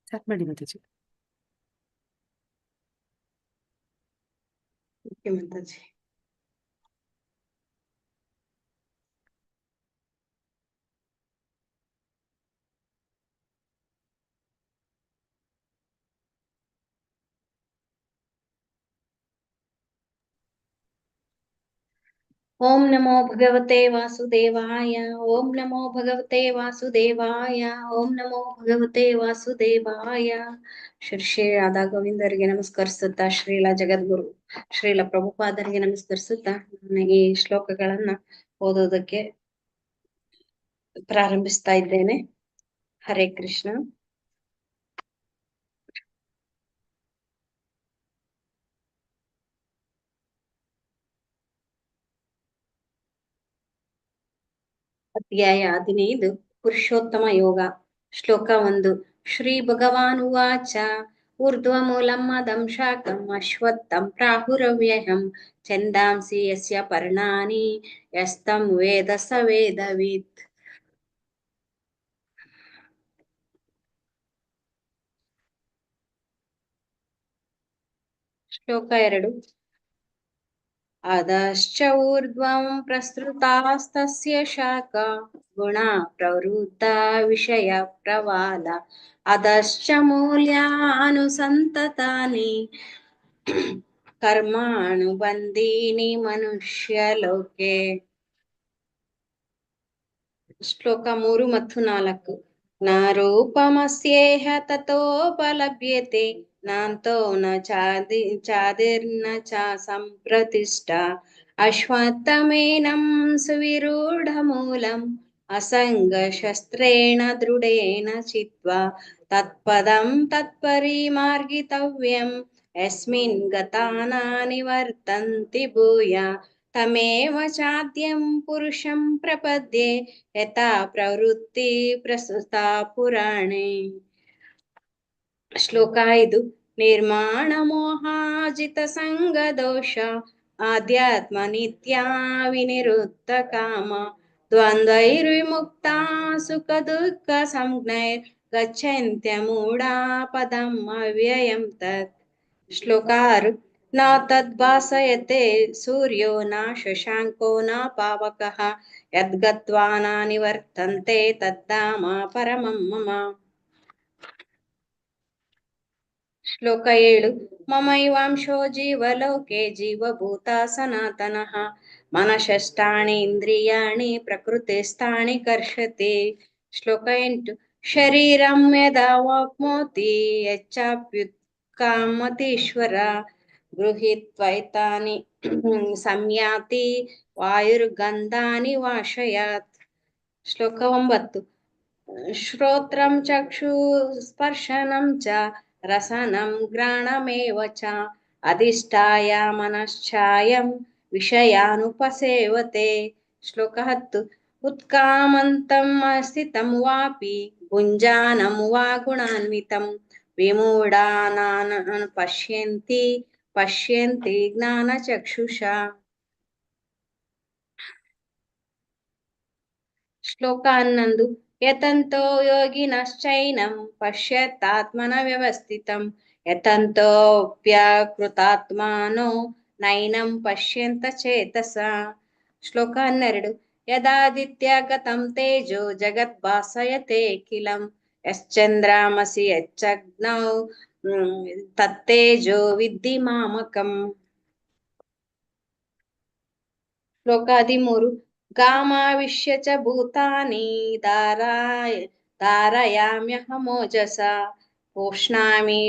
Start ಮಾಡಿ Mataji. Okay Mataji. ಓಂ ನಮೋ ಭಗವತೆ ವಾಸುದೇವಾಯ. ಓಂ ನಮೋ ಭಗವತೆ ವಾಸುದೇವಾಯ. ಓಂ ನಮೋ ಭಗವತೆ ವಾಸುದೇವಾಯ. ಶ್ರೀ ರಾಧಾ ಗೋವಿಂದರಿಗೆ ನಮಸ್ಕರಿಸುತ್ತಾ, ಶ್ರೀಲ ಜಗದ್ಗುರು ಶ್ರೀಲ ಪ್ರಭುಪಾದರಿಗೆ ನಮಸ್ಕರಿಸುತ್ತಾ ನನಗೆ ಈ ಶ್ಲೋಕಗಳನ್ನ ಓದೋದಕ್ಕೆ ಪ್ರಾರಂಭಿಸ್ತಾ ಇದ್ದೇನೆ. ಹರೇ ಕೃಷ್ಣ. ಅಧ್ಯಾಯ 15 ಪುರುಷೋತ್ತಮ ಯೋಗ. ಶ್ಲೋಕ 1. ಶ್ರೀ ಭಗವಾನುವಾಚ ಊರ್ಧ್ವಮೂಲಂ ಮದಂ ಶಾಖಂ ಅಶ್ವತ್ಥಂ ಪ್ರಾಹುರವ್ಯಯಂ ಛಂದಾಂಸಿ ಯಸ್ಯ ಪರ್ಣಾನಿ ಯಸ್ತಂ ವೇದ ಸ ವೇದವಿತ್. ಶ್ಲೋಕ 2. ಅಧಶ್ಚ ಊರ್ಧ್ವಂ ಪ್ರಸೃತಾಸ್ತಸ್ಯ ಶಾಖಾ ಗುಣ ಪ್ರವೃದ್ಧ ವಿಷಯ ಪ್ರವಾಲ ಅಧಶ್ಚ ಮೂಲ್ಯಾನುಸಂತತಾನಿ ಕರ್ಮಾನುಬಂಧೀನಿ ಮನುಷ್ಯಲೋಕೆ. ಶ್ಲೋಕ 3 ಮತ್ತು 4. ನ ರೂಪಮಸ್ಯೇಹ ತತೋಪಲಭ್ಯತೆ ನಾಂತೋ ನ ಚಾದಿರ್ನ ಚ ಸಂಪ್ರತಿಷ್ಠಾ ಅಶ್ವತ್ಥಮೇನಂ ಸುವಿರೂಢಮೂಲಂ ಅಸಂಗ ಶಸ್ತ್ರೇಣ ದೃಢೇನ ಚಿತ್ವಾ ತತ್ಪದಂ ತತ್ಪರಿಮಾರ್ಗಿತವ್ಯಂ ಯಸ್ಮಿನ್ ಗತಾನಾ ನಿವರ್ತಂತಿ ಭೂಯ ತಮೇವ ಚಾದ್ಯಂ ಪುರುಷಂ ಪ್ರಪದ್ಯೆ ಯಥಾ ಪ್ರವೃತ್ತಿ ಪ್ರಸ್ತುತ ಪುರಾಣೆ. ಶ್ಲೋಕ 5. ನಿರ್ಮಾಣ ಮೋಹಾಜಿತ ಸಂಗ ದೋಷ ಆಧ್ಯಾತ್ಮ ನಿತ್ಯಾ ವಿನಿರುದ್ಧ ಕಾಮ ದ್ವಂದ್ವೈರ್ವಿಮುಕ್ತ ಸುಖ ದುಃಖ ಸಂಜ್ಞೈರ್ ಗಚ್ಚಂತ್ಯ ಮೂಢಾ ಪದಂ ಅವ್ಯಯಂ ತತ್. ಶ್ಲೋಕ 6. ನ ತದ್ಭಾಸಯತೆ ಸೂರ್ಯೋ ನ ಶಶಾಂಕೋ ನ ಪಾವಕಃ ಯದ್ಗತ್ವಾ ನ ನಿವರ್ತಂತೆ ತದ್ದಾಮ ಪರಮಂ ಮಮ. ಶ್ಲೋಕ 7. ಮಮೈವಾಂಶೋ ಜೀವಲೋಕೆ ಜೀವಭೂತ ಸನಾತನಃ ಮನಷಷ್ಟಾಣಿ ಇಂದ್ರಿಯಾಣಿ ಪ್ರಕೃತಿಸ್ಥಾಣಿ ಕರ್ಷತೆ. ಶ್ಲೋಕ 8. ಶರೀರಂ ಯದಾ ವಾಪ್ನೋತಿ ಯಚ್ಚಾಪ್ಯುತ್ಕಾಮತೀಶ್ವರ ಗೃಹೀತ್ವೈತಾನಿ ಸಂಯಾತಿ ವಾಯುರ್ಗಂಧಾನಿ ವಾಶಯಾತ್. ಶ್ಲೋಕ 9. ಶ್ರೋತ್ರಂ ಚಕ್ಷು ಸ್ಪರ್ಶನಂ ಚ ರಸನಂ ಗ್ರಾಣಮೇವ ಚ ಅಧಿಷ್ಠಾಯ ಮನಶ್ಚಾಯಂ ವಿಷಯಾನುಪಸೇವತೆ. ಶ್ಲೋಕ 10. ಉತ್ಕಾಮಂತಂ ಸ್ಥಿತಂ ವಾಪಿ ಭುಂಜಾನಂ ವಾ ಗುಣಾನ್ವಿತಂ ವಿಮೂಢಾನಾನ್ ಪಶ್ಯಂತಿ ಜ್ಞಾನಚಕ್ಷುಷಾ. ಶ್ಲೋಕ 11. ಯತಂತೋ ಯೋಗಿನಶ್ಚೈನಂ ಪಶ್ಯತ್ತಾತ್ಮನ ವ್ಯವಸ್ಥಿತಂ ಯತಂತೋಪ್ಯಕೃತಾತ್ಮಾನೋ ನೈನಂ ಪಶ್ಯಂತ ಚೇತಸ. ಶ್ಲೋಕ 12. ಯದಾದಿತ್ಯ ಗತಂ ತೇಜೋ ಜಗತ್ ಭಾಸಯತೆಖಿಲಂ ಯಶ್ಚಂದ್ರಾಮಸಿ ಯಚ್ಚಗ್ನೌ ತತ್ತೇಜೋ ವಿದ್ಧಿ ಮಾಮಕಂ. ಶ್ಲೋಕ 13. ಗಾಮಾವಿಶ್ಯ ಚ ಭೂತಾನಿ ಧಾರಯಾಮ್ಯಹಮೋಜಸ ಪೋಷ್ಣಾಮಿ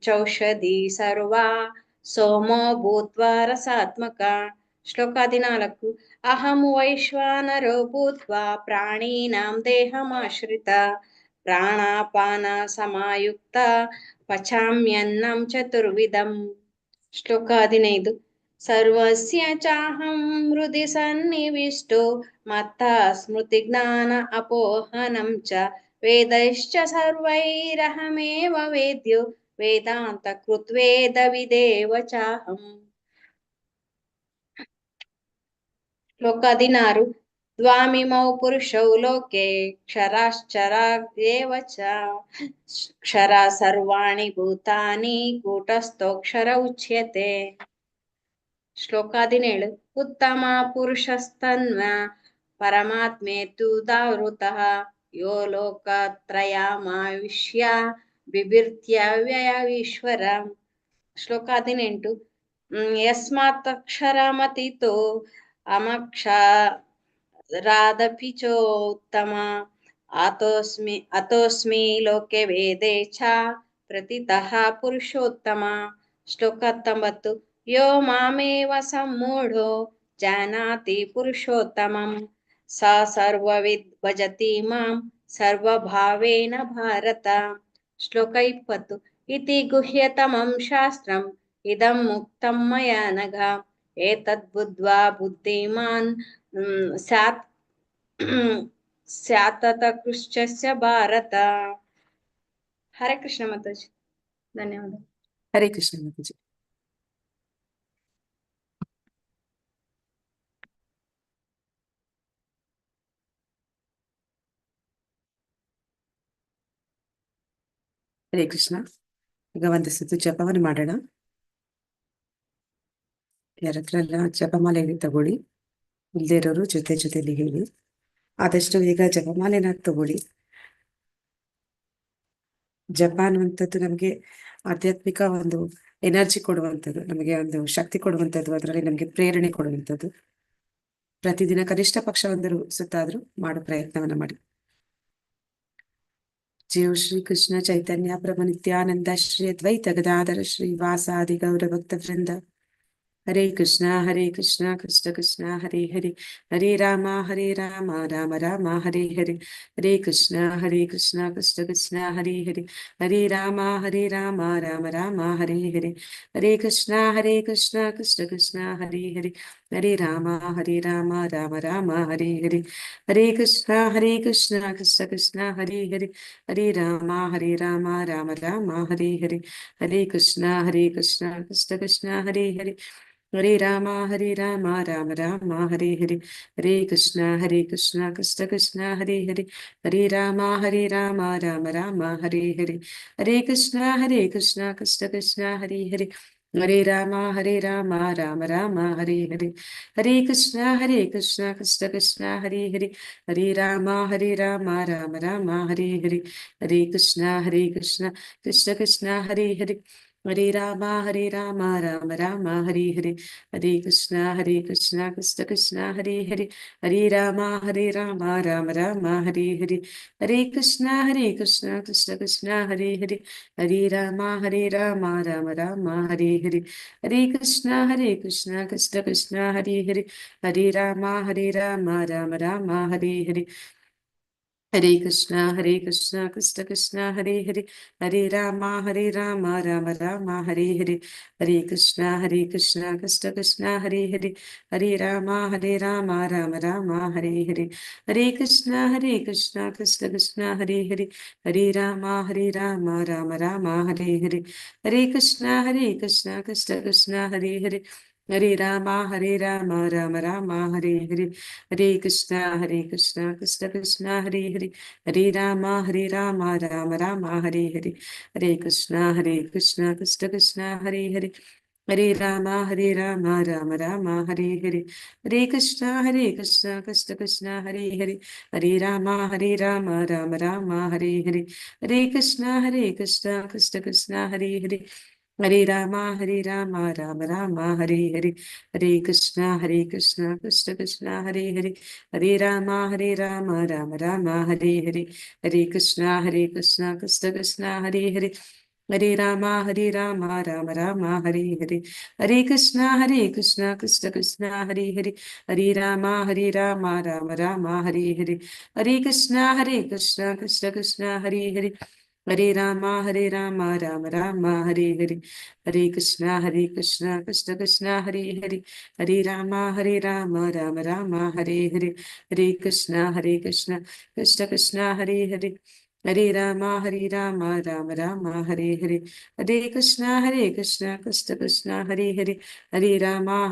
ಚೌಷಧಿ ಸರ್ವಾ ಸೋಮೋ ಭೂತ್ವಾ ರಸಾತ್ಮಕ. ಶ್ಲೋಕ 14. ಅಹಂ ವೈಶ್ವಾನರೋ ಭೂತ್ವಾ ಪ್ರಾಣೀನಾಂ ದೇಹಮಾಶ್ರಿತ ಪ್ರಾಣಾಪಾನ ಸಮಾಯುಕ್ತ ಪಚಾಮ್ಯನ್ನಂ ಚತುರ್ವಿಧಂ. ಶ್ಲೋಕ 15. ಸರ್ವಸ್ಯ ಚಾಹಂ ಹೃದಿ ಸನ್ನಿವಿಷ್ಟೋ ಮತ್ತಃ ಸ್ಮೃತಿ ಜ್ಞಾನ ಅಪೋಹನಂ ಚ ವೇದಶ್ಚ ಸರ್ವೈರಹಮೇವ ವೇದ್ಯೋ ವೇದಾಂತ ಕೃತ್ವೇದ ವಿದೇವ ಚಾಹಂ. ಶ್ಲೋಕ 16. द्वामिमौ पुरुषौ लोके क्षराश्चरा एव च क्षरा सर्वाणि भूतानि कूटस्थोऽक्षर उच्यते। ಶ್ಲೋಕ 17 ಉತ್ತಮ ಪುರುಷಸ್ತನ್ವ ಪರಮಾತ್ಮೇತ್ಯುದಾವೃತಃ ಯೋ ಲೋಕತ್ರಯಮಾವಿಶ್ಯ ಬಿಭಿರ್ತ್ಯವ್ಯಯೀಶ್ವರ। ಶ್ಲೋಕ 18 ಯಸ್ಮಾತ್ತಕ್ಷರಮತೀತೋ ಅಮಕ್ಷರಾದಪಿ ಚೋತ್ತಮ ಅತೋಸ್ಮಿ ಲೋಕೆ ವೇದೇ ಚ ಪ್ರತಿತಃ ಪುರುಷೋತ್ತಮ। ಶ್ಲೋಕ 19 ಯೋ ಮಾಮೇವ ಸಮ್ಮೂಢೋ ಜಾನಾತಿ ಪುರುಷೋತ್ತಮಂ ಸ ಸರ್ವವಿದ್ ಭಜತಿ ಮಾಂ ಸರ್ವಭಾವೇನ ಭಾರತ। ಶ್ಲೋಕ 20 ಇತಿ ಗುಹ್ಯತಮಂ ಶಾಸ್ತ್ರಂ ಇದಂ ಮುಕ್ತಂ ಮಯಾ ನಘ ಏತದ್ ಬುದ್ಧ್ವಾ ಬುದ್ಧಿಮಾನ್ ಸ್ಯಾತ್ ಸ್ಯಾತತಕೃಶ್ಚಸ್ಯ ಭಾರತ। ಹರೇ ಕೃಷ್ಣ ಮಾತಾಜಿ, ಧನ್ಯವಾದ। ಹರೇ ಕೃಷ್ಣ ಮಾತಾಜಿ। ಹರೇ ಕೃಷ್ಣ। ಈಗ ಒಂದು ಸುತ್ತು ಜಪವನ್ನು ಮಾಡೋಣ। ಯಾರ ಹತ್ರ ಎಲ್ಲ ಜಪಮಾಲೆ ತಗೊಳ್ಳಿ, ಇಲ್ಲದೇ ಇರೋರು ಜೊತೆಲಿ ಹೇಳಿ। ಆದಷ್ಟು ಈಗ ಜಪಮಾಲೆನ ತಗೊಳ್ಳಿ। ಜಪ ಅನ್ನುವಂಥದ್ದು ನಮಗೆ ಆಧ್ಯಾತ್ಮಿಕ ಒಂದು ಎನರ್ಜಿ ಕೊಡುವಂಥದ್ದು, ನಮಗೆ ಒಂದು ಶಕ್ತಿ ಕೊಡುವಂಥದ್ದು, ಅದರಲ್ಲಿ ನಮಗೆ ಪ್ರೇರಣೆ ಕೊಡುವಂಥದ್ದು। ಪ್ರತಿದಿನ ಕನಿಷ್ಠ ಪಕ್ಷ ಒಂದು ಸುತ್ತಾದ್ರೂ ಮಾಡೋ ಪ್ರಯತ್ನವನ್ನ ಮಾಡಿ। ಜಯ ಶ್ರೀ ಕೃಷ್ಣ ಚೈತನ್ಯ ಪ್ರಭು ನಿತ್ಯಾನಂದ ಶ್ರೀ ಅದ್ವೈತ ಗದಾಧರ ಶ್ರೀ ವಾಸಾದಿ ಗೌರ ಭಕ್ತ ವೃಂದ। ಹರೇ ಕೃಷ್ಣ ಕೃಷ್ಣ ಕೃಷ್ಣ ಹರೇ ಹರೇ, ಹರೇ ರಾಮ ರಾಮ ರಾಮ ಹರೇ ಹರೇ, ಹರೇ ಕೃಷ್ಣ ಕೃಷ್ಣ ಕೃಷ್ಣ ಹರೇ ಹರೇ, ಹರೇ ರಾಮ ರಾಮ ರಾಮ ಹರೇ ಹರೇ, ಹರೇ ಕೃಷ್ಣ ಕೃಷ್ಣ ಕೃಷ್ಣ ಹರೇ ಹರೇ, ಹರೇ ರಾಮ ರಾಮ ರಾಮ ಹರೇ ಹರೇ, ಹರೇ ಕೃಷ್ಣ ಕೃಷ್ಣ ಕೃಷ್ಣ ಹರೇ ಹರೇ, ಹರೇ ರಾಮ ರಾಮ ರಾಮ ಹರೇ ಹರೇ, ಹರೇ ಕೃಷ್ಣ ಕೃಷ್ಣ ಹರೇ ಹರೇ, ಹರೇ ರಾಮ ರಾಮ ರಾಮ ಹರೇ ಹರೇ, ಹರೇ ಕೃಷ್ಣ ಕೃಷ್ಣ ಕೃಷ್ಣ ಹರೇ ಹರೇ, ಹರೇ ರಾಮ ರಾಮ ರಾಮ ಹರೇ ಹರೇ, ಹರೇ ಕೃಷ್ಣ ಕೃಷ್ಣ ಕೃಷ್ಣ ಹರೇ ಹರೇ, ಹರೇ ರಾಮ ರಾಮ ರಾಮ ಹರೇ ಹರೇ, ಹರೇ ಕೃಷ್ಣ ಕೃಷ್ಣ ಕೃಷ್ಣ ಹರೇ ಹರೇ, ಹರೇ ರಾಮ ರಾಮ ರಾಮ ಹರೇ ಹರೇ, ಹರೇ ಕೃಷ್ಣ ಕೃಷ್ಣ ಕೃಷ್ಣ ಹರೇ ಹರೇ, ಹರೇ ರಾಮ ರಾಮ ರಾಮ ಹರೇ ಹರೇ, ಹರೇ ಕೃಷ್ಣ ಕೃಷ್ಣ ಕೃಷ್ಣ ಹರೇ ಹರೇ, ಹರೇ ರಾಮ ರಾಮ ರಾಮ ಹರೇ ಹರೇ, ಹರೇ ಕೃಷ್ಣ ಕೃಷ್ಣ ಕೃಷ್ಣ ಹರೇ ಹರೇ, ಹರೇ ರಾಮ ರಾಮ ರಾಮ ಹರೇ ಹರೇ, ಹರೇ ಕೃಷ್ಣ ಕೃಷ್ಣ ಕೃಷ್ಣ ಹರೇ ಹರೇ, ಹರೇ ರಾಮ ರಾಮ ರಾಮ ಹರೇ ಹರೇ, ಹರೇ ಕೃಷ್ಣ ಕೃಷ್ಣ ಕೃಷ್ಣ ಹರೇ ಹರೇ, ಹರೇ ರಾಮ ರಾಮ ರಾಮ ಹರೇ ಹರೇ, ಹರೇ ಕೃಷ್ಣ ಕೃಷ್ಣ ಕೃಷ್ಣ ಹರೇ ಹರೇ, ಹರೇ ರಾಮ ರಾಮ ರಾಮ ಹರೇ ಹರೇ, ಹರೇ ಕೃಷ್ಣ ಕೃಷ್ಣ ಕೃಷ್ಣ ಹರೇ ಹರೇ, ಹರೇ ರಾಮ ರಾಮ ರಾಮ ಹರೇ ಹರೇ, ಹರೇ ಕೃಷ್ಣ ಕೃಷ್ಣ ಕೃಷ್ಣ ಹರೇ ಹರೇ, ಹರೇ ರಾಮ ರಾಮ ರಾಮ ಹರೇ ಹರೇ, ಹರೇ ಕೃಷ್ಣ ಕೃಷ್ಣ ಕೃಷ್ಣ ಹರೇ ಹರೇ, ಹರೇ ರಾಮ ರಾಮ ರಾಮ ಹರೇ ಹರೇ, ಹರೇ ಕೃಷ್ಣ ಕೃಷ್ಣ ಕೃಷ್ಣ ಹರೇ ಹರೇ, ಹರೇ ರಾಮ ರಾಮ ರಾಮ ಹರೇ ಹರೇ, ಹರೇ ಕೃಷ್ಣ ಕೃಷ್ಣ ಕೃಷ್ಣ ಹರೇ ಹರೇ, ಹರೇ ರಾಮ ರಾಮ ರಾಮ ಹರೇ ಹರೇ, ಹರೇ ಕೃಷ್ಣ ಕೃಷ್ಣ ಕೃಷ್ಣ ಹರೇ ಹರೇ, ಹರೇ ರಾಮ ರಾಮ ರಾಮ ಹರೇ ಹರೇ, ಹರೇ ಕೃಷ್ಣ ಕೃಷ್ಣ ಕೃಷ್ಣ ಹರೇ ಹರೇ, ಹರೇ ರಾಮ ರಾಮ ರಾಮ ಹರೇ ಹರೇ, ಹರೇ ಕೃಷ್ಣ ಕೃಷ್ಣ ಕೃಷ್ಣ ಹರೇ ಹರೇ, ಹರೇ ರಾಮ ರಾಮ ರಾಮ ಹರೇ ಹರೇ, ಹರೇ ಕೃಷ್ಣ ಕೃಷ್ಣ ಕೃಷ್ಣ ಹರೇ ಹರೇ, ಹರೇ ರಾಮ ರಾಮ ರಾಮ ಹರೇ ಹರೇ, ಹರೇ ಕೃಷ್ಣ ಕೃಷ್ಣ ಕೃಷ್ಣ ಹರೇ ಹರೇ, ಹರೇ ರಾಮ ರಾಮ ರಾಮ ಹರೇ ಹರೇ, ಹರೇ ಕೃಷ್ಣ ಕೃಷ್ಣ ಕೃಷ್ಣ ಹರೇ ಹರೇ, ಹರೇ ರಾಮ ರಾಮ ರಾಮ ಹರೇ ಹರೇ, ಹರೇ ಕೃಷ್ಣ ಕೃಷ್ಣ ಕೃಷ್ಣ ಹರೇ ಹರೇ, Hare Rama, Rama Rama, Hare Hare, Hare Krishna, Krishna Krishna, Hare Hare, Hare Rama,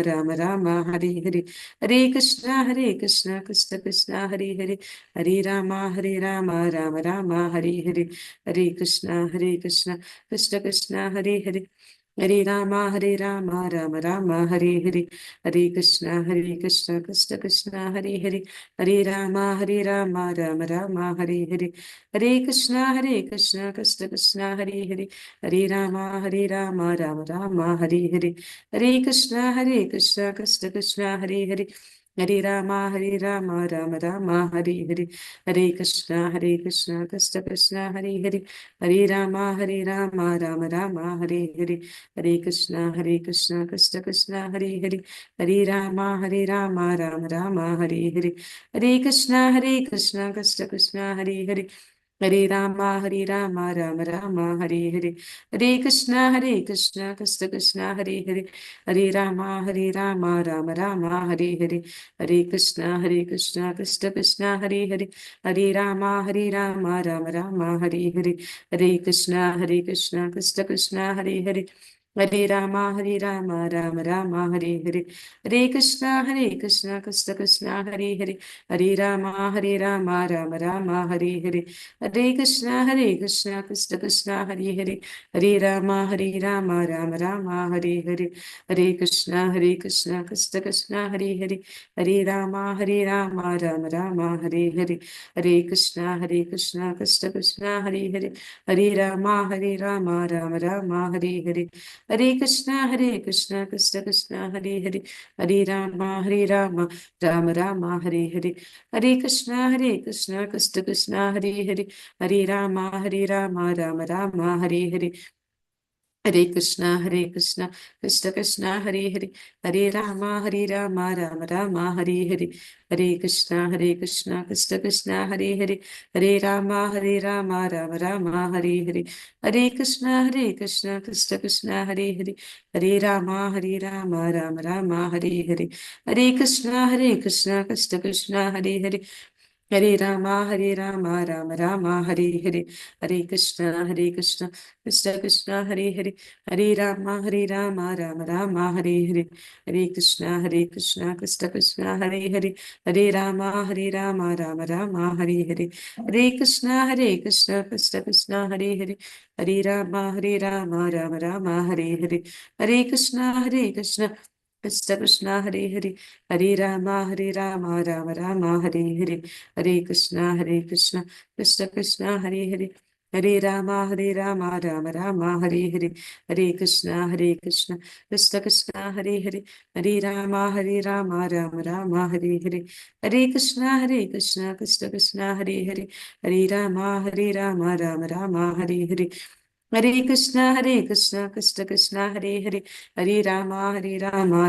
Rama Rama, Hare Hare, Hare Krishna, Krishna Krishna, Hare Hare, Hare Rama, Rama Rama, Hare Hare, Hare Krishna, Krishna Krishna, Hare Hare. Hare Rama, Rama Rama, Hare Hare, Hare Krishna, Krishna Krishna, Hare Hare, Hare Rama, Rama Rama, Hare Hare, Hare Krishna, Krishna Krishna, Hare Hare, Hare Rama, Rama Rama, Hare Hare, Hare Krishna, Krishna Krishna, Hare Hare. Hare Rama, Rama Rama, Hare Hare, Hare Krishna, Krishna Krishna, Hare Hare, Hare Rama, Rama Rama, Hare Hare. Hare Krishna, Krishna Krishna, Hare Hare, Hare Rama, Rama Rama, Hare Hare, Hare Krishna, Krishna Krishna, Hare Hare. Hare Rama, Rama Rama, Hare Hare, Hare Krishna, Krishna Krishna, Hare Hare, Hare Rama, Rama Rama, Hare Hare, Hare Krishna, Krishna Krishna, Hare Hare, Hare Rama, Rama Rama, Hare Hare, Hare Krishna, Krishna Hare Hare. Hare Rama, Rama Rama, Hare Hare, Hare Krishna, Krishna Krishna, Hare Hare, Hare Rama, Rama Rama, Hare Hare, Hare Krishna, Krishna Krishna, Hare Hare, Hare Rama, Rama Rama, Hare Hare, Hare Krishna, Krishna Krishna, Hare Hare, Hare Rama, Rama Rama, Hare Hare, Hare Krishna, Krishna Krishna, Hare Hare, Hare Rama, Rama Rama, Hare Hare. Hare Krishna, Krishna Krishna, Hare Hare, Hare Rama, Rama Rama, Hare Hare, Hare Krishna, Krishna Krishna, Hare Hare, Hare Rama, Rama Rama, Hare Hare. Hare Krishna, Krishna Krishna, Hare Hare, Hare Rama, Rama Rama, Hare Hare, Hare Krishna, Krishna Krishna, Hare Hare, Hare Rama, Rama Rama, Hare Hare, Hare Krishna, Krishna Krishna, Hare Hare, Hare Rama, Rama Rama, Hare Hare, Hare Krishna, Krishna Krishna, Hare Hare, Hare Rama, Rama Rama, Hare Hare, Hare Krishna, Krishna Krishna, Hare Hare, Hare Rama, Rama Rama, Hare Hare, Hare Krishna, Krishna Krishna, Hare Hare, Hare Rama, Rama Rama, Hare Hare, Hare Krishna, Krishna Krishna, Hare Hare, Hare Rama, Rama Rama, Hare Hare, Hare Krishna, Krishna Krishna, Hare Hare, Hare Rama, Rama Rama, Hare Hare, Hare Krishna, Krishna Krishna, Hare Hare, Hare Rama, Rama Rama, Hare Hare, Hare Krishna, Krishna Krishna, Hare Hare, Hare Rama, Rama Rama, Hare Hare, Hare Krishna, Krishna, Hare Hare, Hare Rama, Rama Rama, Hare Hare. Hare Krishna, Krishna Krishna, Hare Hare, Hare Rama,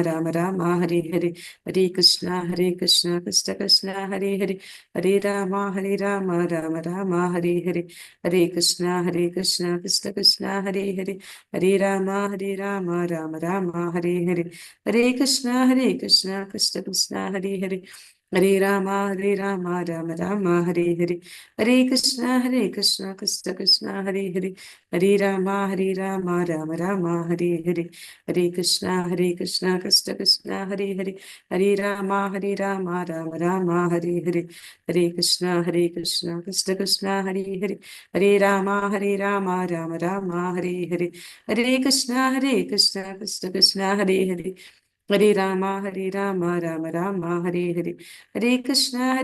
Rama Rama, Hare Hare, Hare Krishna, Krishna Krishna, Hare Hare, Hare Rama, Rama Rama, Hare Hare, Hare Krishna, Krishna Krishna, Hare Hare, Hare Rama, Rama Rama, Hare Hare, Hare Krishna, Krishna Krishna, Hare Hare, Hare Rama, Rama Rama, Hare Hare, Hare Krishna, Krishna Krishna, Hare Hare, Hare Rama, Rama Rama, Hare Hare, Hare Krishna, Krishna Krishna, Hare Hare, Hare Rama, Rama Rama, Hare Hare, Hare Krishna, Krishna Krishna, Hare Hare, Hare Rama, Rama Rama, Hare Hare, Hare Krishna, Krishna Krishna, Hare Hare, Hare Rama, Rama Rama, Hare Hare, Hare Krishna,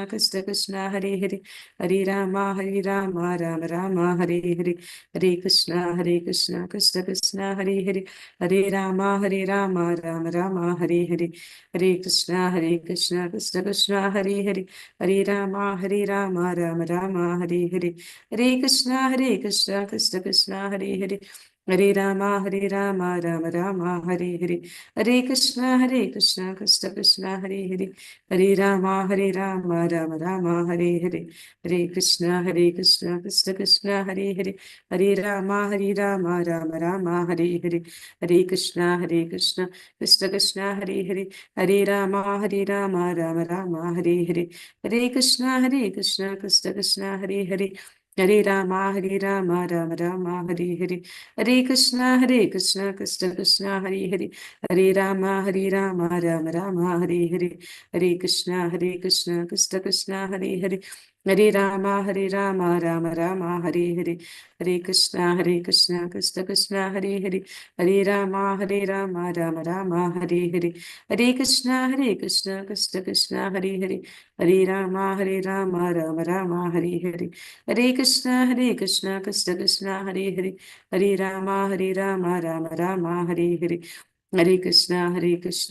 Krishna Krishna, Hare Hare, Hare Rama, Rama Rama, Hare Hare, Hare Krishna, Krishna Krishna, Hare Hare, Hare Rama, Rama Rama, Hare Hare, Hare Krishna, Krishna Krishna, Hare Hare, Hare Rama, Rama Rama, Hare Hare, Hare Krishna, Krishna Krishna, Hare Hare, हरे राम राम राम हरे हरे, हरे कृष्णा कृष्ण कृष्ण हरे हरे, हरे राम राम राम हरे हरे, हरे कृष्ण कृष्ण कृष्ण हरे हरे, हरे राम राम राम हरे हरे, हरे कृष्ण कृष्ण कृष्ण हरे हरे, हरे राम राम राम हरे हरे, हरे कृष्ण कृष्ण कृष्ण हरे हरे, हरे राम राम राम हरे हरे, हरे कृष्ण कृष्ण कृष्ण हरे हरे, हरे राम राम राम हरे हरे, हरे कृष्ण कृष्ण कृष्ण हरे हरे, हरे राम राम राम हरे हरे, हरे कृष्ण कृष्ण कृष्ण हरे हरे, हरे राम राम राम हरे हरे, हरे कृष्ण कृष्ण कृष्ण हरे हरे, हरे राम राम राम हरे हरे, हरे कृष्ण कृष्ण कृष्ण हरे हरे, हरे राम राम राम हरे हरे, हरे कृष्ण कृष्ण कृष्ण हरे हरे, हरे राम राम राम हरे हरे, हरे कृष्ण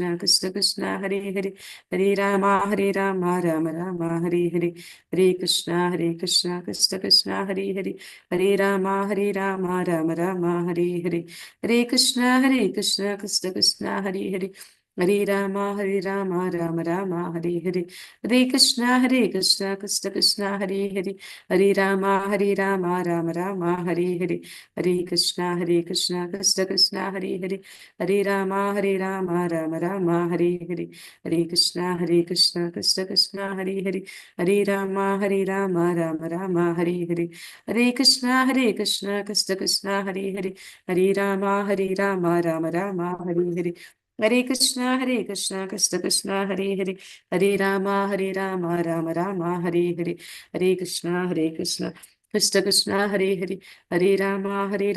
कृष्ण कृष्ण हरे हरे, हरे राम राम राम हरे हरे, हरे कृष्ण कृष्ण कृष्ण हरे हरे, हरे राम राम राम हरे हरे, हरे कृष्ण कृष्ण कृष्ण हरे हरे, हरे राम राम राम हरे हरे, हरे कृष्ण कृष्ण कृष्ण हरे हरे, हरे राम राम राम हरे हरे, हरे कृष्ण कृष्ण कृष्ण हरे हरे, हरे राम राम राम हरे हरे, हरे कृष्ण कृष्ण कृष्ण हरे हरे, हरे राम राम राम हरे हरे, हरे कृष्ण कृष्ण कृष्ण हरे हरे, हरे राम राम राम हरे हरे, हरे कृष्ण कृष्ण हरे हरे, हरे राम राम राम हरे हरे, हरे कृष्ण कृष्ण कृष्ण हरे हरे, हरे राम राम राम हरे हरे, हरे कृष्ण कृष्ण कृष्ण हरे हरे, हरे राम राम राम हरे हरे, हरे कृष्ण कृष्ण कृष्ण हरे हरे, हरे राम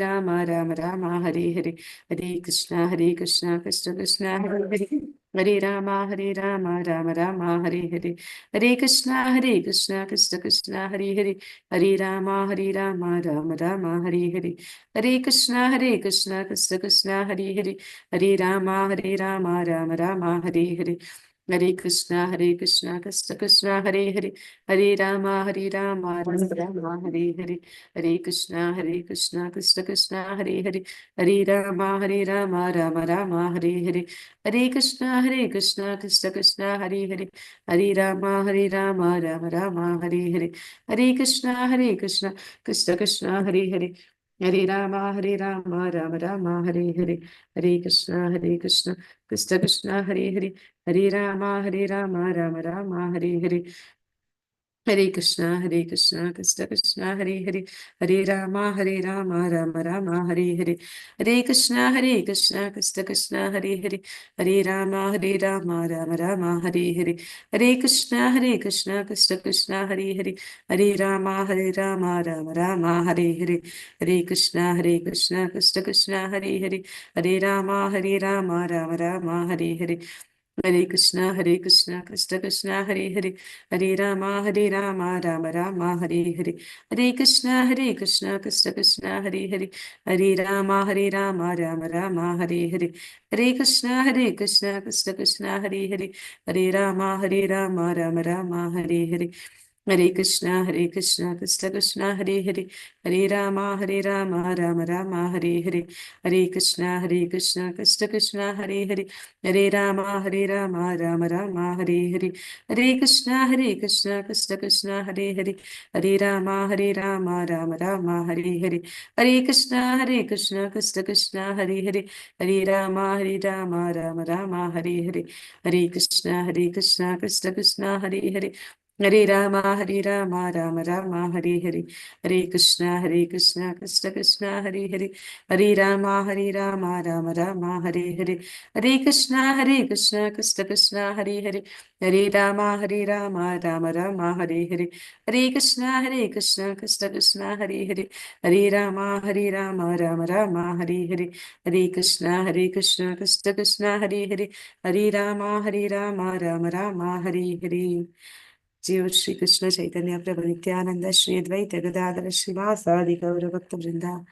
राम राम हरे हरे, हरे कृष्ण कृष्ण कृष्ण हरे हरे, हरे राम राम राम हरे हरे, हरे कृष्ण कृष्ण कृष्ण हरे हरे, हरे राम राम राम हरे हरे, हरे कृष्ण कृष्ण कृष्ण हरे हरे, हरे राम राम राम हरे हरे, हरे कृष्ण कृष्ण कृष्ण हरे हरे, हरे राम राम राम हरे हरे, हरे कृष्ण कृष्ण कृष्ण हरे हरे, हरे राम राम राम हरे हरे, हरे कृष्ण कृष्ण कृष्ण हरे हरे, हरे राम राम राम हरे हरे, हरे कृष्ण कृष्ण कृष्ण हरे हरे, हरे राम राम राम हरे हरे, हरे कृष्ण कृष्ण कृष्ण हरे हरे, हरे राम राम राम हरे हरे, हरे कृष्ण कृष्ण कृष्ण हरे हरे, हरे राम राम राम हरे हरे, हरे कृष्ण कृष्ण कृष्ण हरे हरे, हरे राम राम राम हरे हरे, हरे कृष्ण कृष्ण कृष्ण हरे हरे, हरे राम राम राम हरे हरे, हरे कृष्ण कृष्ण कृष्ण हरे हरे, हरे राम राम राम हरे हरे, हरे कृष्ण कृष्ण कृष्ण हरे हरे, हरे राम राम राम हरे हरे, हरे कृष्ण कृष्ण कृष्ण हरे हरे, हरे राम राम राम हरे हरे, हरे कृष्ण कृष्ण कृष्ण हरे हरे, हरे राम राम राम हरे हरे, हरे कृष्ण कृष्ण हरे हरे, हरे राम राम राम हरे हरे, हरे कृष्ण कृष्ण कृष्ण हरे हरे, हरे राम राम राम हरे हरे, हरे कृष्ण कृष्ण कृष्ण हरे हरे, हरे राम राम राम हरे हरे, हरे कृष्ण कृष्ण कृष्ण हरे हरे, हरे राम राम राम हरे हरे, हरे कृष्ण कृष्ण कृष्ण हरे हरे, हरे राम राम राम हरे हरे, हरे कृष्ण कृष्ण कृष्ण हरे हरे, हरे राम राम राम हरे हरे, जय श्री कृष्ण चैतन्य प्रभु नित्यानंद श्री अद्वैत गदाधर श्रीवासादि गौर भक्त वृंदा,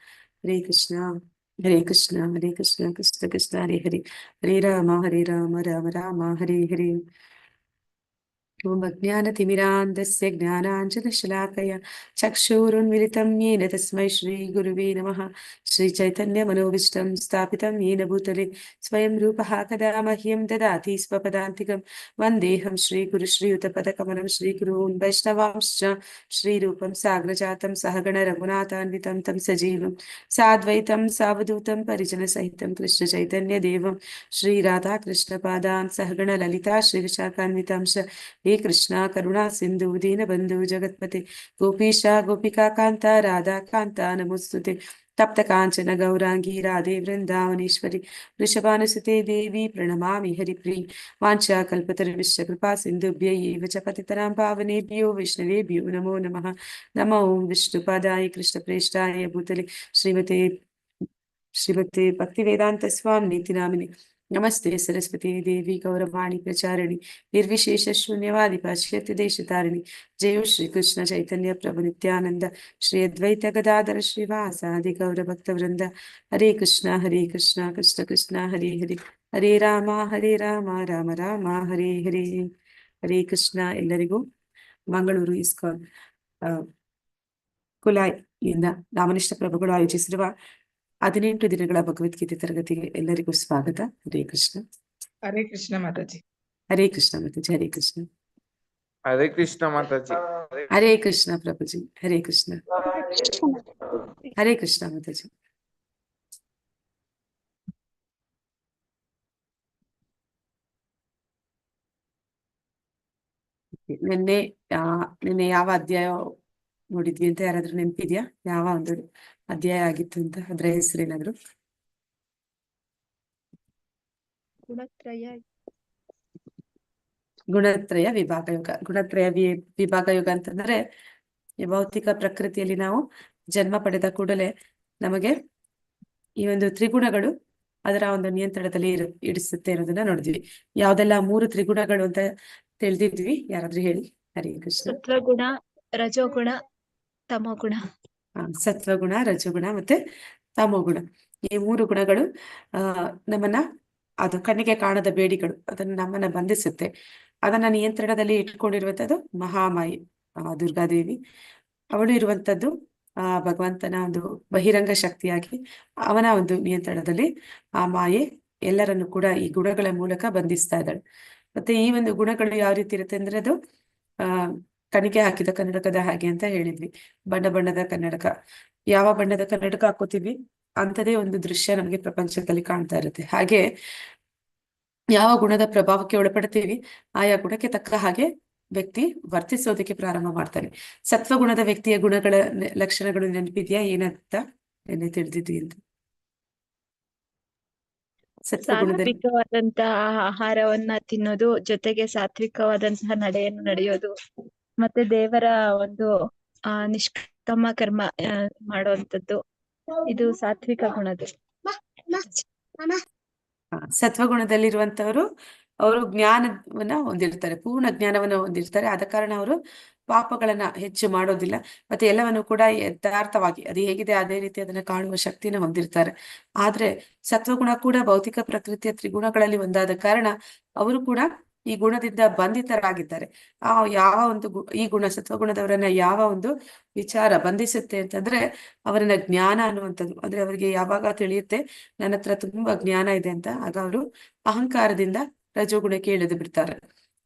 हरे कृष्ण कृष्ण कृष्ण हरे हरे, हरे राम राम राम हरे हरे, ॐ अज्ञानतिमिरान्धस्य ज्ञानाञ्जनशलाकया चक्षुरुन्मिलितं येन तस्मै श्रीगुरुवे नमः। श्रीचैतन्यमनोभीष्टं स्थापितं येन भूतले स्वयं रूपः कदा मह्यं ददाति स्वपदान्तिकं। वन्देऽहं श्रीगुरुश्रीयुतपदकमलं श्रीगुरून् वैष्णवांश्च श्रीरूपं साग्रजातं सहगणरघुनाथान्वितं तं सजीवं साद्वैतं सावधूतं परिजनसहितं कृष्णचैतन्यदेवं श्रीराधाकृष्णपादान् सहगणललिता श्रीविशाखान्वितांश्च हे कृष्णा करुणा सिन्धु दीनबन्धु जगत्पते गोपीश गोपिका कान्ता राधा कान्ता नमोस्तुते तप्त काञ्चन गौराङ्गी राधे वृन्दावनेश्वरि वृषभानुसुते देवी प्रणमामि हरिप्रिय वाञ्छाकल्पतरुश्च कृपा सिन्धुभ्यैव च पतितनां पावनेभ्यो वैष्णवेभ्यो नमो नमः। नमो विष्णुपादाय कृष्णप्रेष्ठाय भूतले श्रीमते भक्तिवेदान्तस्वामिनीति नामिने नमस्ते सरस्वती देवी गौरवाणी प्रचारिणि निर्विशेषशून्यवादि पाश्चात्यदेशतारिणि जय श्री कृष्ण चैतन्य प्रभु नित्यानंद श्री अद्वैत गदाधर श्रीवासादि गौरभक्तवृंद हरे कृष्ण कृष्ण कृष्ण हरे हरे हरे राम राम राಮ ಹರೇ ಹರೇ ಹರೇ ಕೃಷ್ಣ. ಎಲ್ಲರಿಗೂ ಮಂಗಳೂರು ಇಸ್ಕಾನ್ ಕುಲಾಯಿಯಿಂದ ರಾಮನಿಷ್ಠ ಪ್ರಭುಗಳು ಆಯೋಜಿಸಿರುವ 18 ದಿನಗಳ ಭಗವದ್ಗೀತೆ ತರಗತಿಗೆ ಎಲ್ಲರಿಗೂ ಸ್ವಾಗತ. ಹರೇ ಕೃಷ್ಣ. ಹರೇ ಕೃಷ್ಣ ಮಾತಾಜಿ. ಹರೇ ಕೃಷ್ಣ ಮಾತಾಜಿ. ಹರೇ ಕೃಷ್ಣ. ಹರೇ ಕೃಷ್ಣ ಮಾತಾಜಿ. ಹರೇ ಕೃಷ್ಣ ಪ್ರಭುಜಿ. ಹರೇ ಕೃಷ್ಣ. ಹರೇ ಕೃಷ್ಣ ಮಾತಾಜಿ. ನಿನ್ನೆ ನಿನ್ನೆ ಯಾವ ಅಧ್ಯಾಯ ನೋಡಿದ್ವಿ ಅಂತ ಯಾರಾದ್ರೂ ನೆನಪಿದ್ಯಾ? ಯಾವ ಒಂದು ಅಧ್ಯಾಯ ಆಗಿತ್ತು ಅಂತ, ಅದ್ರ ಹೆಸರೇನಾದ್ರು? ಗುಣತ್ರಯ ವಿಭಾಗ ಯೋಗ. ಗುಣತ್ರಯ ವಿಭಾಗ ಯೋಗ ಅಂತಂದ್ರೆ ಈ ಭೌತಿಕ ಪ್ರಕೃತಿಯಲ್ಲಿ ನಾವು ಜನ್ಮ ಪಡೆದ ಕೂಡಲೇ ನಮಗೆ ಈ ಒಂದು ತ್ರಿಗುಣಗಳು ಅದರ ಒಂದು ನಿಯಂತ್ರಣದಲ್ಲಿ ಇಡಿಸುತ್ತೆ ಅನ್ನೋದನ್ನ ನೋಡಿದ್ವಿ. ಯಾವ್ದೆಲ್ಲ 3 ತ್ರಿಗುಣಗಳು ಅಂತ ತಿಳಿದಿದ್ವಿ? ಯಾರಾದ್ರೂ ಹೇಳಿ. ಹರೇ ಕೃಷ್ಣ. ಸತ್ವಗುಣ, ರಜೋಗುಣ, ತಮೋಗುಣ. ಸತ್ವಗುಣ, ರಜೋಗುಣ ಮತ್ತೆ ತಮೋಗುಣ. ಈ 3 ಗುಣಗಳು ನಮ್ಮನ್ನ, ಅದು ಕಣ್ಣಿಗೆ ಕಾಣದ ಬೇಡಿಗಳು, ಅದನ್ನ ನಮ್ಮನ್ನ ಬಂಧಿಸುತ್ತೆ. ಅದನ್ನ ನಿಯಂತ್ರಣದಲ್ಲಿ ಇಟ್ಕೊಂಡಿರುವಂತದ್ದು ಮಹಾಮಾಯಿ ದುರ್ಗಾದೇವಿ. ಅವಳು ಇರುವಂತದ್ದು ಭಗವಂತನ ಒಂದು ಬಹಿರಂಗ ಶಕ್ತಿಯಾಗಿ ಅವನ ಒಂದು ನಿಯಂತ್ರಣದಲ್ಲಿ ಆ ಮಾಯೆ ಎಲ್ಲರನ್ನು ಕೂಡ ಈ ಗುಣಗಳ ಮೂಲಕ ಬಂಧಿಸ್ತಾ ಇದ್ದಾಳೆ. ಮತ್ತೆ ಈ ಒಂದು ಗುಣಗಳು ಯಾವ ರೀತಿ ಇರುತ್ತೆ ಅಂದ್ರೆ ಅದು ಕಣಿಗೆ ಹಾಕಿದ ಕನ್ನಡಕದ ಹಾಗೆ ಅಂತ ಹೇಳಿದ್ವಿ. ಬಣ್ಣ ಬಣ್ಣದ ಕನ್ನಡಕ, ಯಾವ ಬಣ್ಣದ ಕನ್ನಡಕ ಹಾಕೋತೀವಿ ಅಂಥದೇ ಒಂದು ದೃಶ್ಯ ನಮಗೆ ಪ್ರಪಂಚದಲ್ಲಿ ಕಾಣ್ತಾ ಇರುತ್ತೆ. ಹಾಗೆ ಯಾವ ಗುಣದ ಪ್ರಭಾವಕ್ಕೆ ಒಳಪಡ್ತೀವಿ ಆಯಾ ಗುಣಕ್ಕೆ ತಕ್ಕ ಹಾಗೆ ವ್ಯಕ್ತಿ ವರ್ತಿಸೋದಕ್ಕೆ ಪ್ರಾರಂಭ ಮಾಡ್ತಾನೆ. ಸತ್ವಗುಣದ ವ್ಯಕ್ತಿಯ ಗುಣಗಳ ಲಕ್ಷಣಗಳು ನೆನಪಿದ್ಯಾ? ಏನಂತ ಏನೇ ತಿಳಿದಿದ್ವಿ ಅಂತ? ಸಾತ್ವಿಕವಾದಂತಹ ಆಹಾರವನ್ನ ತಿನ್ನೋದು, ಜೊತೆಗೆ ಸಾತ್ವಿಕವಾದಂತಹ ನಡೆಯನ್ನು ನಡೆಯೋದು, ಮತ್ತೆ ದೇವರ ಒಂದು ನಿಷ್ಕಾಮ ಕರ್ಮ ಮಾಡುವಂತದ್ದು, ಇದು ಸಾತ್ವಿಕ ಗುಣದ. ಸತ್ವಗುಣದಲ್ಲಿರುವಂತವರು ಅವರು ಜ್ಞಾನವನ್ನ ಹೊಂದಿರ್ತಾರೆ, ಪೂರ್ಣ ಜ್ಞಾನವನ್ನ ಹೊಂದಿರ್ತಾರೆ. ಆದ ಕಾರಣ ಅವರು ಪಾಪಗಳನ್ನ ಹೆಚ್ಚು ಮಾಡೋದಿಲ್ಲ. ಮತ್ತೆ ಎಲ್ಲವನ್ನು ಕೂಡ ಯಥಾರ್ಥವಾಗಿ ಅದು ಹೇಗಿದೆ ಅದೇ ರೀತಿ ಅದನ್ನ ಕಾಣುವ ಶಕ್ತಿನ ಹೊಂದಿರ್ತಾರೆ. ಆದ್ರೆ ಸತ್ವಗುಣ ಕೂಡ ಭೌತಿಕ ಪ್ರಕೃತಿಯ ತ್ರಿಗುಣಗಳಲ್ಲಿ ಒಂದಾದ ಕಾರಣ ಅವರು ಕೂಡ ಈ ಗುಣದಿಂದ ಬಂಧಿತರಾಗಿದ್ದಾರೆ. ಯಾವ ಒಂದು ಈ ಗುಣ ಸತ್ವಗುಣದವರನ್ನ ಯಾವ ಒಂದು ವಿಚಾರ ಬಂಧಿಸುತ್ತೆ ಅಂತಂದ್ರೆ ಅವರನ್ನ ಜ್ಞಾನ ಅನ್ನುವಂಥದ್ದು. ಅಂದ್ರೆ ಅವರಿಗೆ ಯಾವಾಗ ತಿಳಿಯುತ್ತೆ ನನ್ನ ಹತ್ರ ತುಂಬಾ ಜ್ಞಾನ ಇದೆ ಅಂತ, ಆಗ ಅವರು ಅಹಂಕಾರದಿಂದ ರಜೋಗುಣಕ್ಕೆ ಇಳಿದು ಬಿಡ್ತಾರೆ.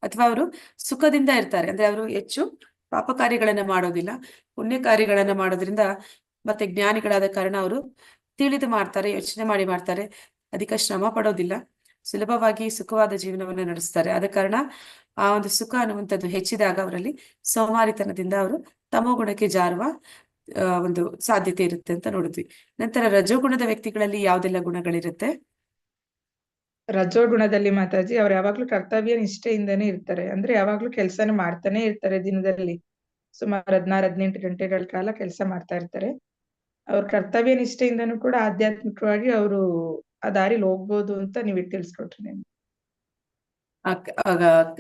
ಅಥವಾ ಅವರು ಸುಖದಿಂದ ಇರ್ತಾರೆ, ಅಂದ್ರೆ ಅವರು ಹೆಚ್ಚು ಪಾಪ ಕಾರ್ಯಗಳನ್ನ ಮಾಡೋದಿಲ್ಲ, ಪುಣ್ಯ ಕಾರ್ಯಗಳನ್ನ ಮಾಡೋದ್ರಿಂದ ಮತ್ತೆ ಜ್ಞಾನಿಗಳಾದ ಕಾರಣ ಅವರು ತಿಳಿದು ಮಾಡ್ತಾರೆ, ಯೋಚನೆ ಮಾಡಿ ಮಾಡ್ತಾರೆ, ಅಧಿಕ ಶ್ರಮ ಪಡೋದಿಲ್ಲ, ಸುಲಭವಾಗಿ ಸುಖವಾದ ಜೀವನವನ್ನು ನಡೆಸ್ತಾರೆ. ಆದ ಕಾರಣ ಆ ಒಂದು ಸುಖ ಅನ್ನುವಂಥದ್ದು ಹೆಚ್ಚಿದಾಗ ಅವರಲ್ಲಿ ಸೋಮಾರಿತನದಿಂದ ಅವರು ತಮೋಗುಣಕ್ಕೆ ಜಾರುವ ಒಂದು ಸಾಧ್ಯತೆ ಇರುತ್ತೆ ಅಂತ ನೋಡಿದ್ವಿ. ನಂತರ ರಜೋಗುಣದ ವ್ಯಕ್ತಿಗಳಲ್ಲಿ ಯಾವ್ದೆಲ್ಲ ಗುಣಗಳಿರುತ್ತೆ? ರಜೋಗುಣದಲ್ಲಿ ಮಾತಾಜಿ ಅವ್ರು ಯಾವಾಗ್ಲೂ ಕರ್ತವ್ಯ ನಿಷ್ಠೆಯಿಂದಾನೇ ಇರ್ತಾರೆ. ಅಂದ್ರೆ ಯಾವಾಗ್ಲೂ ಕೆಲ್ಸನ ಮಾಡ್ತಾನೆ ಇರ್ತಾರೆ. ದಿನದಲ್ಲಿ ಸುಮಾರು 16-18 ಗಂಟೆಗಳ ಕಾಲ ಕೆಲಸ ಮಾಡ್ತಾ ಇರ್ತಾರೆ. ಅವ್ರ ಕರ್ತವ್ಯ ನಿಷ್ಠೆಯಿಂದನೂ ಕೂಡ ಆಧ್ಯಾತ್ಮಿಕವಾಗಿ ಅವರು ಆ ದಾರಿಲಿ ಹೋಗ್ಬೋದು ಅಂತ ನೀವ್ ತಿಳಿಸ್ಕೊಟ್ರಿ. ನೀವು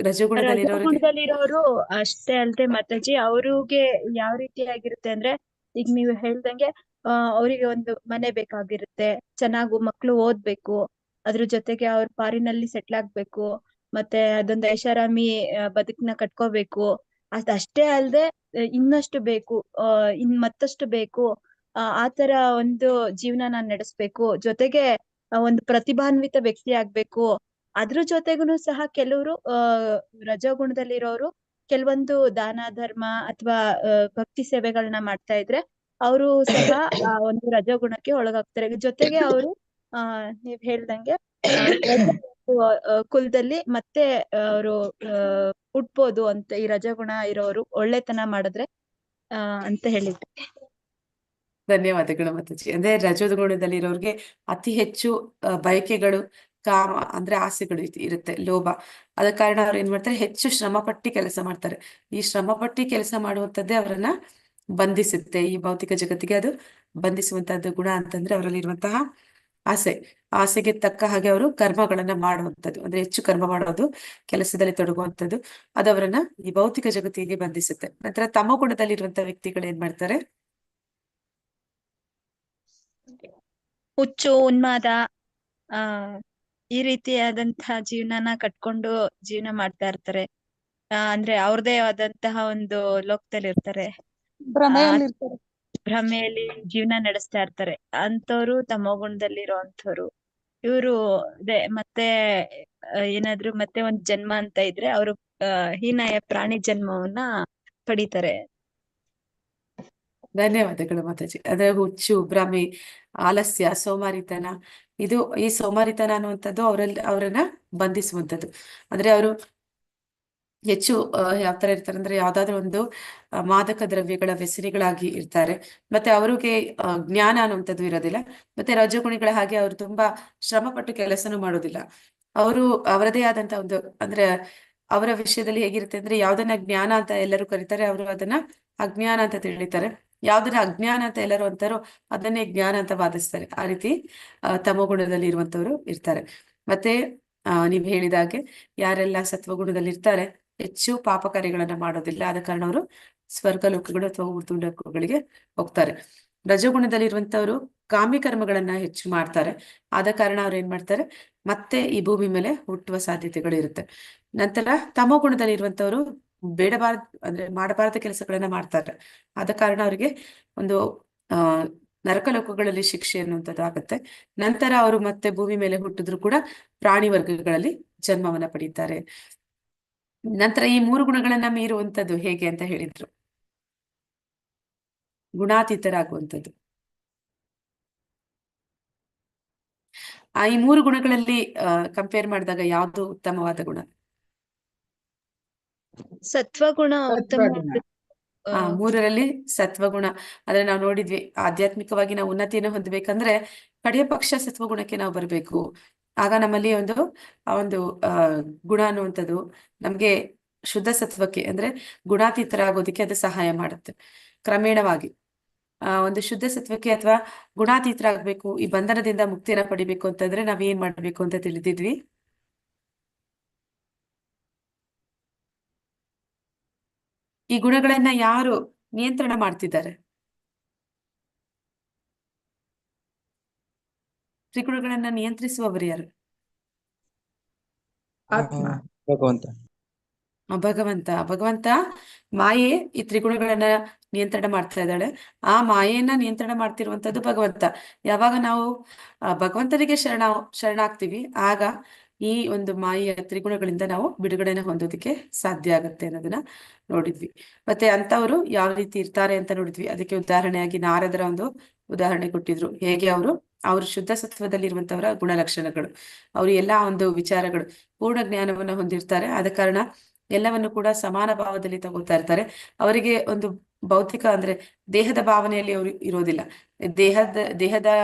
ರಜೋಗುಣದಲ್ಲಿರೋರು ಅಷ್ಟೇ ಅಲ್ದೆ ಮಾತಾಜಿ, ಅವ್ರಿಗೆ ಯಾವ ರೀತಿಯಾಗಿರುತ್ತೆ ಅಂದ್ರೆ, ಈಗ ನೀವು ಹೇಳ್ದಂಗೆ ಅವರಿಗೆ ಒಂದು ಮನೆ ಬೇಕಾಗಿರುತ್ತೆ, ಚೆನ್ನಾಗು ಮಕ್ಳು ಓದ್ಬೇಕು, ಅದ್ರ ಜೊತೆಗೆ ಅವ್ರ ಪಾರಿನಲ್ಲಿ ಸೆಟ್ಲ್ ಆಗ್ಬೇಕು, ಮತ್ತೆ ಅದೊಂದು ಐಷಾರಾಮಿ ಬದುಕನ್ನ ಕಟ್ಕೋಬೇಕು. ಅದಷ್ಟೇ ಅಲ್ದೆ ಇನ್ನಷ್ಟು ಬೇಕು, ಇನ್ ಮತ್ತಷ್ಟು ಬೇಕು, ಆತರ ಒಂದು ಜೀವನ ನಾನ್ ನಡೆಸ್ಬೇಕು. ಜೊತೆಗೆ ಒಂದು ಪ್ರತಿಭಾನ್ವಿತ ವ್ಯಕ್ತಿ ಆಗ್ಬೇಕು. ಅದ್ರ ಜೊತೆಗೂನು ಸಹ ಕೆಲವರು ರಜೋಗುಣದಲ್ಲಿರೋರು ಕೆಲವೊಂದು ದಾನ ಧರ್ಮ ಅಥವಾ ಭಕ್ತಿ ಸೇವೆಗಳನ್ನ ಮಾಡ್ತಾ ಇದ್ರೆ ಅವರು ಸಹ ಆ ಒಂದು ರಜೋಗುಣಕ್ಕೆ ಒಳಗಾಗ್ತಾರೆ. ಜೊತೆಗೆ ಅವರು ನೀವ್ ಹೇಳ್ದಂಗೆ ಕುಲದಲ್ಲಿ ಮತ್ತೆ ಅವರು ಹುಟ್ಬೋದು ಅಂತ, ಈ ರಜೋಗುಣ ಇರೋರು ಒಳ್ಳೆತನ ಮಾಡಿದ್ರೆ ಅಂತ ಹೇಳಿದ್ರು. ಧನ್ಯವಾದಗಳು ಮಾತಾಜಿ. ಅಂದ್ರೆ ರಜೋದ ಗುಣದಲ್ಲಿರೋರ್ಗೆ ಅತಿ ಹೆಚ್ಚು ಬಯಕೆಗಳು, ಕಾಮ ಅಂದ್ರೆ ಆಸೆಗಳು ಇರುತ್ತೆ, ಲೋಭ. ಆದ ಕಾರಣ ಅವ್ರು ಏನ್ ಮಾಡ್ತಾರೆ, ಹೆಚ್ಚು ಶ್ರಮ ಪಟ್ಟಿ ಕೆಲಸ ಮಾಡ್ತಾರೆ. ಈ ಶ್ರಮ ಪಟ್ಟಿ ಕೆಲಸ ಮಾಡುವಂತದ್ದೇ ಅವರನ್ನ ಬಂಧಿಸುತ್ತೆ. ಈ ಭೌತಿಕ ಜಗತ್ತಿಗೆ ಅದು ಬಂಧಿಸುವಂತಹದ್ದು ಗುಣ ಅಂತಂದ್ರೆ ಅವರಲ್ಲಿ ಇರುವಂತಹ ಆಸೆ. ಆಸೆಗೆ ತಕ್ಕ ಹಾಗೆ ಅವರು ಕರ್ಮಗಳನ್ನ ಮಾಡುವಂಥದ್ದು, ಅಂದ್ರೆ ಹೆಚ್ಚು ಕರ್ಮ ಮಾಡೋದು, ಕೆಲಸದಲ್ಲಿ ತೊಡಗುವಂಥದ್ದು, ಅದು ಅವರನ್ನ ಈ ಭೌತಿಕ ಜಗತ್ತಿಗೆ ಬಂಧಿಸುತ್ತೆ. ನಂತರ ತಮ್ಮ ಗುಣದಲ್ಲಿರುವಂತಹ ವ್ಯಕ್ತಿಗಳು ಏನ್ ಮಾಡ್ತಾರೆ, ಹುಚ್ಚು, ಉನ್ಮಾದ, ಆ ಈ ರೀತಿಯಾದಂತಹ ಜೀವನನ ಕಟ್ಕೊಂಡು ಜೀವನ ಮಾಡ್ತಾ ಇರ್ತಾರೆ. ಅಂದ್ರೆ ಅವ್ರದೇ ಆದಂತಹ ಒಂದು ಲೋಕದಲ್ಲಿ ಇರ್ತಾರೆ, ಭ್ರಮೆಯಲ್ಲಿ ಜೀವನ ನಡೆಸ್ತಾ ಇರ್ತಾರೆ. ಅಂತವ್ರು ತಮ್ಮ ಗುಣದಲ್ಲಿರುವಂತವ್ರು. ಇವರು ಅದೇ ಮತ್ತೆ ಏನಾದ್ರು ಮತ್ತೆ ಒಂದ್ ಜನ್ಮ ಅಂತ ಇದ್ರೆ ಅವರು ಹೀನಾಯ ಪ್ರಾಣಿ ಜನ್ಮವನ್ನ ಪಡಿತಾರೆ. ಧನ್ಯವಾದಗಳು ಮಾತಾಜಿ. ಅಂದ್ರೆ ಹುಚ್ಚು, ಭ್ರಮೆ, ಆಲಸ್ಯ, ಸೋಮಾರಿತನ, ಈ ಸೋಮಾರಿತನ ಅನ್ನುವಂಥದ್ದು ಅವರನ್ನ ಬಂಧಿಸುವಂಥದ್ದು. ಅಂದ್ರೆ ಅವರು ಹೆಚ್ಚು ಯಾವ ತರ ಇರ್ತಾರೆ ಅಂದ್ರೆ ಯಾವ್ದಾದ್ರು ಒಂದು ಮಾದಕ ದ್ರವ್ಯಗಳ ವ್ಯಸನಿಗಳಾಗಿ ಇರ್ತಾರೆ. ಮತ್ತೆ ಅವ್ರಿಗೆ ಜ್ಞಾನ ಅನ್ನುವಂಥದ್ದು ಇರೋದಿಲ್ಲ. ಮತ್ತೆ ರಜೋಗುಣಿಗಳ ಹಾಗೆ ಅವರು ತುಂಬಾ ಶ್ರಮ ಪಟ್ಟು ಕೆಲಸನೂ ಮಾಡೋದಿಲ್ಲ. ಅವರು ಅವರದೇ ಆದಂತ ಒಂದು ಅಂದ್ರೆ ಅವರ ವಿಷಯದಲ್ಲಿ ಹೇಗಿರುತ್ತೆ ಅಂದ್ರೆ ಯಾವ್ದನ್ನ ಜ್ಞಾನ ಅಂತ ಎಲ್ಲರೂ ಕರೀತಾರೆ, ಅವರು ಅದನ್ನ ಅಜ್ಞಾನ ಅಂತ ತಿಳಿತಾರೆ. ಯಾವ್ದನ್ನ ಅಜ್ಞಾನ ಅಂತ ಎಲ್ಲರೂ ಅಂತಾರೋ ಅದನ್ನೇ ಜ್ಞಾನ ಅಂತ ವಾದಿಸ್ತಾರೆ. ಆ ರೀತಿ ತಮೋಗುಣದಲ್ಲಿ ಇರುವಂತವ್ರು ಇರ್ತಾರೆ. ಮತ್ತೆ ನೀವ್ ಹೇಳಿದಾಗೆ ಯಾರೆಲ್ಲ ಸತ್ವಗುಣದಲ್ಲಿ ಇರ್ತಾರೆ ಹೆಚ್ಚು ಪಾಪ ಕಾರ್ಯಗಳನ್ನ ಮಾಡೋದಿಲ್ಲ. ಆದ ಕಾರಣ ಅವರು ಸ್ವರ್ಗ ಲೋಕಗಳು ಅಥವಾ ಊರ್ಧ್ವ ಲೋಕಗಳಿಗೆ ಹೋಗ್ತಾರೆ. ರಜೋಗುಣದಲ್ಲಿರುವಂತವ್ರು ಕಾಮಿ ಕರ್ಮಗಳನ್ನ ಹೆಚ್ಚು ಮಾಡ್ತಾರೆ. ಆದ ಕಾರಣ ಅವ್ರು ಏನ್ ಮಾಡ್ತಾರೆ, ಮತ್ತೆ ಈ ಭೂಮಿ ಮೇಲೆ ಹುಟ್ಟುವ ಸಾಧ್ಯತೆಗಳು ಇರುತ್ತೆ. ನಂತರ ತಮೋ ಗುಣದಲ್ಲಿರುವಂತವ್ರು ಅಂದ್ರೆ ಮಾಡಬಾರದ ಕೆಲಸಗಳನ್ನ ಮಾಡ್ತಾರೆ. ಆದ ಕಾರಣ ಅವರಿಗೆ ಒಂದು ನರಕ ಲೋಕಗಳಲ್ಲಿ ಶಿಕ್ಷೆ ಅನ್ನುವಂಥದ್ದು ಆಗುತ್ತೆ. ನಂತರ ಅವರು ಮತ್ತೆ ಭೂಮಿ ಮೇಲೆ ಹುಟ್ಟಿದ್ರು ಕೂಡ ಪ್ರಾಣಿ ವರ್ಗಗಳಲ್ಲಿ ಜನ್ಮವನ್ನ ಪಡೀತಾರೆ. ನಂತರ ಈ 3 ಗುಣಗಳನ್ನ ಮೀರುವಂಥದ್ದು ಹೇಗೆ ಅಂತ ಹೇಳಿದ್ರು, ಗುಣಾತೀತರಾಗುವಂಥದ್ದು. ಈ 3 ಗುಣಗಳಲ್ಲಿ ಕಂಪೇರ್ ಮಾಡಿದಾಗ ಯಾವುದು ಉತ್ತಮವಾದ ಗುಣ? ಸತ್ವಗುಣ ಉತ್ತಮ. ಸತ್ವಗುಣ. 3ರಲ್ಲಿ ಸತ್ವಗುಣ. ಅಂದ್ರೆ ನಾವು ನೋಡಿದ್ವಿ, ಆಧ್ಯಾತ್ಮಿಕವಾಗಿ ನಾವು ಉನ್ನತಿಯನ್ನು ಹೊಂದಬೇಕಂದ್ರೆ ಕಡೆಯ ಪಕ್ಷ ಸತ್ವಗುಣಕ್ಕೆ ನಾವು ಬರಬೇಕು. ಆಗ ನಮ್ಮಲ್ಲಿ ಒಂದು ಗುಣ ಅನ್ನುವಂಥದ್ದು ನಮ್ಗೆ ಶುದ್ಧ ಸತ್ವಕ್ಕೆ ಅಂದ್ರೆ ಗುಣಾತೀತರಾಗೋದಕ್ಕೆ ಅದು ಸಹಾಯ ಮಾಡುತ್ತೆ. ಕ್ರಮೇಣವಾಗಿ ಒಂದು ಶುದ್ಧ ಸತ್ವಕ್ಕೆ ಅಥವಾ ಗುಣಾತೀತರಾಗಬೇಕು, ಈ ಬಂಧನದಿಂದ ಮುಕ್ತಿಯನ್ನ ಪಡಿಬೇಕು ಅಂತಂದ್ರೆ ನಾವ್ ಏನ್ ಮಾಡ್ಬೇಕು ಅಂತ ತಿಳಿದಿದ್ವಿ. ಈ ಗುಣಗಳನ್ನ ಯಾರು ನಿಯಂತ್ರಣ ಮಾಡ್ತಿದ್ದಾರೆ? ತ್ರಿಗುಣಗಳನ್ನ ನಿಯಂತ್ರಿಸುವವರು ಯಾರು? ಆತ್ಮ. ಭಗವಂತ. ಭಗವಂತ ಮಾಯೆ ಈ ತ್ರಿಗುಣಗಳನ್ನ ನಿಯಂತ್ರಣ ಮಾಡ್ತಾ ಇದ್ದಾಳೆ. ಆ ಮಾಯೆಯನ್ನ ನಿಯಂತ್ರಣ ಮಾಡ್ತಿರುವಂತದ್ದು ಭಗವಂತ. ಯಾವಾಗ ನಾವು ಭಗವಂತನಿಗೆ ಶರಣಾಗ್ತೀವಿ, ಆಗ ಈ ಒಂದು ಮಾಯೆಯ ತ್ರಿಗುಣಗಳಿಂದ ನಾವು ಬಿಡುಗಡೆನ ಹೊಂದೋದಕ್ಕೆ ಸಾಧ್ಯ ಆಗುತ್ತೆ ಅನ್ನೋದನ್ನ ನೋಡಿದ್ವಿ. ಮತ್ತೆ ಅಂತವರು ಯಾವ ರೀತಿ ಇರ್ತಾರೆ ಅಂತ ನೋಡಿದ್ವಿ. ಅದಕ್ಕೆ ಉದಾಹರಣೆಯಾಗಿ ನಾರದರ ಒಂದು ಉದಾಹರಣೆ ಕೊಟ್ಟಿದ್ರು. ಹೇಗೆ ಅವರು ಶುದ್ಧ ಸತ್ವದಲ್ಲಿರುವಂತವರ ಗುಣಲಕ್ಷಣಗಳು, ಅವರು ಎಲ್ಲಾ ಒಂದು ವಿಚಾರಗಳು ಪೂರ್ಣ ಜ್ಞಾನವನ್ನ ಹೊಂದಿರ್ತಾರೆ. ಆದ ಕಾರಣ ಎಲ್ಲವನ್ನು ಕೂಡ ಸಮಾನ ಭಾವದಲ್ಲಿ ತಗೊಳ್ತಾ ಇರ್ತಾರೆ. ಅವರಿಗೆ ಒಂದು ಭೌತಿಕ ಅಂದ್ರೆ ದೇಹದ ಭಾವನೆಯಲ್ಲಿ ಅವರು ಇರೋದಿಲ್ಲ.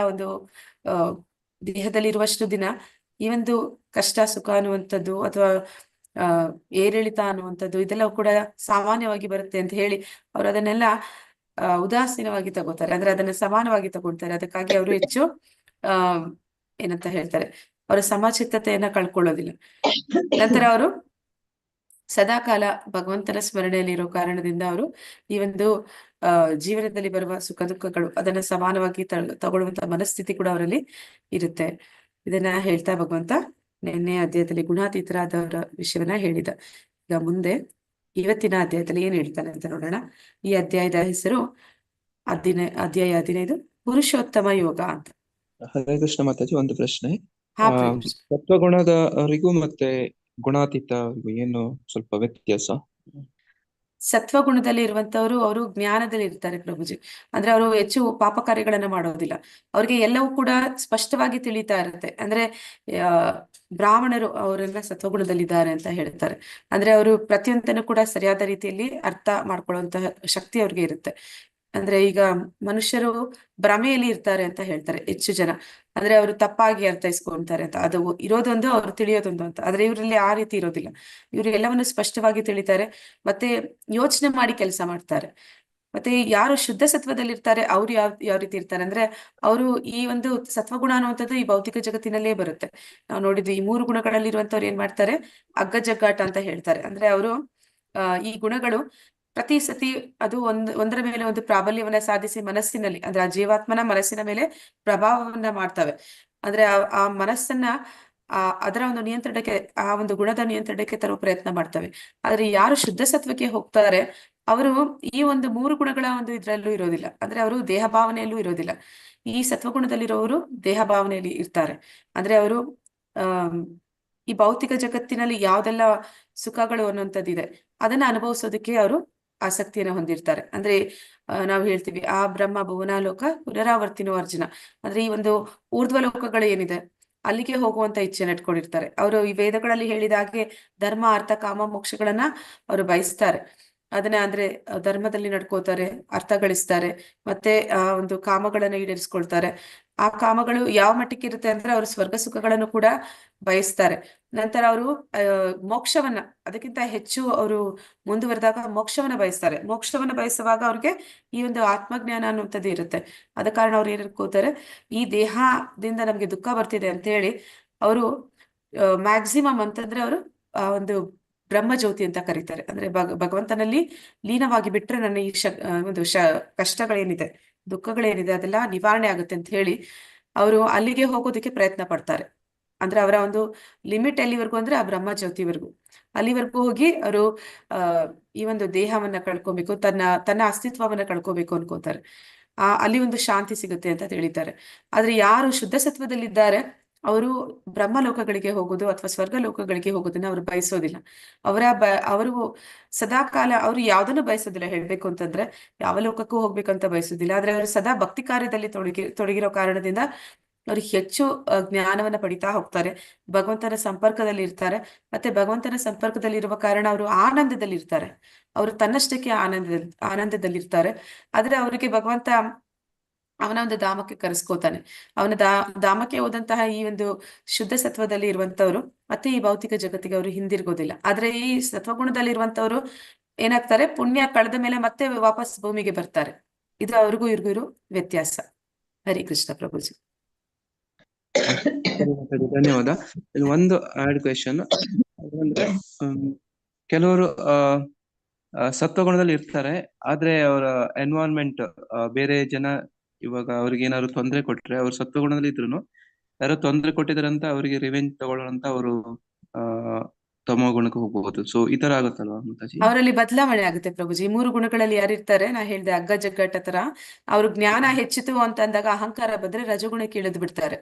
ದೇಹದಲ್ಲಿರುವಷ್ಟು ದಿನ ಈ ಒಂದು ಕಷ್ಟ ಸುಖ ಅನ್ನುವಂಥದ್ದು ಅಥವಾ ಏರಿಳಿತ ಅನ್ನುವಂಥದ್ದು ಇದೆಲ್ಲ ಕೂಡ ಸಾಮಾನ್ಯವಾಗಿ ಬರುತ್ತೆ ಅಂತ ಹೇಳಿ ಅವರು ಅದನ್ನೆಲ್ಲ ಉದಾಸೀನವಾಗಿ ತಗೋತಾರೆ. ಅಂದ್ರೆ ಅದನ್ನ ಸಮಾನವಾಗಿ ತಗೊಳ್ತಾರೆ. ಅದಕ್ಕಾಗಿ ಅವರು ಹೆಚ್ಚು ಏನಂತ ಹೇಳ್ತಾರೆ, ಅವರ ಸಮಚಿತ್ತತೆಯನ್ನ ಕಳ್ಕೊಳ್ಳೋದಿಲ್ಲ. ನಂತರ ಅವರು ಸದಾಕಾಲ ಭಗವಂತನ ಸ್ಮರಣೆಯಲ್ಲಿ ಇರೋ ಕಾರಣದಿಂದ ಅವರು ಈ ಒಂದು ಜೀವನದಲ್ಲಿ ಬರುವ ಸುಖ ದುಃಖಗಳು ಅದನ್ನ ಸಮಾನವಾಗಿ ತಗೊಳ್ಳುವಂತ ಮನಸ್ಥಿತಿ ಕೂಡ ಅವರಲ್ಲಿ ಇರುತ್ತೆ. ಇದನ್ನ ಹೇಳ್ತಾ ಭಗವಂತ ನಿನ್ನೆ ಅಧ್ಯಾಯದಲ್ಲಿ ಗುಣಾತೀತರಾದವರ ವಿಷಯವನ್ನ ಹೇಳಿದ. ಈಗ ಮುಂದೆ ಇವತ್ತಿನ ಅಧ್ಯಾಯದಲ್ಲಿ ಏನ್ ಹೇಳ್ತಾನೆ ಅಂತ ನೋಡೋಣ. ಈ ಅಧ್ಯಾಯದ ಹೆಸರು ಅಧ್ಯಾಯ 15 ಪುರುಷೋತ್ತಮ ಯೋಗ ಅಂತ. ಹರೇ ಕೃಷ್ಣ ಮಾತಾಜಿ, ಒಂದು ಪ್ರಶ್ನೆ. ಹಾ ಆ, ಪ್ರಭುಜಿ. ಸತ್ವಗುಣದವರಿಗೂ ಮತ್ತೆ ಗುಣಾತೀತರಿಗೂ ಏನು ಸ್ವಲ್ಪ ವ್ಯತ್ಯಾಸ? ಸತ್ವಗುಣದಲ್ಲಿ ಇರುವಂತವರು ಅವರು ಜ್ಞಾನದಲ್ಲಿ ಇರ್ತಾರೆ ಪ್ರಭುಜಿ. ಅಂದ್ರೆ ಅವರು ಹೆಚ್ಚು ಪಾಪ ಕಾರ್ಯಗಳನ್ನ ಮಾಡೋದಿಲ್ಲ. ಅವ್ರಿಗೆ ಎಲ್ಲವೂ ಕೂಡ ಸ್ಪಷ್ಟವಾಗಿ ತಿಳಿತಾ ಇರುತ್ತೆ. ಅಂದ್ರೆ ಆ ಬ್ರಾಹ್ಮಣರು ಅವರೆಲ್ಲ ಸತ್ವಗುಣದಲ್ಲಿದ್ದಾರೆ ಅಂತ ಹೇಳ್ತಾರೆ. ಅಂದ್ರೆ ಅವರು ಪ್ರತಿಯೊಂದನ್ನು ಕೂಡ ಸರಿಯಾದ ರೀತಿಯಲ್ಲಿ ಅರ್ಥ ಮಾಡ್ಕೊಳ್ಳುವಂತಹ ಶಕ್ತಿ ಅವ್ರಿಗೆ ಇರುತ್ತೆ. ಅಂದ್ರೆ ಈಗ ಮನುಷ್ಯರು ಭ್ರಮೆಯಲ್ಲಿ ಇರ್ತಾರೆ ಅಂತ ಹೇಳ್ತಾರೆ ಹೆಚ್ಚು ಜನ. ಅಂದ್ರೆ ಅವರು ತಪ್ಪಾಗಿ ಅರ್ಥೈಸ್ಕೊಂತಾರೆ ಅಂತ. ಅದು ಇರೋದೊಂದು, ಅವ್ರು ತಿಳಿಯೋದೊಂದು ಅಂತ. ಆದ್ರೆ ಇವರಲ್ಲಿ ಆ ರೀತಿ ಇರೋದಿಲ್ಲ. ಇವರು ಎಲ್ಲವನ್ನು ಸ್ಪಷ್ಟವಾಗಿ ತಿಳಿತಾರೆ, ಮತ್ತೆ ಯೋಚನೆ ಮಾಡಿ ಕೆಲಸ ಮಾಡ್ತಾರೆ. ಮತ್ತೆ ಯಾರು ಶುದ್ಧ ಸತ್ವದಲ್ಲಿರ್ತಾರೆ ಅವ್ರು ಯಾವ ರೀತಿ ಇರ್ತಾರೆ ಅಂದ್ರೆ, ಅವರು ಈ ಒಂದು ಸತ್ವಗುಣ ಅನ್ನುವಂಥದ್ದು ಈ ಭೌತಿಕ ಜಗತ್ತಿನಲ್ಲೇ ಬರುತ್ತೆ. ನಾವು ನೋಡಿದ್ವಿ, ಈ 3 ಗುಣಗಳಲ್ಲಿ ಇರುವಂತವ್ರು ಏನ್ ಮಾಡ್ತಾರೆ, ಅಗ್ಗಜಗ್ಗಾಟ ಅಂತ ಹೇಳ್ತಾರೆ. ಅಂದ್ರೆ ಅವರು ಈ ಗುಣಗಳು ಪ್ರತಿ ಸತಿ ಅದು ಒಂದರ ಮೇಲೆ ಒಂದು ಪ್ರಾಬಲ್ಯವನ್ನ ಸಾಧಿಸಿ ಮನಸ್ಸಿನಲ್ಲಿ, ಅಂದ್ರೆ ಆ ಜೀವಾತ್ಮನ ಮನಸ್ಸಿನ ಮೇಲೆ ಪ್ರಭಾವವನ್ನ ಮಾಡ್ತವೆ. ಅಂದ್ರೆ ಆ ಮನಸ್ಸನ್ನ ಅದರ ಒಂದು ನಿಯಂತ್ರಣಕ್ಕೆ, ಆ ಒಂದು ಗುಣದ ನಿಯಂತ್ರಣಕ್ಕೆ ತರುವ ಪ್ರಯತ್ನ ಮಾಡ್ತವೆ. ಆದ್ರೆ ಯಾರು ಶುದ್ಧ ಸತ್ವಕ್ಕೆ ಹೋಗ್ತಾರೆ ಅವರು ಈ ಒಂದು 3 ಗುಣಗಳ ಒಂದು ಇದ್ರಲ್ಲೂ ಇರೋದಿಲ್ಲ. ಅಂದ್ರೆ ಅವರು ದೇಹ ಭಾವನೆಯಲ್ಲೂ ಇರೋದಿಲ್ಲ. ಈ ಸತ್ವಗುಣದಲ್ಲಿರೋರು ದೇಹ ಭಾವನೆಯಲ್ಲಿ ಇರ್ತಾರೆ. ಅಂದ್ರೆ ಅವರು ಈ ಭೌತಿಕ ಜಗತ್ತಿನಲ್ಲಿ ಯಾವ್ದೆಲ್ಲ ಸುಖಗಳು ಅನ್ನುವಂಥದ್ದಿದೆ ಅದನ್ನ ಅನುಭವಿಸೋದಕ್ಕೆ ಅವರು ಆಸಕ್ತಿಯನ್ನು ಹೊಂದಿರ್ತಾರೆ. ಅಂದ್ರೆ ನಾವು ಹೇಳ್ತೀವಿ, ಆ ಬ್ರಹ್ಮ ಭುವನಾಲೋಕ ಪುನರಾವರ್ತಿನೋ ಅರ್ಜುನ. ಅಂದ್ರೆ ಈ ಒಂದು ಊರ್ಧ್ವ ಲೋಕಗಳು ಏನಿದೆ ಅಲ್ಲಿಗೆ ಹೋಗುವಂತ ಇಚ್ಛೆ ಇಟ್ಕೊಂಡಿರ್ತಾರೆ. ಅವರು ಈ ವೇದಗಳಲ್ಲಿ ಹೇಳಿದ ಹಾಗೆ ಧರ್ಮ ಅರ್ಥ ಕಾಮ ಮೋಕ್ಷಗಳನ್ನ ಅವರು ಬಯಸ್ತಾರೆ. ಅದನ್ನ ಅಂದ್ರೆ ಧರ್ಮದಲ್ಲಿ ನಡ್ಕೋತಾರೆ, ಅರ್ಥ ಗಳಿಸ್ತಾರೆ, ಮತ್ತೆ ಆ ಒಂದು ಕಾಮಗಳನ್ನ ಈಡೇರಿಸ್ಕೊಳ್ತಾರೆ. ಆ ಕಾಮಗಳು ಯಾವ ಮಟ್ಟಕ್ಕೆ ಇರುತ್ತೆ ಅಂದ್ರೆ ಅವರು ಸ್ವರ್ಗ ಸುಖಗಳನ್ನು ಕೂಡ ಬಯಸ್ತಾರೆ. ನಂತರ ಅವರು ಮೋಕ್ಷವನ್ನ, ಅದಕ್ಕಿಂತ ಹೆಚ್ಚು ಅವರು ಮುಂದುವರೆದಾಗ ಮೋಕ್ಷವನ್ನ ಬಯಸ್ತಾರೆ. ಮೋಕ್ಷವನ್ನ ಬಯಸುವಾಗ ಅವ್ರಿಗೆ ಈ ಒಂದು ಆತ್ಮಜ್ಞಾನ ಅನ್ನುವಂಥದ್ದು ಇರುತ್ತೆ. ಆದ ಕಾರಣ ಅವ್ರು ಏನ್ ಅನ್ಕೋತಾರೆ, ಈ ದೇಹದಿಂದ ನಮ್ಗೆ ದುಃಖ ಬರ್ತಿದೆ ಅಂತ ಹೇಳಿ ಅವರು ಮ್ಯಾಕ್ಸಿಮಮ್ ಅಂತಂದ್ರೆ ಅವರು ಒಂದು ಬ್ರಹ್ಮಜ್ಯೋತಿ ಅಂತ ಕರೀತಾರೆ. ಅಂದ್ರೆ ಭಗವಂತನಲ್ಲಿ ಲೀನವಾಗಿ ಬಿಟ್ರೆ ನನ್ನ ಈ ಒಂದು ಕಷ್ಟಗಳೇನಿದೆ, ದುಃಖಗಳೇನಿದೆ ಅದೆಲ್ಲ ನಿವಾರಣೆ ಆಗುತ್ತೆ ಅಂತ ಹೇಳಿ ಅವರು ಅಲ್ಲಿಗೆ ಹೋಗೋದಕ್ಕೆ ಪ್ರಯತ್ನ ಪಡ್ತಾರೆ. ಅಂದ್ರೆ ಅವರ ಒಂದು ಲಿಮಿಟ್ ಎಲ್ಲಿವರೆಗೂ ಅಂದ್ರೆ ಆ ಬ್ರಹ್ಮಜ್ಯೋತಿವರೆಗೂ. ಅಲ್ಲಿವರೆಗೂ ಹೋಗಿ ಅವರು ಈ ಒಂದು ದೇಹವನ್ನ ಕಳ್ಕೊಬೇಕು, ತನ್ನ ಅಸ್ತಿತ್ವವನ್ನ ಕಳ್ಕೊಬೇಕು ಅನ್ಕೋತಾರೆ. ಅಲ್ಲಿ ಒಂದು ಶಾಂತಿ ಸಿಗುತ್ತೆ ಅಂತ ತಿಳಿತಾರೆ. ಆದ್ರೆ ಯಾರು ಶುದ್ಧ ಸತ್ವದಲ್ಲಿದ್ದಾರೆ ಅವರು ಬ್ರಹ್ಮ ಲೋಕಗಳಿಗೆ ಹೋಗೋದು ಅಥವಾ ಸ್ವರ್ಗ ಲೋಕಗಳಿಗೆ ಹೋಗೋದನ್ನ ಅವರು ಬಯಸೋದಿಲ್ಲ. ಅವರು ಸದಾಕಾಲ ಅವರು ಯಾವ್ದನ್ನು ಬಯಸೋದಿಲ್ಲ. ಹೇಳ್ಬೇಕು ಅಂತಂದ್ರೆ ಯಾವ ಲೋಕಕ್ಕೂ ಹೋಗ್ಬೇಕಂತ ಬಯಸೋದಿಲ್ಲ. ಆದ್ರೆ ಅವರು ಸದಾ ಭಕ್ತಿ ಕಾರ್ಯದಲ್ಲಿ ತೊಡಗಿರೋ ಕಾರಣದಿಂದ ಅವ್ರಿಗೆ ಹೆಚ್ಚು ಜ್ಞಾನವನ್ನ ಪಡಿತಾ ಹೋಗ್ತಾರೆ. ಭಗವಂತನ ಸಂಪರ್ಕದಲ್ಲಿ ಇರ್ತಾರೆ. ಮತ್ತೆ ಭಗವಂತನ ಸಂಪರ್ಕದಲ್ಲಿ ಇರುವ ಕಾರಣ ಅವರು ಆನಂದದಲ್ಲಿ ಇರ್ತಾರೆ. ಅವರು ತನ್ನಷ್ಟಕ್ಕೆ ಆನಂದದಲ್ಲಿರ್ತಾರೆ. ಆದ್ರೆ ಅವರಿಗೆ ಭಗವಂತ ಅವನ ಒಂದು ಧಾಮಕ್ಕೆ ಕರೆಸ್ಕೋತಾನೆ. ಅವನ ಧಾಮಕ್ಕೆ ಹೋದಂತಹ ಈ ಒಂದು ಶುದ್ಧ ಸತ್ವದಲ್ಲಿ ಇರುವಂತವ್ರು ಮತ್ತೆ ಈ ಭೌತಿಕ ಜಗತ್ತಿಗೆ ಅವರು ಹಿಂದಿರುಗೋದಿಲ್ಲ. ಆದ್ರೆ ಈ ಸತ್ವಗುಣದಲ್ಲಿ ಇರುವಂತವ್ರು ಏನಾಗ್ತಾರೆ, ಪುಣ್ಯ ಕಳೆದ ಮೇಲೆ ಮತ್ತೆ ವಾಪಸ್ ಭೂಮಿಗೆ ಬರ್ತಾರೆ. ಇದು ಅವ್ರಿಗೂ ಇವ್ರಿಗೂ ಇರೋ ವ್ಯತ್ಯಾಸ. ಹರಿ ಕೃಷ್ಣ ಪ್ರಭುಜಿ. ಧನ್ಯವಾದ. ಇದು ಒಂದು ಆಡ್ ಕ್ವೆಶನ್ ಅಂದ್ರೆ, ಕೆಲವರು ಸತ್ವಗುಣದಲ್ಲಿ ಇರ್ತಾರೆ, ಆದ್ರೆ ಅವರ ಎನ್ವೈರನ್ಮೆಂಟ್ ಬೇರೆ ಜನ ಇವಾಗ ಅವ್ರಿಗೆ ಏನಾದ್ರು ತೊಂದರೆ ಕೊಟ್ರೆ, ಅವ್ರು ಸತ್ವಗುಣದಲ್ಲಿ ಇದ್ರು ಯಾರೋ ತೊಂದರೆ ಕೊಟ್ಟಿದಾರೆ ಅಂತ ಅವರಿಗೆ ರಿವೆಂಜ್ ತಗೊಳ್ಳೋಂತ ಅವರು ತಮೋ ಗುಣಕ್ಕೆ ಹೋಗಬಹುದು. ಸೊ ಈ ತರ ಆಗುತ್ತಲ್ವಾ ಮಾತಾಜಿ? ಅವರಲ್ಲಿ ಬದಲಾವಣೆ ಆಗುತ್ತೆ ಪ್ರಭುಜಿ. ಈ 3 ಗುಣಗಳಲ್ಲಿ ಯಾರಿರ್ತಾರೆ, ನಾ ಹೇಳ್ದೆ ಅಗ್ಗ ಜಗ್ಗಟ್ಟ ತರ, ಅವ್ರ ಜ್ಞಾನ ಹೆಚ್ಚಿತು ಅಂತ ಅಂದಾಗ ಅಹಂಕಾರ ಬಂದ್ರೆ ರಜಗುಣಕ್ಕೆ ಇಳಿದು ಬಿಡ್ತಾರೆ.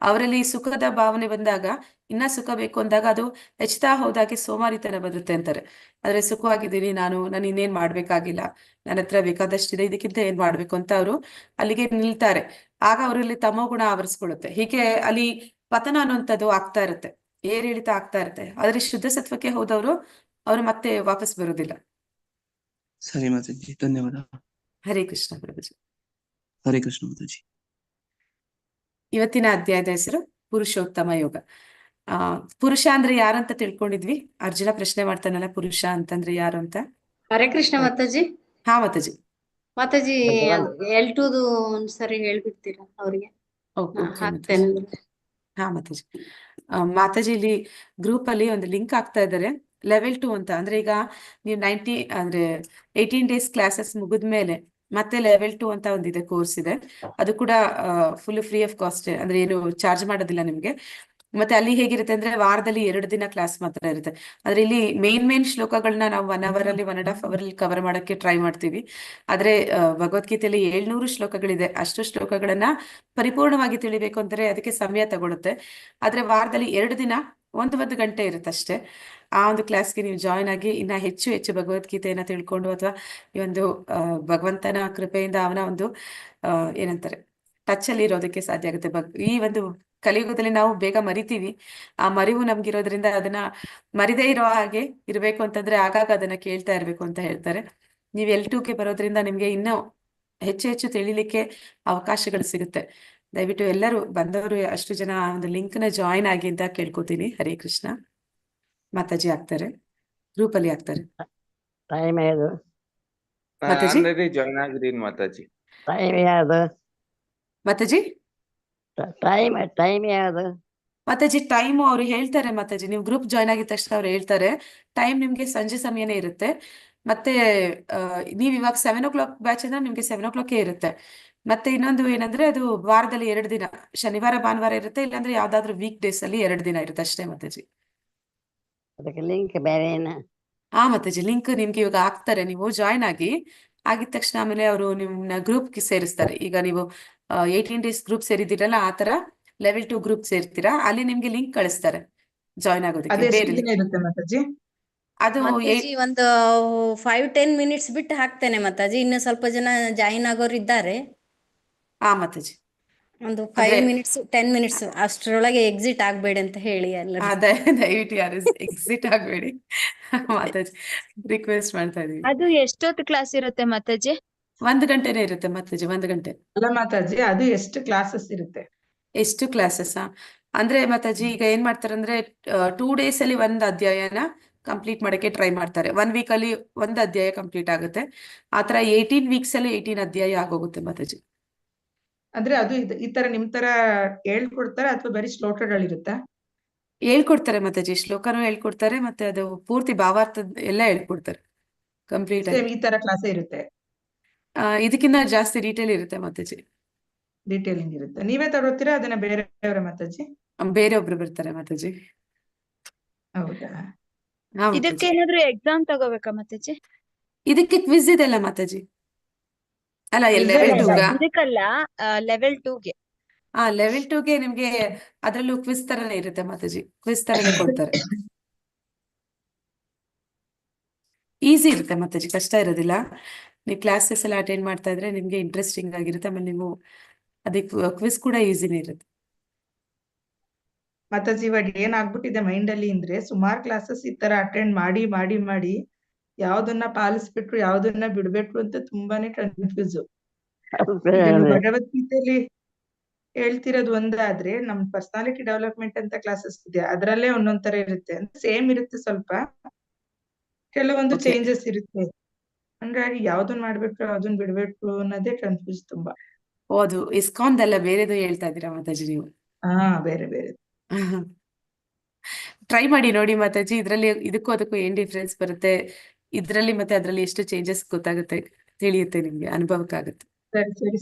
ಅವರಲ್ಲಿ ಸುಖದ ಭಾವನೆ ಬಂದಾಗ, ಇನ್ನ ಸುಖ ಬೇಕು ಅಂದಾಗ ಅದು ಹೆಚ್ಚುತ್ತಾ ಹೋದಾಗೆ ಸೋಮಾರಿತನ ಬರುತ್ತೆ ಅಂತಾರೆ. ಆದ್ರೆ ಸುಖವಾಗಿದ್ದೀನಿ ನಾನು ಇನ್ನೇನ್ ಮಾಡ್ಬೇಕಾಗಿಲ್ಲ, ನನ್ನ ಹತ್ರ ಬೇಕಾದಷ್ಟಿದೆ, ಇದಕ್ಕಿಂತ ಏನ್ ಮಾಡ್ಬೇಕು ಅಂತ ಅವರು ಅಲ್ಲಿಗೆ ನಿಲ್ತಾರೆ. ಆಗ ಅವರಲ್ಲಿ ತಮೋ ಗುಣ ಆವರಿಸ್ಕೊಳ್ಳುತ್ತೆ. ಹೀಗೆ ಅಲ್ಲಿ ಪತನ ಅನ್ನುವಂಥದ್ದು ಆಗ್ತಾ ಇರುತ್ತೆ, ಏರಿಳಿತ ಆಗ್ತಾ ಇರುತ್ತೆ. ಆದ್ರೆ ಶುದ್ಧ ಸತ್ವಕ್ಕೆ ಹೋದವರು ಅವರು ಮತ್ತೆ ವಾಪಸ್ ಬರುವುದಿಲ್ಲ. ಸರಿ ಮಾತಾಜಿ, ಧನ್ಯವಾದ. ಹರೇ ಕೃಷ್ಣ ಪ್ರಭುಜಿ. ಹರೇ ಕೃಷ್ಣ ಮಾತಾಜಿ. ಇವತ್ತಿನ ಅಧ್ಯಾಯದ ಹೆಸರು ಪುರುಷೋತ್ತಮ ಯೋಗ. ಪುರುಷ ಅಂದ್ರೆ ಯಾರಂತ ತಿಳ್ಕೊಂಡಿದ್ವಿ. ಅರ್ಜುನ ಪ್ರಶ್ನೆ ಮಾಡ್ತಾನಲ್ಲ, ಪುರುಷ ಅಂತಂದ್ರೆ ಯಾರು ಅಂತ. ಹರೇ ಕೃಷ್ಣ ಮಾತಾಜಿ. ಹಾ ಮಾತಾಜಿ. ಮಾತಾಜಿ L2ದು ಒಂದ್ಸರಿ ಹೇಳ್ಬಿಡ್ತೀರಾ ಅವ್ರಿಗೆ? ಹಾಕ್ತೇನೆ. ಹಾ ಮಾತಾಜಿ. ಮಾತಾಜಿ ಇಲ್ಲಿ ಗ್ರೂಪ್ ಅಲ್ಲಿ ಒಂದು ಲಿಂಕ್ ಆಗ್ತಾ ಇದ್ದಾರೆ, ಲೆವೆಲ್ 2 ಅಂತ. ಅಂದ್ರೆ ಈಗ ನೀವು 18 ಡೇಸ್ ಕ್ಲಾಸಸ್ ಮುಗಿದ್ಮೇಲೆ ಮತ್ತೆ ಲೆವೆಲ್ 2 ಅಂತ ಒಂದಿದೆ, ಕೋರ್ಸ್ ಇದೆ. ಅದು ಕೂಡ ಫುಲ್ ಫ್ರೀ ಆಫ್ ಕಾಸ್ಟ್, ಅಂದ್ರೆ ಏನು ಚಾರ್ಜ್ ಮಾಡೋದಿಲ್ಲ ನಿಮ್ಗೆ. ಮತ್ತೆ ಅಲ್ಲಿ ಹೇಗಿರುತ್ತೆ ಅಂದ್ರೆ ವಾರದಲ್ಲಿ 2 ದಿನ ಕ್ಲಾಸ್ ಮಾತ್ರ ಇರುತ್ತೆ. ಆದ್ರೆ ಇಲ್ಲಿ ಮೇನ್ ಶ್ಲೋಕಗಳನ್ನ ನಾವು 1 ಅವರ್ ಅಲ್ಲಿ 1.5 ಅವರ್ ಅಲ್ಲಿ ಕವರ್ ಮಾಡಕ್ಕೆ ಟ್ರೈ ಮಾಡ್ತೀವಿ. ಆದ್ರೆ ಭಗವದ್ಗೀತೆಯಲ್ಲಿ 700 ಶ್ಲೋಕಗಳಿದೆ. ಅಷ್ಟು ಶ್ಲೋಕಗಳನ್ನ ಪರಿಪೂರ್ಣವಾಗಿ ತಿಳಿಬೇಕು ಅಂದ್ರೆ ಅದಕ್ಕೆ ಸಮಯ ತಗೊಳುತ್ತೆ. ಆದ್ರೆ ವಾರದಲ್ಲಿ 2 ದಿನ 1 ಗಂಟೆ ಇರುತ್ತೆ ಅಷ್ಟೇ. ಆ ಒಂದು ಕ್ಲಾಸ್ಗೆ ನೀವು ಜಾಯ್ನ್ ಆಗಿ ಇನ್ನ ಹೆಚ್ಚು ಭಗವದ್ಗೀತೆಯನ್ನ ತಿಳ್ಕೊಂಡು ಅಥವಾ ಈ ಒಂದು ಭಗವಂತನ ಕೃಪೆಯಿಂದ ಅವನ ಒಂದು ಏನಂತಾರೆ ಟಚ್ ಅಲ್ಲಿ ಇರೋದಕ್ಕೆ ಸಾಧ್ಯ ಆಗುತ್ತೆ. ಈ ಒಂದು ಕಲಿಯುಗದಲ್ಲಿ ನಾವು ಬೇಗ ಮರಿತೀವಿ. ಆ ಮರಿವು ನಮ್ಗಿರೋದ್ರಿಂದ ಅದನ್ನ ಮರಿದೇ ಇರೋ ಹಾಗೆ ಇರ್ಬೇಕು ಅಂತಂದ್ರೆ ಆಗಾಗ ಅದನ್ನ ಕೇಳ್ತಾ ಇರ್ಬೇಕು ಅಂತ ಹೇಳ್ತಾರೆ. ನೀವು L2ಗೆ ಬರೋದ್ರಿಂದ ನಿಮ್ಗೆ ಇನ್ನೂ ಹೆಚ್ಚು ತಿಳಿಲಿಕ್ಕೆ ಅವಕಾಶಗಳು ಸಿಗುತ್ತೆ. ದಯವಿಟ್ಟು ಎಲ್ಲರೂ ಬಂದವರು ಅಷ್ಟು ಜನ ಒಂದು ಲಿಂಕ್ ನ ಜಾಯಿನ್ ಆಗಿ ಅಂತ ಕೇಳ್ಕೊತೀನಿ. ಹರೇ ಕೃಷ್ಣ. ಮಾತಾಜಿ ಆಗ್ತಾರೆ, ಗ್ರೂಪ್ ಅಲ್ಲಿ ಆಗ್ತಾರೆ. ಟೈಮ್ ಯಾವುದು? ಮಾತಾಜಿ ಆಲ್ರೆಡಿ ಜಾಯ್ನ್ ಆಗಿದ್ದೀನಿ ಮಾತಾಜಿ. ಟೈಮ್ ಯಾವುದು? ಮಾತಾಜಿ ಟೈಮ್ ಯಾವುದು? ಮಾತಾಜಿ ಟೈಮು ಅವ್ರು ಹೇಳ್ತಾರೆ. ಮಾತಾಜಿ ನೀವು ಗ್ರೂಪ್ ಜಾಯ್ನ್ ಆಗಿದ ತಕ್ಷಣ ಅವ್ರು ಹೇಳ್ತಾರೆ. ಟೈಮ್ ನಿಮ್ಗೆ ಸಂಜೆ ಸಮಯನೇ ಇರುತ್ತೆ. ಮತ್ತೆ ನೀವ್ ಇವಾಗ 7 o'clock ಬ್ಯಾಚ್ ಅಂದ್ರೆ ನಿಮ್ಗೆ 7 o'clock ಇರುತ್ತೆ. ಮತ್ತೆ ಇನ್ನೊಂದು ಏನಂದ್ರೆ ಅದು ವಾರದಲ್ಲಿ 2 ದಿನ, ಶನಿವಾರ ಭಾನುವಾರ ಇರುತ್ತೆ, ಇಲ್ಲಾಂದ್ರೆ ಯಾವ್ದಾದ್ರು ವೀಕ್ ಡೇಸ್ ಅಲ್ಲಿ 2 ದಿನ ಇರುತ್ತೆ ಅಷ್ಟೇ ಮಾತಾಜಿ. ಅದಕ್ಕೆ ಲಿಂಕ್ ಬೇರೆ ಏನು? ಮಾತಾಜಿ ಲಿಂಕ್ ನಿಮ್ಗೆ ಇವಾಗ ಹಾಕ್ತಾರೆ. ನೀವು ಜಾಯ್ನ್ ಆಗಿದ ತಕ್ಷಣ ಆಮೇಲೆ ಅವರು ನಿಮ್ನ ಗ್ರೂಪ್ಗೆ ಸೇರಿಸ್ತಾರೆ. ಈಗ ನೀವು 18 days ಗ್ರೂಪ್ ಸೇರಿದ್ದೀರಲ್ಲ, ಆ ತರ ಲೆವೆಲ್ 2 ಗ್ರೂಪ್ ಸೇರ್ತೀರಾ, ಅಲ್ಲಿ ನಿಮ್ಗೆ ಲಿಂಕ್ ಕಳಿಸ್ತಾರೆ ಜಾಯ್ನ್ ಆಗೋದಕ್ಕೆ. ಅದು ಎಷ್ಟು ಬೇರೆ ದಿನ ಇರುತ್ತೆ ಮಾತಾಜಿ? ಅದು ಮಾತಾಜಿ ಒಂದು 5-10 minutes ಬಿಟ್ಟು ಹಾಕ್ತೇನೆ ಮಾತಾಜಿ. ಇನ್ನು ಸ್ವಲ್ಪ ಜನ ಜಾಯಿನ್ ಆಗೋರು ಇದ್ದಾರೆ. ಮಾತಾಜಿ ಒಂದು ಅಂದ್ರೆ 5 minutes 10 minutes ಅಷ್ಟರೊಳಗೆ ಎಕ್ಸಿಟ್ ಆಗ್ಬೇಡಿ ಅಂತ ಹೇಳಿ ಎಲ್ಲರೂ. ದಯವಿಟ್ಟು ಯಾರು ಎಕ್ಸಿಟ್ ಆಗ್ಬೇಡಿ ಮಾತಾಜಿ, ರಿಕ್ವೆಸ್ಟ್ ಮಾಡ್ತಾ ಇದೀವಿ. ಅದು ಎಷ್ಟೊತ್ತು ಕ್ಲಾಸ್ ಇರುತ್ತೆ ಮಾತಾಜಿ? 1 ಗಂಟೆನೇ ಇರುತ್ತೆ ಮಾತಾಜಿ, 1 ಗಂಟೆ. ಅಲ್ಲ ಮಾತಾಜಿ, ಅದು ಎಷ್ಟು ಕ್ಲಾಸಸ್ ಇರುತ್ತೆ? ಎಷ್ಟು ಕ್ಲಾಸಸ್ ಅಂದ್ರೆ ಮಾತಾಜಿ ಈಗ ಏನ್ ಮಾಡ್ತಾರೆ ಅಂದ್ರೆ 2 days ಅಲ್ಲಿ 1 ಅಧ್ಯಾಯನ ಕಂಪ್ಲೀಟ್ ಮಾಡಕ್ಕೆ ಟ್ರೈ ಮಾಡ್ತಾರೆ. 1 week ಅಲ್ಲಿ 1 ಅಧ್ಯಾಯ ಕಂಪ್ಲೀಟ್ ಆಗುತ್ತೆ. ಆತರ 18 weeks ಅಲ್ಲಿ 18 ಅಧ್ಯಾಯ ಆಗೋಗುತ್ತೆ ಮಾತಾಜಿ. ಅಂದ್ರೆ ಅದು ಈ ತರ ನಿಮ್ ತರ ಹೇಳ್ಕೊಡ್ತಾರ ಅಥವಾ ಬರೀ ಶ್ಲೋಕಗಳಿರುತ್ತಾ? ಹೇಳ್ಕೊಡ್ತಾರೆ ಮಾತಾಜಿ, ಶ್ಲೋಕನೂ ಹೇಳ್ಕೊಡ್ತಾರೆ, ಮತ್ತೆ ಅದು ಪೂರ್ತಿ ಭಾವಾರ್ಥ ಎಲ್ಲ ಹೇಳ್ಕೊಡ್ತಾರೆ ಕಂಪ್ಲೀಟ್ ಸೇಮ್ ಆಗಿ. ಈ ತರ ಕ್ಲಾಸೇ ಇರುತ್ತೆ? ಇದಕ್ಕಿಂತ ಜಾಸ್ತಿ ಡೀಟೇಲ್ ಇರುತ್ತೆ ಮಾತಾಜಿ. ಡೀಟೇಲಿಂಗ್ ಇರುತ್ತೆ. ನೀವೇ ತಗೋತೀರಾ ಅದನ್ನ ಬೇರೆಯವರ ಮಾತಾಜಿ? ಬೇರೆಯೊಬ್ರು ಬರ್ತಾರೆ ಮಾತಾಜಿ. ಹೌದಾ? ಇದಕ್ಕೆ ಮಾತಾಜಿ ಏನಾದ್ರು ಎಕ್ಸಾಮ್ ತಗೋಬೇಕಾ ಮಾತಾಜಿ? ಇದಕ್ಕೆ ಕ್ವಿಜ್ ಇದೆಲ್ಲ ಮಾತಾಜಿ. ಅಲ್ಲ Quiz ಲೆವೆಲ್ ಇದೆ ಟೂಗ ಇದಕ್ಕಲ್ಲ, ಲೆವೆಲ್ 2ಗೆ. ಲೆವೆಲ್ 2ಗೆ ನಿಮ್ಗೆ ಅದ್ರಲ್ಲೂ ಕ್ವಿಜ್ ತರನೇ ಇರುತ್ತೆ ಮಾತಾಜಿ. ಕ್ವಿಜ್ ತರನೇ ಕೊಡ್ತಾರೆ. ಈಸಿ ಇರುತ್ತೆ ಮಾತಾಜಿ, ಕಷ್ಟ ಇರೋದಿಲ್ಲ. ನೀವು ಕ್ಲಾಸಸ್ ಎಲ್ಲ ಅಟೆಂಡ್ ಮಾಡ್ತಾ ಇದ್ರೆ ನಿಮ್ಗೆ ಇಂಟ್ರೆಸ್ಟಿಂಗ್ ಆಗಿರುತ್ತೆ. ಆಮೇಲೆ ನೀವು ಅದಕ್ಕೆ ಕ್ವಿಜ್ ಕೂಡ ಈಸಿನೇ ಇರುತ್ತೆ. ಮಾತಾಜಿ ಇವಾಗ ಏನಾಗ್ಬಿಟ್ಟಿದೆ ಮೈಂಡ್ ಅಲ್ಲಿ ಅಂದ್ರೆ, ಸುಮಾರು ಕ್ಲಾಸಸ್ ಈ ತರ ಅಟೆಂಡ್ ಮಾಡಿ ಯಾವ್ದನ್ನ ಪಾಲಿಸ್ಬಿಟ್ರು ಯಾವ್ದನ್ನ ಬಿಡ್ಬೇಕು ಅಂತ ತುಂಬಾನೇ ಕನ್ಫ್ಯೂಸ್. ಈಗ ನೀವು ಭಗವದ್ಗೀತೆಯಲ್ಲಿ ಹೇಳ್ತಿರೋದು ಒಂದಾದ್ರೆ, ನಮ್ ಪರ್ಸನಾಲಿಟಿ ಡೆವಲಪ್ಮೆಂಟ್ ಅಂತ ಕ್ಲಾಸಸ್ ಇದೆ, ಅದ್ರಲ್ಲೇ ಒಂದೊಂದ್ ತರ ಇರುತ್ತೆ. ಸೇಮ್ ಇರುತ್ತೆ, ಸ್ವಲ್ಪ ಕೆಲವೊಂದು ಓಕೆ, ಚೇಂಜಸ್ ಇರುತ್ತೆ. ಹಂಗಾಗಿ ಯಾವ್ದನ್ ಮಾಡ್ಬೇಕು ಯಾವ್ದನ್ ಬಿಡ್ಬೇಕು ಅನ್ನೋದೇ ಕನ್ಫ್ಯೂಸ್ ತುಂಬಾ. ಅದು ಇಸ್ಕಾನ್ದೆಲ್ಲ ಬೇರೆದು ಹೇಳ್ತಾ ಇದ್ದೀರಾ ಮಾತಾಜಿ ನೀವು? ಬೇರೆ ಬೇರೆ ಟ್ರೈ ಮಾಡಿ ನೋಡಿ ಮಾತಾಜಿ. ಇದ್ರಲ್ಲಿ ಇದಕ್ಕೂ ಅದಕ್ಕೂ ಏನ್ ಡಿಫ್ರೆನ್ಸ್ ಬರುತ್ತೆ, ಇದ್ರಲ್ಲಿ ಮತ್ತೆ ಅದ್ರಲ್ಲಿ ಎಷ್ಟು ಚೇಂಜಸ್ ಗೊತ್ತಾಗುತ್ತೆ, ತಿಳಿಯುತ್ತೆ, ನಿಮ್ಗೆ ಅನುಭವಕ್ಕಾಗುತ್ತೆ.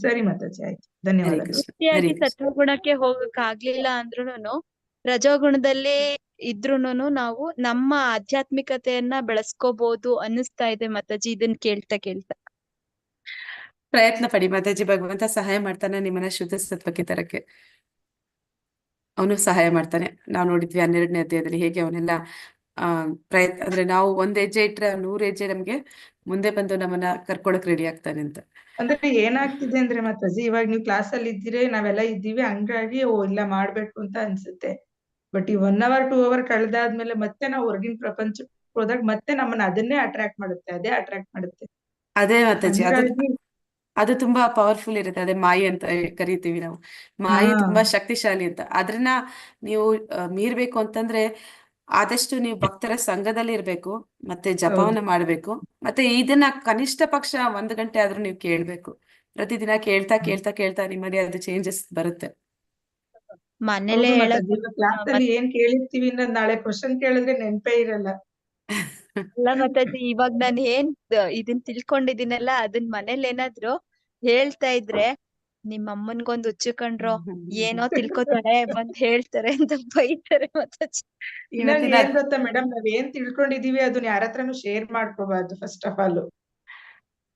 ಸರಿ ಮಾತಾಜಿ, ಆಯ್ತು, ಹರೇ ಧನ್ಯವಾದಗಳು. ಕೃಷ್ಣ. ಹರೇ ಪೂರ್ತಿಯಾಗಿ ಕೃಷ್ಣ. ಸತ್ವಗುಣಕ್ಕೆ ಹೋಗಕ್ ಆಗ್ಲಿಲ್ಲ ಅಂದ್ರೂನು ರಜೋಗುಣದಲ್ಲಿ ಇದ್ರೂನು ನಾವು ನಮ್ಮ ಆಧ್ಯಾತ್ಮಿಕತೆಯನ್ನ ಬೆಳೆಸ್ಕೋಬಹುದು ಅನ್ನಿಸ್ತಾ ಇದೆ ಮಾತಾಜಿ, ಇದನ್ನ ಕೇಳ್ತಾ. ಪ್ರಯತ್ನ ಪಡಿ ಮಾತಾಜಿ, ಭಗವಂತ ಸಹಾಯ ಮಾಡ್ತಾನೆ ನಿಮ್ಮನ್ನ ಶುದ್ಧ ಸತ್ವಕ್ಕೆ ತರಕ್ಕೆ. ಅವನು ಸಹಾಯ ಮಾಡ್ತಾನೆ. ನಾವು ನೋಡಿದ್ವಿ 12ನೇ ಅಧ್ಯಾಯದಲ್ಲಿ ಹೇಗೆ ಅವನೆಲ್ಲ ಪ್ರಯತ್ನ ಅಂದ್ರೆ ನಾವು 1 ಹೆಜ್ಜೆ ಇಟ್ರೆ 100 ಹೆಜ್ಜೆ ನಮ್ಗೆ ಮುಂದೆ ಬಂದು ನಮ್ಮನ್ನ ಕರ್ಕೊಳಕ್ ರೆಡಿ ಆಗ್ತಾನೆ ಅಂತ. ಅಂದ್ರೆ ಏನಾಗ್ತಿದೆ ಅಂದ್ರೆ ಮಾತಾಜಿ, ಇವಾಗ ನೀವು ಕ್ಲಾಸ್ ಅಲ್ಲಿ ಇದ್ದೀರಿ, ನಾವೆಲ್ಲ ಇದ್ದೀವಿ, ಹಂಗಾಗಿ ಇಲ್ಲ ಮಾಡ್ಬೇಕು ಅಂತ ಅನ್ಸುತ್ತೆ. ಬಟ್ ಈ 1 hour 2 hour ಕಳೆದಾದ್ಮೇಲೆ ಮತ್ತೆ ನಾವು ಹೊರಗಿನ ಪ್ರಪಂಚಕ್ಕೆ ಹೋದಾಗ ಮತ್ತೆ ನಮ್ಮನ್ನ ಅದನ್ನೇ ಅಟ್ರಾಕ್ಟ್ ಮಾಡುತ್ತೆ. ಅದೇ ಮಾತಾಜಿ, ಹಂಗಾಗಿ ಅದು ತುಂಬಾ ಪವರ್ಫುಲ್ ಇರುತ್ತೆ. ಅದೇ ಮಾಯಿ ಅಂತ ಕರಿತೀವಿ ನಾವು. ಮಾಯಿ ತುಂಬಾ ಶಕ್ತಿಶಾಲಿ ಅಂತ. ಅದನ್ನ ನೀವು ಮೀರ್ಬೇಕು ಅಂತಂದ್ರೆ ಆದಷ್ಟು ನೀವು ಭಕ್ತರ ಸಂಘದಲ್ಲಿ ಇರ್ಬೇಕು, ಮತ್ತೆ ಜಪವನ್ನ ಮಾಡ್ಬೇಕು, ಮತ್ತೆ ಇದನ್ನ ಕನಿಷ್ಠ ಪಕ್ಷ 1 ಗಂಟೆ ಆದ್ರೂ ನೀವು ಕೇಳ್ಬೇಕು. ಪ್ರತಿದಿನ ಕೇಳ್ತಾ ನಿಮ್ಮಲ್ಲಿ ಅದು ಚೇಂಜಸ್ ಬರುತ್ತೆ. ಮನೇಲೆ ಹೇಳಕ್ ಕ್ಲಾಸ್ ಅಲ್ಲಿ ಏನ್ ಕೇಳಿರ್ತೀವಿ ಅನ್ನೋದು ನಾಳೆ ಕ್ವಶನ್ ಕೇಳಿದ್ರೆ ನೆನ್ಪೇ ಇರಲ್ಲ. ಅಲ್ಲ ಮಾತಾಜಿ, ಇವಾಗ ನಾನು ಇದನ್ ತಿಳ್ಕೊಂಡಿದ್ದೀನಲ್ಲ, ಅದನ್ ಮನೇಲಿ ಏನಾದ್ರು ಹೇಳ್ತಾ ಇದ್ರೆ ನಿಮ್ಮ ಅಮ್ಮನ್ಗೊಂದ್ ಹುಚ್ಚು ಕಂಡ್ರೋ ಏನೋ ತಿಳ್ಕೊತಾಳೆ ಬಂದ್ ಹೇಳ್ತಾರೆ ಅಂತ ಬೈತಾರೆ ಮಾತಾಜಿ. ಇನ್ನೊಂದ್ ಇವತ್ತಿನ ಏನ್ ಗೊತ್ತಾ ಮೇಡಮ್, ನಾವ್ ಏನ್ ತಿಳ್ಕೊಂಡಿದೀವಿ ಅದನ್ನ ಯಾರ ಹತ್ರನು ಶೇರ್ ಮಾಡ್ಕೋಬಾರ್ದು ಫಸ್ಟ್ ಆಫ್ ಆಲ್.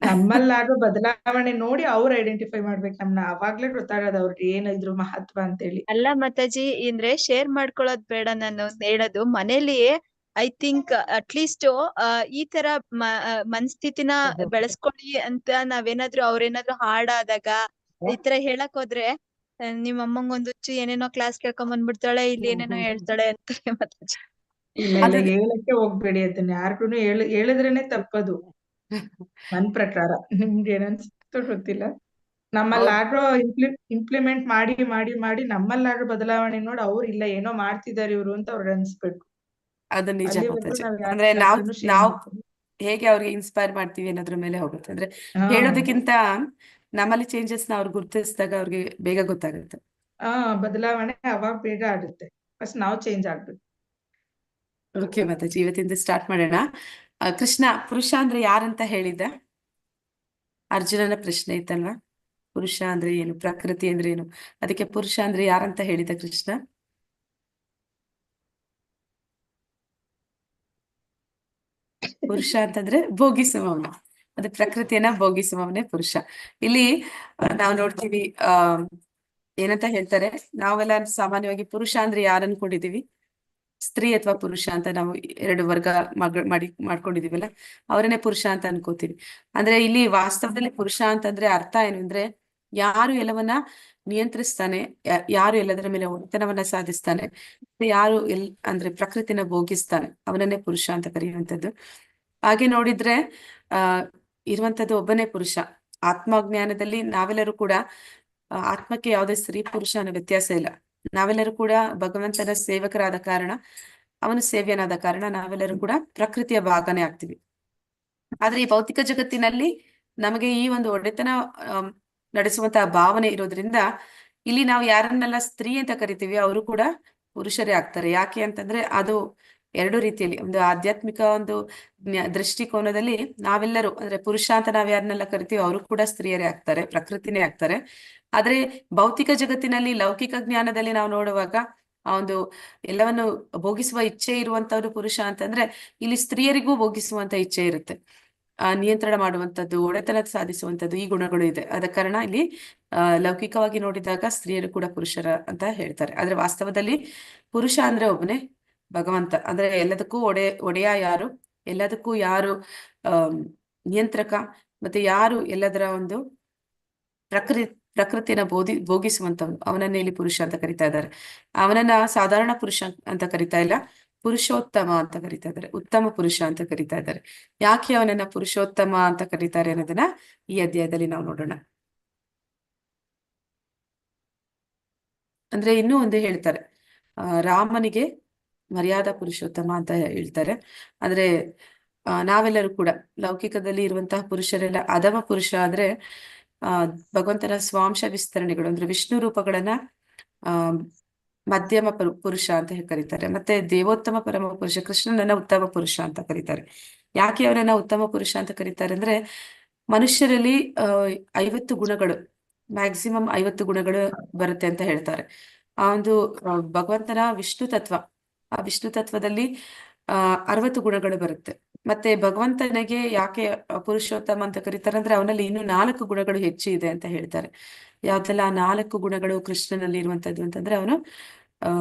ನಮ್ಮಲ್ಲಾಗೋ ಬದಲಾವಣೆ ನೋಡಿ ಅವ್ರು ಐಡೆಂಟಿಫೈ ಮಾಡ್ಬೇಕು ನಮ್ನ, ಅವಾಗ್ಲೇ ಗೊತ್ತಾಗದ ಅವ್ರಿಗೆ ಏನಿದ್ರು ಮಹತ್ವ ಅಂತೇಳಿ. ಅಲ್ಲ ಮಾತಾಜಿ, ಅಂದ್ರೆ ಶೇರ್ ಮಾಡ್ಕೊಳ್ಳೋದ್ ಬೇಡ, ನಾನು ಹೇಳೋದು ಮನೇಲಿ ಐ ಥಿಂಕ್ ಅಟ್ಲೀಸ್ಟ್ ಈ ತರ ಮನಸ್ಥಿತಿನ ಬೆಳೆಸ್ಕೊಳ್ಳಿ ಅಂತ ನಾವೇನಾದ್ರೂ ಅವ್ರೇನಾದ್ರೂ ಹಾಡಾದಾಗ ಈ ತರ ಹೇಳಕ್ ಹೋದ್ರೆ ನಿಮ್ ಅಮ್ಮಂಗೊಂದ್ ಹುಚ್ಚು ಏನೇನೋ ಕ್ಲಾಸ್ ಕೇಳ್ಕೊಂಡ್ ಬಂದ್ಬಿಡ್ತಾಳೆ, ಇಲ್ಲಿ ಏನೇನೋ ಹೇಳ್ತಾಳೆ ಅಂತಾರೆ ಮಾತಾಜಿ. ಇಲ್ಲ ಅದು ಹೇಳಕ್ಕೆ ಹೋಗ್ಬೇಡಿ, ಅದನ್ನ ಯಾರ್ಗುನು ಹೇಳಿದ್ರೇನೆ ತಪ್ಪದು ನನ್ ಪ್ರಕಾರ. ನಿಮ್ಗೆ ಏನನ್ಸುತ್ತೋ ಗೊತ್ತಿಲ್ಲ. ನಮ್ಮಲ್ಲಾಗೋ ಇಂಪ್ಲಿಮೆಂಟ್ ಮಾಡಿ ಮಾಡಿ ಮಾಡಿ ನಮ್ಮಲ್ಲಾಗೋ ಬದಲಾವಣೆ ನೋಡಿ ಅವ್ರು ಇಲ್ಲ ಏನೋ ಮಾಡ್ತಿದಾರೆ ಇವ್ರು ಅಂತ ಅವ್ರಿಗೆ ಅನ್ಸ್ಬೇಕು. ಅದು ನಿಜ ಅಲ್ಲಿವರೆಗೂ ಮಾತಾಜಿ. ನಾವ್ ಯಾರ ಅಂದ್ರೆ ನಾವ್ ಹತ್ರನು ಶೇರ್ ನಾವ್ ಮಾಡ್ತೀವಿ. ಹೇಗೆ ಅವ್ರಿಗೆ ಇನ್ಸ್ಪೈರ್ ಮಾಡ್ತೀವಿ ಅನ್ನೋದ್ರ ಮೇಲೆ ಹೋಗುತ್ತೆ. ಅಂದ್ರೆ ಹಾ ಹೇಳೋದಕ್ಕಿಂತ ನಮ್ಮಲ್ಲಿ ಚೇಂಜಸ್ ನ ಅವ್ರು ಗುರುತಿಸಿದಾಗ ಅವ್ರಿಗೆ ಬೇಗ ಗೊತ್ತಾಗುತ್ತೆ. ಹಾ ಬದಲಾವಣೆ ಅವಾಗ ಬೇಗ ಆಗುತ್ತೆ. ಫಸ್ಟ್ ನಾವು ಚೇಂಜ್ ಆಗ್ಬೇಕು. ಓಕೆ ಮಾತಾಜಿ, ಇವತ್ತಿಂದ ಸ್ಟಾರ್ಟ್ ಮಾಡೋಣ. ಕೃಷ್ಣ, ಪುರುಷ ಅಂದ್ರೆ ಯಾರಂತ ಹೇಳಿದ್ದ? ಅರ್ಜುನನ ಪ್ರಶ್ನೆ ಇತ್ತಲ್ವಾ, ಪುರುಷ ಅಂದ್ರೆ ಏನು, ಪ್ರಕೃತಿ ಅಂದ್ರೆ ಏನು, ಅದಕ್ಕೆ ಪುರುಷ ಅಂದ್ರೆ ಯಾರಂತ ಹೇಳಿದ ಕೃಷ್ಣ? ಪುರುಷ ಅಂತಂದ್ರೆ ಭೋಗಿಸುವವನು, ಅದು ಪ್ರಕೃತಿಯನ್ನ ಭೋಗಿಸುವವನೇ ಪುರುಷ. ಇಲ್ಲಿ ನಾವು ನೋಡ್ತೀವಿ, ಏನಂತ ಹೇಳ್ತಾರೆ, ನಾವೆಲ್ಲ ಸಾಮಾನ್ಯವಾಗಿ ಪುರುಷ ಅಂದ್ರೆ ಯಾರು ಅನ್ಕೊಂಡಿದೀವಿ? ಸ್ತ್ರೀ ಅಥವಾ ಪುರುಷ ಅಂತ ನಾವು ಎರಡು ವರ್ಗ ಮಾಡ್ಕೊಂಡಿದೀವಲ್ಲ, ಅವರನ್ನೇ ಪುರುಷ ಅಂತ ಅನ್ಕೋತೀವಿ. ಅಂದ್ರೆ ಇಲ್ಲಿ ವಾಸ್ತವದಲ್ಲಿ ಪುರುಷ ಅಂತಂದ್ರೆ ಅರ್ಥ ಏನು ಅಂದ್ರೆ, ಯಾರು ಎಲ್ಲವನ್ನ ನಿಯಂತ್ರಿಸ್ತಾನೆ, ಯಾರು ಎಲ್ಲದರ ಮೇಲೆ ಒಡೆತನವನ್ನ ಸಾಧಿಸ್ತಾನೆ, ಯಾರು ಅಂದ್ರೆ ಪ್ರಕೃತಿನ ಭೋಗಿಸ್ತಾನೆ, ಅವನನ್ನೇ ಪುರುಷ ಅಂತ ಕರೆಯುವಂಥದ್ದು. ಹಾಗೆ ನೋಡಿದ್ರೆ ಇರುವಂತದ್ದು ಒಬ್ಬನೇ ಪುರುಷ. ಆತ್ಮಜ್ಞಾನದಲ್ಲಿ ನಾವೆಲ್ಲರೂ ಕೂಡ ಆತ್ಮಕ್ಕೆ ಯಾವುದೇ ಸ್ತ್ರೀ ಪುರುಷ ಅನ್ನೋ ವ್ಯತ್ಯಾಸ ಇಲ್ಲ. ನಾವೆಲ್ಲರೂ ಕೂಡ ಭಗವಂತನ ಸೇವಕರಾದ ಕಾರಣ, ಅವನು ಸೇವ್ಯನಾದ ಕಾರಣ ನಾವೆಲ್ಲರೂ ಕೂಡ ಪ್ರಕೃತಿಯ ಭಾಗನೇ ಆಗ್ತೀವಿ. ಆದ್ರೆ ಈ ಭೌತಿಕ ಜಗತ್ತಿನಲ್ಲಿ ನಮಗೆ ಈ ಒಂದು ಒಡೆತನ ನಡೆಸುವಂತಹ ಭಾವನೆ ಇರೋದ್ರಿಂದ ಇಲ್ಲಿ ನಾವು ಯಾರನ್ನೆಲ್ಲ ಸ್ತ್ರೀ ಅಂತ ಕರಿತೀವಿ ಅವರು ಕೂಡ ಪುರುಷರೇ ಆಗ್ತಾರೆ. ಯಾಕೆ ಅಂತಂದ್ರೆ ಅದು ಎರಡು ರೀತಿಯಲ್ಲಿ, ಒಂದು ಆಧ್ಯಾತ್ಮಿಕ ಒಂದು ದೃಷ್ಟಿಕೋನದಲ್ಲಿ ನಾವೆಲ್ಲರೂ ಅಂದ್ರೆ ಪುರುಷ ಅಂತ ನಾವ್ ಯಾರನ್ನೆಲ್ಲ ಕರಿತೀವಿ ಅವರು ಕೂಡ ಸ್ತ್ರೀಯರೇ ಆಗ್ತಾರೆ, ಪ್ರಕೃತಿನೇ ಆಗ್ತಾರೆ. ಆದ್ರೆ ಭೌತಿಕ ಜಗತ್ತಿನಲ್ಲಿ ಲೌಕಿಕ ಜ್ಞಾನದಲ್ಲಿ ನಾವು ನೋಡುವಾಗ ಆ ಒಂದು ಎಲ್ಲವನ್ನು ಭೋಗಿಸುವ ಇಚ್ಛೆ ಇರುವಂತವ್ರು ಪುರುಷ ಅಂತಂದ್ರೆ, ಇಲ್ಲಿ ಸ್ತ್ರೀಯರಿಗೂ ಭೋಗಿಸುವಂತ ಇಚ್ಛೆ ಇರುತ್ತೆ, ನಿಯಂತ್ರಣ ಮಾಡುವಂಥದ್ದು, ಒಡೆತನ ಸಾಧಿಸುವಂಥದ್ದು, ಈ ಗುಣಗಳು ಇದೆ. ಆದ ಕಾರಣ ಇಲ್ಲಿ ಲೌಕಿಕವಾಗಿ ನೋಡಿದಾಗ ಸ್ತ್ರೀಯರು ಕೂಡ ಪುರುಷರ ಅಂತ ಹೇಳ್ತಾರೆ. ಆದ್ರೆ ವಾಸ್ತವದಲ್ಲಿ ಪುರುಷ ಅಂದ್ರೆ ಒಬ್ಬನೇ ಭಗವಂತ. ಅಂದ್ರೆ ಎಲ್ಲದಕ್ಕೂ ಒಡೆಯ ಯಾರು, ಎಲ್ಲದಕ್ಕೂ ಯಾರು ನಿಯಂತ್ರಕ, ಮತ್ತೆ ಯಾರು ಎಲ್ಲದರ ಒಂದು ಪ್ರಕೃತಿಯನ್ನ ಭೋಗಿಸುವಂತವನು, ಅವನನ್ನ ಇಲ್ಲಿ ಪುರುಷ ಅಂತ ಕರಿತಾ ಇದ್ದಾರೆ. ಅವನನ್ನ ಸಾಧಾರಣ ಪುರುಷ ಅಂತ ಕರಿತಾ ಇಲ್ಲ, ಪುರುಷೋತ್ತಮ ಅಂತ ಕರಿತಾ ಇದ್ದಾರೆ, ಉತ್ತಮ ಪುರುಷ ಅಂತ ಕರಿತಾ ಇದ್ದಾರೆ. ಯಾಕೆ ಅವನನ್ನ ಪುರುಷೋತ್ತಮ ಅಂತ ಕರೀತಾರೆ ಅನ್ನೋದನ್ನ ಈ ಅಧ್ಯಾಯದಲ್ಲಿ ನಾವು ನೋಡೋಣ. ಅಂದ್ರೆ ಇನ್ನೂ ಒಂದು ಹೇಳ್ತಾರೆ, ರಾಮನಿಗೆ ಮರ್ಯಾದಾ ಪುರುಷೋತ್ತಮ ಅಂತ ಹೇಳ್ತಾರೆ. ಅಂದ್ರೆ ನಾವೆಲ್ಲರೂ ಕೂಡ ಲೌಕಿಕದಲ್ಲಿ ಇರುವಂತಹ ಪುರುಷರೆಲ್ಲ ಅಧಮ ಪುರುಷ ಅಂದ್ರೆ ಭಗವಂತನ ಸ್ವಾಂಶ ವಿಸ್ತರಣೆಗಳು ಅಂದ್ರೆ ವಿಷ್ಣು ರೂಪಗಳನ್ನ ಮಧ್ಯಮ ಪುರುಷ ಅಂತ ಕರೀತಾರೆ. ಮತ್ತೆ ದೇವೋತ್ತಮ ಪರಮ ಪುರುಷ ಕೃಷ್ಣನನ್ನ ಉತ್ತಮ ಪುರುಷ ಅಂತ ಕರೀತಾರೆ. ಯಾಕೆ ಅವರನ್ನ ಉತ್ತಮ ಪುರುಷ ಅಂತ ಕರೀತಾರೆ ಅಂದ್ರೆ, ಮನುಷ್ಯರಲ್ಲಿ 50 ಗುಣಗಳು, ಮ್ಯಾಕ್ಸಿಮಮ್ 50 ಗುಣಗಳು ಬರುತ್ತೆ ಅಂತ ಹೇಳ್ತಾರೆ. ಆ ಒಂದು ಭಗವಂತನ ವಿಷ್ಣು ತತ್ವ, ಆ ವಿಷ್ಣು ತತ್ವದಲ್ಲಿ 60 ಗುಣಗಳು ಬರುತ್ತೆ. ಮತ್ತೆ ಭಗವಂತನಿಗೆ ಯಾಕೆ ಪುರುಷೋತ್ತಮ ಅಂತ ಕರೀತಾರೆ ಅಂದ್ರೆ, ಅವನಲ್ಲಿ ಇನ್ನು 4 ಗುಣಗಳು ಹೆಚ್ಚು ಇದೆ ಅಂತ ಹೇಳ್ತಾರೆ. ಯಾವ್ದೆಲ್ಲ 4 ಗುಣಗಳು ಕೃಷ್ಣನಲ್ಲಿ ಇರುವಂತದ್ದು ಅಂತಂದ್ರೆ, ಅವನು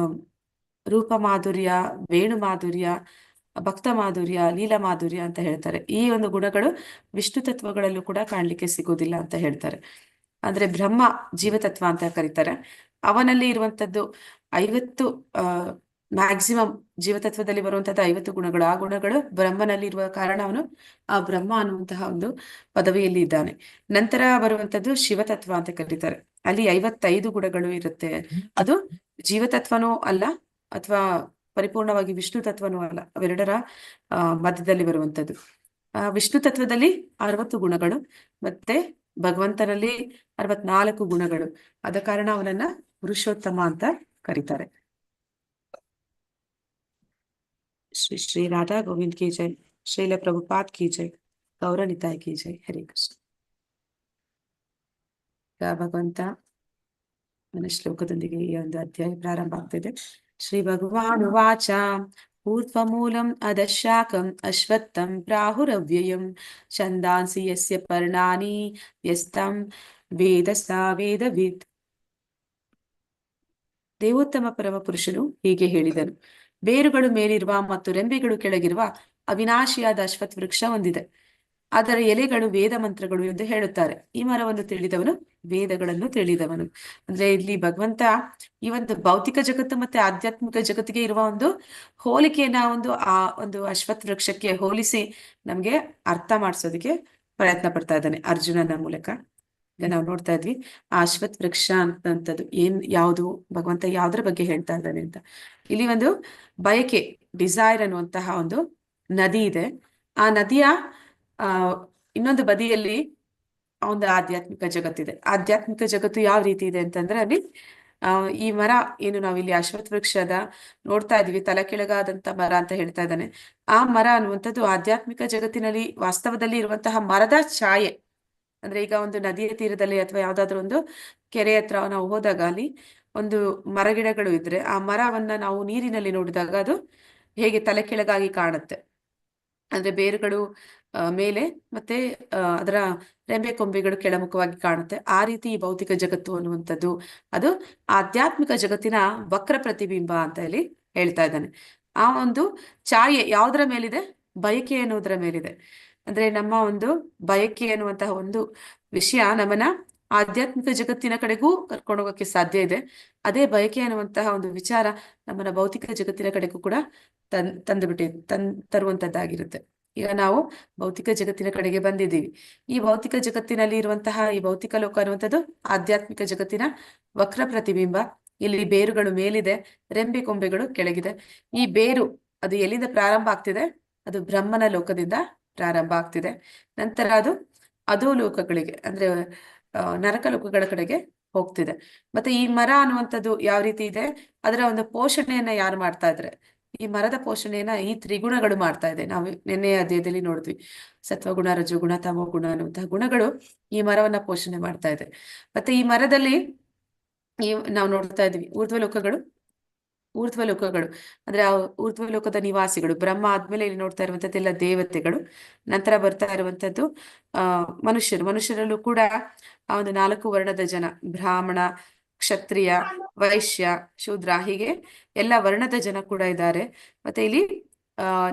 ರೂಪ ಮಾಧುರ್ಯ, ವೇಣು ಮಾಧುರ್ಯ, ಭಕ್ತ ಮಾಧುರ್ಯ, ಲೀಲಾ ಮಾಧುರ್ಯ ಅಂತ ಹೇಳ್ತಾರೆ. ಈ ಒಂದು ಗುಣಗಳು ವಿಷ್ಣು ತತ್ವಗಳಲ್ಲೂ ಕೂಡ ಕಾಣ್ಲಿಕ್ಕೆ ಸಿಗೋದಿಲ್ಲ ಅಂತ ಹೇಳ್ತಾರೆ. ಅಂದ್ರೆ ಬ್ರಹ್ಮ ಜೀವತತ್ವ ಅಂತ ಕರೀತಾರೆ. ಅವನಲ್ಲಿ ಇರುವಂತದ್ದು 50 ಮ್ಯಾಕ್ಸಿಮಮ್ ಜೀವತತ್ವದಲ್ಲಿ ಬರುವಂತದ್ದು 50 ಗುಣಗಳು. ಆ ಗುಣಗಳು ಬ್ರಹ್ಮನಲ್ಲಿ ಇರುವ ಕಾರಣ ಅವನು ಆ ಬ್ರಹ್ಮ ಅನ್ನುವಂತಹ ಒಂದು ಪದವಿಯಲ್ಲಿ ಇದ್ದಾನೆ. ನಂತರ ಬರುವಂತದ್ದು ಶಿವತತ್ವ ಅಂತ ಕರೀತಾರೆ. ಅಲ್ಲಿ 55 ಗುಣಗಳು ಇರುತ್ತೆ. ಅದು ಜೀವತತ್ವನೂ ಅಲ್ಲ ಅಥವಾ ಪರಿಪೂರ್ಣವಾಗಿ ವಿಷ್ಣು ತತ್ವನೂ ಅಲ್ಲ, ಅವೆರಡರ ಮಧ್ಯದಲ್ಲಿ ಬರುವಂತದ್ದು. ವಿಷ್ಣು ತತ್ವದಲ್ಲಿ 60 ಗುಣಗಳು, ಮತ್ತೆ ಭಗವಂತನಲ್ಲಿ 64 ಗುಣಗಳು. ಆದ ಕಾರಣ ಅವನನ್ನ ಪುರುಷೋತ್ತಮ ಅಂತ ಕರೀತಾರೆ. ಶ್ರೀ ಶ್ರೀ ರಾಧಾ ಗೋವಿಂದ್ ಕಿ ಜೈ, ಶ್ರೀಲ ಪ್ರಭುಪಾದ್ ಕಿ ಜೈ, ಗೌರ ನಿತಾಯ್ ಕಿ ಜೈ. ಹರೇ ಕೃಷ್ಣ. ಈಗ ಭಗವಂತ ನನ್ನ ಶ್ಲೋಕದೊಂದಿಗೆ ಈ ಒಂದು ಅಧ್ಯಾಯ ಪ್ರಾರಂಭ ಆಗ್ತಿದೆ. ಶ್ರೀ ಭಗವಾನುವಾಚ ಊರ್ಧ್ವಮೂಲಂ ಅಧಃಶಾಖಂ ಅಶ್ವತ್ಥಂ ಪ್ರಾಹುರವ್ಯಯಂ ಛಂದಾಂಸಿ ಯಸ್ಯ ಪರ್ಣಾನಿ ಯಸ್ತಂ ವೇದ ಸಾ ವೇದವಿದ್. ದೇವೋತ್ತಮ ಪರಮ ಪುರುಷನು ಹೀಗೆ ಹೇಳಿದನು, ಬೇರುಗಳು ಮೇಲಿರುವ ಮತ್ತು ರೆಂಬೆಗಳು ಕೆಳಗಿರುವ ಅವಿನಾಶಿಯಾದ ಅಶ್ವತ್ಥ ವೃಕ್ಷ ಹೊಂದಿದೆ. ಅದರ ಎಲೆಗಳು ವೇದ ಮಂತ್ರಗಳು ಎಂದು ಹೇಳುತ್ತಾರೆ. ಈ ಮರವನ್ನು ತಿಳಿದವನು ವೇದಗಳನ್ನು ತಿಳಿದವನು. ಅಂದ್ರೆ ಇಲ್ಲಿ ಭಗವಂತ ಈ ಒಂದು ಭೌತಿಕ ಜಗತ್ತು ಮತ್ತೆ ಆಧ್ಯಾತ್ಮಿಕ ಜಗತ್ತಿಗೆ ಇರುವ ಒಂದು ಹೋಲಿಕೆಯನ್ನ ಆ ಒಂದು ಅಶ್ವತ್ಥ ವೃಕ್ಷಕ್ಕೆ ಹೋಲಿಸಿ ನಮ್ಗೆ ಅರ್ಥ ಮಾಡಿಸೋದಕ್ಕೆ ಪ್ರಯತ್ನ ಪಡ್ತಾ ಇದ್ದಾನೆ ಅರ್ಜುನನ ಮೂಲಕ. ಈಗ ನಾವು ನೋಡ್ತಾ ಇದ್ವಿ ಆ ಅಶ್ವತ್ಥ ವೃಕ್ಷ ಅಂತಂಥದ್ದು ಯಾವುದು ಭಗವಂತ ಯಾವ್ದ್ರ ಬಗ್ಗೆ ಹೇಳ್ತಾ ಇದ್ದಾನೆ ಅಂತ. ಇಲ್ಲಿ ಒಂದು ಬಯಕೆ, ಡಿಸೈರ್ ಅನ್ನುವಂತಹ ಒಂದು ನದಿ ಇದೆ. ಆ ನದಿಯ ಇನ್ನೊಂದು ಬದಿಯಲ್ಲಿ ಒಂದು ಆಧ್ಯಾತ್ಮಿಕ ಜಗತ್ತಿದೆ. ಆಧ್ಯಾತ್ಮಿಕ ಜಗತ್ತು ಯಾವ ರೀತಿ ಇದೆ ಅಂತಂದ್ರೆ ಅಲ್ಲಿ ಈ ಮರ ಏನು ನಾವಿಲ್ಲಿ ಅಶ್ವತ್ಥ ವೃಕ್ಷದ ನೋಡ್ತಾ ಇದೀವಿ, ತಲೆ ಕೆಳಗಾದಂತ ಮರ ಅಂತ ಹೇಳ್ತಾ ಇದ್ದಾನೆ. ಆ ಮರ ಅನ್ನುವಂಥದ್ದು ಆಧ್ಯಾತ್ಮಿಕ ಜಗತ್ತಿನಲ್ಲಿ ವಾಸ್ತವದಲ್ಲಿ ಇರುವಂತಹ ಮರದ ಛಾಯೆ. ಅಂದ್ರೆ ಈಗ ಒಂದು ನದಿಯ ತೀರದಲ್ಲಿ ಅಥವಾ ಯಾವ್ದಾದ್ರು ಒಂದು ಕೆರೆ ಹತ್ರ ನಾವು ಹೋದಾಗ ಅಲ್ಲಿ ಒಂದು ಮರಗಿಡಗಳು ಇದ್ರೆ ಆ ಮರವನ್ನ ನಾವು ನೀರಿನಲ್ಲಿ ನೋಡಿದಾಗ ಅದು ಹೇಗೆ ತಲೆ ಕೆಳಗಾಗಿ ಕಾಣುತ್ತೆ. ಅಂದ್ರೆ ಬೇರುಗಳು ಮೇಲೆ ಮತ್ತೆ ಅದರ ರೆಂಬೆ ಕೊಂಬೆಗಳು ಕೆಳಮುಖವಾಗಿ ಕಾಣುತ್ತೆ. ಆ ರೀತಿ ಈ ಭೌತಿಕ ಜಗತ್ತು ಅನ್ನುವಂಥದ್ದು ಅದು ಆಧ್ಯಾತ್ಮಿಕ ಜಗತ್ತಿನ ವಕ್ರ ಪ್ರತಿಬಿಂಬ ಅಂತ ಹೇಳಿ ಹೇಳ್ತಾ ಇದ್ದಾನೆ. ಆ ಒಂದು ಛಾಯೆ ಯಾವುದರ ಮೇಲಿದೆ? ಬಯಕೆ ಅನ್ನೋದರ ಮೇಲಿದೆ. ಅಂದ್ರೆ ನಮ್ಮ ಒಂದು ಬಯಕೆ ಅನ್ನುವಂತಹ ಒಂದು ವಿಷಯ ನಮ್ಮನ್ನ ಆಧ್ಯಾತ್ಮಿಕ ಜಗತ್ತಿನ ಕಡೆಗೂ ಕರ್ಕೊಂಡು ಹೋಗೋಕೆ ಸಾಧ್ಯ ಇದೆ. ಅದೇ ಬಯಕೆ ಅನ್ನುವಂತಹ ಒಂದು ವಿಚಾರ ನಮ್ಮನ್ನ ಭೌತಿಕ ಜಗತ್ತಿನ ಕಡೆಗೂ ಕೂಡ ತರುವಂತದ್ದಾಗಿರುತ್ತೆ. ಈಗ ನಾವು ಭೌತಿಕ ಜಗತ್ತಿನ ಕಡೆಗೆ ಬಂದಿದ್ದೀವಿ. ಈ ಭೌತಿಕ ಜಗತ್ತಿನಲ್ಲಿ ಇರುವಂತಹ ಈ ಭೌತಿಕ ಲೋಕ ಅನ್ನುವಂಥದ್ದು ಆಧ್ಯಾತ್ಮಿಕ ಜಗತ್ತಿನ ವಕ್ರ ಪ್ರತಿಬಿಂಬ. ಇಲ್ಲಿ ಬೇರುಗಳು ಮೇಲಿದೆ, ರೆಂಬೆ ಕೊಂಬೆಗಳು ಕೆಳಗಿದೆ. ಈ ಬೇರು ಅದು ಎಲ್ಲಿಂದ ಪ್ರಾರಂಭ ಆಗ್ತಿದೆ? ಅದು ಬ್ರಹ್ಮನ ಲೋಕದಿಂದ ಪ್ರಾರಂಭ ಆಗ್ತಿದೆ. ನಂತರ ಅದು ಅಧೋಲೋಕಗಳಿಗೆ ಅಂದ್ರೆ ನರಕ ಲೋಕಗಳ ಕಡೆಗೆ ಹೋಗ್ತಿದೆ. ಮತ್ತೆ ಈ ಮರ ಅನ್ನುವಂಥದ್ದು ಯಾವ ರೀತಿ ಇದೆ? ಅದರ ಒಂದು ಪೋಷಣೆಯನ್ನ ಯಾರು ಮಾಡ್ತಾ ಇದ್ರೆ? ಈ ಮರದ ಪೋಷಣೆಯನ್ನ ಈ ತ್ರಿಗುಣಗಳು ಮಾಡ್ತಾ ಇದೆ. ನಾವು ನಿನ್ನೆ ಅಧ್ಯಾಯದಲ್ಲಿ ನೋಡಿದ್ವಿ, ಸತ್ವಗುಣ, ರಜೋಗುಣ, ತಮೋಗುಣ ಅನ್ನುವಂತಹ ಗುಣಗಳು ಈ ಮರವನ್ನ ಪೋಷಣೆ ಮಾಡ್ತಾ ಇದೆ. ಮತ್ತೆ ಈ ಮರದಲ್ಲಿ ನಾವು ನೋಡ್ತಾ ಇದ್ವಿ ಊರ್ಧ್ವ ಲೋಕಗಳು ಅಂದ್ರೆ ಆ ಊರ್ಧ್ವ ಲೋಕದ ನಿವಾಸಿಗಳು. ಬ್ರಹ್ಮ ಆದ್ಮೇಲೆ ಇಲ್ಲಿ ನೋಡ್ತಾ ಇರುವಂತದ್ದೆಲ್ಲ ದೇವತೆಗಳು. ನಂತರ ಬರ್ತಾ ಇರುವಂತದ್ದು ಮನುಷ್ಯರಲ್ಲೂ ಕೂಡ ಆ ಒಂದು 4 ವರ್ಣದ ಜನ, ಬ್ರಾಹ್ಮಣ, ಕ್ಷತ್ರಿಯ, ವೈಶ್ಯ, ಶೂದ್ರ, ಹೀಗೆ ಎಲ್ಲ ವರ್ಣದ ಜನ ಕೂಡ ಇದ್ದಾರೆ. ಮತ್ತೆ ಇಲ್ಲಿ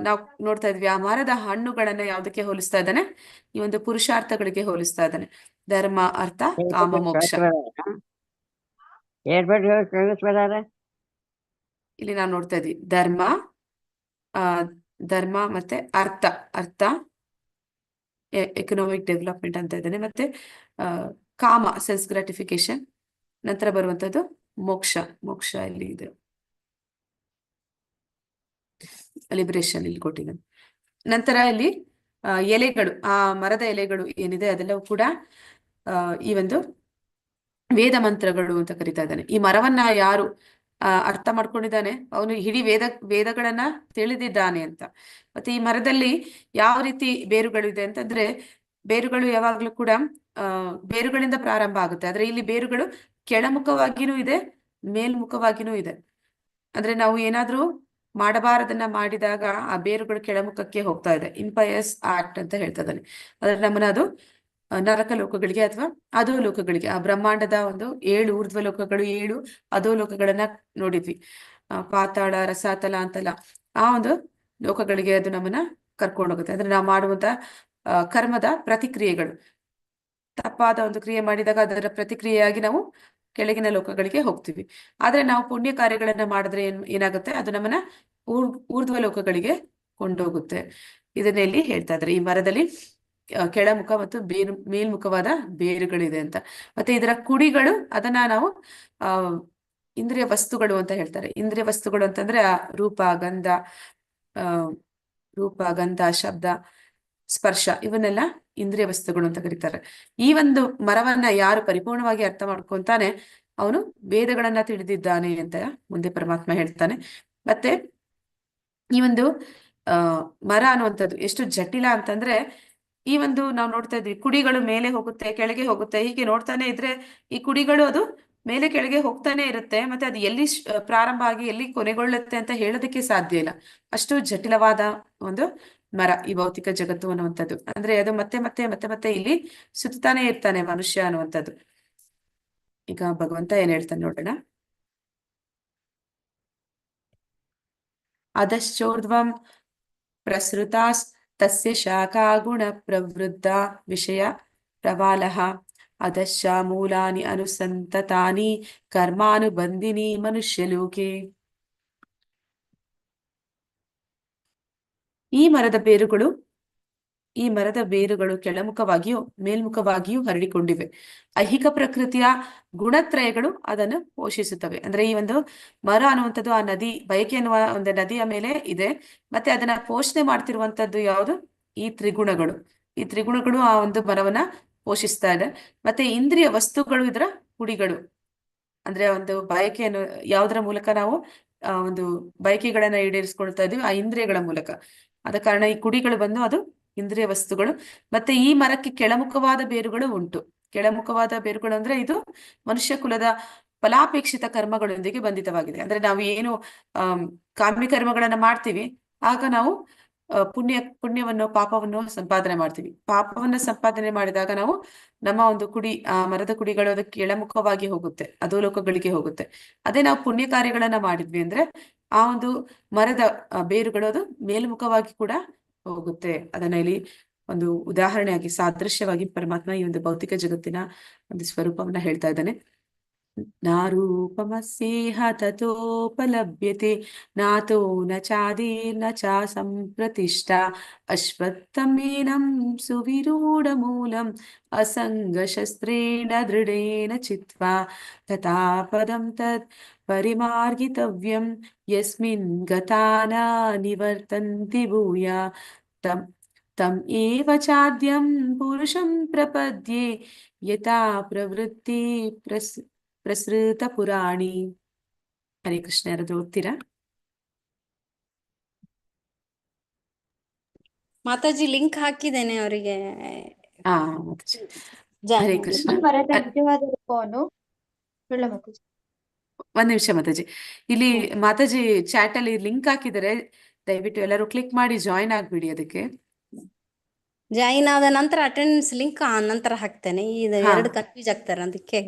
ನಾವು ನೋಡ್ತಾ ಇದ್ವಿ ಆ ಮರದ ಹಣ್ಣುಗಳನ್ನ ಯಾವ್ದಕ್ಕೆ ಹೋಲಿಸ್ತಾ ಇದ್ದಾನೆ? ಈ ಒಂದು ಪುರುಷಾರ್ಥಗಳಿಗೆ ಹೋಲಿಸ್ತಾ ಇದ್ದಾನೆ. ಧರ್ಮ, ಅರ್ಥ, ಕಾಮ, ಮೋಕ್ಷ. ಇಲ್ಲಿ ನಾವು ನೋಡ್ತಾ ಇದ್ವಿ ಧರ್ಮ ಮತ್ತೆ ಅರ್ಥ ಎಕನಾಮಿಕ್ ಡೆವಲಪ್ಮೆಂಟ್ ಅಂತ ಇದ್ದಾನೆ. ಮತ್ತೆ ಕಾಮ, ಸೆನ್ಸ್ ಗ್ರಾಟಿಫಿಕೇಶನ್. ನಂತರ ಬರುವಂತದ್ದು ಮೋಕ್ಷ ಇಲ್ಲಿ ಇದೆ, ಲಿಬರೇಷನ್ ಇಲ್ಲಿ ಕೊಟ್ಟಿದ್ದಾನೆ. ನಂತರ ಇಲ್ಲಿ ಎಲೆಗಳು, ಆ ಮರದ ಎಲೆಗಳು ಏನಿದೆ ಅದೆಲ್ಲವೂ ಕೂಡ ಈ ಒಂದು ವೇದ ಮಂತ್ರಗಳು ಅಂತ ಕರಿತಾ ಇದ್ದಾನೆ. ಈ ಮರವನ್ನ ಯಾರು ಅರ್ಥ ಮಾಡ್ಕೊಂಡಿದ್ದಾನೆ ಅವನು ಇಡೀ ವೇದಗಳನ್ನ ತಿಳಿದಿದ್ದಾನೆ ಅಂತ. ಮತ್ತೆ ಈ ಮರದಲ್ಲಿ ಯಾವ ರೀತಿ ಬೇರುಗಳಿದೆ ಅಂತಂದ್ರೆ ಬೇರುಗಳು ಯಾವಾಗ್ಲೂ ಕೂಡ ಬೇರುಗಳಿಂದ ಪ್ರಾರಂಭ ಆಗುತ್ತೆ. ಆದ್ರೆ ಇಲ್ಲಿ ಬೇರುಗಳು ಕೆಳಮುಖವಾಗಿನೂ ಇದೆ, ಮೇಲ್ಮುಖವಾಗಿನೂ ಇದೆ. ಅಂದ್ರೆ ನಾವು ಏನಾದ್ರೂ ಮಾಡಬಾರದನ್ನ ಮಾಡಿದಾಗ ಆ ಬೇರುಗಳು ಕೆಳಮುಖಕ್ಕೆ ಹೋಗ್ತಾ ಇದೆ. ಇಂಪಯಸ್ ಆಕ್ಟ್ ಅಂತ ಹೇಳ್ತಾ ಇದ್ದಾನೆ. ಅದ್ರ ನಮ್ಮನ್ನ ಅದು ನರಕ ಲೋಕಗಳಿಗೆ ಅಥವಾ ಅಧೋಲೋಕಗಳಿಗೆ, ಆ ಬ್ರಹ್ಮಾಂಡದ ಒಂದು 7 ಊರ್ಧ್ವ ಲೋಕಗಳು, 7 ಅಧೋಲೋಕಗಳನ್ನ ನೋಡಿದ್ವಿ. ಪಾತಾಳ, ರಸಾತಲ ಅಂತಲ್ಲ, ಆ ಒಂದು ಲೋಕಗಳಿಗೆ ಅದು ನಮ್ಮನ್ನ ಕರ್ಕೊಂಡು ಹೋಗುತ್ತೆ. ಅಂದ್ರೆ ನಾವು ಮಾಡುವಂತ ಕರ್ಮದ ಪ್ರತಿಕ್ರಿಯೆಗಳು, ತಪ್ಪಾದ ಒಂದು ಕ್ರಿಯೆ ಮಾಡಿದಾಗ ಅದರ ಪ್ರತಿಕ್ರಿಯೆಯಾಗಿ ನಾವು ಕೆಳಗಿನ ಲೋಕಗಳಿಗೆ ಹೋಗ್ತೀವಿ. ಆದ್ರೆ ನಾವು ಪುಣ್ಯ ಕಾರ್ಯಗಳನ್ನ ಮಾಡಿದ್ರೆ ಏನಾಗುತ್ತೆ? ಅದು ನಮ್ಮನ್ನ ಊರ್ಧ್ವ ಲೋಕಗಳಿಗೆ ಕೊಂಡೋಗುತ್ತೆ. ಇದನ್ನ ಇಲ್ಲಿ ಹೇಳ್ತಾ ಇದ್ದಾರೆ. ಈ ಮರದಲ್ಲಿ ಕೆಳಮುಖ ಮತ್ತು ಮೇಲ್ಮುಖವಾದ ಬೇರುಗಳಿದೆ ಅಂತ. ಮತ್ತೆ ಇದರ ಕುಡಿಗಳು, ಅದನ್ನ ನಾವು ಇಂದ್ರಿಯ ವಸ್ತುಗಳು ಅಂತ ಹೇಳ್ತಾರೆ. ಇಂದ್ರಿಯ ವಸ್ತುಗಳು ಅಂತಂದ್ರೆ ರೂಪ, ಗಂಧ, ಶಬ್ದ, ಸ್ಪರ್ಶ, ಇವನ್ನೆಲ್ಲ ಇಂದ್ರಿಯ ವಸ್ತುಗಳು ಅಂತ ಕರೀತಾರೆ. ಈ ಒಂದು ಮರವನ್ನ ಯಾರು ಪರಿಪೂರ್ಣವಾಗಿ ಅರ್ಥ ಮಾಡ್ಕೊಂತಾನೆ ಅವನು ವೇದಗಳನ್ನ ತಿಳಿದಿದ್ದಾನೆ ಅಂತ ಮುಂದೆ ಪರಮಾತ್ಮ ಹೇಳ್ತಾನೆ. ಮತ್ತೆ ಈ ಒಂದು ಮರ ಅನ್ನುವಂಥದ್ದು ಎಷ್ಟು ಜಟಿಲ ಅಂತಂದ್ರೆ ಈ ಒಂದು ನಾವು ನೋಡ್ತಾ ಇದ್ವಿ, ಕುಡಿಗಳು ಮೇಲೆ ಹೋಗುತ್ತೆ, ಕೆಳಗೆ ಹೋಗುತ್ತೆ, ಹೀಗೆ ನೋಡ್ತಾನೆ ಇದ್ರೆ ಈ ಕುಡಿಗಳು ಅದು ಮೇಲೆ ಕೆಳಗೆ ಹೋಗ್ತಾನೆ ಇರುತ್ತೆ. ಮತ್ತೆ ಅದು ಎಲ್ಲಿ ಪ್ರಾರಂಭ ಆಗಿ ಎಲ್ಲಿ ಕೊನೆಗೊಳ್ಳುತ್ತೆ ಅಂತ ಹೇಳೋದಕ್ಕೆ ಸಾಧ್ಯ ಇಲ್ಲ. ಅಷ್ಟು ಜಟಿಲವಾದ ಒಂದು ಮರ ಈ ಭೌತಿಕ ಜಗತ್ತು ಅನ್ನುವಂಥದ್ದು. ಅಂದ್ರೆ ಅದು ಮತ್ತೆ ಮತ್ತೆ ಮತ್ತೆ ಮತ್ತೆ ಇಲ್ಲಿ ಸುತ್ತಾನೆ ಇರ್ತಾನೆ ಮನುಷ್ಯ ಅನ್ನುವಂಥದ್ದು. ಈಗ ಭಗವಂತ ಏನ್ ಹೇಳ್ತಾನೆ ನೋಡೋಣ. ಅಧಶ್ಚೋರ್ಧ್ವಂ ಪ್ರಸೃತಾಸ್ ತಸ್ಯ ಶಾಖಾ ಗುಣ ಪ್ರವೃದ್ಧ ವಿಷಯ ಪ್ರವಾಲಃ ಅಧಶ್ಚ ಮೂಲಾನಿ ಅನುಸಂತತಾನಿ ಕರ್ಮಾನುಬಂಧಿನಿ ಮನುಷ್ಯಲೋಕೆ. ಈ ಮರದ ಬೇರುಗಳು ಕೆಳಮುಖವಾಗಿಯೂ ಮೇಲ್ಮುಖವಾಗಿಯೂ ಹರಡಿಕೊಂಡಿವೆ. ಐಹಿಕ ಪ್ರಕೃತಿಯ ಗುಣತ್ರಯಗಳು ಅದನ್ನು ಪೋಷಿಸುತ್ತವೆ. ಅಂದ್ರೆ ಈ ಒಂದು ಮರ ಅನ್ನುವಂಥದ್ದು ಆ ನದಿ, ಬಯಕೆ ಅನ್ನುವ ಒಂದು ನದಿಯ ಮೇಲೆ ಇದೆ. ಮತ್ತೆ ಅದನ್ನ ಪೋಷಣೆ ಮಾಡ್ತಿರುವಂತದ್ದು ಯಾವುದು? ಈ ತ್ರಿಗುಣಗಳು ಆ ಒಂದು ಮರವನ್ನ ಪೋಷಿಸ್ತಾ ಇದೆ. ಮತ್ತೆ ಇಂದ್ರಿಯ ವಸ್ತುಗಳು ಇದರ ಕುಡಿಗಳು. ಅಂದ್ರೆ ಒಂದು ಬಯಕೆಯನ್ನು ಯಾವುದರ ಮೂಲಕ ನಾವು ಒಂದು ಬಯಕೆಗಳನ್ನ ಈಡೇರಿಸ್ಕೊಳ್ತಾ ಇದೀವಿ, ಆ ಇಂದ್ರಿಯಗಳ ಮೂಲಕ. ಆದ ಕಾರಣ ಈ ಕುಡಿಗಳು ಬಂದು ಅದು ಇಂದ್ರಿಯ ವಸ್ತುಗಳು. ಮತ್ತೆ ಈ ಮರಕ್ಕೆ ಕೆಳಮುಖವಾದ ಬೇರುಗಳು ಉಂಟು. ಕೆಳಮುಖವಾದ ಬೇರುಗಳು ಅಂದ್ರೆ ಇದು ಮನುಷ್ಯ ಕುಲದ ಫಲಾಪೇಕ್ಷಿತ ಕರ್ಮಗಳೊಂದಿಗೆ ಬಂಧಿತವಾಗಿದೆ. ಅಂದ್ರೆ ನಾವು ಏನು ಕಾಮ್ಯ ಕರ್ಮಗಳನ್ನ ಮಾಡ್ತೀವಿ, ಆಗ ನಾವು ಪುಣ್ಯವನ್ನು ಪಾಪವನ್ನು ಸಂಪಾದನೆ ಮಾಡ್ತೀವಿ. ಪಾಪವನ್ನು ಸಂಪಾದನೆ ಮಾಡಿದಾಗ ನಾವು ನಮ್ಮ ಒಂದು ಮರದ ಕುಡಿಗಳು ಅದಕ್ಕೆ ಕೆಳಮುಖವಾಗಿ ಹೋಗುತ್ತೆ, ಅಧೋಲೋಕಗಳಿಗೆ ಹೋಗುತ್ತೆ. ಅದೇ ನಾವು ಪುಣ್ಯ ಕಾರ್ಯಗಳನ್ನ ಮಾಡಿದ್ವಿ ಅಂದ್ರೆ ಆ ಒಂದು ಮರದ ಬೇರುಗಳು ಅದು ಮೇಲ್ಮುಖವಾಗಿ ಕೂಡ ಹೋಗುತ್ತೆ. ಅದನ್ನ ಇಲ್ಲಿ ಒಂದು ಉದಾಹರಣೆಯಾಗಿ ಸಾದೃಶ್ಯವಾಗಿ ಪರಮಾತ್ಮ ಈ ಒಂದು ಭೌತಿಕ ಜಗತ್ತಿನ ಒಂದು ಸ್ವರೂಪವನ್ನ ಹೇಳ್ತಾ ಇದ್ದಾನೆ. ನಾರೂಪಮಸ್ಯೇಹ ತತೋಪಲಭ್ಯತೆ ನಾತೋ ನ ಚಾದೀರ್ನ ಚ ಸಂಪ್ರತಿಷ್ಠಾ ಅಶ್ವತ್ಥಮೇನಂ ಸುವಿರೂಢ ಮೂಲಂ ಅಸಂಗಶಸ್ತ್ರೇಣ ದೃಢೇನ ಚಿತ್ವಾ ತಥಾ ಪದಂ ತತ್ ಪರಿಮಾರ್ಗಿತವ್ಯಂ ಯಸ್ಮಿನ್ ಗತಾನ ನಿವರ್ತಂತಿ ಭೂಯ ತಂ ಏವ ಚಾದ್ಯಂ ಪುರುಷಂ ಪ್ರಪದ್ಯೆ ಯಥಾ ಪ್ರವೃತ್ತಿ ಪ್ರಸೃತ ಪುರಾಣಿ. ಹರೇ ಕೃಷ್ಣ. ಯಾರಾದ್ರೂ ಓದ್ತೀರಾ? ಮಾತಾಜಿ ಲಿಂಕ್ ಹಾಕಿದ್ದೇನೆ ಅವರಿಗೆ. ಹಾ ಮಾತಾಜಿ. ಹರೇ ಕೃಷ್ಣ. ಮರದ ನಿಜವಾದ ರೂಪವನ್ನು ಹೇಳ ಮಾತಾಜಿ. ಒಂದ್ ನಿಮಿಷ ಮಾತಾಜಿ, ಇಲ್ಲಿ ಮಾತಾಜಿ ಚಾಟ್ ಅಲ್ಲಿ ಲಿಂಕ್ ಹಾಕಿದರೆ, ದಯವಿಟ್ಟು ಎಲ್ಲರೂ ಕ್ಲಿಕ್ ಮಾಡಿ ಜಾಯಿನ್ ಆಗ್ಬಿಡಿ. ಅದಕ್ಕೆ ಜಾಯಿನ್ ಆದ ನಂತರ ಅಟೆಂಡೆನ್ಸ್ ಲಿಂಕ್ ನಂತರ ಹಾಕ್ತೇನೆ. ಇದು ಹಾ. ಎರಡು ಕನ್ಫ್ಯೂಸ್ ಆಗ್ತಾರೆ ಅದಕ್ಕೆ.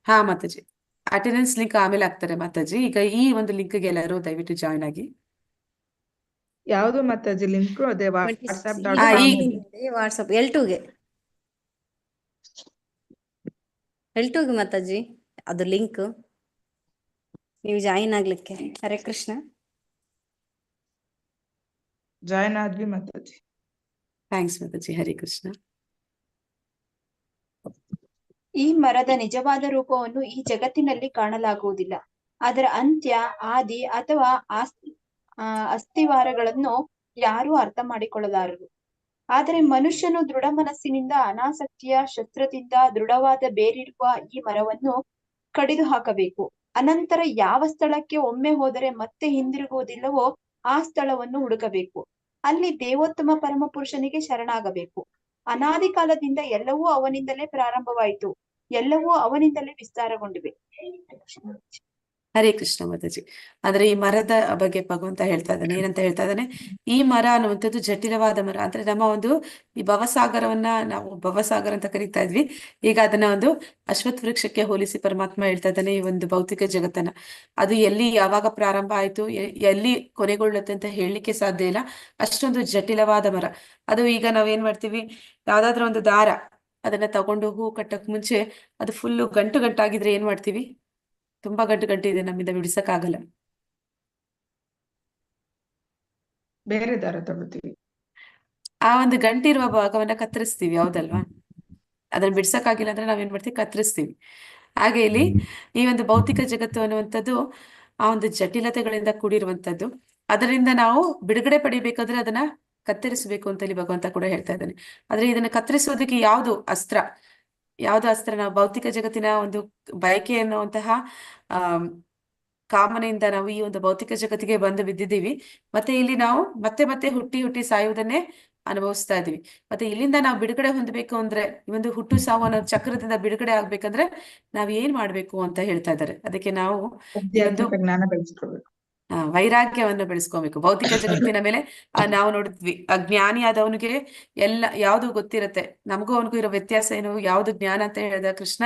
ಹಾ ಮಾತಾಜಿ, ಅಟೆಂಡೆನ್ಸ್ ಲಿಂಕ್ ಆಮೇಲೆ ಹಾಕ್ತಾರೆ ಮಾತಾಜಿ. ಈಗ ಈ ಒಂದು ಲಿಂಕ್ಗೆ ಎಲ್ಲರೂ ದಯವಿಟ್ಟು ಜಾಯಿನ್ ಆಗಿ. ಯಾವುದು ಮಾತಾಜಿ ಲಿಂಕ್? ಅದೇ ವಾಟ್ಸ್ಆಪ್ ವಾಟ್ಸಪ್ L2ಗೆ ಮಾತಾಜಿ ಅದು ಲಿಂಕ್, ನೀವು ಜಾಯಿನ್ ಆಗ್ಲಿಕ್ಕೆ. ಹರೇ ಕೃಷ್ಣ. ಜಾಯಿನ್ ಆದ್ವಿ ಮಾತಾಜಿ. ಥ್ಯಾಂಕ್ಸ್ ಮಾತಾಜಿ. ಹರೇ ಕೃಷ್ಣ. ಈ ಮರದ ನಿಜವಾದ ರೂಪವನ್ನು ಈ ಜಗತ್ತಿನಲ್ಲಿ ಕಾಣಲಾಗುವುದಿಲ್ಲ. ಅದರ ಅಂತ್ಯ, ಆದಿ ಅಥವಾ ಅಸ್ಥಿವಾರಗಳನ್ನು ಯಾರೂ ಅರ್ಥ ಮಾಡಿಕೊಳ್ಳಲಾರರು. ಆದರೆ ಮನುಷ್ಯನು ದೃಢ ಮನಸ್ಸಿನಿಂದ ಅನಾಸಕ್ತಿಯ ಶಸ್ತ್ರದಿಂದ ದೃಢವಾದ ಬೇರಿರುವ ಈ ಮರವನ್ನು ಕಡಿದು ಹಾಕಬೇಕು. ಅನಂತರ ಯಾವ ಸ್ಥಳಕ್ಕೆ ಒಮ್ಮೆ ಹೋದರೆ ಮತ್ತೆ ಹಿಂದಿರುಗುವುದಿಲ್ಲವೋ ಆ ಸ್ಥಳವನ್ನು ಹುಡುಕಬೇಕು. ಅಲ್ಲಿ ದೇವೋತ್ತಮ ಪರಮ ಪುರುಷನಿಗೆ ಶರಣಾಗಬೇಕು. ಅನಾದಿ ಕಾಲದಿಂದ ಎಲ್ಲವೂ ಅವನಿಂದಲೇ ಪ್ರಾರಂಭವಾಯಿತು, ಎಲ್ಲವೂ ಅವನಿಂದಲೇ ವಿಸ್ತಾರಗೊಂಡಿವೆ. ಹರೇ ಕೃಷ್ಣ ಮಾತಾಜಿ. ಅಂದ್ರೆ ಈ ಮರದ ಬಗ್ಗೆ ಭಗವಂತ ಹೇಳ್ತಾ ಇದ್ದಾನೆ. ಏನಂತ ಹೇಳ್ತಾ ಇದ್ದಾನೆ? ಈ ಮರ ಅನ್ನುವಂಥದ್ದು ಜಟಿಲವಾದ ಮರ. ಅಂದ್ರೆ ನಮ್ಮ ಒಂದು ಈ ಭವಸಾಗರವನ್ನ ನಾವು ಭವಸಾಗರ ಅಂತ ಕರಿತಾ ಇದ್ವಿ. ಈಗ ಅದನ್ನ ಒಂದು ಅಶ್ವತ್ಥ ವೃಕ್ಷಕ್ಕೆ ಹೋಲಿಸಿ ಪರಮಾತ್ಮ ಹೇಳ್ತಾ ಇದ್ದಾನೆ. ಈ ಒಂದು ಭೌತಿಕ ಜಗತ್ತನ್ನ ಅದು ಎಲ್ಲಿ ಯಾವಾಗ ಪ್ರಾರಂಭ ಆಯ್ತು, ಎಲ್ಲಿ ಕೊನೆಗೊಳ್ಳುತ್ತೆ ಅಂತ ಹೇಳಲಿಕ್ಕೆ ಸಾಧ್ಯ ಇಲ್ಲ. ಅಷ್ಟೊಂದು ಜಟಿಲವಾದ ಮರ ಅದು. ಈಗ ನಾವೇನ್ ಮಾಡ್ತೀವಿ, ಯಾವ್ದಾದ್ರು ಒಂದು ದಾರ ಅದನ್ನ ತಗೊಂಡು ಹೂ ಕಟ್ಟಕ್ ಮುಂಚೆ ಅದು ಫುಲ್ಲು ಗಂಟಾಗಿದ್ರೆ ಏನ್ ಮಾಡ್ತೀವಿ? ತುಂಬಾ ಗಂಟು ಇದೆ, ನಮ್ಮಿಂದ ಬಿಡಿಸಕ್ಕಾಗಲ್ಲ. ಬೇರೆ ದಾರ ತಗೋತೀವಿ. ಆ ಒಂದು ಗಂಟಿರುವ ಭಾಗವನ್ನ ಕತ್ತರಿಸ್ತೀವಿ, ಹೌದಲ್ವಾ? ಅದನ್ನ ಬಿಡ್ಸಕ್ಕಾಗಿಲ್ಲ ಅಂದ್ರೆ ನಾವೇನ್ ಮಾಡ್ತೀವಿ? ಕತ್ತರಿಸ್ತೀವಿ. ಹಾಗೆ ಇಲ್ಲಿ ಈ ಒಂದು ಭೌತಿಕ ಜಗತ್ತು ಅನ್ನುವಂಥದ್ದು ಆ ಒಂದು ಜಟಿಲತೆಗಳಿಂದ ಕೂಡಿರುವಂತದ್ದು. ಅದರಿಂದ ನಾವು ಬಿಡುಗಡೆ ಪಡಿಬೇಕಾದ್ರೆ ಅದನ್ನ ಕತ್ತರಿಸಬೇಕು ಅಂತ ಇಲ್ಲಿ ಭಗವಂತ ಕೂಡ ಹೇಳ್ತಾ ಇದ್ದಾನೆ. ಆದ್ರೆ ಇದನ್ನ ಕತ್ತರಿಸೋದಕ್ಕೆ ಯಾವುದು ಅಸ್ತ್ರ? ನಾವು ಭೌತಿಕ ಜಗತ್ತಿನ ಒಂದು ಬಯಕೆ ಅನ್ನುವಂತಹ ಕಾಮನೆಯಿಂದ ನಾವು ಈ ಒಂದು ಭೌತಿಕ ಜಗತ್ತಿಗೆ ಬಂದು ಬಿದ್ದಿದ್ದೀವಿ. ಮತ್ತೆ ಇಲ್ಲಿ ನಾವು ಮತ್ತೆ ಹುಟ್ಟಿ ಸಾಯುವುದನ್ನೇ ಅನುಭವಿಸ್ತಾ ಇದೀವಿ. ಮತ್ತೆ ಇಲ್ಲಿಂದ ನಾವು ಬಿಡುಗಡೆ ಹೊಂದಬೇಕು ಅಂದ್ರೆ ಈ ಒಂದು ಹುಟ್ಟು ಸಾವು ಅನ್ನೋ ಚಕ್ರದಿಂದ ಬಿಡುಗಡೆ ಆಗ್ಬೇಕಂದ್ರೆ ನಾವ್ ಏನ್ ಮಾಡ್ಬೇಕು ಅಂತ ಹೇಳ್ತಾ ಇದ್ದಾರೆ. ಅದಕ್ಕೆ ನಾವು ಈ ಒಂದು ಆಧ್ಯಾತ್ಮಿಕ ಜ್ಞಾನ ಬೆಳೆಸ್ಕೋಬೇಕು. ವೈರಾಗ್ಯವನ್ನು ಬೆಳೆಸ್ಕೋಬೇಕು. ಭೌತಿಕ ಜಗತ್ತಿನ ಮೇಲೆ ನಾವು ನೋಡಿದ್ವಿ, ಜ್ಞಾನಿ ಆದವನಿಗೆ ಎಲ್ಲ ಯಾವ್ದು ಗೊತ್ತಿರತ್ತೆ. ನಮಗೂ ಅವನಿಗೂ ಇರೋ ವ್ಯತ್ಯಾಸ ಏನು, ಯಾವ್ದು ಜ್ಞಾನ ಅಂತ ಹೇಳಿದ ಕೃಷ್ಣ,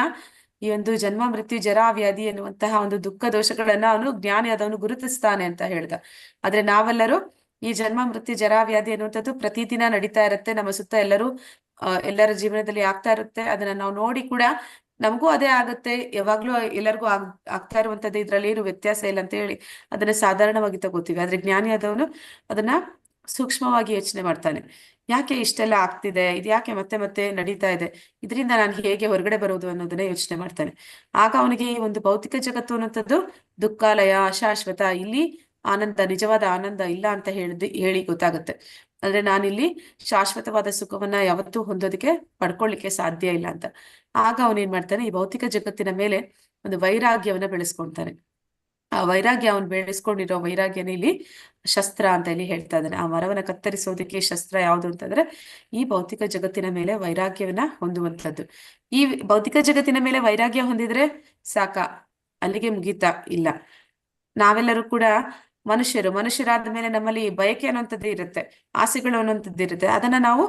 ಈ ಒಂದು ಜನ್ಮ ಮೃತ್ಯು ಜರಾ ವ್ಯಾಧಿ ಎನ್ನುವಂತಹ ಒಂದು ದುಃಖ ದೋಷಗಳನ್ನ ಅವನು ಜ್ಞಾನಿ ಆದವನು ಗುರುತಿಸ್ತಾನೆ ಅಂತ ಹೇಳ್ದ. ಆದ್ರೆ ನಾವೆಲ್ಲರೂ ಈ ಜನ್ಮ ಮೃತ್ಯು ಜರಾ ವ್ಯಾಧಿ ಅನ್ನುವಂಥದ್ದು ಪ್ರತಿದಿನ ನಡೀತಾ ಇರುತ್ತೆ ನಮ್ಮ ಸುತ್ತ. ಎಲ್ಲರ ಜೀವನದಲ್ಲಿ ಆಗ್ತಾ ಇರುತ್ತೆ. ಅದನ್ನ ನಾವು ನೋಡಿ ಕೂಡ ನಮಗೂ ಅದೇ ಆಗುತ್ತೆ, ಯಾವಾಗ್ಲೂ ಎಲ್ಲರಿಗೂ ಆಗ್ತಾ ಇರುವಂತದ್ದು, ಇದ್ರಲ್ಲಿ ಏನು ವ್ಯತ್ಯಾಸ ಇಲ್ಲ ಅಂತ ಹೇಳಿ ಅದನ್ನ ಸಾಧಾರಣವಾಗಿ ತಗೋತೀವಿ. ಆದ್ರೆ ಜ್ಞಾನಿ ಆದವನು ಅದನ್ನ ಸೂಕ್ಷ್ಮವಾಗಿ ಯೋಚನೆ ಮಾಡ್ತಾನೆ. ಯಾಕೆ ಇಷ್ಟೆಲ್ಲ ಆಗ್ತಿದೆ, ಇದು ಯಾಕೆ ಮತ್ತೆ ಮತ್ತೆ ನಡೀತಾ ಇದೆ, ಇದರಿಂದ ನಾನು ಹೇಗೆ ಹೊರಗಡೆ ಬರೋದು ಅನ್ನೋದನ್ನ ಯೋಚನೆ ಮಾಡ್ತಾನೆ. ಆಗ ಅವನಿಗೆ ಈ ಒಂದು ಭೌತಿಕ ಜಗತ್ತು ಅನ್ನೋಂಥದ್ದು ದುಃಖಾಲಯ, ಅಶಾಶ್ವತ, ಇಲ್ಲಿ ಆನಂದ, ನಿಜವಾದ ಆನಂದ ಇಲ್ಲ ಅಂತ ಹೇಳಿ ಗೊತ್ತಾಗುತ್ತೆ. ಅಂದ್ರೆ ನಾನಿಲ್ಲಿ ಶಾಶ್ವತವಾದ ಸುಖವನ್ನ ಯಾವತ್ತೂ ಹೊಂದೋದಕ್ಕೆ ಪಡ್ಕೊಳ್ಳಿಕ್ಕೆ ಸಾಧ್ಯ ಇಲ್ಲ ಅಂತ. ಆಗ ಅವನೇನ್ ಮಾಡ್ತಾನೆ, ಈ ಭೌತಿಕ ಜಗತ್ತಿನ ಮೇಲೆ ಒಂದು ವೈರಾಗ್ಯವನ್ನ ಬೆಳೆಸ್ಕೊಳ್ತಾನೆ. ಆ ವೈರಾಗ್ಯ ಅವನು ಬೆಳೆಸ್ಕೊಂಡಿರೋ ವೈರಾಗ್ಯನ ಇಲ್ಲಿ ಶಸ್ತ್ರ ಅಂತ ಇಲ್ಲಿ ಹೇಳ್ತಾ ಇದ್ದಾನೆ. ಆ ಮರವನ್ನ ಕತ್ತರಿಸೋದಕ್ಕೆ ಶಸ್ತ್ರ ಯಾವುದು ಅಂತಂದ್ರೆ ಈ ಭೌತಿಕ ಜಗತ್ತಿನ ಮೇಲೆ ವೈರಾಗ್ಯವನ್ನ ಹೊಂದುವಂಥದ್ದು. ಈ ಭೌತಿಕ ಜಗತ್ತಿನ ಮೇಲೆ ವೈರಾಗ್ಯ ಹೊಂದಿದ್ರೆ ಸಾಕ, ಅಲ್ಲಿಗೆ ಮುಗೀತಾ ಇಲ್ಲ. ನಾವೆಲ್ಲರೂ ಕೂಡ ಮನುಷ್ಯರಾದ ಮೇಲೆ ನಮ್ಮಲ್ಲಿ ಬಯಕೆ ಅನ್ನುವಂಥದ್ದು ಇರುತ್ತೆ, ಆಸೆಗಳು ಅನ್ನುವಂಥದ್ದು ಇರುತ್ತೆ. ಅದನ್ನ ನಾವು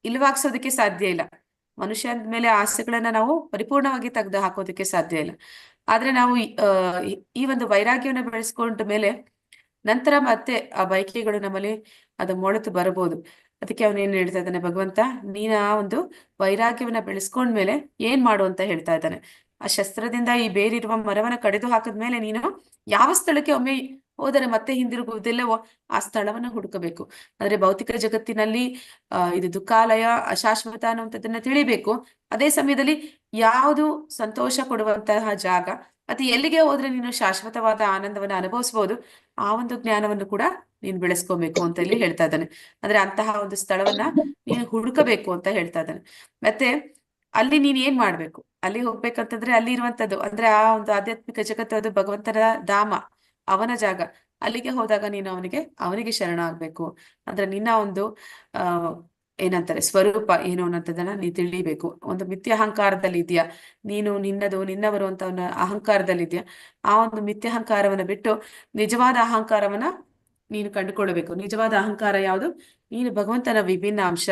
ಇಲ್ಲವಾಗ್ಸೋದಕ್ಕೆ ಸಾಧ್ಯ ಇಲ್ಲ. ಮನುಷ್ಯ ಅಂದ್ಮೇಲೆ ಆಸೆಗಳನ್ನ ನಾವು ಪರಿಪೂರ್ಣವಾಗಿ ತೆಗೆದು ಹಾಕೋದಕ್ಕೆ ಸಾಧ್ಯ ಇಲ್ಲ. ಆದ್ರೆ ನಾವು ಈ ಒಂದು ವೈರಾಗ್ಯವನ್ನ ಬೆಳೆಸ್ಕೊಂಡ ಮೇಲೆ ನಂತರ ಮತ್ತೆ ಆ ಬಯಕೆಗಳು ನಮ್ಮಲ್ಲಿ ಅದು ಮೊಳೆತು ಬರಬಹುದು. ಅದಕ್ಕೆ ಅವನೇನ್ ಹೇಳ್ತಾ ಇದ್ದಾನೆ ಭಗವಂತ, ನೀನ ಒಂದು ವೈರಾಗ್ಯವನ್ನ ಬೆಳೆಸ್ಕೊಂಡ್ಮೇಲೆ ಏನ್ ಮಾಡು ಅಂತ ಹೇಳ್ತಾ ಇದ್ದಾನೆ. ಆ ಶಸ್ತ್ರದಿಂದ ಈ ಬೇರಿರುವ ಮರವನ್ನ ಕಡಿದು ಹಾಕಿದ್ಮೇಲೆ ನೀನು ಯಾವ ಸ್ಥಳಕ್ಕೆ ಒಮ್ಮೆ ಹೋದರೆ ಮತ್ತೆ ಹಿಂದಿರುಗುವುದಿಲ್ಲವೋ ಆ ಸ್ಥಳವನ್ನ ಹುಡುಕಬೇಕು. ಅಂದ್ರೆ ಭೌತಿಕ ಜಗತ್ತಿನಲ್ಲಿ ಇದು ದುಃಖಾಲಯ, ಅಶಾಶ್ವತ ಅನ್ನುವಂಥದ್ದನ್ನ ತಿಳಿಬೇಕು. ಅದೇ ಸಮಯದಲ್ಲಿ ಯಾವುದು ಸಂತೋಷ ಕೊಡುವಂತಹ ಜಾಗ, ಮತ್ತೆ ಎಲ್ಲಿಗೆ ಹೋದ್ರೆ ನೀನು ಶಾಶ್ವತವಾದ ಆನಂದವನ್ನ ಅನುಭವಿಸಬಹುದು, ಆ ಒಂದು ಜ್ಞಾನವನ್ನು ಕೂಡ ನೀನು ಬೆಳೆಸ್ಕೋಬೇಕು ಅಂತ ಇಲ್ಲಿ ಹೇಳ್ತಾ ಇದ್ದಾನೆ. ಅಂದ್ರೆ ಅಂತಹ ಒಂದು ಸ್ಥಳವನ್ನ ನೀನು ಹುಡುಕಬೇಕು ಅಂತ ಹೇಳ್ತಾ ಇದ್ದಾನೆ. ಮತ್ತೆ ಅಲ್ಲಿ ನೀನ್ ಏನ್ ಮಾಡ್ಬೇಕು, ಅಲ್ಲಿ ಹೋಗ್ಬೇಕಂತಂದ್ರೆ ಅಲ್ಲಿ ಇರುವಂತದ್ದು ಅಂದ್ರೆ ಆ ಒಂದು ಆಧ್ಯಾತ್ಮಿಕ ಜಗತ್ತು, ಅದು ಭಗವಂತನ ಧಾಮ, ಅವನ ಜಾಗ. ಅಲ್ಲಿಗೆ ಹೋದಾಗ ನೀನು ಅವನಿಗೆ ಶರಣ ಆಗ್ಬೇಕು. ಅಂದ್ರೆ ನಿನ್ನ ಒಂದು ಏನಂತಾರೆ ಸ್ವರೂಪ ಏನು ಅನ್ನೋದನ್ನ ನೀ ತಿಳಿಬೇಕು. ಒಂದು ಮಿಥ್ಯ ಅಹಂಕಾರದಲ್ಲಿ ಇದೆಯಾ ನೀನು, ನಿನ್ನದು ನಿನ್ನವರು ಅಂತ ಅಹಂಕಾರದಲ್ಲಿ ಇದೆಯಾ, ಆ ಒಂದು ಮಿಥ್ಯ ಅಹಂಕಾರವನ್ನ ಬಿಟ್ಟು ನಿಜವಾದ ಅಹಂಕಾರವನ್ನ ನೀನು ಕಂಡುಕೊಳ್ಳಬೇಕು. ನಿಜವಾದ ಅಹಂಕಾರ ಯಾವುದು, ನೀನು ಭಗವಂತನ ವಿಭಿನ್ನ ಅಂಶ.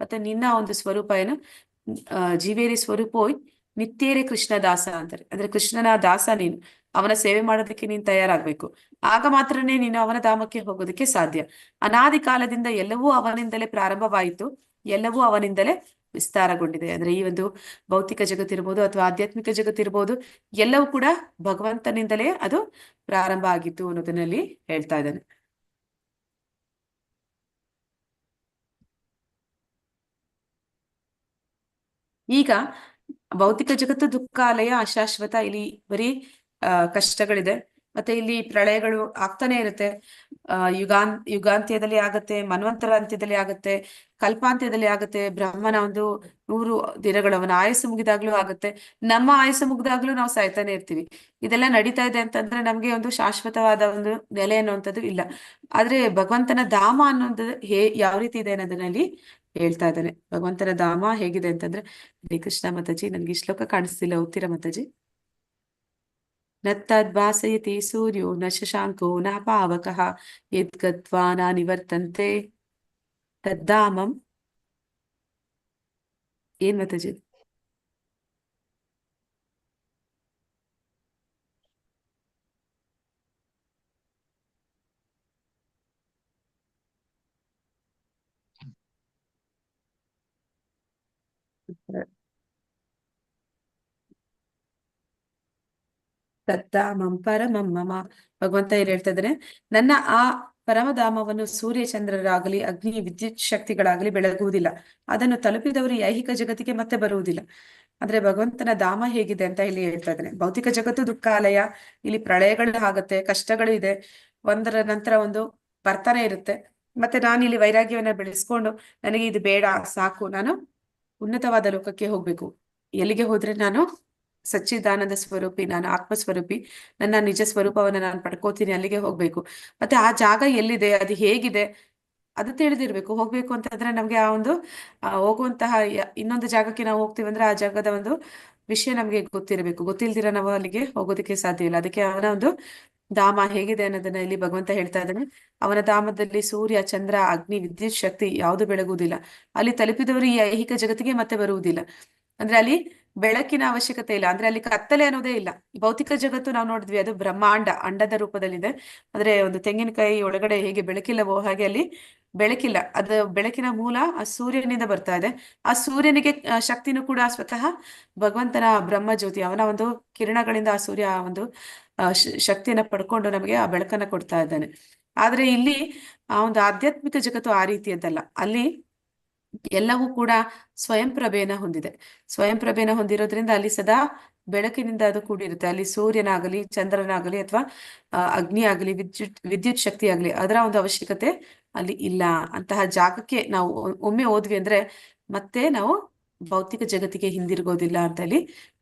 ಮತ್ತೆ ನಿನ್ನ ಒಂದು ಸ್ವರೂಪ ಏನು, ಜೀವೇರಿ ಸ್ವರೂಪೋಯ್ ನಿತ್ಯೇರೆ ಕೃಷ್ಣ ದಾಸ ಅಂತಾರೆ. ಅಂದ್ರೆ ಕೃಷ್ಣನ ದಾಸ ನೀನು, ಅವನ ಸೇವೆ ಮಾಡೋದಕ್ಕೆ ನೀನ್ ತಯಾರಾಗ್ಬೇಕು. ಆಗ ಮಾತ್ರನೇ ನೀನು ಅವನ ಧಾಮಕ್ಕೆ ಹೋಗೋದಕ್ಕೆ ಸಾಧ್ಯ. ಅನಾದಿ ಕಾಲದಿಂದ ಎಲ್ಲವೂ ಅವನಿಂದಲೇ ಪ್ರಾರಂಭವಾಯಿತು, ಎಲ್ಲವೂ ಅವನಿಂದಲೇ ವಿಸ್ತಾರಗೊಂಡಿದೆ. ಅಂದ್ರೆ ಈ ಒಂದು ಭೌತಿಕ ಜಗತ್ತಿರ್ಬೋದು ಅಥವಾ ಆಧ್ಯಾತ್ಮಿಕ ಜಗತ್ತಿರ್ಬೋದು, ಎಲ್ಲವೂ ಕೂಡ ಭಗವಂತನಿಂದಲೇ ಅದು ಪ್ರಾರಂಭ ಆಗಿತ್ತು ಅನ್ನೋದನ್ನಲ್ಲಿ ಹೇಳ್ತಾ ಇದ್ದಾನೆ. ಈಗ ಭೌತಿಕ ಜಗತ್ತು ದುಃಖಾಲಯ, ಅಶಾಶ್ವತ, ಇಲ್ಲಿ ಬರೀ ಕಷ್ಟಗಳಿದೆ. ಮತ್ತೆ ಇಲ್ಲಿ ಪ್ರಳಯಗಳು ಆಗ್ತಾನೆ ಇರುತ್ತೆ. ಯುಗಾಂತ್ಯದಲ್ಲಿ ಆಗತ್ತೆ, ಮನ್ವಂತರ ಅಂತ್ಯದಲ್ಲಿ ಆಗತ್ತೆ, ಕಲ್ಪಾಂತ್ಯದಲ್ಲಿ ಆಗತ್ತೆ. ಬ್ರಹ್ಮನ ಒಂದು 100 ದಿನಗಳು ಅವನ ಆಯಸ್ಸು ಮುಗಿದಾಗ್ಲೂ ಆಗತ್ತೆ, ನಮ್ಮ ಆಯಸ್ಸು ಮುಗಿದಾಗ್ಲೂ ನಾವು ಸಾಯ್ತಾನೆ ಇರ್ತೀವಿ. ಇದೆಲ್ಲ ನಡೀತಾ ಇದೆ ಅಂತಂದ್ರೆ ನಮ್ಗೆ ಒಂದು ಶಾಶ್ವತವಾದ ಒಂದು ನೆಲೆ ಅನ್ನುವಂಥದ್ದು ಇಲ್ಲ. ಆದ್ರೆ ಭಗವಂತನ ಧಾಮ ಅನ್ನೋದು ಯಾವ ರೀತಿ ಇದೆ ಅನ್ನೋದನ್ನಲ್ಲಿ ಹೇಳ್ತಾ ಇದ್ದಾನೆ. ಭಗವಂತನ ಧಾಮ ಹೇಗಿದೆ ಅಂತಂದ್ರೆ, ಹರೇ ಕೃಷ್ಣ ಮಾತಾಜಿ, ನನ್ಗೆ ಈ ಶ್ಲೋಕ ಕಾಣಿಸ್ತಿಲ್ಲ, ಓದ್ತೀರಾ ಮಾತಾಜಿ? ನತ್ತದ್ಭಾಸಯತಿ ಸೂರ್ಯೋ ನ ಶಶಾಂಕೋ ನ ಪಾವಕಃ ಯದ್ಗತ್ವಾ ನ ನಿವರ್ತಂತೆ ತದ್ದಾಮಂ. ಏನ್ ಮಾತಾಜಿ? ತದ್ದಾಮಂ ಪರಮಂ ಮಮ. ಭಗವಂತ ಏನ್ ಹೇಳ್ತಾ ಇದ್ದಾನೆ, ನನ್ನ ಆ ಪರಮಧಾಮವನ್ನು ಸೂರ್ಯ ಚಂದ್ರರಾಗಲಿ ಅಗ್ನಿ ವಿದ್ಯುತ್ ಶಕ್ತಿಗಳಾಗಲಿ ಬೆಳಗುವುದಿಲ್ಲ. ಅದನ್ನು ತಲುಪಿದವರು ಐಹಿಕ ಜಗತ್ತಿಗೆ ಮತ್ತೆ ಬರುವುದಿಲ್ಲ. ಅಂದ್ರೆ ಭಗವಂತನ ಧಾಮ ಹೇಗಿದೆ ಅಂತ ಇಲ್ಲಿ ಹೇಳ್ತಾ ಇದ್ದಾನೆ. ಭೌತಿಕ ಜಗತ್ತು ದುಃಖಾಲಯ, ಇಲ್ಲಿ ಪ್ರಳಯಗಳು ಆಗತ್ತೆ, ಕಷ್ಟಗಳು ಇದೆ, ಒಂದರ ನಂತರ ಒಂದು ಬರ್ತಾನೆ ಇರುತ್ತೆ. ಮತ್ತೆ ನಾನು ಇಲ್ಲಿ ವೈರಾಗ್ಯವನ್ನ ಬೆಳೆಸ್ಕೊಂಡು ನನಗೆ ಇದು ಬೇಡ, ಸಾಕು, ನಾನು ಉನ್ನತವಾದ ಲೋಕಕ್ಕೆ ಹೋಗ್ಬೇಕು. ಎಲ್ಲಿಗೆ ಹೋದ್ರೆ ನಾನು ಸಚ್ಚಿದಾನಂದ ಸ್ವರೂಪಿ, ನಾನು ಆತ್ಮಸ್ವರೂಪಿ, ನನ್ನ ನಿಜ ಸ್ವರೂಪವನ್ನ ನಾನು ಪಡ್ಕೋತೀನಿ, ಅಲ್ಲಿಗೆ ಹೋಗ್ಬೇಕು. ಮತ್ತೆ ಆ ಜಾಗ ಎಲ್ಲಿದೆ, ಅದು ಹೇಗಿದೆ, ಅದು ತಿಳಿದಿರ್ಬೇಕು. ಹೋಗ್ಬೇಕು ಅಂತಂದ್ರೆ ನಮ್ಗೆ ಆ ಒಂದು ಹೋಗುವಂತಹ ಇನ್ನೊಂದು ಜಾಗಕ್ಕೆ ನಾವು ಹೋಗ್ತೀವಿ ಅಂದ್ರೆ ಆ ಜಾಗದ ಒಂದು ವಿಷಯ ನಮ್ಗೆ ಗೊತ್ತಿರಬೇಕು. ಗೊತ್ತಿಲ್ದಿರ ನಾವು ಅಲ್ಲಿಗೆ ಹೋಗೋದಕ್ಕೆ ಸಾಧ್ಯ ಇಲ್ಲ. ಅದಕ್ಕೆ ಅವನ ಒಂದು ಧಾಮ ಹೇಗಿದೆ ಅನ್ನೋದನ್ನ ಇಲ್ಲಿ ಭಗವಂತ ಹೇಳ್ತಾ ಇದ್ದಾನೆ. ಅವನ ಧಾಮದಲ್ಲಿ ಸೂರ್ಯ, ಚಂದ್ರ, ಅಗ್ನಿ, ವಿದ್ಯುತ್ ಶಕ್ತಿ ಯಾವುದು ಬೆಳಗುವುದಿಲ್ಲ. ಅಲ್ಲಿ ತಲುಪಿದವರು ಈ ಐಹಿಕ ಜಗತ್ತಿಗೆ ಮತ್ತೆ ಬರುವುದಿಲ್ಲ. ಅಂದ್ರೆ ಅಲ್ಲಿ ಬೆಳಕಿನ ಅವಶ್ಯಕತೆ ಇಲ್ಲ. ಅಂದ್ರೆ ಅಲ್ಲಿ ಕತ್ತಲೆ ಅನ್ನೋದೇ ಇಲ್ಲ. ಈ ಭೌತಿಕ ಜಗತ್ತು ನಾವು ನೋಡಿದ್ವಿ, ಅದು ಬ್ರಹ್ಮಾಂಡ, ಅಂಡದ ರೂಪದಲ್ಲಿದೆ. ಅಂದ್ರೆ ಒಂದು ತೆಂಗಿನಕಾಯಿ ಒಳಗಡೆ ಹೇಗೆ ಬೆಳಕಿಲ್ಲವೋ ಹಾಗೆ ಅಲ್ಲಿ ಬೆಳಕಿಲ್ಲ. ಅದು ಬೆಳಕಿನ ಮೂಲ ಆ ಸೂರ್ಯನಿಂದ ಬರ್ತಾ ಇದೆ. ಆ ಸೂರ್ಯನಿಗೆ ಶಕ್ತಿನೂ ಕೂಡ ಸ್ವತಃ ಭಗವಂತನ ಬ್ರಹ್ಮ ಜ್ಯೋತಿ, ಅವನ ಒಂದು ಕಿರಣಗಳಿಂದ ಆ ಸೂರ್ಯ ಆ ಒಂದು ಶಕ್ತಿಯನ್ನ ಪಡ್ಕೊಂಡು ನಮಗೆ ಆ ಬೆಳಕನ್ನ ಕೊಡ್ತಾ ಇದ್ದಾನೆ. ಆದ್ರೆ ಇಲ್ಲಿ ಆ ಒಂದು ಆಧ್ಯಾತ್ಮಿಕ ಜಗತ್ತು ಆ ರೀತಿಯದ್ದಲ್ಲ. ಅಲ್ಲಿ ಎಲ್ಲವೂ ಕೂಡ ಸ್ವಯಂ ಪ್ರಭೆಯನ್ನ ಹೊಂದಿದೆ. ಸ್ವಯಂ ಪ್ರಭೆಯನ್ನ ಹೊಂದಿರೋದ್ರಿಂದ ಅಲ್ಲಿ ಸದಾ ಬೆಳಕಿನಿಂದ ಅದು ಕೂಡಿರುತ್ತೆ. ಅಲ್ಲಿ ಸೂರ್ಯನಾಗಲಿ, ಚಂದ್ರನಾಗಲಿ, ಅಥವಾ ಅಗ್ನಿ ಆಗಲಿ, ವಿದ್ಯುತ್ ಶಕ್ತಿ ಆಗಲಿ, ಅದರ ಒಂದು ಅವಶ್ಯಕತೆ ಅಲ್ಲಿ ಇಲ್ಲ. ಅಂತಹ ಜಾಗಕ್ಕೆ ನಾವು ಒಮ್ಮೆ ಹೋದ್ವಿ ಅಂದ್ರೆ ಮತ್ತೆ ನಾವು ಭೌತಿಕ ಜಗತ್ತಿಗೆ ಹಿಂದಿರುಗೋದಿಲ್ಲ ಅಂತ ಹೇಳಿ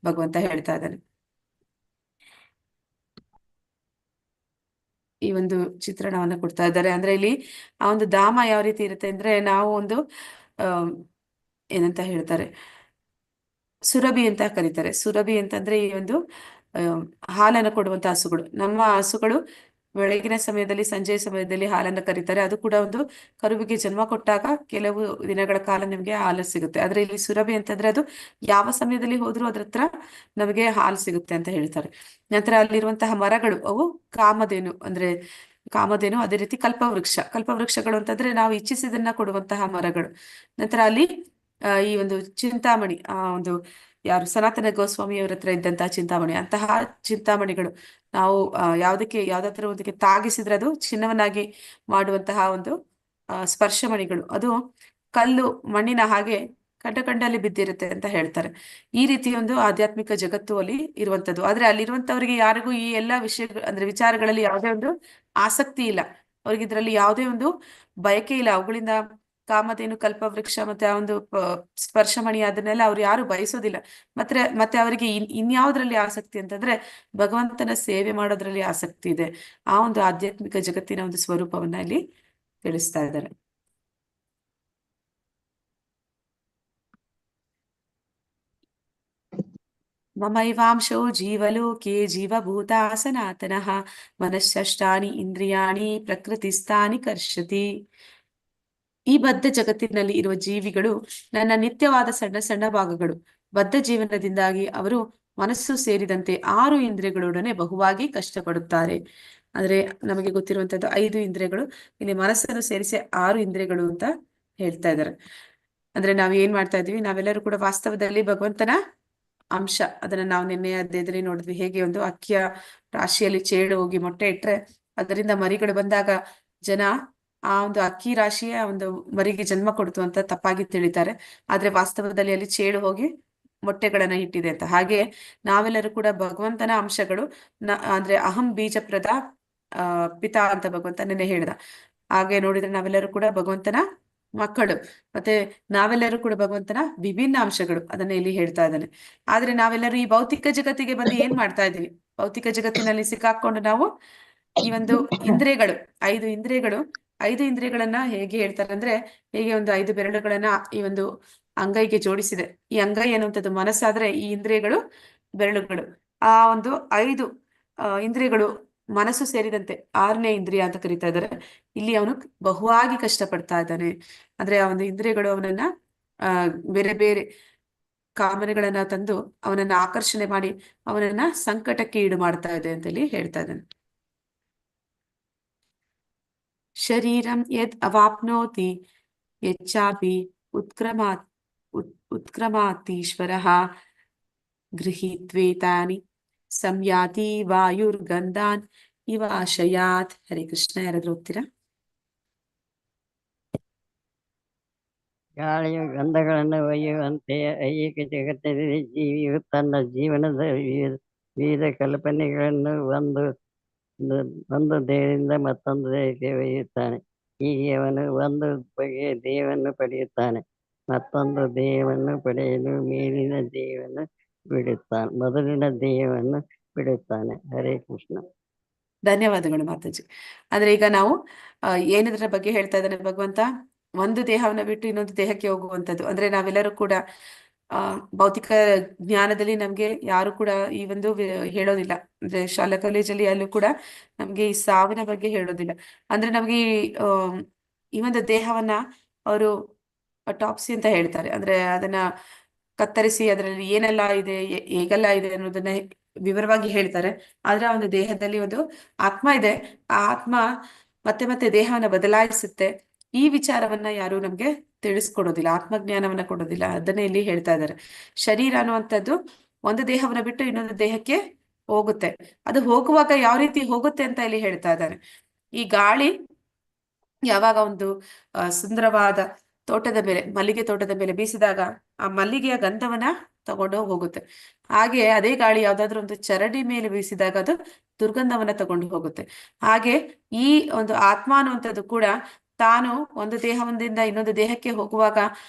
ಭಗವಂತ ಹೇಳ್ತಾ ಇದ್ದಾನೆ. ಈ ಒಂದು ಚಿತ್ರಣವನ್ನ ಕೊಡ್ತಾ ಇದ್ದಾರೆ. ಅಂದ್ರೆ ಇಲ್ಲಿ ಆ ಒಂದು ಧಾಮ ಯಾವ ರೀತಿ ಇರುತ್ತೆ ಅಂದ್ರೆ, ನಾವು ಒಂದು ಏನಂತ ಹೇಳ್ತಾರೆ, ಸುರಭಿ ಅಂತ ಕರೀತಾರೆ. ಸುರಭಿ ಅಂತಂದ್ರೆ ಈ ಒಂದು ಹಾಲನ್ನು ಕೊಡುವಂತ ಹಸುಗಳು. ನಮ್ಮ ಹಸುಗಳು ಬೆಳಗಿನ ಸಮಯದಲ್ಲಿ, ಸಂಜೆಯ ಸಮಯದಲ್ಲಿ ಹಾಲನ್ನು ಕರೀತಾರೆ. ಅದು ಕೂಡ ಒಂದು ಕರುವಿಗೆ ಜನ್ಮ ಕೊಟ್ಟಾಗ ಕೆಲವು ದಿನಗಳ ಕಾಲ ನಿಮಗೆ ಹಾಲು ಸಿಗುತ್ತೆ. ಆದ್ರೆ ಇಲ್ಲಿ ಸುರಭಿ ಅಂತಂದ್ರೆ ಅದು ಯಾವ ಸಮಯದಲ್ಲಿ ಹೋದ್ರೂ ಅದ್ರ ಹತ್ರ ನಮಗೆ ಹಾಲು ಸಿಗುತ್ತೆ ಅಂತ ಹೇಳ್ತಾರೆ. ನಂತರ ಅಲ್ಲಿರುವಂತಹ ಮರಗಳು ಅವು ಕಾಮಧೇನು, ಅಂದ್ರೆ ಕಾಮಧೇನು, ಅದೇ ರೀತಿ ಕಲ್ಪವೃಕ್ಷ. ಕಲ್ಪವೃಕ್ಷಗಳು ಅಂತಂದ್ರೆ ನಾವು ಇಚ್ಛಿಸಿದನ್ನ ಕೊಡುವಂತಹ ಮರಗಳು. ನಂತರ ಅಲ್ಲಿ ಈ ಒಂದು ಚಿಂತಾಮಣಿ, ಒಂದು ಯಾರು ಸನಾತನ ಗೋಸ್ವಾಮಿಯವರ ಹತ್ರ ಇದ್ದಂತಹ ಚಿಂತಾಮಣಿ, ಅಂತಹ ಚಿಂತಾಮಣಿಗಳು ನಾವು ಯಾವ್ದಾದ್ರೂ ಒಂದಕ್ಕೆ ತಾಗಿಸಿದ್ರೆ ಅದು ಚಿನ್ನವನ್ನಾಗಿ ಮಾಡುವಂತಹ ಒಂದು ಸ್ಪರ್ಶಮಣಿಗಳು. ಅದು ಕಲ್ಲು ಮಣ್ಣಿನ ಹಾಗೆ ಕಂಡಲ್ಲಿ ಬಿದ್ದಿರುತ್ತೆ ಅಂತ ಹೇಳ್ತಾರೆ. ಈ ರೀತಿ ಒಂದು ಆಧ್ಯಾತ್ಮಿಕ ಜಗತ್ತು ಅಲ್ಲಿ ಇರುವಂತದ್ದು. ಆದ್ರೆ ಅಲ್ಲಿರುವಂತವರಿಗೆ ಯಾರಿಗೂ ಈ ಎಲ್ಲಾ ವಿಷಯಗಳು ಅಂದ್ರೆ ವಿಚಾರಗಳಲ್ಲಿ ಯಾವುದೇ ಒಂದು ಆಸಕ್ತಿ ಇಲ್ಲ. ಅವ್ರಿಗೆ ಇದರಲ್ಲಿ ಯಾವುದೇ ಒಂದು ಬಯಕೆ ಇಲ್ಲ. ಅವುಗಳಿಂದ ಕಾಮಧೇನು, ಕಲ್ಪವೃಕ್ಷ, ಮತ್ತೆ ಆ ಒಂದು ಸ್ಪರ್ಶಮಣಿ, ಅದನ್ನೆಲ್ಲ ಅವ್ರು ಯಾರು ಬಯಸೋದಿಲ್ಲ. ಮತ್ತೆ ಅವರಿಗೆ ಇನ್ಯಾವುದ್ರಲ್ಲಿ ಆಸಕ್ತಿ ಅಂತಂದ್ರೆ ಭಗವಂತನ ಸೇವೆ ಮಾಡೋದ್ರಲ್ಲಿ ಆಸಕ್ತಿ ಇದೆ. ಆ ಒಂದು ಆಧ್ಯಾತ್ಮಿಕ ಜಗತ್ತಿನ ಒಂದು ಸ್ವರೂಪವನ್ನ ಇಲ್ಲಿ ತಿಳಿಸ್ತಾ ಇದ್ದಾರೆ. ಮಮೈವಾಂಶೋ ಜೀವಲೋಕೆ ಜೀವಭೂತ ಸನಾತನಃ ಮನಃಷ್ಟಾನಿ ಇಂದ್ರಿಯಾಣಿ ಪ್ರಕೃತಿಸ್ಥಾನಿ ಕರ್ಷತಿ. ಈ ಬದ್ಧ ಜಗತ್ತಿನಲ್ಲಿ ಇರುವ ಜೀವಿಗಳು ನನ್ನ ನಿತ್ಯವಾದ ಸಣ್ಣ ಸಣ್ಣ ಭಾಗಗಳು. ಬದ್ಧ ಜೀವನದಿಂದಾಗಿ ಅವರು ಮನಸ್ಸು ಸೇರಿದಂತೆ 6 ಇಂದ್ರಿಯಗಳೊಡನೆ ಬಹುವಾಗಿ ಕಷ್ಟಪಡುತ್ತಾರೆ. ಅಂದ್ರೆ ನಮಗೆ ಗೊತ್ತಿರುವಂತದ್ದು 5 ಇಂದ್ರಿಯಗಳು, ಇಲ್ಲಿ ಮನಸ್ಸನ್ನು ಸೇರಿಸಿ 6 ಇಂದ್ರಿಯಗಳು ಅಂತ ಹೇಳ್ತಾ ಇದ್ದಾರೆ. ಅಂದ್ರೆ ನಾವ್ ಏನ್ ಮಾಡ್ತಾ ಇದೀವಿ, ನಾವೆಲ್ಲರೂ ಕೂಡ ವಾಸ್ತವದಲ್ಲಿ ಭಗವಂತನ ಅಂಶ. ಅದನ್ನ ನಾವು ನಿನ್ನೆ ಅಧ್ಯಾಯದಲ್ಲಿ ನೋಡಿದ್ವಿ. ಹೇಗೆ ಒಂದು ಅಕ್ಕಿಯ ರಾಶಿಯಲ್ಲಿ ಚೇಳು ಹೋಗಿ ಮೊಟ್ಟೆ ಇಟ್ರೆ ಅದರಿಂದ ಮರಿಗಳು ಬಂದಾಗ ಜನ ಆ ಒಂದು ಅಕ್ಕಿ ರಾಶಿಯ ಒಂದು ಮರಿಗೆ ಜನ್ಮ ಕೊಡ್ತು ಅಂತ ತಪ್ಪಾಗಿ ತಿಳಿತಾರೆ. ಆದ್ರೆ ವಾಸ್ತವದಲ್ಲಿ ಅಲ್ಲಿ ಚೇಳು ಹೋಗಿ ಮೊಟ್ಟೆಗಳನ್ನ ಇಟ್ಟಿದೆ ಅಂತ. ಹಾಗೆ ನಾವೆಲ್ಲರೂ ಕೂಡ ಭಗವಂತನ ಅಂಶಗಳು. ಅಂದ್ರೆ ಅಹಂ ಬೀಜಪ್ರದ ಪಿತಾ ಅಂತ ಭಗವಂತ ನೆನ್ನೆ ಹೇಳ್ದ. ಹಾಗೆ ನೋಡಿದ್ರೆ ನಾವೆಲ್ಲರೂ ಕೂಡ ಭಗವಂತನ ಮಕ್ಕಳು. ಮತ್ತೆ ನಾವೆಲ್ಲರೂ ಕೂಡ ಭಗವಂತನ ವಿಭಿನ್ನ ಅಂಶಗಳು, ಅದನ್ನ ಇಲ್ಲಿ ಹೇಳ್ತಾ ಇದ್ದಾನೆ. ಆದ್ರೆ ನಾವೆಲ್ಲರೂ ಈ ಭೌತಿಕ ಜಗತ್ತಿಗೆ ಬಂದು ಏನ್ ಮಾಡ್ತಾ ಇದೀವಿ, ಭೌತಿಕ ಜಗತ್ತಿನಲ್ಲಿ ಸಿಕ್ಕಾಕೊಂಡು ನಾವು ಈ ಒಂದು ಇಂದ್ರಿಯಗಳು, 5 ಇಂದ್ರಿಯಗಳನ್ನ ಹೇಗೆ ಹೇಳ್ತಾರೆ ಅಂದ್ರೆ, ಹೇಗೆ ಒಂದು 5 ಬೆರಳುಗಳನ್ನ ಈ ಒಂದು ಅಂಗೈಗೆ ಜೋಡಿಸಿದೆ. ಈ ಅಂಗೈ ಅನ್ನುವಂಥದ್ದು ಮನಸ್ಸಾದ್ರೆ ಈ ಇಂದ್ರಿಯಗಳು ಬೆರಳುಗಳು. ಆ ಒಂದು 5 ಇಂದ್ರಿಯಗಳು ಮನಸ್ಸು ಸೇರಿದಂತೆ 6ನೇ ಇಂದ್ರಿಯ ಅಂತ ಕರೀತಾ ಇದ್ದಾರೆ. ಇಲ್ಲಿ ಅವನು ಬಹುವಾಗಿ ಕಷ್ಟಪಡ್ತಾ ಇದ್ದಾನೆ. ಅಂದ್ರೆ ಆ ಒಂದು ಇಂದ್ರಿಯಗಳು ಅವನನ್ನ ಬೇರೆ ಬೇರೆ ಕಾಮನೆಗಳನ್ನ ತಂದು ಅವನನ್ನ ಆಕರ್ಷಣೆ ಮಾಡಿ ಅವನನ್ನ ಸಂಕಟಕ್ಕೆ ಈಡು ಮಾಡ್ತಾ ಇದೆ ಅಂತ ಹೇಳಿ ಹೇಳ್ತಾ ಇದ್ದಾನೆ. ಶರೀರಂ ಯದ್ ಅವಾಪ್ನೋತಿ ಯಚ್ಚಾಪಿ ಉತ್ಕ್ರಮಾತೀಶ್ವರಃ ಗೃಹೀತ್ವೇತಾನಿ ಸಂಯಾತಿ ವಾಯುರ್ಗಂಧಾನ್ ಇವಾಶಯಾತ್. ಹರೇ ಕೃಷ್ಣ. ಯಾರಾದ್ರೂ ಹೋಗ್ತೀರಾ? ಗಾಳಿಯು ಗಂಧಗಳನ್ನು ಒಯ್ಯುವಂತೆ ಐಹಿಕ ಜಗತ್ತಿನಲ್ಲಿ ಜೀವಿಯು ತನ್ನ ಜೀವನದ ವಿವಿಧ ಕಲ್ಪನೆಗಳನ್ನು ಒಂದು ದೇಹದಿಂದ ಮತ್ತೊಂದು ದೇಹಕ್ಕೆ ಒಯ್ಯುತ್ತಾನೆ. ಹೀಗೆ ಅವನು ಒಂದು ಬಗೆಯ ದೇಹವನ್ನು ಪಡೆಯುತ್ತಾನೆ, ಮತ್ತೊಂದು ದೇಹವನ್ನು ಪಡೆಯಲು ಮೊದಲಿನ ದೇಹವನ್ನು ಬಿಡುತ್ತಾನೆ. ಹರೇ ಕೃಷ್ಣ. ಧನ್ಯವಾದಗಳು ಮಾತಾಜಿ. ಅಂದ್ರೆ ಈಗ ನಾವು ಏನದ್ರ ಬಗ್ಗೆ ಹೇಳ್ತಾ ಇದ್ದಾನೆ ಭಗವಂತ, ಒಂದು ದೇಹವನ್ನ ಬಿಟ್ಟು ಇನ್ನೊಂದು ದೇಹಕ್ಕೆ ಹೋಗುವಂಥದ್ದು. ಅಂದ್ರೆ ನಾವೆಲ್ಲರೂ ಕೂಡ ಭೌತಿಕ ಜ್ಞಾನದಲ್ಲಿ ನಮ್ಗೆ ಯಾರು ಕೂಡ ಈ ಒಂದು ಹೇಳೋದಿಲ್ಲ. ಅಂದ್ರೆ ಶಾಲಾ ಕಾಲೇಜಲ್ಲಿ ಅಲ್ಲೂ ಕೂಡ ನಮ್ಗೆ ಈ ಸಾವಿನ ಬಗ್ಗೆ ಹೇಳೋದಿಲ್ಲ. ಅಂದ್ರೆ ನಮ್ಗೆ ಈ ಒಂದು ದೇಹವನ್ನ ಅವರು ಟಾಪ್ಸಿ ಅಂತ ಹೇಳ್ತಾರೆ. ಅಂದ್ರೆ ಅದನ್ನ ಕತ್ತರಿಸಿ ಅದರಲ್ಲಿ ಏನೆಲ್ಲ ಇದೆ, ಹೇಗೆಲ್ಲ ಇದೆ ಅನ್ನೋದನ್ನ ವಿವರವಾಗಿ ಹೇಳ್ತಾರೆ. ಆದ್ರೆ ಆ ಒಂದು ದೇಹದಲ್ಲಿ ಒಂದು ಆತ್ಮ ಇದೆ. ಆ ಆತ್ಮ ಮತ್ತೆ ಮತ್ತೆ ದೇಹವನ್ನ ಬದಲಾಯಿಸುತ್ತೆ. ಈ ವಿಚಾರವನ್ನ ಯಾರು ನಮ್ಗೆ ತಿಳಿಸ್ಕೊಡೋದಿಲ್ಲ, ಆತ್ಮಜ್ಞಾನವನ್ನ ಕೊಡೋದಿಲ್ಲ. ಅದನ್ನೇ ಇಲ್ಲಿ ಹೇಳ್ತಾ ಇದ್ದಾರೆ. ಶರೀರ ಅನ್ನುವಂಥದ್ದು ಒಂದು ದೇಹವನ್ನ ಬಿಟ್ಟು ಇನ್ನೊಂದು ದೇಹಕ್ಕೆ ಹೋಗುತ್ತೆ. ಅದು ಹೋಗುವಾಗ ಯಾವ ರೀತಿ ಹೋಗುತ್ತೆ ಅಂತ ಇಲ್ಲಿ ಹೇಳ್ತಾ ಇದ್ದಾರೆ. ಈ ಗಾಳಿ ಯಾವಾಗ ಒಂದು ಸುಂದರವಾದ ತೋಟದ ಮೇಲೆ, ಮಲ್ಲಿಗೆ ತೋಟದ ಮೇಲೆ ಬೀಸಿದಾಗ ಆ ಮಲ್ಲಿಗೆಯ ಗಂಧವನ್ನ ತಗೊಂಡು ಹೋಗುತ್ತೆ. ಹಾಗೆ ಅದೇ ಗಾಳಿ ಯಾವ್ದಾದ್ರು ಒಂದು ಚರಡಿ ಮೇಲೆ ಬೀಸಿದಾಗ ಅದು ದುರ್ಗಂಧವನ್ನ ತಗೊಂಡು ಹೋಗುತ್ತೆ. ಹಾಗೆ ಈ ಒಂದು ಆತ್ಮ ಅನ್ನುವಂಥದ್ದು ಕೂಡ ತಾನು ಒಂದು ದೇಹದಿಂದ ಇನ್ನೊಂದು ದೇಹಕ್ಕೆ ಹೋಗುವಾಗ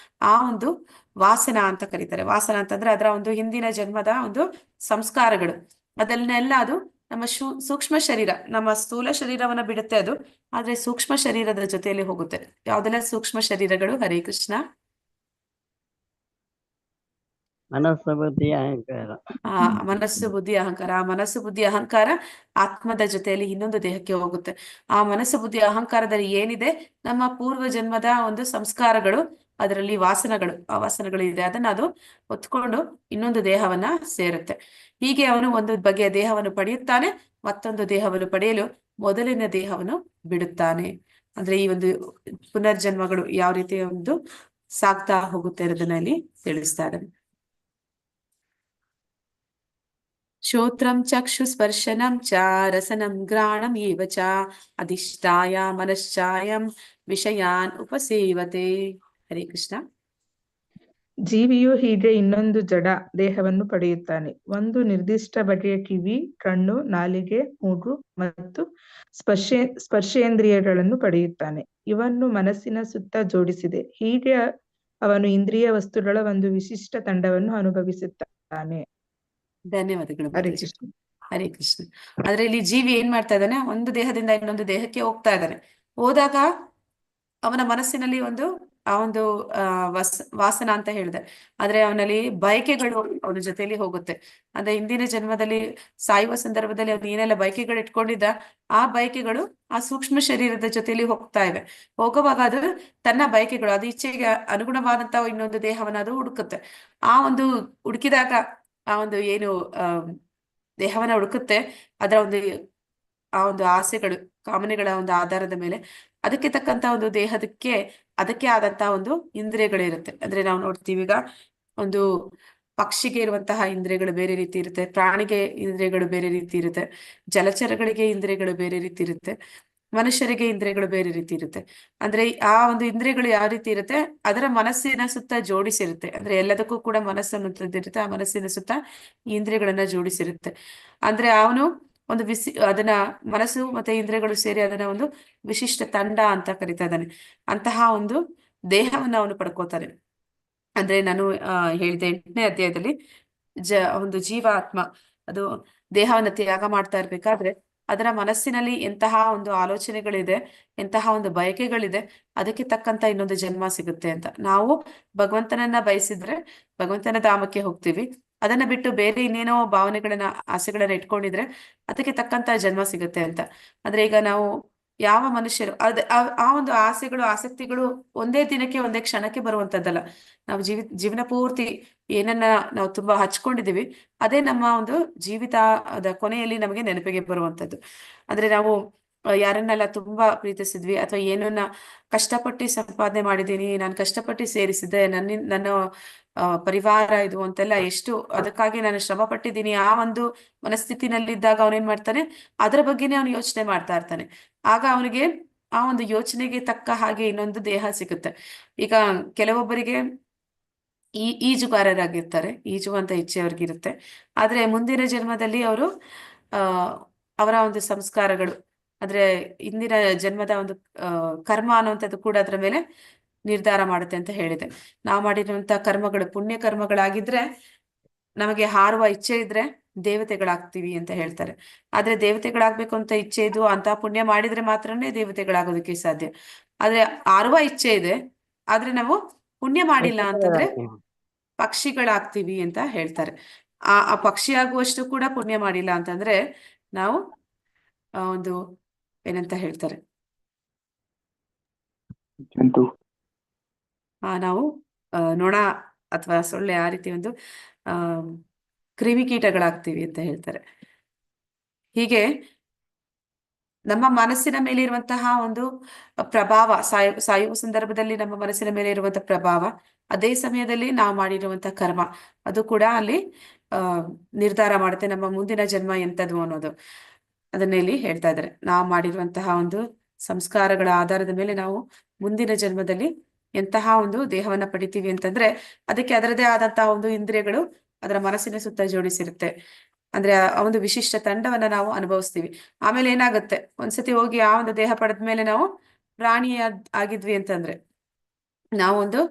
ಆ ಒಂದು ವಾಸನ ಅಂತ ಕರೀತಾರೆ. ವಾಸನ ಅಂತಂದ್ರೆ ಅದರ ಒಂದು ಹಿಂದಿನ ಜನ್ಮದ ಒಂದು ಸಂಸ್ಕಾರಗಳು, ಅದನ್ನೆಲ್ಲ ಅದು ನಮ್ಮ ಸೂಕ್ಷ್ಮ ಶರೀರ, ನಮ್ಮ ಸ್ಥೂಲ ಶರೀರವನ್ನ ಬಿಡುತ್ತೆ ಅದು. ಆದ್ರೆ ಸೂಕ್ಷ್ಮ ಶರೀರದ ಜೊತೆಯಲ್ಲಿ ಹೋಗುತ್ತೆ. ಯಾವ್ದೆಲ್ಲ ಸೂಕ್ಷ್ಮ ಶರೀರಗಳು? ಹರೇ ಕೃಷ್ಣ. ಮನಸ್ಸು ಬುದ್ಧಿ ಅಹಂಕಾರ. ಮನಸ್ಸು ಬುದ್ಧಿ ಅಹಂಕಾರ. ಆ ಮನಸ್ಸು ಬುದ್ಧಿ ಅಹಂಕಾರ ಆತ್ಮದ ಜೊತೆಯಲ್ಲಿ ಇನ್ನೊಂದು ದೇಹಕ್ಕೆ ಹೋಗುತ್ತೆ. ಆ ಮನಸ್ಸು ಬುದ್ಧಿ ಅಹಂಕಾರದಲ್ಲಿ ಏನಿದೆ, ನಮ್ಮ ಪೂರ್ವ ಜನ್ಮದ ಒಂದು ಸಂಸ್ಕಾರಗಳು, ಅದರಲ್ಲಿ ವಾಸನಗಳು, ಆ ವಾಸನಗಳು ಇದೆ, ಅದನ್ನ ಅದು ಹೊತ್ಕೊಂಡು ಇನ್ನೊಂದು ದೇಹವನ್ನ ಸೇರುತ್ತೆ. ಹೀಗೆ ಅವನು ಒಂದು ಬಗೆಯ ದೇಹವನ್ನು ಪಡೆಯುತ್ತಾನೆ, ಮತ್ತೊಂದು ದೇಹವನ್ನು ಪಡೆಯಲು ಮೊದಲಿನ ದೇಹವನ್ನು ಬಿಡುತ್ತಾನೆ. ಅಂದ್ರೆ ಈ ಒಂದು ಪುನರ್ಜನ್ಮಗಳು ಯಾವ ರೀತಿ ಒಂದು ಸಾಗ್ತಾ ಹೋಗುತ್ತೆ ಅನ್ನೋದನ್ನ ಇಲ್ಲಿ ತಿಳಿಸ್ತಾ ಇದ್ದಾನೆ. ಶ್ರೋತ್ರಂ ಚಕ್ಷು ಸ್ಪರ್ಶನಂ ಚ ರಸನಂ ಘ್ರಾಣಂ ಏವ ಚ ಅಧಿಷ್ಠಾಯ ಮನಶ್ಚಾಯಂ ವಿಷಯಾನ್ ಉಪಸೇವತೆ. ಹರೇ ಕೃಷ್ಣ. ಜೀವಿಯು ಹೀಗೆ ಇನ್ನೊಂದು ಜಡ ದೇಹವನ್ನು ಪಡೆಯುತ್ತಾನೆ. ಒಂದು ನಿರ್ದಿಷ್ಟ ಬಗೆಯ ಕಿವಿ, ಕಣ್ಣು, ನಾಲಿಗೆ, ಮೂಗು ಮತ್ತು ಸ್ಪರ್ಶೇಂದ್ರಿಯಗಳನ್ನು ಪಡೆಯುತ್ತಾನೆ. ಇವನ್ನು ಮನಸ್ಸಿನ ಸುತ್ತ ಜೋಡಿಸಿದೆ. ಹೀಗೆ ಅವನು ಇಂದ್ರಿಯ ವಸ್ತುಗಳ ಒಂದು ವಿಶಿಷ್ಟ ತಂಡವನ್ನು ಅನುಭವಿಸುತ್ತಾನೆ. ಧನ್ಯವಾದಗಳು ಹರೇ ಮಾತಾಜಿ. ಕೃಷ್ಣ. ಹರೇ ಕೃಷ್ಣ. ಆದ್ರೆ ಇಲ್ಲಿ ಜೀವಿ ಏನ್ ಮಾಡ್ತಾ ಇದ್ದಾನೆ, ಒಂದು ದೇಹದಿಂದ ಇನ್ನೊಂದು ದೇಹಕ್ಕೆ ಹೋಗ್ತಾ ಇದ್ದಾನೆ. ಹೋದಾಗ ಅವನ ಮನಸ್ಸಿನಲ್ಲಿ ಒಂದು ವಾಸನ ಅಂತ ಹೇಳಿದೆ. ಆದ್ರೆ ಅವನಲ್ಲಿ ಬಯಕೆಗಳು ಅವನ ಜೊತೆಯಲ್ಲಿ ಹೋಗುತ್ತೆ. ಅಂದ್ರೆ ಹಿಂದಿನ ಜನ್ಮದಲ್ಲಿ ಸಾಯುವ ಸಂದರ್ಭದಲ್ಲಿ ಅವನು ಏನೆಲ್ಲ ಬಯಕೆಗಳು ಇಟ್ಕೊಂಡಿದ್ದ, ಆ ಬಯಕೆಗಳು ಆ ಸೂಕ್ಷ್ಮ ಶರೀರದ ಜೊತೆಯಲ್ಲಿ ಹೋಗ್ತಾ ಇವೆ. ಹೋಗುವಾಗ ಅದು ತನ್ನ ಬಯಕೆಗಳು, ಅದು ಇಚ್ಛೆಗೆ ಅನುಗುಣವಾದಂತ ಇನ್ನೊಂದು ದೇಹವನ್ನ ಅದು ಹುಡುಕುತ್ತೆ. ಆ ಒಂದು ಹುಡುಕಿದಾಗ ಆ ಒಂದು ಏನು ದೇಹವನ್ನ ಹುಡುಕುತ್ತೆ, ಅದರ ಆ ಒಂದು ಆಸೆಗಳು, ಕಾಮನೆಗಳ ಒಂದು ಆಧಾರದ ಮೇಲೆ ಅದಕ್ಕೆ ತಕ್ಕಂತ ಒಂದು ದೇಹದಕ್ಕೆ ಅದಕ್ಕೆ ಆದಂತ ಒಂದು ಇಂದ್ರಿಯಗಳಿರುತ್ತೆ. ಅಂದ್ರೆ ನಾವು ನೋಡ್ತೀವಿ, ಈಗ ಒಂದು ಪಕ್ಷಿಗೆ ಇರುವಂತಹ ಇಂದ್ರಿಯಗಳು ಬೇರೆ ರೀತಿ ಇರುತ್ತೆ, ಪ್ರಾಣಿಗೆ ಇಂದ್ರಿಯಗಳು ಬೇರೆ ರೀತಿ ಇರುತ್ತೆ, ಜಲಚರಗಳಿಗೆ ಇಂದ್ರಿಯಗಳು ಬೇರೆ ರೀತಿ ಇರುತ್ತೆ, ಮನುಷ್ಯರಿಗೆ ಇಂದ್ರಿಯಗಳು ಬೇರೆ ರೀತಿ ಇರುತ್ತೆ. ಅಂದ್ರೆ ಆ ಒಂದು ಇಂದ್ರಿಯಗಳು ಯಾವ ರೀತಿ ಇರುತ್ತೆ, ಅದರ ಮನಸ್ಸಿನ ಸುತ್ತ ಜೋಡಿಸಿರುತ್ತೆ. ಅಂದ್ರೆ ಎಲ್ಲದಕ್ಕೂ ಕೂಡ ಮನಸ್ಸನ್ನು ಇರುತ್ತೆ, ಆ ಮನಸ್ಸಿನ ಸುತ್ತ ಈ ಇಂದ್ರಿಯಗಳನ್ನ ಜೋಡಿಸಿರುತ್ತೆ. ಅಂದ್ರೆ ಅವನು ಒಂದು ಅದನ್ನ ಮನಸ್ಸು ಮತ್ತೆ ಇಂದ್ರಿಯಗಳು ಸೇರಿ ಅದನ್ನ ಒಂದು ವಿಶಿಷ್ಟ ತಂಡ ಅಂತ ಕರಿತಾ ಇದ್ದಾನೆ. ಅಂತಹ ಒಂದು ದೇಹವನ್ನ ಅವನು ಪಡ್ಕೋತಾನೆ. ಅಂದ್ರೆ ನಾನು ಹೇಳಿದೆ 8ನೇ ಅಧ್ಯಾಯದಲ್ಲಿ ಒಂದು ಜೀವಾತ್ಮ ಅದು ದೇಹವನ್ನ ತ್ಯಾಗ ಮಾಡ್ತಾ ಇರ್ಬೇಕಾದ್ರೆ ಅದರ ಮನಸ್ಸಿನಲ್ಲಿ ಎಂತಹ ಒಂದು ಆಲೋಚನೆಗಳಿದೆ, ಎಂತಹ ಒಂದು ಬಯಕೆಗಳಿದೆ, ಅದಕ್ಕೆ ತಕ್ಕಂತ ಇನ್ನೊಂದು ಜನ್ಮ ಸಿಗುತ್ತೆ ಅಂತ. ನಾವು ಭಗವಂತನನ್ನ ಬಯಸಿದ್ರೆ ಭಗವಂತನ ಧಾಮಕ್ಕೆ ಹೋಗ್ತೀವಿ. ಅದನ್ನ ಬಿಟ್ಟು ಬೇರೆ ಇನ್ನೇನೋ ಭಾವನೆಗಳನ್ನ, ಆಸೆಗಳನ್ನ ಇಟ್ಕೊಂಡಿದ್ರೆ ಅದಕ್ಕೆ ತಕ್ಕಂತ ಜನ್ಮ ಸಿಗುತ್ತೆ ಅಂತ. ಅಂದ್ರೆ ಈಗ ನಾವು ಯಾವ ಮನುಷ್ಯರು ಆ ಒಂದು ಆಸೆಗಳು, ಆಸಕ್ತಿಗಳು ಒಂದೇ ದಿನಕ್ಕೆ, ಒಂದೇ ಕ್ಷಣಕ್ಕೆ ಬರುವಂತದ್ದಲ್ಲ. ನಾವು ಜೀವನ ಪೂರ್ತಿ ಏನನ್ನ ನಾವು ತುಂಬಾ ಹಚ್ಕೊಂಡಿದೀವಿ, ಅದೇ ನಮ್ಮ ಒಂದು ಜೀವಿತದ ಕೊನೆಯಲ್ಲಿ ನಮಗೆ ನೆನಪಿಗೆ ಬರುವಂತದ್ದು. ಅಂದ್ರೆ ನಾವು ಯಾರನ್ನೆಲ್ಲ ತುಂಬಾ ಪ್ರೀತಿಸಿದ್ವಿ, ಅಥವಾ ಏನನ್ನ ಕಷ್ಟಪಟ್ಟು ಸಂಪಾದನೆ ಮಾಡಿದೀನಿ, ನಾನು ಕಷ್ಟಪಟ್ಟು ಸೇರಿಸಿದ್ದೆ, ನನ್ನ ಪರಿವಾರ ಇದು ಅಂತೆಲ್ಲ ಎಷ್ಟು ಅದಕ್ಕಾಗಿ ನಾನು ಶ್ರಮ ಪಟ್ಟಿದ್ದೀನಿ, ಆ ಒಂದು ಮನಸ್ಥಿತಿನಲ್ಲಿದ್ದಾಗ ಅವನೇನ್ ಮಾಡ್ತಾನೆ, ಅದರ ಬಗ್ಗೆನೇ ಅವನು ಯೋಚನೆ ಮಾಡ್ತಾ ಇರ್ತಾನೆ. ಆಗ ಅವನಿಗೆ ಆ ಒಂದು ಯೋಚನೆಗೆ ತಕ್ಕ ಹಾಗೆ ಇನ್ನೊಂದು ದೇಹ ಸಿಗುತ್ತೆ. ಈಗ ಕೆಲವೊಬ್ಬರಿಗೆ ಈಜುಗಾರರಾಗಿರ್ತಾರೆ, ಈಜುವಂತ ಇಚ್ಛೆ ಅವ್ರಿಗಿರುತ್ತೆ. ಆದ್ರೆ ಮುಂದಿನ ಜನ್ಮದಲ್ಲಿ ಅವರು ಅವರ ಒಂದು ಸಂಸ್ಕಾರಗಳು, ಅಂದ್ರೆ ಇಂದಿನ ಜನ್ಮದ ಒಂದು ಕರ್ಮ ಅನ್ನುವಂಥದ್ದು ಕೂಡ ಅದರ ಮೇಲೆ ನಿರ್ಧಾರ ಮಾಡುತ್ತೆ ಅಂತ ಹೇಳಿದೆ. ನಾವು ಮಾಡಿರುವಂತಹ ಕರ್ಮಗಳು ಪುಣ್ಯ ಕರ್ಮಗಳಾಗಿದ್ರೆ ನಮಗೆ ಹಾರುವ ಇಚ್ಛೆ ಇದ್ರೆ ದೇವತೆಗಳಾಗ್ತೀವಿ ಅಂತ ಹೇಳ್ತಾರೆ. ಆದ್ರೆ ದೇವತೆಗಳಾಗ್ಬೇಕು ಅಂತ ಇಚ್ಛೆ ಇದು ಅಂತ ಪುಣ್ಯ ಮಾಡಿದ್ರೆ ಮಾತ್ರನೇ ದೇವತೆಗಳಾಗೋದಕ್ಕೆ ಸಾಧ್ಯ. ಆದ್ರೆ ಹಾರುವ ಇಚ್ಛೆ ಇದೆ, ಆದ್ರೆ ನಾವು ಪುಣ್ಯ ಮಾಡಿಲ್ಲ ಅಂತಂದ್ರೆ ಪಕ್ಷಿಗಳಾಗ್ತೀವಿ ಅಂತ ಹೇಳ್ತಾರೆ. ಆ ಪಕ್ಷಿ ಆಗುವಷ್ಟು ಕೂಡ ಪುಣ್ಯ ಮಾಡಿಲ್ಲ ಅಂತಂದ್ರೆ ನಾವು ಒಂದು ಏನಂತ ಹೇಳ್ತಾರೆ, ನಾವು ನೊಣ ಅಥವಾ ಸೊಳ್ಳೆ ಆ ರೀತಿ ಒಂದು ಕ್ರಿಮಿಕೀಟಗಳಾಗ್ತೀವಿ ಅಂತ ಹೇಳ್ತಾರೆ. ಹೀಗೆ ನಮ್ಮ ಮನಸ್ಸಿನ ಮೇಲೆ ಇರುವಂತಹ ಒಂದು ಪ್ರಭಾವ, ಸಾಯುವ ಸಂದರ್ಭದಲ್ಲಿ ನಮ್ಮ ಮನಸ್ಸಿನ ಮೇಲೆ ಇರುವಂತಹ ಪ್ರಭಾವ, ಅದೇ ಸಮಯದಲ್ಲಿ ನಾವು ಮಾಡಿರುವಂತಹ ಕರ್ಮ, ಅದು ಕೂಡ ಅಲ್ಲಿ ನಿರ್ಧಾರ ಮಾಡುತ್ತೆ ನಮ್ಮ ಮುಂದಿನ ಜನ್ಮ ಎಂತದ್ದು ಅನ್ನೋದು. ಅದನ್ನ ಇಲ್ಲಿ ಹೇಳ್ತಾ ಇದ್ದಾರೆ. ನಾವು ಮಾಡಿರುವಂತಹ ಒಂದು ಸಂಸ್ಕಾರಗಳ ಆಧಾರದ ಮೇಲೆ ನಾವು ಮುಂದಿನ ಜನ್ಮದಲ್ಲಿ ಎಂತಹ ಒಂದು ದೇಹವನ್ನ ಪಡಿತೀವಿ ಅಂತಂದ್ರೆ ಅದಕ್ಕೆ ಅದರದೇ ಆದಂತಹ ಒಂದು ಇಂದ್ರಿಯಗಳು ಅದರ ಮನಸ್ಸಿನ ಸುತ್ತ ಜೋಡಿಸಿರುತ್ತೆ. ಅಂದ್ರೆ ಆ ಒಂದು ವಿಶಿಷ್ಟ ತಂಡವನ್ನ ನಾವು ಅನುಭವಿಸ್ತೀವಿ. ಆಮೇಲೆ ಏನಾಗುತ್ತೆ, ಒಂದ್ಸತಿ ಹೋಗಿ ಆ ಒಂದು ದೇಹ ಪಡೆದ್ಮೇಲೆ ನಾವು ಪ್ರಾಣಿ ಆಗಿದ್ವಿ ಅಂತಂದ್ರೆ, ನಾವೊಂದು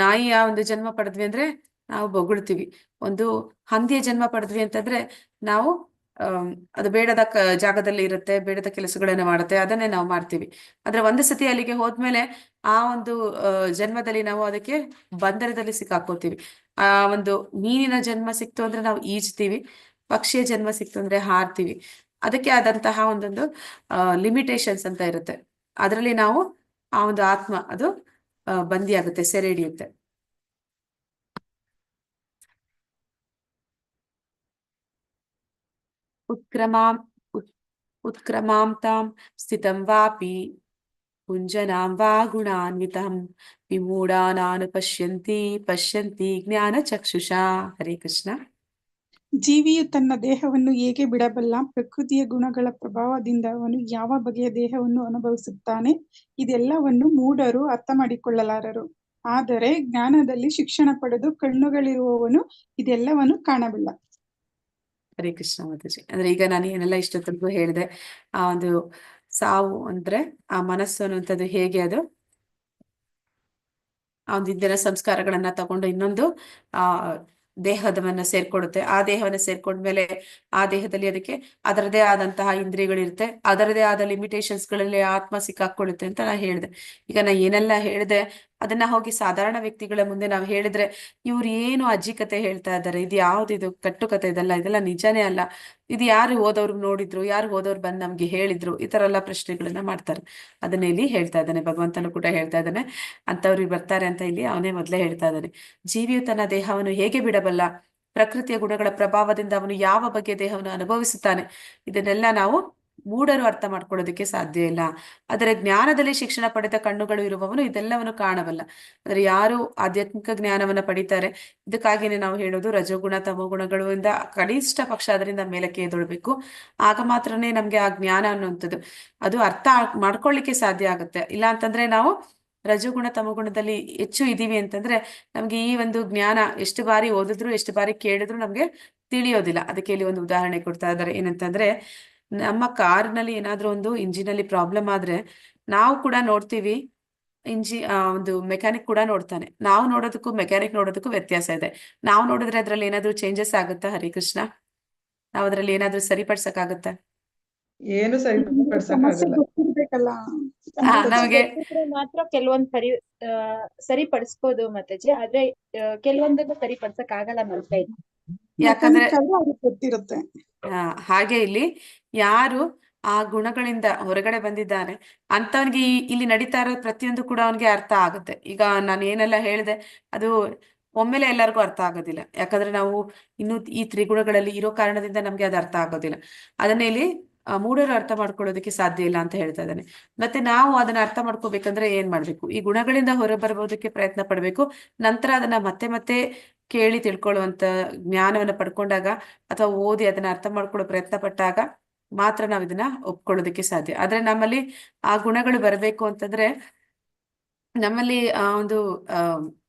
ನಾಯಿಯ ಒಂದು ಜನ್ಮ ಪಡೆದ್ವಿ ಅಂದ್ರೆ ನಾವು ಬೊಗಳ್ತೀವಿ. ಒಂದು ಹಂದಿಯ ಜನ್ಮ ಪಡೆದ್ವಿ ಅಂತಂದ್ರೆ ನಾವು ಅದು ಬೇಡದ ಜಾಗದಲ್ಲಿ ಇರುತ್ತೆ, ಬೇಡದ ಕೆಲಸಗಳನ್ನ ಮಾಡುತ್ತೆ, ಅದನ್ನೇ ನಾವು ಮಾಡ್ತೀವಿ. ಆದ್ರೆ ಒಂದು ಸತಿ ಅಲ್ಲಿಗೆ ಹೋದ್ಮೇಲೆ ಆ ಒಂದು ಜನ್ಮದಲ್ಲಿ ನಾವು ಅದಕ್ಕೆ ಬಂಧನದಲ್ಲಿ ಸಿಕ್ಕಾಕೋತೀವಿ. ಆ ಒಂದು ಮೀನಿನ ಜನ್ಮ ಸಿಕ್ತು ಅಂದ್ರೆ ನಾವು ಈಜ್ತೀವಿ, ಪಕ್ಷಿಯ ಜನ್ಮ ಸಿಕ್ತು ಅಂದ್ರೆ ಹಾರ್ತೀವಿ. ಅದಕ್ಕೆ ಆದಂತಹ ಒಂದೊಂದು ಲಿಮಿಟೇಷನ್ಸ್ ಅಂತ ಇರುತ್ತೆ. ಅದರಲ್ಲಿ ನಾವು ಆ ಒಂದು ಆತ್ಮ ಅದು ಬಂದಿ ಆಗುತ್ತೆ, ಸೆರೆ ಹಿಡಿಯುತ್ತೆ. ಉತ್ಕ್ರಮಾಂತಾಂ ಸ್ಥಿತಂ ವಾಪಿ ಪುಂಜನಾಂ ವಾ ಗುಣಾನ್ವಿತಂ ವಿಮೂಢಾನಾನು ಪಶ್ಯಂತಿ ಜ್ಞಾನ ಚಕ್ಷುಷಾ. ಹರೇ ಕೃಷ್ಣ. ಜೀವಿಯು ತನ್ನ ದೇಹವನ್ನು ಹೇಗೆ ಬಿಡಬಲ್ಲ? ಪ್ರಕೃತಿಯ ಗುಣಗಳ ಪ್ರಭಾವದಿಂದ ಅವನು ಯಾವ ಬಗೆಯ ದೇಹವನ್ನು ಅನುಭವಿಸುತ್ತಾನೆ? ಇದೆಲ್ಲವನ್ನು ಮೂಢರು ಅರ್ಥ ಮಾಡಿಕೊಳ್ಳಲಾರರು. ಆದರೆ ಜ್ಞಾನದಲ್ಲಿ ಶಿಕ್ಷಣ ಪಡೆದು ಕಣ್ಣುಗಳಿರುವವನು ಇದೆಲ್ಲವನ್ನು ಕಾಣಬಲ್ಲ. ಹರೇ ಕೃಷ್ಣ ಮಾತಾಜಿ. ಅಂದ್ರೆ ಈಗ ನಾನು ಏನೆಲ್ಲ ಇಷ್ಟೊತ್ತರೆಗೂ ಹೇಳಿದೆ, ಆ ಒಂದು ಸಾವು ಅಂದ್ರೆ ಆ ಮನಸ್ಸು ಅನ್ನುವಂಥದ್ದು ಹೇಗೆ ಅದು ಆ ಒಂದು ಇಂದಿನ ಸಂಸ್ಕಾರಗಳನ್ನ ತಗೊಂಡು ಇನ್ನೊಂದು ದೇಹದವನ್ನ ಸೇರ್ಕೊಡುತ್ತೆ. ಆ ದೇಹವನ್ನ ಸೇರ್ಕೊಂಡ್ಮೇಲೆ ಆ ದೇಹದಲ್ಲಿ ಅದಕ್ಕೆ ಅದರದೇ ಆದಂತಹ ಇಂದ್ರಿಯಗಳಿರುತ್ತೆ, ಅದರದೇ ಆದ ಲಿಮಿಟೇಷನ್ಸ್ ಗಳಲ್ಲಿ ಆತ್ಮ ಸಿಕ್ಕಾಕೊಳ್ಳುತ್ತೆ ಅಂತ ನಾ ಹೇಳಿದೆ. ಈಗ ನಾ ಏನೆಲ್ಲ ಹೇಳಿದೆ ಅದನ್ನ ಹೋಗಿ ಸಾಧಾರಣ ವ್ಯಕ್ತಿಗಳ ಮುಂದೆ ನಾವು ಹೇಳಿದ್ರೆ ಇವ್ರು ಏನು ಅಜ್ಜಿ ಕತೆ ಹೇಳ್ತಾ ಇದ್ದಾರೆ, ಇದು ಯಾವ್ದಿದು ಕಟ್ಟು ಕತೆ, ಇದೆಲ್ಲ ನಿಜಾನೇ ಅಲ್ಲ, ಇದು ಯಾರು ಓದೋರು ನೋಡಿದ್ರು, ಯಾರು ಓದೋರು ಬಂದು ನಮ್ಗೆ ಹೇಳಿದ್ರು, ಈ ತರ ಎಲ್ಲ ಪ್ರಶ್ನೆಗಳನ್ನ ಮಾಡ್ತಾರೆ. ಅದನ್ನ ಇಲ್ಲಿ ಹೇಳ್ತಾ ಇದ್ದಾನೆ, ಭಗವಂತನು ಕೂಡ ಹೇಳ್ತಾ ಇದ್ದಾನೆ, ಅಂತವ್ರಿಗೆ ಬರ್ತಾರೆ ಅಂತ ಇಲ್ಲಿ ಅವನೇ ಮೊದಲೇ ಹೇಳ್ತಾ ಇದ್ದಾನೆ. ಜೀವಿಯು ತನ್ನ ದೇಹವನ್ನು ಹೇಗೆ ಬಿಡಬಲ್ಲ? ಪ್ರಕೃತಿಯ ಗುಣಗಳ ಪ್ರಭಾವದಿಂದ ಅವನು ಯಾವ ಬಗ್ಗೆ ದೇಹವನ್ನು ಅನುಭವಿಸುತ್ತಾನೆ? ಇದನ್ನೆಲ್ಲ ನಾವು ಮೂಢರು ಅರ್ಥ ಮಾಡ್ಕೊಳ್ಳೋದಕ್ಕೆ ಸಾಧ್ಯ ಇಲ್ಲ. ಆದರೆ ಜ್ಞಾನದಲ್ಲಿ ಶಿಕ್ಷಣ ಪಡೆದ ಕಣ್ಣುಗಳು ಇರುವವನು ಇದೆಲ್ಲವನ್ನು ಕಾಣಬಲ್ಲ. ಅಂದ್ರೆ ಯಾರು ಆಧ್ಯಾತ್ಮಿಕ ಜ್ಞಾನವನ್ನ ಪಡಿತಾರೆ, ಇದಕ್ಕಾಗಿನೇ ನಾವು ಹೇಳೋದು ರಜೋಗುಣ ತಮೋಗುಣಗಳಿಂದ ಕನಿಷ್ಠ ಪಕ್ಷ ಅದರಿಂದ ಮೇಲಕ್ಕೆ ಎದ್ದೇಳ್ಬೇಕು. ಆಗ ಮಾತ್ರನೇ ನಮ್ಗೆ ಆ ಜ್ಞಾನ ಅನ್ನುವಂಥದ್ದು ಅದು ಅರ್ಥ ಮಾಡ್ಕೊಳ್ಳಿಕ್ಕೆ ಸಾಧ್ಯ ಆಗುತ್ತೆ. ಇಲ್ಲ ಅಂತಂದ್ರೆ ನಾವು ರಜೋಗುಣ ತಮೋಗುಣದಲ್ಲಿ ಹೆಚ್ಚು ಇದೀವಿ ಅಂತಂದ್ರೆ ನಮ್ಗೆ ಈ ಒಂದು ಜ್ಞಾನ ಎಷ್ಟು ಬಾರಿ ಓದಿದ್ರು ಎಷ್ಟು ಬಾರಿ ಕೇಳಿದ್ರು ನಮ್ಗೆ ತಿಳಿಯೋದಿಲ್ಲ. ಅದಕ್ಕೆ ಇಲ್ಲಿ ಒಂದು ಉದಾಹರಣೆ ಕೊಡ್ತಾ ಇದ್ದಾರೆ. ಏನಂತಂದ್ರೆ, ನಮ್ಮ ಕಾರ್ನಲ್ಲಿ ಏನಾದ್ರೂ ಒಂದು ಇಂಜಿನಲ್ಲಿ ಪ್ರಾಬ್ಲಮ್ ಆದ್ರೆ ನಾವು ಕೂಡ ನೋಡ್ತೀವಿ, ಒಂದು ಮೆಕ್ಯಾನಿಕ್ ಕೂಡ ನೋಡ್ತಾನೆ. ನಾವು ನೋಡೋದಕ್ಕೂ ಮೆಕ್ಯಾನಿಕ್ ನೋಡೋದಕ್ಕೂ ವ್ಯತ್ಯಾಸ ಇದೆ. ನಾವು ನೋಡಿದ್ರೆ ಅದ್ರಲ್ಲಿ ಏನಾದ್ರೂ ಚೇಂಜಸ್ ಆಗುತ್ತಾ? ಹರೇ ಕೃಷ್ಣ. ನಾವ್ ಅದ್ರಲ್ಲಿ ಏನಾದ್ರೂ ಸರಿಪಡ್ಸಕ್ಕಾಗತ್ತಾ? ಏನು ಸಮಸ್ಯೆ ಸರಿಪಡ್ಸಕ್ಕಾಗಲ್ಲ. ಗೊತ್ತಿರ್ಬೇಕಲ್ಲ. ನಮಗೆ ಮಾತ್ರ ಕೆಲವೊಂದ್ ಸರಿಪಡಿಸ್ಬೋದು ಮಾತಾಜಿ, ಆದ್ರೆ ಕೆಲವೊಂದನ್ನ ಸರಿಪಡ್ಸಕ್ ಆಗಲ್ಲ ಮಾತಾಜಿ. ಯಾಕಂದ್ರೆ ಅವ್ರಿಗೆ ಗೊತ್ತಿರುತ್ತೆ. ಹಾಗೆ ಇಲ್ಲಿ ಯಾರು ಆ ಗುಣಗಳಿಂದ ಹೊರಗಡೆ ಬಂದಿದ್ದಾನೆ ಅಂತವನಿಗೆ ಇಲ್ಲಿ ನಡೀತಾ ಇರೋ ಪ್ರತಿಯೊಂದು ಕೂಡ ಅವನಿಗೆ ಅರ್ಥ ಆಗುತ್ತೆ. ಈಗ ನಾನು ಏನೆಲ್ಲ ಹೇಳಿದೆ ಅದು ಒಮ್ಮೆಲೆ ಎಲ್ಲರಿಗೂ ಅರ್ಥ ಆಗೋದಿಲ್ಲ. ಯಾಕಂದ್ರೆ ನಾವು ಇನ್ನು ಈ ತ್ರಿಗುಣಗಳಲ್ಲಿ ಇರೋ ಕಾರಣದಿಂದ ನಮ್ಗೆ ಅದು ಅರ್ಥ ಆಗೋದಿಲ್ಲ. ಅದನ್ನ ಇಲ್ಲಿ ಮೂಢರು ಅರ್ಥ ಮಾಡ್ಕೊಳ್ಳೋದಕ್ಕೆ ಸಾಧ್ಯ ಇಲ್ಲ ಅಂತ ಹೇಳ್ತಾ ಇದ್ದಾನೆ. ಮತ್ತೆ ನಾವು ಅದನ್ನ ಅರ್ಥ ಮಾಡ್ಕೋಬೇಕಂದ್ರೆ ಏನ್ ಮಾಡ್ಬೇಕು? ಈ ಗುಣಗಳಿಂದ ಹೊರ ಬರಬಹುದಕ್ಕೆ ಪ್ರಯತ್ನ ಪಡ್ಬೇಕು. ನಂತರ ಅದನ್ನ ಮತ್ತೆ ಮತ್ತೆ ಕೇಳಿ ತಿಳ್ಕೊಳ್ಳುವಂತ ಜ್ಞಾನವನ್ನ ಪಡ್ಕೊಂಡಾಗ ಅಥವಾ ಓದಿ ಅದನ್ನ ಅರ್ಥ ಮಾಡ್ಕೊಳ್ಳೋ ಪ್ರಯತ್ನ ಪಟ್ಟಾಗ ಮಾತ್ರ ನಾವ್ ಇದನ್ನ ಒಪ್ಕೊಳ್ಳೋದಕ್ಕೆ ಸಾಧ್ಯ. ಆದ್ರೆ ನಮ್ಮಲ್ಲಿ ಆ ಗುಣಗಳು ಬರಬೇಕು ಅಂತಂದ್ರೆ ನಮ್ಮಲ್ಲಿ ಒಂದು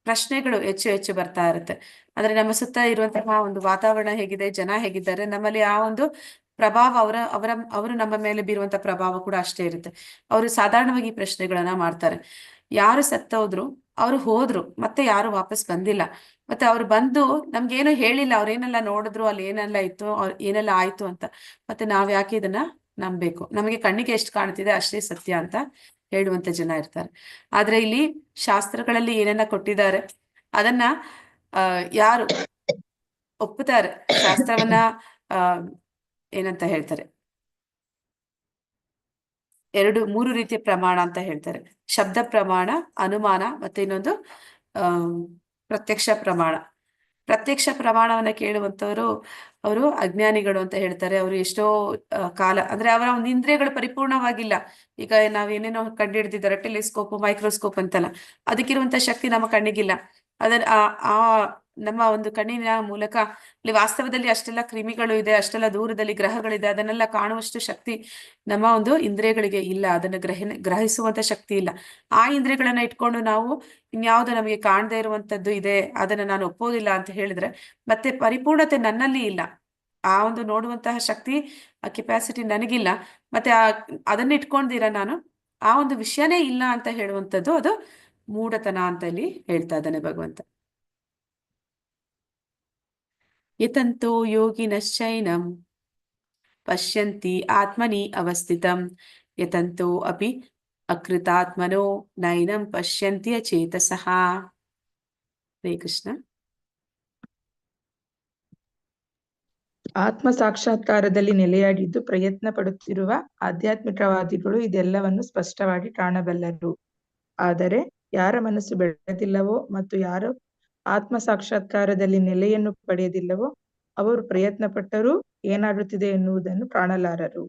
ಪ್ರಶ್ನೆಗಳು ಹೆಚ್ಚು ಹೆಚ್ಚು ಬರ್ತಾ ಇರುತ್ತೆ. ಅಂದ್ರೆ ನಮ್ಮ ಸುತ್ತ ಇರುವಂತಹ ಒಂದು ವಾತಾವರಣ ಹೇಗಿದೆ, ಜನ ಹೇಗಿದ್ದಾರೆ, ನಮ್ಮಲ್ಲಿ ಆ ಒಂದು ಪ್ರಭಾವ ಅವರು ನಮ್ಮ ಮೇಲೆ ಬೀರುವಂತ ಪ್ರಭಾವ ಕೂಡ ಅಷ್ಟೇ ಇರುತ್ತೆ. ಅವರು ಸಾಧಾರಣವಾಗಿ ಈ ಪ್ರಶ್ನೆಗಳನ್ನ ಮಾಡ್ತಾರೆ. ಯಾರು ಸತ್ತೋದ್ರು ಅವರು ಹೋದ್ರು, ಮತ್ತೆ ಯಾರು ವಾಪಸ್ ಬಂದಿಲ್ಲ. ಮತ್ತೆ ಅವ್ರು ಬಂದು ನಮ್ಗೇನು ಹೇಳಿಲ್ಲ, ಅವ್ರೇನೆಲ್ಲ ನೋಡಿದ್ರು, ಅಲ್ಲಿ ಏನೆಲ್ಲ ಇತ್ತು, ಏನೆಲ್ಲ ಆಯ್ತು ಅಂತ. ಮತ್ತೆ ನಾವ್ ಯಾಕೆ ಇದನ್ನ ನಂಬೇಕು? ನಮಗೆ ಕಣ್ಣಿಗೆ ಎಷ್ಟು ಕಾಣ್ತಿದೆ ಅಷ್ಟೇ ಸತ್ಯ ಅಂತ ಹೇಳುವಂತ ಜನ ಇರ್ತಾರೆ. ಆದ್ರೆ ಇಲ್ಲಿ ಶಾಸ್ತ್ರಗಳಲ್ಲಿ ಏನನ್ನ ಕೊಟ್ಟಿದ್ದಾರೆ ಅದನ್ನ ಯಾರು ಒಪ್ಪುತ್ತಾರೆ, ಶಾಸ್ತ್ರವನ್ನ ಏನಂತ ಹೇಳ್ತಾರೆ, 3 ರೀತಿಯ ಪ್ರಮಾಣ ಅಂತ ಹೇಳ್ತಾರೆ. ಶಬ್ದ ಪ್ರಮಾಣ, ಅನುಮಾನ, ಮತ್ತೆ ಇನ್ನೊಂದು ಪ್ರತ್ಯಕ್ಷ ಪ್ರಮಾಣ. ಪ್ರತ್ಯಕ್ಷ ಪ್ರಮಾಣವನ್ನ ಕೇಳುವಂತವರು ಅವರು ಅಜ್ಞಾನಿಗಳು ಅಂತ ಹೇಳ್ತಾರೆ. ಅವರು ಎಷ್ಟೋ ಕಾಲ ಅಂದ್ರೆ ಅವರ ಒಂದು ಇಂದ್ರಿಯಗಳು ಪರಿಪೂರ್ಣವಾಗಿಲ್ಲ. ಈಗ ನಾವೇನೇನೋ ಕಂಡುಹಿಡಿದಿದ್ದಾರೆ, ಟೆಲಿಸ್ಕೋಪ್, ಮೈಕ್ರೋಸ್ಕೋಪ್ ಅಂತಲ್ಲ, ಅದಕ್ಕಿರುವಂತ ಶಕ್ತಿ ನಮ್ಮ ಕಣ್ಣಿಗಿಲ್ಲ. ಅದನ್ನ ಆ ನಮ್ಮ ಒಂದು ಕಣ್ಣಿನ ಮೂಲಕ ಇಲ್ಲಿ ವಾಸ್ತವದಲ್ಲಿ ಅಷ್ಟೆಲ್ಲ ಕ್ರಿಮಿಗಳು ಇದೆ, ಅಷ್ಟೆಲ್ಲ ದೂರದಲ್ಲಿ ಗ್ರಹಗಳಿದೆ, ಅದನ್ನೆಲ್ಲ ಕಾಣುವಷ್ಟು ಶಕ್ತಿ ನಮ್ಮ ಒಂದು ಇಂದ್ರಿಯಗಳಿಗೆ ಇಲ್ಲ. ಅದನ್ನ ಗ್ರಹಿಸುವಂತ ಶಕ್ತಿ ಇಲ್ಲ. ಆ ಇಂದ್ರಿಯಗಳನ್ನ ಇಟ್ಕೊಂಡು ನಾವು ಇನ್ಯಾವುದು ನಮಗೆ ಕಾಣದೇ ಇರುವಂತದ್ದು ಇದೆ, ಅದನ್ನ ನಾನು ಒಪ್ಪೋದಿಲ್ಲ ಅಂತ ಹೇಳಿದ್ರೆ ಮತ್ತೆ ಪರಿಪೂರ್ಣತೆ ನನ್ನಲ್ಲಿ ಇಲ್ಲ. ಆ ಒಂದು ನೋಡುವಂತಹ ಶಕ್ತಿ, ಆ ಕೆಪಾಸಿಟಿ ನನಗಿಲ್ಲ. ಮತ್ತೆ ಅದನ್ನ ಇಟ್ಕೊಂಡಿರ ನಾನು ಆ ಒಂದು ವಿಷಯನೇ ಇಲ್ಲ ಅಂತ ಹೇಳುವಂಥದ್ದು ಅದು ಮೂಢತನ ಅಂತ ಇಲ್ಲಿ ಹೇಳ್ತಾ ಇದ್ದಾನೆ ಭಗವಂತ. ಯತಂತೋ ಯೋಗಿನಶ್ಚೈನಂ ಪಶ್ಯಂತಿ ಆತ್ಮನಿ ಅವಸ್ಥಿತಂ ಯತಂತೋ ಅಪಿ ಅಕೃತಾತ್ಮನೋ ನೈನಂ ಪಶ್ಯಂತಿ ಅಚೇತಸಃ. ಹರೇ ಕೃಷ್ಣ. ಆತ್ಮ ಸಾಕ್ಷಾತ್ಕಾರದಲ್ಲಿ ನೆಲೆಯಾಗಿದ್ದು ಪ್ರಯತ್ನ ಪಡುತ್ತಿರುವ ಆಧ್ಯಾತ್ಮಿಕವಾದಿಗಳು ಇದೆಲ್ಲವನ್ನು ಸ್ಪಷ್ಟವಾಗಿ ಕಾಣಬಲ್ಲರು. ಆದರೆ ಯಾರ ಮನಸ್ಸು ಬೆಳೆದಿಲ್ಲವೋ ಮತ್ತು ಯಾರು ಆತ್ಮ ಸಾಕ್ಷಾತ್ಕಾರದಲ್ಲಿ ನೆಲೆಯನ್ನು ಪಡೆಯದಿಲ್ಲವೋ ಅವರು ಪ್ರಯತ್ನ ಪಟ್ಟರೂ ಏನಾಗುತ್ತಿದೆ ಎನ್ನುವುದನ್ನು ಕಾಣಲಾರರು.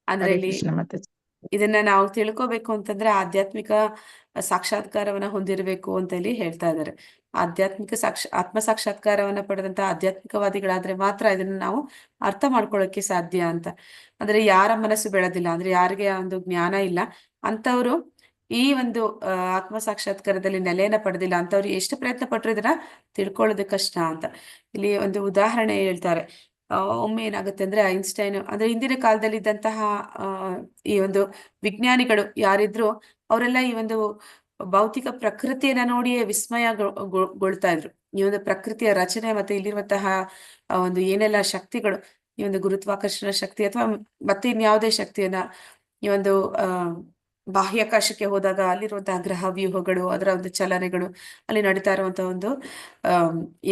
ಅಂದ್ರೆ ಹರೇ ಇಲ್ಲಿ ಕೃಷ್ಣ ಮಾತಾಜಿ. ಇದನ್ನ ನಾವು ತಿಳ್ಕೊಬೇಕು ಅಂತಂದ್ರೆ ಆಧ್ಯಾತ್ಮಿಕ ಸಾಕ್ಷಾತ್ಕಾರವನ್ನ ಹೊಂದಿರಬೇಕು ಅಂತ ಇಲ್ಲಿ ಹೇಳ್ತಾ ಇದ್ದಾರೆ. ಆತ್ಮ ಸಾಕ್ಷಾತ್ಕಾರವನ್ನ ಪಡೆದಂತ ಆಧ್ಯಾತ್ಮಿಕವಾದಿಗಳಾದ್ರೆ ಮಾತ್ರ ಇದನ್ನ ನಾವು ಅರ್ಥ ಮಾಡ್ಕೊಳ್ಳೋಕೆ ಸಾಧ್ಯ ಅಂತ. ಅಂದ್ರೆ ಯಾರ ಮನಸ್ಸು ಬೆಳೆದಿಲ್ಲ, ಅಂದ್ರೆ ಯಾರಿಗೆ ಒಂದು ಜ್ಞಾನ ಇಲ್ಲ ಅಂತವ್ರು ಈ ಒಂದು ಆತ್ಮ ಸಾಕ್ಷಾತ್ಕಾರದಲ್ಲಿ ನೆಲೆಯನ್ನ ಪಡೆದಿಲ್ಲ ಅಂತವ್ರು ಎಷ್ಟು ಪ್ರಯತ್ನ ಪಟ್ಟರು ಇದನ್ನ ತಿಳ್ಕೊಳ್ಳೋದು ಕಷ್ಟ ಅಂತ. ಇಲ್ಲಿ ಒಂದು ಉದಾಹರಣೆ ಹೇಳ್ತಾರೆ. ಒಮ್ಮೆ ಏನಾಗುತ್ತೆ ಅಂದ್ರೆ ಐನ್ಸ್ಟೈನ್ ಅಂದ್ರೆ ಹಿಂದಿನ ಕಾಲದಲ್ಲಿ ಇದ್ದಂತಹ ಈ ಒಂದು ವಿಜ್ಞಾನಿಗಳು ಯಾರಿದ್ರು ಅವರೆಲ್ಲ ಈ ಒಂದು ಭೌತಿಕ ಪ್ರಕೃತಿಯನ್ನ ನೋಡಿಯೇ ವಿಸ್ಮಯಗೊಳ್ತಾ ಇದ್ರು. ಈ ಒಂದು ಪ್ರಕೃತಿಯ ರಚನೆ ಮತ್ತೆ ಇಲ್ಲಿರುವಂತಹ ಒಂದು ಏನೆಲ್ಲ ಶಕ್ತಿಗಳು, ಈ ಒಂದು ಗುರುತ್ವಾಕರ್ಷಣ ಶಕ್ತಿ ಅಥವಾ ಮತ್ತೆ ಇನ್ಯಾವುದೇ ಶಕ್ತಿಯನ್ನ, ಈ ಒಂದು ಬಾಹ್ಯಾಕಾಶಕ್ಕೆ ಹೋದಾಗ ಅಲ್ಲಿರುವಂತಹ ಗ್ರಹ ವ್ಯೂಹಗಳು, ಅದರ ಒಂದು ಚಲನೆಗಳು, ಅಲ್ಲಿ ನಡೀತಾ ಇರುವಂತಹ ಒಂದು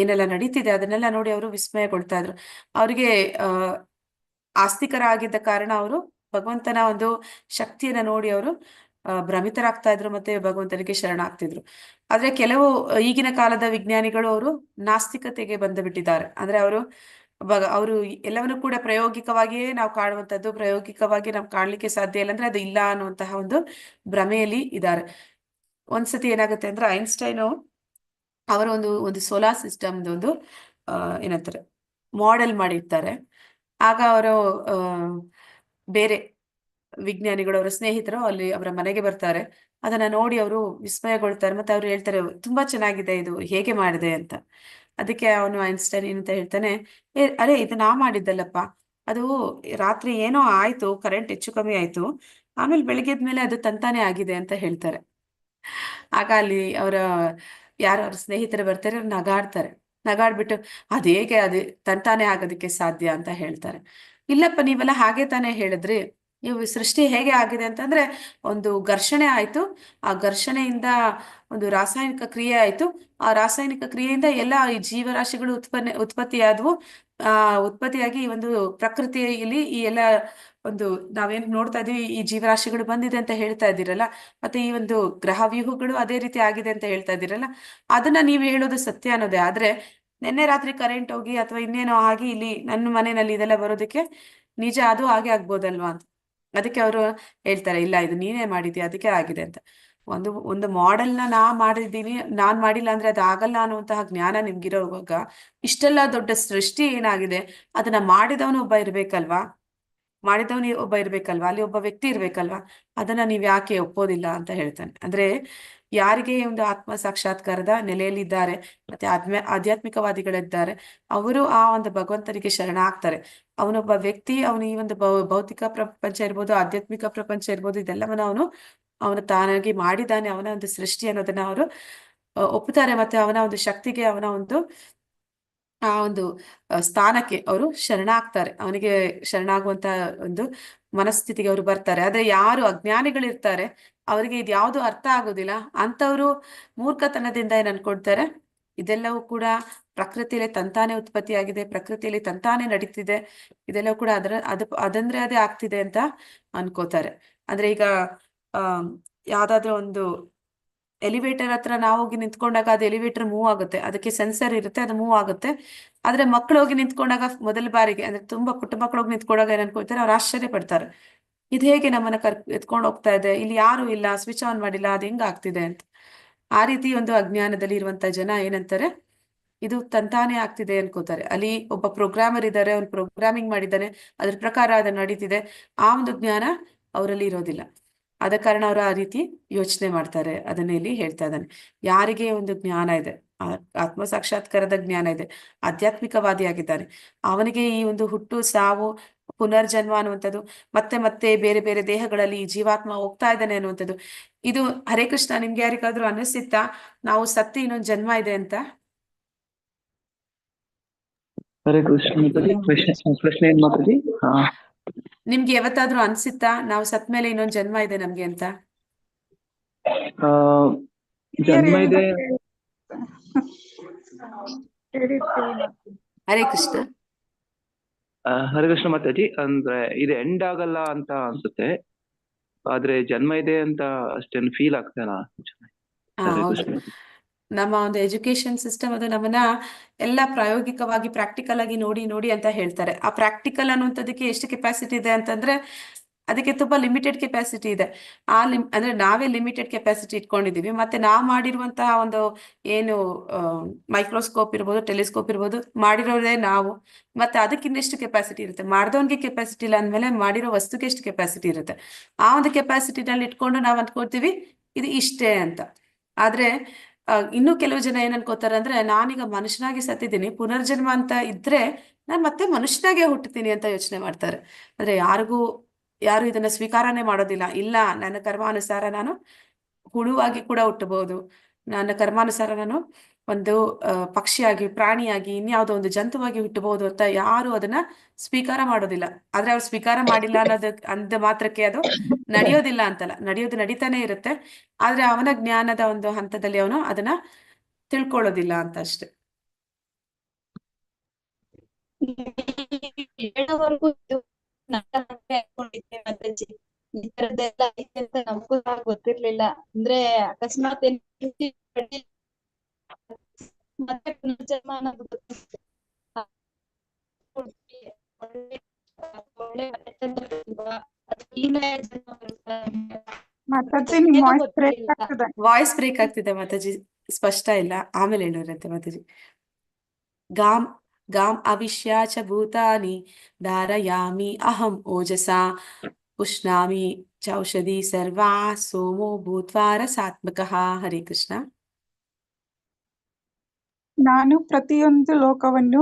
ಏನೆಲ್ಲ ನಡೀತಿದೆ ಅದನ್ನೆಲ್ಲ ನೋಡಿ ಅವರು ವಿಸ್ಮಯಗೊಳ್ತಾ ಇದ್ರು. ಅವರಿಗೆ ಆಸ್ತಿಕರಾಗಿದ್ದ ಕಾರಣ ಅವರು ಭಗವಂತನ ಒಂದು ಶಕ್ತಿಯನ್ನ ನೋಡಿ ಅವರು ಭ್ರಮಿತರಾಗ್ತಾ ಇದ್ರು, ಮತ್ತೆ ಭಗವಂತನಿಗೆ ಶರಣಾಗ್ತಿದ್ರು. ಆದ್ರೆ ಕೆಲವು ಈಗಿನ ಕಾಲದ ವಿಜ್ಞಾನಿಗಳು ಅವರು ನಾಸ್ತಿಕತೆಗೆ ಬಂದು ಬಿಟ್ಟಿದ್ದಾರೆ. ಅಂದ್ರೆ ಅವರು ಎಲ್ಲವನ್ನು ಕೂಡ ಪ್ರಾಯೋಗಿಕವಾಗಿಯೇ ನಾವು ಕಾಣುವಂಥದ್ದು, ಪ್ರಾಯೋಗಿಕವಾಗಿ ನಾವು ಕಾಣ್ಲಿಕ್ಕೆ ಸಾಧ್ಯ ಇಲ್ಲ ಅಂದ್ರೆ ಅದು ಇಲ್ಲ ಅನ್ನುವಂತಹ ಒಂದು ಭ್ರಮೆಯಲ್ಲಿ ಇದ್ದಾರೆ. ಒಂದ್ಸತಿ ಏನಾಗುತ್ತೆ ಅಂದ್ರೆ ಐನ್ಸ್ಟೈನು ಅವರ ಒಂದು ಸೋಲಾರ್ ಸಿಸ್ಟಮ್ದು ಒಂದು ಏನಂತಾರೆ ಮಾಡೆಲ್ ಮಾಡಿರ್ತಾರೆ. ಆಗ ಅವರು ಬೇರೆ ವಿಜ್ಞಾನಿಗಳು, ಅವರ ಸ್ನೇಹಿತರು ಅಲ್ಲಿ ಅವರ ಮನೆಗೆ ಬರ್ತಾರೆ. ಅದನ್ನ ನೋಡಿ ಅವರು ವಿಸ್ಮಯಗೊಳ್ತಾರೆ. ಮತ್ತೆ ಅವ್ರು ಹೇಳ್ತಾರೆ, ತುಂಬಾ ಚೆನ್ನಾಗಿದೆ, ಇದು ಹೇಗೆ ಮಾಡಿದೆ ಅಂತ. ಅದಕ್ಕೆ ಅವನು ಐನ್ಸ್ಟೈನ್ ಏನಂತ ಹೇಳ್ತಾನೆ, ಅರೆ ಇದು ನಾ ಮಾಡಿದ್ದಲ್ಲಪ್ಪ, ಅದು ರಾತ್ರಿ ಏನೋ ಆಯ್ತು, ಕರೆಂಟ್ ಹೆಚ್ಚು ಕಮ್ಮಿ ಆಯ್ತು, ಆಮೇಲೆ ಬೆಳಿಗ್ಗೆದ್ಮೇಲೆ ಅದು ತಂತಾನೆ ಆಗಿದೆ ಅಂತ ಹೇಳ್ತಾರೆ. ಆಗ ಅಲ್ಲಿ ಯಾರು ಅವ್ರ ಸ್ನೇಹಿತರು ಬರ್ತಾರೆ, ಅವ್ರು ನಗಾಡ್ಬಿಟ್ಟು ಅದು ಹೇಗೆ ಅದು ತಂತಾನೆ ಆಗೋದಕ್ಕೆ ಸಾಧ್ಯ ಅಂತ ಹೇಳ್ತಾರೆ. ಇಲ್ಲಪ್ಪ ನೀವೆಲ್ಲ ಹಾಗೆ ತಾನೇ ಹೇಳಿದ್ರಿ, ನೀವು ಸೃಷ್ಟಿ ಹೇಗೆ ಆಗಿದೆ ಅಂತಂದ್ರೆ ಒಂದು ಘರ್ಷಣೆ ಆಯ್ತು, ಆ ಘರ್ಷಣೆಯಿಂದ ಒಂದು ರಾಸಾಯನಿಕ ಕ್ರಿಯೆ ಆಯ್ತು, ಆ ರಾಸಾಯನಿಕ ಕ್ರಿಯೆಯಿಂದ ಎಲ್ಲ ಈ ಜೀವರಾಶಿಗಳು ಉತ್ಪತ್ತಿಯಾದವು. ಉತ್ಪತ್ತಿಯಾಗಿ ಈ ಒಂದು ಪ್ರಕೃತಿಯಲ್ಲಿ ಈ ಎಲ್ಲ ಒಂದು ನಾವೇನ್ ನೋಡ್ತಾ ಇದೀವಿ, ಈ ಜೀವರಾಶಿಗಳು ಬಂದಿದೆ ಅಂತ ಹೇಳ್ತಾ ಇದ್ದೀರಲ್ಲ, ಮತ್ತೆ ಈ ಒಂದು ಗ್ರಹ ವ್ಯೂಹಗಳು ಅದೇ ರೀತಿ ಆಗಿದೆ ಅಂತ ಹೇಳ್ತಾ ಇದ್ದೀರಲ್ಲ, ಅದನ್ನ ನೀವು ಹೇಳೋದು ಸತ್ಯ ಅನ್ನೋದೇ. ಆದ್ರೆ ನಿನ್ನೆ ರಾತ್ರಿ ಕರೆಂಟ್ ಹೋಗಿ ಅಥವಾ ಇನ್ನೇನೋ ಆಗಿ ಇಲ್ಲಿ ನನ್ನ ಮನೆಯಲ್ಲಿ ಇದೆಲ್ಲ ಬರೋದಕ್ಕೆ ನಿಜ ಅದು ಹಾಗೆ ಆಗ್ಬೋದಲ್ವಾ ಅಂತ. ಅದಕ್ಕೆ ಅವರು ಹೇಳ್ತಾರೆ, ಇಲ್ಲ ಇದು ನೀನೇ ಮಾಡಿದ್ಯಾ ಅದಕ್ಕೆ ಆಗಿದೆ ಅಂತ. ಒಂದು ಮಾಡೆಲ್ನ ನಾನ್ ಮಾಡಿಲ್ಲ ಅಂದ್ರೆ ಅದು ಆಗಲ್ಲ ಅನ್ನುವಂತಹ ಜ್ಞಾನ ನಿಮ್ಗಿರೋವಾಗ ಇಷ್ಟೆಲ್ಲ ದೊಡ್ಡ ಸೃಷ್ಟಿ ಏನಾಗಿದೆ ಅದನ್ನ ಮಾಡಿದವನು ಒಬ್ಬ ಇರ್ಬೇಕಲ್ವಾ, ಅಲ್ಲಿ ಒಬ್ಬ ವ್ಯಕ್ತಿ ಇರ್ಬೇಕಲ್ವಾ, ಅದನ್ನ ನೀವ್ ಯಾಕೆ ಒಪ್ಪೋದಿಲ್ಲ ಅಂತ ಹೇಳ್ತಾನೆ. ಅಂದ್ರೆ ಯಾರಿಗೆ ಒಂದು ಆತ್ಮ ಸಾಕ್ಷಾತ್ಕಾರದ ನೆಲೆಯಲ್ಲಿದ್ದಾರೆ ಮತ್ತೆ ಆಧ್ಯಾತ್ಮಿಕವಾದಿಗಳಿದ್ದಾರೆ, ಅವರು ಆ ಒಂದು ಭಗವಂತನಿಗೆ ಶರಣಾಗ್ತಾರೆ. ಅವನೊಬ್ಬ ವ್ಯಕ್ತಿ, ಅವನು ಈ ಒಂದು ಭೌತಿಕ ಪ್ರಪಂಚ ಇರ್ಬೋದು, ಆಧ್ಯಾತ್ಮಿಕ ಪ್ರಪಂಚ ಇರ್ಬೋದು, ಇದೆಲ್ಲವನ್ನ ಅವನು ಅವನು ತಾನಾಗಿ ಮಾಡಿದ್ದಾನೆ, ಅವನ ಒಂದು ಸೃಷ್ಟಿ ಅನ್ನೋದನ್ನ ಅವರು ಒಪ್ಪುತ್ತಾರೆ. ಮತ್ತೆ ಅವನ ಒಂದು ಶಕ್ತಿಗೆ, ಅವನ ಒಂದು ಆ ಒಂದು ಸ್ಥಾನಕ್ಕೆ ಅವರು ಶರಣಾಗ್ತಾರೆ. ಅವನಿಗೆ ಶರಣಾಗುವಂತ ಒಂದು ಮನಸ್ಥಿತಿಗೆ ಅವರು ಬರ್ತಾರೆ. ಆದ್ರೆ ಯಾರು ಅಜ್ಞಾನಿಗಳಿರ್ತಾರೆ, ಅವರಿಗೆ ಇದ್ಯಾವುದು ಅರ್ಥ ಆಗೋದಿಲ್ಲ. ಅಂತವರು ಮೂರ್ಖತನದಿಂದ ಏನ್ ಅನ್ಕೊಳ್ತಾರೆ, ಇದೆಲ್ಲವೂ ಕೂಡ ಪ್ರಕೃತಿಯಲ್ಲಿ ತಂತಾನೆ ಉತ್ಪತ್ತಿಯಾಗಿದೆ, ಪ್ರಕೃತಿಯಲ್ಲಿ ತಂತಾನೆ ನಡೀತಿದೆ, ಇದೆಲ್ಲವೂ ಕೂಡ ಅದಂದ್ರೆ ಅದೇ ಆಗ್ತಿದೆ ಅಂತ ಅನ್ಕೋತಾರೆ. ಅಂದ್ರೆ ಈಗ ಯಾವ್ದಾದ್ರು ಒಂದು ಎಲಿವೇಟರ್ ಹತ್ರ ನಾವು ಹೋಗಿ ನಿಂತ್ಕೊಂಡಾಗ ಅದು ಎಲಿವೇಟರ್ ಮೂವ್ ಆಗುತ್ತೆ, ಅದಕ್ಕೆ ಸೆನ್ಸರ್ ಇರುತ್ತೆ, ಅದು ಮೂವ್ ಆಗುತ್ತೆ. ಆದ್ರೆ ಮಕ್ಕಳು ಹೋಗಿ ನಿಂತ್ಕೊಂಡಾಗ ಮೊದಲ ಬಾರಿಗೆ, ಅಂದ್ರೆ ತುಂಬಾ ಪುಟ್ಟ ಮಕ್ಕಳು ಹೋಗಿ ನಿಂತ್ಕೊಂಡಾಗ ಏನ್ ಅನ್ಕೊಳ್ತಾರೆ, ಅವ್ರು ಆಶ್ಚರ್ಯ ಪಡ್ತಾರೆ, ಇದು ಹೇಗೆ ನಮ್ಮನ್ನ ಎತ್ಕೊಂಡು ಹೋಗ್ತಾ ಇದೆ, ಇಲ್ಲಿ ಯಾರು ಇಲ್ಲ, ಸ್ವಿಚ್ ಆನ್ ಮಾಡಿಲ್ಲ, ಅದು ಹೆಂಗ್ ಆಗ್ತಿದೆ ಅಂತ. ಆ ರೀತಿ ಒಂದು ಅಜ್ಞಾನದಲ್ಲಿ ಇರುವಂತ ಜನ ಏನಂತಾರೆ, ಇದು ತಂತಾನೆ ಆಗ್ತಿದೆ ಅನ್ಕೋತಾರೆ. ಅಲ್ಲಿ ಒಬ್ಬ ಪ್ರೋಗ್ರಾಮರ್ ಇದ್ದಾರೆ, ಅವ್ನು ಪ್ರೋಗ್ರಾಮಿಂಗ್ ಮಾಡಿದ್ದಾನೆ, ಅದ್ರ ಪ್ರಕಾರ ಅದನ್ನ ನಡೀತಿದೆ. ಆ ಒಂದು ಜ್ಞಾನ ಅವರಲ್ಲಿ ಇರೋದಿಲ್ಲ. ಆದ ಕಾರಣ ಅವರು ಆ ರೀತಿ ಯೋಚನೆ ಮಾಡ್ತಾರೆ. ಅದನ್ನ ಇಲ್ಲಿ ಹೇಳ್ತಾ ಇದ್ದಾನೆ. ಯಾರಿಗೆ ಒಂದು ಜ್ಞಾನ ಇದೆ, ಆತ್ಮ ಸಾಕ್ಷಾತ್ಕಾರದ ಜ್ಞಾನ ಇದೆ, ಆಧ್ಯಾತ್ಮಿಕವಾದಿ ಆಗಿದ್ದಾನೆ, ಅವನಿಗೆ ಈ ಒಂದು ಹುಟ್ಟು ಸಾವು ಪುನರ್ಜನ್ಮ ಅನ್ನುವಂಥದ್ದು, ಮತ್ತೆ ಮತ್ತೆ ಬೇರೆ ಬೇರೆ ದೇಹಗಳಲ್ಲಿ ಈ ಜೀವಾತ್ಮ ಹೋಗ್ತಾ ಇದ್ದಾನೆ ಅನ್ನುವಂಥದ್ದು, ಇದು ಹರೇ ಕೃಷ್ಣ, ನಿಮ್ಗೆ ಯಾರಿಗಾದ್ರೂ ಅನಿಸುತ್ತಾ ನಾವು ಸತ್ತಿ ಇನ್ನೊಂದು ಜನ್ಮ ಇದೆ ಅಂತ? ಹರೇ ಕೃಷ್ಣ ಮಾತಾಜಿ. ಪ್ರಶ್ನೆ ಏನ್ ಮಾತಾಜಿ? ನಿಮ್ಗೆ ಯಾವತ್ತಾದ್ರೂ ಅನ್ಸುತ್ತಾ ನಾವು ಸತ್ ಮೇಲೆ ಇನ್ನೊಂದು ಜನ್ಮ ಇದೆ ನಮ್ಗೆ ಅಂತ? ಜನ್ಮ ಇದೆ. ಹರೇ ಕೃಷ್ಣ. ಹರೇ ಕೃಷ್ಣ ಮಾತಾಜಿ. ಅಂದ್ರೆ ಇದು ಎಂಡ್ ಆಗಲ್ಲ ಅಂತ ಅನ್ಸುತ್ತೆ, ಆದ್ರೆ ಜನ್ಮ ಇದೆ ಅಂತ ಅಷ್ಟೇನು ಫೀಲ್ ಆಗ್ತಾನ? ಹರೇ ಹೌದು. ಕೃಷ್ಣ. ನಮ್ಮ ಒಂದು ಎಜುಕೇಶನ್ ಸಿಸ್ಟಮ್ ಅದು ನಮ್ಮನ್ನ ಎಲ್ಲ ಪ್ರಾಯೋಗಿಕವಾಗಿ ಪ್ರಾಕ್ಟಿಕಲ್ ಆಗಿ ನೋಡಿ ನೋಡಿ ಅಂತ ಹೇಳ್ತಾರೆ. ಆ ಪ್ರಾಕ್ಟಿಕಲ್ ಅನ್ನುವಂಥದ್ದಕ್ಕೆ ಎಷ್ಟು ಕೆಪಾಸಿಟಿ ಇದೆ ಅಂತಂದ್ರೆ ಅದಕ್ಕೆ ತುಂಬಾ ಲಿಮಿಟೆಡ್ ಕೆಪಾಸಿಟಿ ಇದೆ. ಅಂದ್ರೆ ನಾವೇ ಲಿಮಿಟೆಡ್ ಕೆಪಾಸಿಟಿ ಇಟ್ಕೊಂಡಿದೀವಿ. ಮತ್ತೆ ನಾವು ಮಾಡಿರುವಂತಹ ಒಂದು ಏನು ಮೈಕ್ರೋಸ್ಕೋಪ್ ಇರ್ಬೋದು, ಟೆಲಿಸ್ಕೋಪ್ ಇರ್ಬೋದು, ಮಾಡಿರೋದೇ ನಾವು. ಮತ್ತೆ ಅದಕ್ಕಿಂತ ಕೆಪಾಸಿಟಿ ಇರುತ್ತೆ. ಮಾಡಿದವನ್ಗೆ ಕೆಪಾಸಿಟಿ ಇಲ್ಲ ಅಂದ್ಮೇಲೆ ಮಾಡಿರೋ ವಸ್ತುಗೆ ಎಷ್ಟು ಕೆಪಾಸಿಟಿ ಇರುತ್ತೆ. ಆ ಒಂದು ಕೆಪಾಸಿಟಿನಲ್ಲಿ ಇಟ್ಕೊಂಡು ನಾವು ಅಂದ್ಕೊಳ್ತೀವಿ ಇದು ಇಷ್ಟೇ ಅಂತ. ಆದ್ರೆ ಇನ್ನೂ ಕೆಲವು ಜನ ಏನ್ ಅನ್ಕೋತಾರೆ ಅಂದ್ರೆ, ನಾನೀಗ ಮನುಷ್ಯನಾಗಿ ಸತ್ತಿದ್ದೀನಿ, ಪುನರ್ಜನ್ಮ ಅಂತ ಇದ್ರೆ ನಾನು ಮತ್ತೆ ಮನುಷ್ಯನಾಗೆ ಹುಟ್ಟುತ್ತೀನಿ ಅಂತ ಯೋಚನೆ ಮಾಡ್ತಾರೆ. ಅಂದ್ರೆ ಯಾರು ಇದನ್ನ ಸ್ವೀಕಾರನೇ ಮಾಡೋದಿಲ್ಲ. ಇಲ್ಲ, ನನ್ನ ಕರ್ಮಾನುಸಾರ ನಾನು ಹುಳುವಾಗಿ ಕೂಡ ಹುಟ್ಟಬಹುದು, ನನ್ನ ಕರ್ಮಾನುಸಾರ ನಾನು ಒಂದು ಪಕ್ಷಿಯಾಗಿ, ಪ್ರಾಣಿಯಾಗಿ, ಇನ್ಯಾವುದೋ ಒಂದು ಜಂತುವಾಗಿ ಹುಟ್ಟಬಹುದು ಅಂತ ಯಾರು ಅದನ್ನ ಸ್ವೀಕಾರ ಮಾಡೋದಿಲ್ಲ. ಆದ್ರೆ ಅವ್ರು ಸ್ವೀಕಾರ ಮಾಡಿಲ್ಲ ಅಂದ ಮಾತ್ರಕ್ಕೆ ಅದು ನಡೆಯೋದಿಲ್ಲ ಅಂತಲ್ಲ, ನಡೀತಾನೆ ಇರುತ್ತೆ. ಆದ್ರೆ ಅವನ ಜ್ಞಾನದ ಒಂದು ಹಂತದಲ್ಲಿ ಅವನು ಅದನ್ನ ತಿಳ್ಕೊಳ್ಳೋದಿಲ್ಲ ಅಂತ ಅಷ್ಟೆ. ಹೇಳೋವರೆಗೂ ಇದು ನಾಟಕ ಅನ್ಕೊಂಡಿದ್ದೆ ಮಾತಾಜಿ. ಈ ತರದ್ದೆಲ್ಲ ಐತೆ ಅಂತ ನಮಗೂ ಗೊತ್ತಿರ್ಲಿಲ್ಲ. ಅಂದ್ರೆ ಅಕಸ್ಮಾತ್ ಮತ್ತೆ ಪುನರ್ಜನ್ಮ ಅನ್ನೋದು ವಾಯ್ಸ್ ಬ್ರೇಕ್ ಆಗ್ತಿದೆ ಮಾತಾಜಿ, ಸ್ಪಷ್ಟ ಇಲ್ಲ. ಆಮೇಲೆ ಹೇಳೋರಂತೆ ಮಾತಾಜಿ. ಗಾಂ ಅವಿಶ್ಯ ಚ ಭೂತಾನಿ ಧಾರಯಾಮಿ ಅಹಂ ಓಜಸಾ ಉಷ್ಣಾಮಿ ಚೌಷಧಿ ಸರ್ವಾ ಸೋಮೋ ಭೂತ್ವಾ ರಸಾತ್ಮಕಃ. ಹರೇ ಕೃಷ್ಣ. ನಾನು ಪ್ರತಿಯೊಂದು ಲೋಕವನ್ನು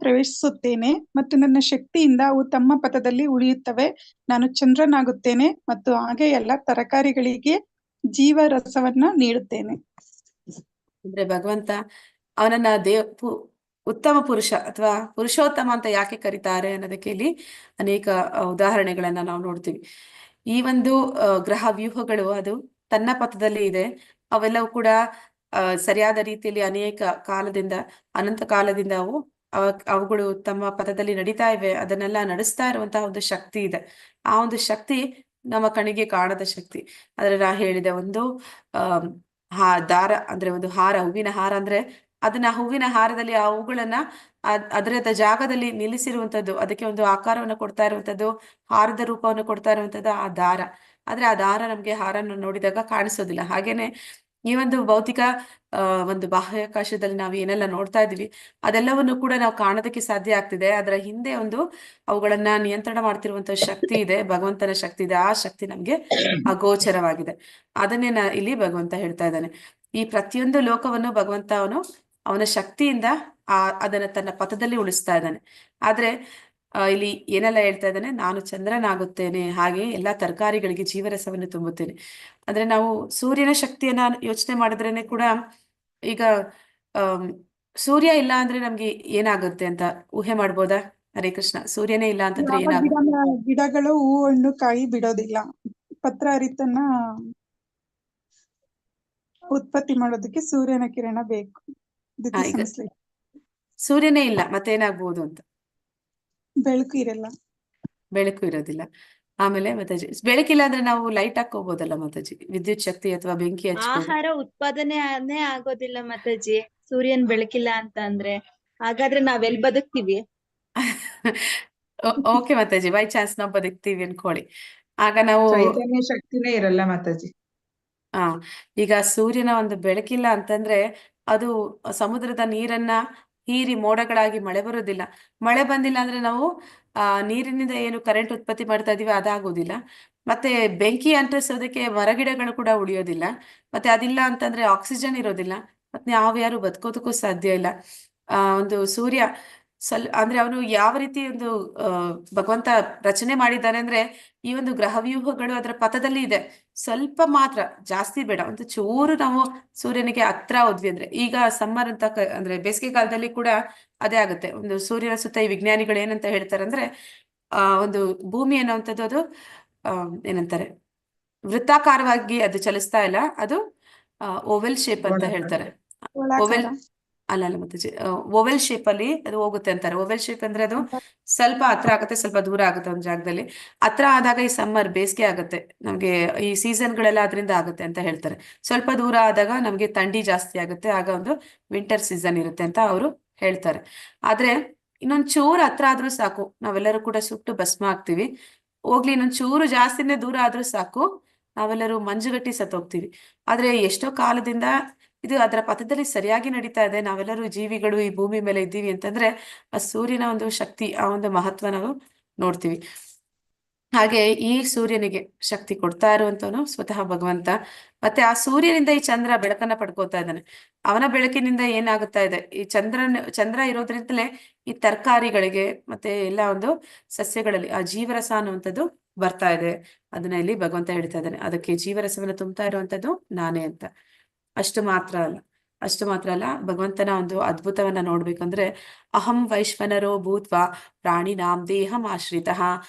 ಪ್ರವೇಶಿಸುತ್ತೇನೆ ಮತ್ತು ನನ್ನ ಶಕ್ತಿಯಿಂದ ಅವು ತಮ್ಮ ಪಥದಲ್ಲಿ ಉಳಿಯುತ್ತವೆ. ನಾನು ಚಂದ್ರನಾಗುತ್ತೇನೆ ಮತ್ತು ಹಾಗೆ ಎಲ್ಲ ತರಕಾರಿಗಳಿಗೆ ಜೀವರಸವನ್ನ ನೀಡುತ್ತೇನೆ. ಅಂದ್ರೆ ಭಗವಂತ ಅವನನ್ನ ಉತ್ತಮ ಪುರುಷ ಅಥವಾ ಪುರುಷೋತ್ತಮ ಅಂತ ಯಾಕೆ ಕರೀತಾರೆ ಅನ್ನೋದಕ್ಕೆ ಇಲ್ಲಿ ಅನೇಕ ಉದಾಹರಣೆಗಳನ್ನ ನಾವು ನೋಡ್ತೀವಿ. ಈ ಒಂದು ಗ್ರಹ ವ್ಯೂಹಗಳು ಅದು ತನ್ನ ಪಥದಲ್ಲಿ ಇದೆ. ಅವೆಲ್ಲವೂ ಕೂಡ ಸರಿಯಾದ ರೀತಿಯಲ್ಲಿ ಅನೇಕ ಕಾಲದಿಂದ, ಅನಂತ ಕಾಲದಿಂದ ಅವುಗಳು ತಮ್ಮ ಪಥದಲ್ಲಿ ನಡೀತಾ ಇವೆ. ಅದನ್ನೆಲ್ಲ ನಡೆಸ್ತಾ ಇರುವಂತಹ ಒಂದು ಶಕ್ತಿ ಇದೆ. ಆ ಒಂದು ಶಕ್ತಿ ನಮ್ಮ ಕಣ್ಣಿಗೆ ಕಾಣದ ಶಕ್ತಿ. ಆದ್ರೆ ನಾ ಹೇಳಿದೆ, ಒಂದು ದಾರ ಅಂದ್ರೆ ಒಂದು ಹಾರ, ಹೂವಿನ ಹಾರ ಅಂದ್ರೆ ಅದನ್ನ ಹೂವಿನ ಹಾರದಲ್ಲಿ ಆ ಹೂಗಳನ್ನ ಅದರ ಜಾಗದಲ್ಲಿ ನಿಲ್ಲಿಸಿರುವಂತದ್ದು, ಅದಕ್ಕೆ ಒಂದು ಆಕಾರವನ್ನು ಕೊಡ್ತಾ ಇರುವಂತದ್ದು, ಹಾರದ ರೂಪವನ್ನು ಕೊಡ್ತಾ ಇರುವಂತದ್ದು ಆ ದಾರ. ಆದ್ರೆ ಆ ದಾರ ನಮ್ಗೆ ಹಾರನ್ನು ನೋಡಿದಾಗ ಕಾಣಿಸೋದಿಲ್ಲ. ಹಾಗೇನೆ ಈ ಒಂದು ಭೌತಿಕ ಒಂದು ಬಾಹ್ಯಾಕಾಶದಲ್ಲಿ ನಾವು ಏನೆಲ್ಲ ನೋಡ್ತಾ ಇದೀವಿ ಅದೆಲ್ಲವನ್ನು ಕೂಡ ನಾವು ಕಾಣೋದಕ್ಕೆ ಸಾಧ್ಯ ಆಗ್ತಿದೆ. ಅದರ ಹಿಂದೆ ಒಂದು ಅವುಗಳನ್ನ ನಿಯಂತ್ರಣ ಮಾಡ್ತಿರುವಂತಹ ಶಕ್ತಿ ಇದೆ, ಭಗವಂತನ ಶಕ್ತಿ ಇದೆ. ಆ ಶಕ್ತಿ ನಮ್ಗೆ ಅಗೋಚರವಾಗಿದೆ. ಅದನ್ನೇ ಇಲ್ಲಿ ಭಗವಂತ ಹೇಳ್ತಾ ಇದ್ದಾನೆ. ಈ ಪ್ರತಿಯೊಂದು ಲೋಕವನ್ನು ಭಗವಂತ ಅವನ ಶಕ್ತಿಯಿಂದ ಅದನ್ನ ತನ್ನ ಪಥದಲ್ಲಿ ಉಳಿಸ್ತಾ ಇದ್ದಾನೆ. ಆದ್ರೆ ಇಲ್ಲಿ ಏನೆಲ್ಲ ಹೇಳ್ತಾ ಇದ್ದಾನೆ, ನಾನು ಚಂದ್ರನಾಗುತ್ತೇನೆ, ಹಾಗೆ ಎಲ್ಲಾ ತರಕಾರಿಗಳಿಗೆ ಜೀವರಸವನ್ನು ತುಂಬುತ್ತೇನೆ. ಅಂದ್ರೆ ನಾವು ಸೂರ್ಯನ ಶಕ್ತಿಯನ್ನ ಯೋಚನೆ ಮಾಡಿದ್ರೇನೆ ಕೂಡ, ಈಗ ಆಮ್, ಸೂರ್ಯ ಇಲ್ಲ ಅಂದ್ರೆ ನಮ್ಗೆ ಏನಾಗುತ್ತೆ ಅಂತ ಊಹೆ ಮಾಡ್ಬೋದಾ? ಹರೇ ಕೃಷ್ಣ. ಸೂರ್ಯನೇ ಇಲ್ಲ ಅಂತಂದ್ರೆ ಯಾವ ಗಿಡಗಳು ಹೂ ಹಣ್ಣು ಕಾಯಿ ಬಿಡೋದಿಲ್ಲ. ಪತ್ರ ಹರಿತನ್ನ ಉತ್ಪತ್ತಿ ಮಾಡೋದಕ್ಕೆ ಸೂರ್ಯನ ಕಿರಣ ಬೇಕು. ಹಾ, ಈಗ ಸೂರ್ಯನೇ ಇಲ್ಲ ಮತ್ತೆ ಏನಾಗ್ಬೋದು ಅಂತ? ಬೆಳಕು ಇರಲ್ಲ. ಬೆಳಕು ಇರೋದಿಲ್ಲ. ಆಮೇಲೆ ಮಾತಾಜಿ, ಬೆಳಕಿಲ್ಲ ಅಂದ್ರೆ ನಾವು ಲೈಟ್ ಹಾಕೋಬೋದಲ್ಲ ಮಾತಾಜಿ, ವಿದ್ಯುತ್ ಶಕ್ತಿ ಅಥವಾ ಬೆಂಕಿ ಹಚ್ಬೋದು. ಆಹಾರ ಉತ್ಪಾದನೆ ಆಗೋದಿಲ್ಲ ಮಾತಾಜಿ, ಸೂರ್ಯನ್ ಬೆಳಕಿಲ್ಲ ಅಂತ ಅಂದ್ರೆ. ಹಾಗಾದ್ರೆ ನಾವೆಲ್ ಬದುಕ್ತಿವಿ? ಓಕೆ ಮಾತಾಜಿ, ಬೈ ಚಾನ್ಸ್ ನಾವು ಬದುಕ್ತೀವಿ ಅನ್ಕೊಳ್ಳಿ, ಆಗ ನಾವು ಚೈತನ್ಯ ಶಕ್ತಿನೇ ಇರಲ್ಲ ಮಾತಾಜಿ. ಆ ಈಗ ಸೂರ್ಯನ ಒಂದು ಬೆಳಕಿಲ್ಲ ಅಂತಂದ್ರೆ ಅದು ಸಮುದ್ರದ ನೀರನ್ನ ಹೀರಿ ಮೋಡಗಳಾಗಿ ಮಳೆ ಬರೋದಿಲ್ಲ. ಮಳೆ ಬಂದಿಲ್ಲ ಅಂದ್ರೆ ನಾವು ನೀರಿನಿಂದ ಏನು ಕರೆಂಟ್ ಉತ್ಪತ್ತಿ ಮಾಡ್ತಾ ಇದೀವಿ ಅದಾಗೋದಿಲ್ಲ. ಮತ್ತೆ ಬೆಂಕಿ ಅಂಟಿಸೋದಕ್ಕೆ ಮರಗಿಡಗಳು ಕೂಡ ಉಳಿಯೋದಿಲ್ಲ. ಮತ್ತೆ ಅದಿಲ್ಲ ಅಂತಂದ್ರೆ ಆಕ್ಸಿಜನ್ ಇರೋದಿಲ್ಲ. ಮತ್ತೆ ಯಾರು ಬದುಕೋದಕ್ಕೂ ಸಾಧ್ಯ ಇಲ್ಲ. ಒಂದು ಸೂರ್ಯ ಅಂದ್ರೆ ಅವನು ಯಾವ ರೀತಿ ಒಂದು ಭಗವಂತ ರಚನೆ ಮಾಡಿದ್ದಾನೆ ಅಂದ್ರೆ, ಈ ಒಂದು ಗ್ರಹವ್ಯೂಹಗಳು ಅದರ ಪಥದಲ್ಲಿ ಇದೆ. ಸ್ವಲ್ಪ ಮಾತ್ರ, ಜಾಸ್ತಿ ಬೇಡ, ಒಂದು ಚೂರು ನಾವು ಸೂರ್ಯನಿಗೆ ಹತ್ರ ಹೋದ್ವಿ ಅಂದ್ರೆ, ಈಗ ಸಮ್ಮರ್ ಅಂತ ಅಂದ್ರೆ ಬೇಸಿಗೆ ಕಾಲದಲ್ಲಿ ಕೂಡ ಅದೇ ಆಗುತ್ತೆ. ಒಂದು ಸೂರ್ಯನ ಸುತ್ತ ಈ ವಿಜ್ಞಾನಿಗಳು ಏನಂತ ಹೇಳ್ತಾರೆ ಅಂದ್ರೆ, ಒಂದು ಭೂಮಿ ಅನ್ನುವಂಥದ್ದು ಅದು ಏನಂತಾರೆ, ವೃತ್ತಾಕಾರವಾಗಿ ಅದು ಚಲಿಸ್ತಾ ಇಲ್ಲ, ಅದು ಓವೆಲ್ ಶೇಪ್ ಅಂತ ಹೇಳ್ತಾರೆ. ಓವೆಲ್ ಅಲ್ಲ ಮತ್ತೆ ಓವೆಲ್ ಶೇಪ್ ಅಲ್ಲಿ ಅದು ಹೋಗುತ್ತೆ ಅಂತಾರೆ. ಓವೆಲ್ ಶೇಪ್ ಅಂದ್ರೆ ಅದು ಸ್ವಲ್ಪ ಹತ್ರ ಆಗುತ್ತೆ, ಸ್ವಲ್ಪ ದೂರ ಆಗುತ್ತೆ ಒಂದು ಜಾಗದಲ್ಲಿ. ಹತ್ರ ಆದಾಗ ಈ ಸಮ್ಮರ್ ಬೇಸಿಗೆ ಆಗುತ್ತೆ ನಮ್ಗೆ, ಈ ಸೀಸನ್ಗಳೆಲ್ಲ ಅದರಿಂದ ಆಗುತ್ತೆ ಅಂತ ಹೇಳ್ತಾರೆ. ಸ್ವಲ್ಪ ದೂರ ಆದಾಗ ನಮ್ಗೆ ಥಂಡಿ ಜಾಸ್ತಿ ಆಗುತ್ತೆ, ಆಗ ಒಂದು ವಿಂಟರ್ ಸೀಸನ್ ಇರುತ್ತೆ ಅಂತ ಅವರು ಹೇಳ್ತಾರೆ. ಆದ್ರೆ ಇನ್ನೊಂದ್ ಚೂರು ಹತ್ರ ಆದ್ರೂ ಸಾಕು, ನಾವೆಲ್ಲರೂ ಕೂಡ ಸುಟ್ಟು ಭಸ್ಮ ಆಗ್ತೀವಿ. ಹೋಗ್ಲಿ, ಇನ್ನೊಂದ್ ಚೂರು ಜಾಸ್ತಿನೇ ದೂರ ಆದ್ರೂ ಸಾಕು, ನಾವೆಲ್ಲರೂ ಮಂಜುಗಟ್ಟಿ ಸತ್ತೋಗ್ತೀವಿ. ಆದ್ರೆ ಎಷ್ಟೋ ಕಾಲದಿಂದ ಇದು ಅದರ ಪಥದಲ್ಲಿ ಸರಿಯಾಗಿ ನಡೀತಾ ಇದೆ. ನಾವೆಲ್ಲರೂ ಜೀವಿಗಳು ಈ ಭೂಮಿ ಮೇಲೆ ಇದ್ದೀವಿ ಅಂತಂದ್ರೆ ಆ ಸೂರ್ಯನ ಒಂದು ಶಕ್ತಿ, ಆ ಒಂದು ಮಹತ್ವ ನಾವು ನೋಡ್ತೀವಿ. ಹಾಗೆ ಈ ಸೂರ್ಯನಿಗೆ ಶಕ್ತಿ ಕೊಡ್ತಾ ಇರುವಂತವನು ಸ್ವತಃ ಭಗವಂತ. ಮತ್ತೆ ಆ ಸೂರ್ಯನಿಂದ ಈ ಚಂದ್ರ ಬೆಳಕನ್ನ ಪಡ್ಕೋತಾ ಇದ್ದಾನೆ. ಅವನ ಬೆಳಕಿನಿಂದ ಏನಾಗುತ್ತಾ ಇದೆ, ಈ ಚಂದ್ರ ಇರೋದ್ರಿಂದಲೇ ಈ ತರಕಾರಿಗಳಿಗೆ ಮತ್ತೆ ಎಲ್ಲ ಒಂದು ಸಸ್ಯಗಳಲ್ಲಿ ಆ ಜೀವರಸ ಅನ್ನುವಂಥದ್ದು ಬರ್ತಾ ಇದೆ. ಅದನ್ನ ಇಲ್ಲಿ ಭಗವಂತ ಹೇಳ್ತಾ ಇದ್ದಾನೆ, ಅದಕ್ಕೆ ಜೀವರಸವನ್ನು ತುಂಬ್ತಾ ಇರುವಂತದ್ದು ನಾನೇ ಅಂತ. ಅಷ್ಟು ಮಾತ್ರ ಅಲ್ಲ, ಭಗವಂತನ ಒಂದು ಅದ್ಭುತವನ್ನ ನೋಡ್ಬೇಕಂದ್ರೆ, ಅಹಂ ವೈಶ್ವನರೋ ಭೂತ್ವಾ ಪ್ರಾಣಿನಾಂ ದೇಹಂ ಆಶ್ರಿತಃ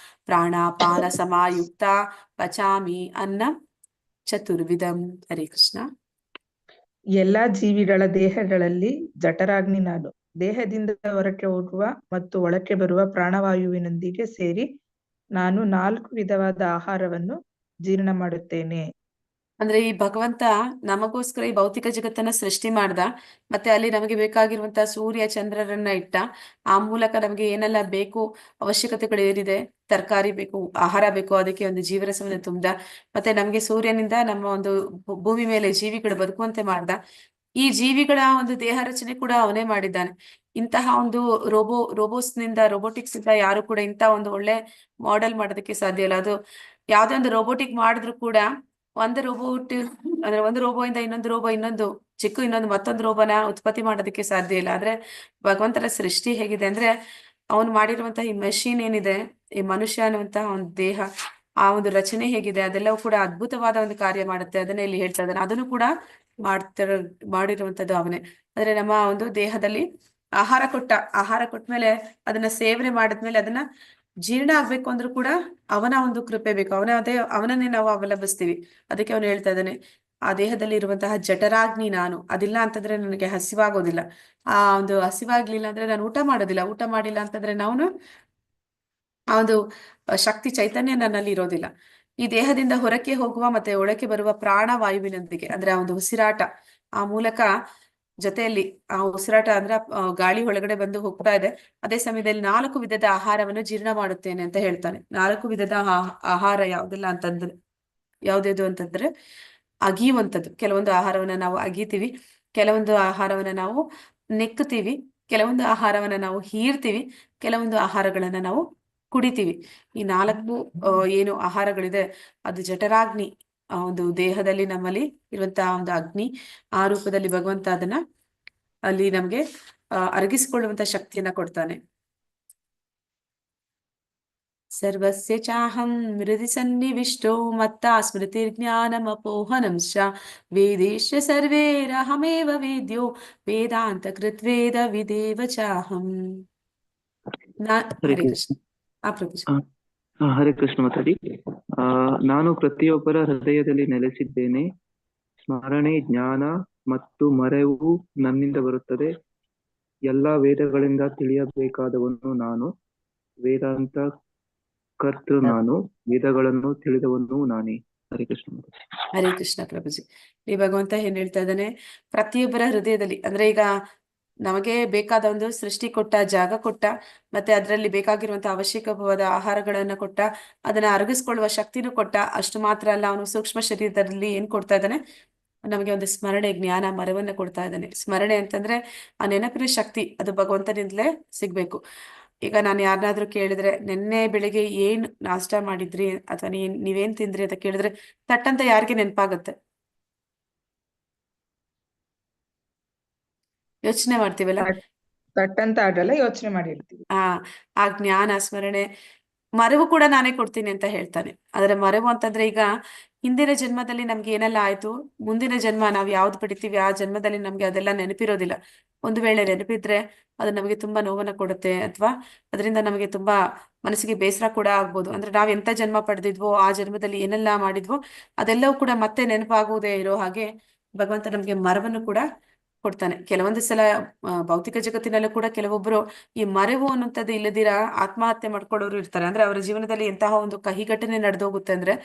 ಪ್ರಾಣಾಪಾನ ಸಮಾಯುಕ್ತ ಪಚಾಮಿ ಅನ್ನ ಚತುರ್ವಿಧಂ. ಹರೇ ಕೃಷ್ಣ. ಎಲ್ಲಾ ಜೀವಿಗಳ ದೇಹಗಳಲ್ಲಿ ಜಠರಾಗ್ನಿ ನಾನು. ದೇಹದಿಂದ ಹೊರಕ್ಕೆ ಹೋಗುವ ಮತ್ತು ಒಳಕ್ಕೆ ಬರುವ ಪ್ರಾಣವಾಯುವಿನೊಂದಿಗೆ ಸೇರಿ ನಾನು 4 ವಿಧವಾದ ಆಹಾರವನ್ನು ಜೀರ್ಣ ಮಾಡುತ್ತೇನೆ. ಅಂದ್ರೆ ಈ ಭಗವಂತ ನಮಗೋಸ್ಕರ ಈ ಭೌತಿಕ ಜಗತ್ತನ್ನ ಸೃಷ್ಟಿ ಮಾಡ್ದ, ಮತ್ತೆ ಅಲ್ಲಿ ನಮಗೆ ಬೇಕಾಗಿರುವಂತಹ ಸೂರ್ಯ ಚಂದ್ರರನ್ನ ಇಟ್ಟ. ಆ ಮೂಲಕ ನಮಗೆ ಏನೆಲ್ಲ ಬೇಕು, ಅವಶ್ಯಕತೆಗಳು ಏನಿದೆ, ತರಕಾರಿ ಬೇಕು, ಆಹಾರ ಬೇಕು, ಅದಕ್ಕೆ ಒಂದು ಜೀವರಸವನ್ನು ತುಂಬ್ದ. ಮತ್ತೆ ನಮಗೆ ಸೂರ್ಯನಿಂದ ನಮ್ಮ ಒಂದು ಭೂಮಿ ಮೇಲೆ ಜೀವಿಗಳು ಬದುಕುವಂತೆ ಮಾಡ್ದ. ಈ ಜೀವಿಗಳ ಒಂದು ದೇಹ ರಚನೆ ಕೂಡ ಅವನೇ ಮಾಡಿದ್ದಾನೆ. ಇಂತಹ ಒಂದು ರೋಬೋಟಿಕ್ಸ್ ಇಂದ ಯಾರು ಕೂಡ ಇಂತ ಒಂದು ಒಳ್ಳೆ ಮಾಡೆಲ್ ಮಾಡೋದಕ್ಕೆ ಸಾಧ್ಯ ಇಲ್ಲ. ಅದು ಯಾವ್ದೇ ಒಂದು ರೋಬೋಟಿಕ್ ಮಾಡಿದ್ರು ಕೂಡ ಒಂದು ರೋಬೋಟ್ ಅಂದ್ರೆ ಒಂದು ರೋಬೋ ಇಂದ ಇನ್ನೊಂದು ಮತ್ತೊಂದು ರೋಬೋನ ಉತ್ಪತ್ತಿ ಮಾಡೋದಕ್ಕೆ ಸಾಧ್ಯ ಇಲ್ಲ. ಆದ್ರೆ ಭಗವಂತನ ಸೃಷ್ಟಿ ಹೇಗಿದೆ ಅಂದ್ರೆ, ಅವನು ಮಾಡಿರುವಂತಹ ಈ ಮೆಷಿನ್ ಏನಿದೆ, ಈ ಮನುಷ್ಯ ಅನ್ನುವಂತಹ ಒಂದು ದೇಹ, ಆ ಒಂದು ರಚನೆ ಹೇಗಿದೆ, ಅದೆಲ್ಲವೂ ಕೂಡ ಅದ್ಭುತವಾದ ಒಂದು ಕಾರ್ಯ ಮಾಡುತ್ತೆ. ಅದನ್ನೇ ಇಲ್ಲಿ ಹೇಳ್ತಾ ಇದ್ದಾನೆ. ಅದನ್ನು ಕೂಡ ಮಾಡಿರುವಂತದ್ದು ಅವನೇ. ಅಂದ್ರೆ ನಮ್ಮ ಒಂದು ದೇಹದಲ್ಲಿ ಆಹಾರ ಕೊಟ್ಮೇಲೆ ಅದನ್ನ ಸೇವನೆ ಮಾಡಿದ್ಮೇಲೆ ಅದನ್ನ ಜೀರ್ಣ ಆಗ್ಬೇಕು ಅಂದ್ರೂ ಕೂಡ ಅವನ ಒಂದು ಕೃಪೆ ಬೇಕು. ಅವನನ್ನೇ ನಾವು ಅವಲಂಬಿಸ್ತೀವಿ. ಅದಕ್ಕೆ ಅವನು ಹೇಳ್ತಾ ಇದ್ದಾನೆ, ಆ ದೇಹದಲ್ಲಿ ಇರುವಂತಹ ಜಠರಾಗ್ನಿ ನಾನು, ಅದಿಲ್ಲ ಅಂತಂದ್ರೆ ನನಗೆ ಹಸಿವಾಗೋದಿಲ್ಲ. ಆ ಒಂದು ಹಸಿವಾಗ್ಲಿಲ್ಲ ಅಂದ್ರೆ ನಾನು ಊಟ ಮಾಡೋದಿಲ್ಲ. ಊಟ ಮಾಡಿಲ್ಲ ಅಂತಂದ್ರೆ ನಾನು ಆ ಒಂದು ಶಕ್ತಿ ಚೈತನ್ಯ ನನ್ನಲ್ಲಿ ಇರೋದಿಲ್ಲ. ಈ ದೇಹದಿಂದ ಹೊರಕ್ಕೆ ಹೋಗುವ ಮತ್ತೆ ಒಳಕ್ಕೆ ಬರುವ ಪ್ರಾಣ ವಾಯುವಿನೊಂದಿಗೆ, ಅಂದ್ರೆ ಆ ಒಂದು ಉಸಿರಾಟ, ಆ ಮೂಲಕ ಜೊತೆಯಲ್ಲಿ ಆ ಉಸಿರಾಟ ಅಂದ್ರೆ ಗಾಳಿ ಒಳಗಡೆ ಬಂದು ಹೋಗ್ತಾ ಇದೆ. ಅದೇ ಸಮಯದಲ್ಲಿ 4 ವಿಧದ ಆಹಾರವನ್ನು ಜೀರ್ಣ ಮಾಡುತ್ತೇನೆ ಅಂತ ಹೇಳ್ತಾನೆ. 4 ವಿಧದ ಆಹಾರ ಯಾವ್ದು ಅಂತಂದ್ರೆ ಅಗಿಯುವಂಥದ್ದು. ಕೆಲವೊಂದು ಆಹಾರವನ್ನ ನಾವು ಅಗಿತೀವಿ, ಕೆಲವೊಂದು ಆಹಾರವನ್ನ ನಾವು ನೆಕ್ಕುತ್ತೀವಿ, ಕೆಲವೊಂದು ಆಹಾರವನ್ನ ನಾವು ಹೀರ್ತೀವಿ, ಕೆಲವೊಂದು ಆಹಾರಗಳನ್ನ ನಾವು ಕುಡಿತೀವಿ. ಈ 4 ಏನು ಆಹಾರಗಳಿದೆ ಅದು ಜಠರಾಗ್ನಿ, ಆ ಒಂದು ದೇಹದಲ್ಲಿ ನಮ್ಮಲ್ಲಿ ಇರುವಂತಹ ಒಂದು ಅಗ್ನಿ. ಆ ರೂಪದಲ್ಲಿ ಭಗವಂತ ಅದನ್ನ ಅಲ್ಲಿ ನಮ್ಗೆ ಅರಗಿಸಿಕೊಳ್ಳುವಂತ ಶಕ್ತಿಯನ್ನ ಕೊಡ್ತಾನೆ. ಸರ್ವಸ್ಯ ಚಾಹಂ ಹೃದಿ ಸನ್ನಿವಿಷ್ಟೋ ಮತ್ತಾ ಸ್ಮೃತಿರ್ಜ್ಞಾನಮಪೋಹನಂ ಶ ವೇದೇಶ್ಯ ಸರ್ವೇರಹಮೇವ ವೇದ್ಯೋ ವೇದಾಂತ ಕೃತ್ವೇದ ವಿದೇವ ಚಾಹಂ. ಹರೇ ಹರೇ ಕೃಷ್ಣ. ಕೃಷ್ಣ. ಪ್ರಭುಜಿ. ಹರೇ ಕೃಷ್ಣ ಮಾತಾಡಿ. ನಾನು ಪ್ರತಿಯೊಬ್ಬರ ಹೃದಯದಲ್ಲಿ ನೆಲೆಸಿದ್ದೇನೆ. ಸ್ಮರಣೆ, ಜ್ಞಾನ ಮತ್ತು ಮರೆವು ನನ್ನಿಂದ ಬರುತ್ತದೆ. ಎಲ್ಲಾ ವೇದಗಳಿಂದ ತಿಳಿಯಬೇಕಾದವನು ನಾನು. ವೇದಾಂತ ಕರ್ತೃ ನಾನು. ವೇದಗಳನ್ನು ತಿಳಿದವನು ನಾನೇ. ಹರೇ ಕೃಷ್ಣ. ಹರೇ ಕೃಷ್ಣ ಪ್ರಭುಜಿ. ಈ ಭಗವಂತ ಏನ್ ಹೇಳ್ತಾ ಇದ್ದಾನೆ, ಪ್ರತಿಯೊಬ್ಬರ ಹೃದಯದಲ್ಲಿ, ಅಂದ್ರೆ ಈಗ ನಮಗೆ ಬೇಕಾದ ಒಂದು ಸೃಷ್ಟಿ ಕೊಟ್ಟ, ಜಾಗ ಕೊಟ್ಟ, ಮತ್ತೆ ಅದರಲ್ಲಿ ಬೇಕಾಗಿರುವಂತಹ ಅವಶ್ಯಕವಾದ ಆಹಾರಗಳನ್ನ ಕೊಟ್ಟ, ಅದನ್ನ ಅರಗಿಸ್ಕೊಳ್ಳುವ ಶಕ್ತಿನೂ ಕೊಟ್ಟ. ಅಷ್ಟು ಮಾತ್ರ ಅಲ್ಲ, ಅವನು ಸೂಕ್ಷ್ಮ ಶರೀರದಲ್ಲಿ ಏನ್ ಕೊಡ್ತಾ ಇದ್ದಾನೆ, ನಮಗೆ ಒಂದು ಸ್ಮರಣೆ, ಜ್ಞಾನ, ಮರವನ್ನ ಕೊಡ್ತಾ ಇದ್ದಾನೆ. ಸ್ಮರಣೆ ಅಂತಂದ್ರೆ ಆ ನೆನಪಿನ ಶಕ್ತಿ, ಅದು ಭಗವಂತನಿಂದಲೇ ಸಿಗ್ಬೇಕು. ಈಗ ನಾನು ಯಾರನ್ನಾದ್ರೂ ಕೇಳಿದ್ರೆ ನಿನ್ನೆ ಬೆಳಿಗ್ಗೆ ಏನ್ ನಾಷ್ಟ ಮಾಡಿದ್ರಿ ಅಥವಾ ನೀವೇನ್ ತಿಂದ್ರಿ ಅಂತ ಕೇಳಿದ್ರೆ ತಟ್ಟಂತ ಯಾರಿಗೆ ನೆನಪಾಗತ್ತೆ? ಯೋಚನೆ ಮಾಡ್ತೀವಲ್ಲ. ತಟ್ಟಂತ ಆಗಲ್ಲ, ಯೋಚನೆ ಮಾಡಿರ್ತೀವಿ. ಆ ಜ್ಞಾನ, ಸ್ಮರಣೆ, ಮರೆವು ಕೂಡ ನಾನೇ ಕೊಡ್ತೀನಿ ಅಂತ ಹೇಳ್ತಾನೆ. ಆದ್ರೆ ಮರೆವು ಅಂತಂದ್ರೆ ಈಗ ಹಿಂದಿನ ಜನ್ಮದಲ್ಲಿ ನಮ್ಗೆ ಏನೆಲ್ಲ ಆಯ್ತು, ಮುಂದಿನ ಜನ್ಮ ನಾವ್ ಯಾವ್ದು ಪಡಿತೀವಿ ಆ ಜನ್ಮದಲ್ಲಿ ನಮ್ಗೆ ಅದೆಲ್ಲ ನೆನಪಿರೋದಿಲ್ಲ. ಒಂದು ವೇಳೆ ನೆನಪಿದ್ರೆ ಅದು ನಮಗೆ ತುಂಬಾ ನೋವನ್ನ ಕೊಡುತ್ತೆ, ಅಥವಾ ಅದರಿಂದ ನಮಗೆ ತುಂಬಾ ಮನಸ್ಸಿಗೆ ಬೇಸರ ಕೂಡ ಆಗ್ಬೋದು. ಅಂದ್ರೆ ನಾವ್ ಎಂತ ಜನ್ಮ ಪಡೆದಿದ್ವೋ, ಆ ಜನ್ಮದಲ್ಲಿ ಏನೆಲ್ಲ ಮಾಡಿದ್ವೋ ಅದೆಲ್ಲವೂ ಕೂಡ ಮತ್ತೆ ನೆನಪಾಗುವುದೇ ಇರೋ ಹಾಗೆ ಭಗವಂತ ನಮ್ಗೆ ಮರವನ್ನು ಕೂಡ ಕೊಡ್ತಾನೆ. ಕೆಲವೊಂದು ಸಲ ಭೌತಿಕ ಜಗತ್ತಿನಲ್ಲೂ ಕೂಡ ಕೆಲವೊಬ್ರು ಈ ಮರೆವು ಅನ್ನುವಂಥದ್ದು ಇಲ್ಲದಿರ ಆತ್ಮಹತ್ಯೆ ಮಾಡ್ಕೊಳ್ಳೋರು ಇರ್ತಾರೆ. ಅಂದ್ರೆ ಅವರ ಜೀವನದಲ್ಲಿ ಎಂತಹ ಒಂದು ಕಹಿ ಘಟನೆ ನಡೆದೋಗುತ್ತೆ ಅಂದ್ರೆ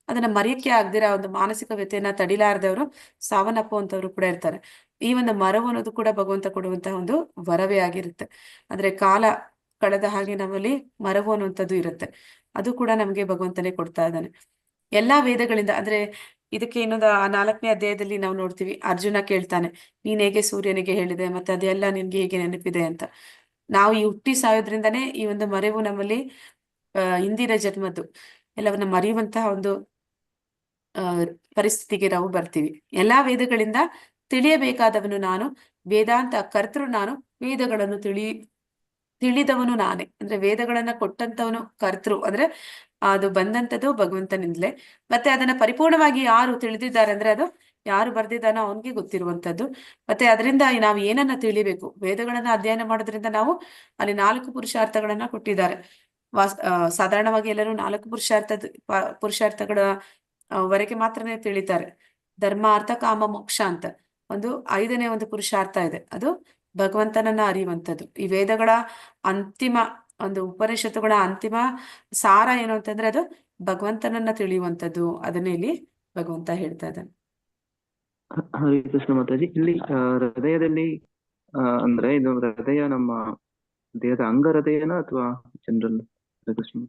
ಅದನ್ನ ಮರೆಯಕ್ಕೆ ಆಗದಿರ ಒಂದು ಮಾನಸಿಕ ವ್ಯಥೆಯನ್ನ ತಡಿಲಾರದವರು ಸಾವನ್ನಪ್ಪುವಂತವ್ರು ಕೂಡ ಇರ್ತಾರೆ. ಈ ಒಂದು ಮರವು ಅನ್ನೋದು ಕೂಡ ಭಗವಂತ ಕೊಡುವಂತಹ ಒಂದು ವರವೇ ಆಗಿರುತ್ತೆ. ಅಂದ್ರೆ ಕಾಲ ಕಳೆದ ಹಾಗೆ ನಮ್ಮಲ್ಲಿ ಮರವು ಅನ್ನುವಂಥದ್ದು ಇರುತ್ತೆ. ಅದು ಕೂಡ ನಮ್ಗೆ ಭಗವಂತನೇ ಕೊಡ್ತಾ ಇದ್ದಾನೆ. ಎಲ್ಲಾ ವೇದಗಳಿಂದ, ಅಂದ್ರೆ ಇದಕ್ಕೆ ಇನ್ನೊಂದು 4ನೇ ಅಧ್ಯಾಯದಲ್ಲಿ ನಾವು ನೋಡ್ತೀವಿ, ಅರ್ಜುನ ಕೇಳ್ತಾನೆ, ನೀನ್ ಹೇಗೆ ಸೂರ್ಯನಿಗೆ ಹೇಳಿದೆ, ಮತ್ತೆ ಅದೆಲ್ಲ ನಿನ್ಗೆ ಹೇಗೆ ನೆನಪಿದೆ ಅಂತ. ನಾವು ಈ ಹುಟ್ಟಿ ಸಾಯೋದ್ರಿಂದನೇ ಈ ಒಂದು ಮರೆವು ನಮ್ಮಲ್ಲಿ ಹಿಂದಿನ ಜನ್ಮದ್ದು ಎಲ್ಲವನ್ನ ಮರೆಯುವಂತಹ ಒಂದು ಪರಿಸ್ಥಿತಿಗೆ ನಾವು ಬರ್ತೀವಿ. ಎಲ್ಲಾ ವೇದಗಳಿಂದ ತಿಳಿಯಬೇಕಾದವನು ನಾನು, ವೇದಾಂತ ಕರ್ತೃ ನಾನು, ವೇದಗಳನ್ನು ತಿಳಿದವನು ನಾನೇ. ಅಂದ್ರೆ ವೇದಗಳನ್ನ ಕೊಟ್ಟಂತವನು ಕರ್ತೃ, ಅಂದ್ರೆ ಅದು ಬಂದಂತದ್ದು ಭಗವಂತನಿಂದಲೇ. ಮತ್ತೆ ಅದನ್ನ ಪರಿಪೂರ್ಣವಾಗಿ ಯಾರು ತಿಳಿದಿದ್ದಾರೆ ಅಂದ್ರೆ ಅದು ಯಾರು ಬರ್ದಿದ್ದಾನೋ ಅವನಿಗೆ ಗೊತ್ತಿರುವಂತದ್ದು. ಮತ್ತೆ ಅದರಿಂದ ನಾವು ಏನನ್ನ ತಿಳಿಬೇಕು, ವೇದಗಳನ್ನ ಅಧ್ಯಯನ ಮಾಡೋದ್ರಿಂದ ನಾವು ಅಲ್ಲಿ 4 ಪುರುಷಾರ್ಥಗಳನ್ನ ಕೊಟ್ಟಿದ್ದಾರೆ. ಸಾಧಾರಣವಾಗಿ ಎಲ್ಲರೂ 4 ಪುರುಷಾರ್ಥಗಳ ವರೆಗೆ ಮಾತ್ರನೇ ತಿಳಿತಾರೆ. ಧರ್ಮ, ಅರ್ಥ, ಕಾಮ, ಮೋಕ್ಷ ಅಂತ ಒಂದು 5ನೇ ಒಂದು ಪುರುಷಾರ್ಥ ಇದೆ, ಅದು ಭಗವಂತನನ್ನ ಅರಿಯುವಂಥದ್ದು. ಈ ವೇದಗಳ ಅಂತಿಮ ಒಂದು ಉಪನಿಷತ್ತುಗಳ ಅಂತಿಮ ಸಾರ ಏನು ಅಂತಂದ್ರೆ ಅದು ಭಗವಂತನನ್ನ ತಿಳಿಯುವಂಥದ್ದು. ಅದನ್ನ ಇಲ್ಲಿ ಭಗವಂತ ಹೇಳ್ತಾ ಇದ್ದಾನೆ. ಹರೇ ಕೃಷ್ಣ ಮಾತಾಜಿ. ಇಲ್ಲಿ ಹೃದಯದಲ್ಲಿ ಅಂದ್ರೆ ಇದು ಹೃದಯ ನಮ್ಮ ದೇಹದ ಅಂಗ ಹೃದಯನ ಅಥವಾ ಜನರಲ್? ಕೃಷ್ಣ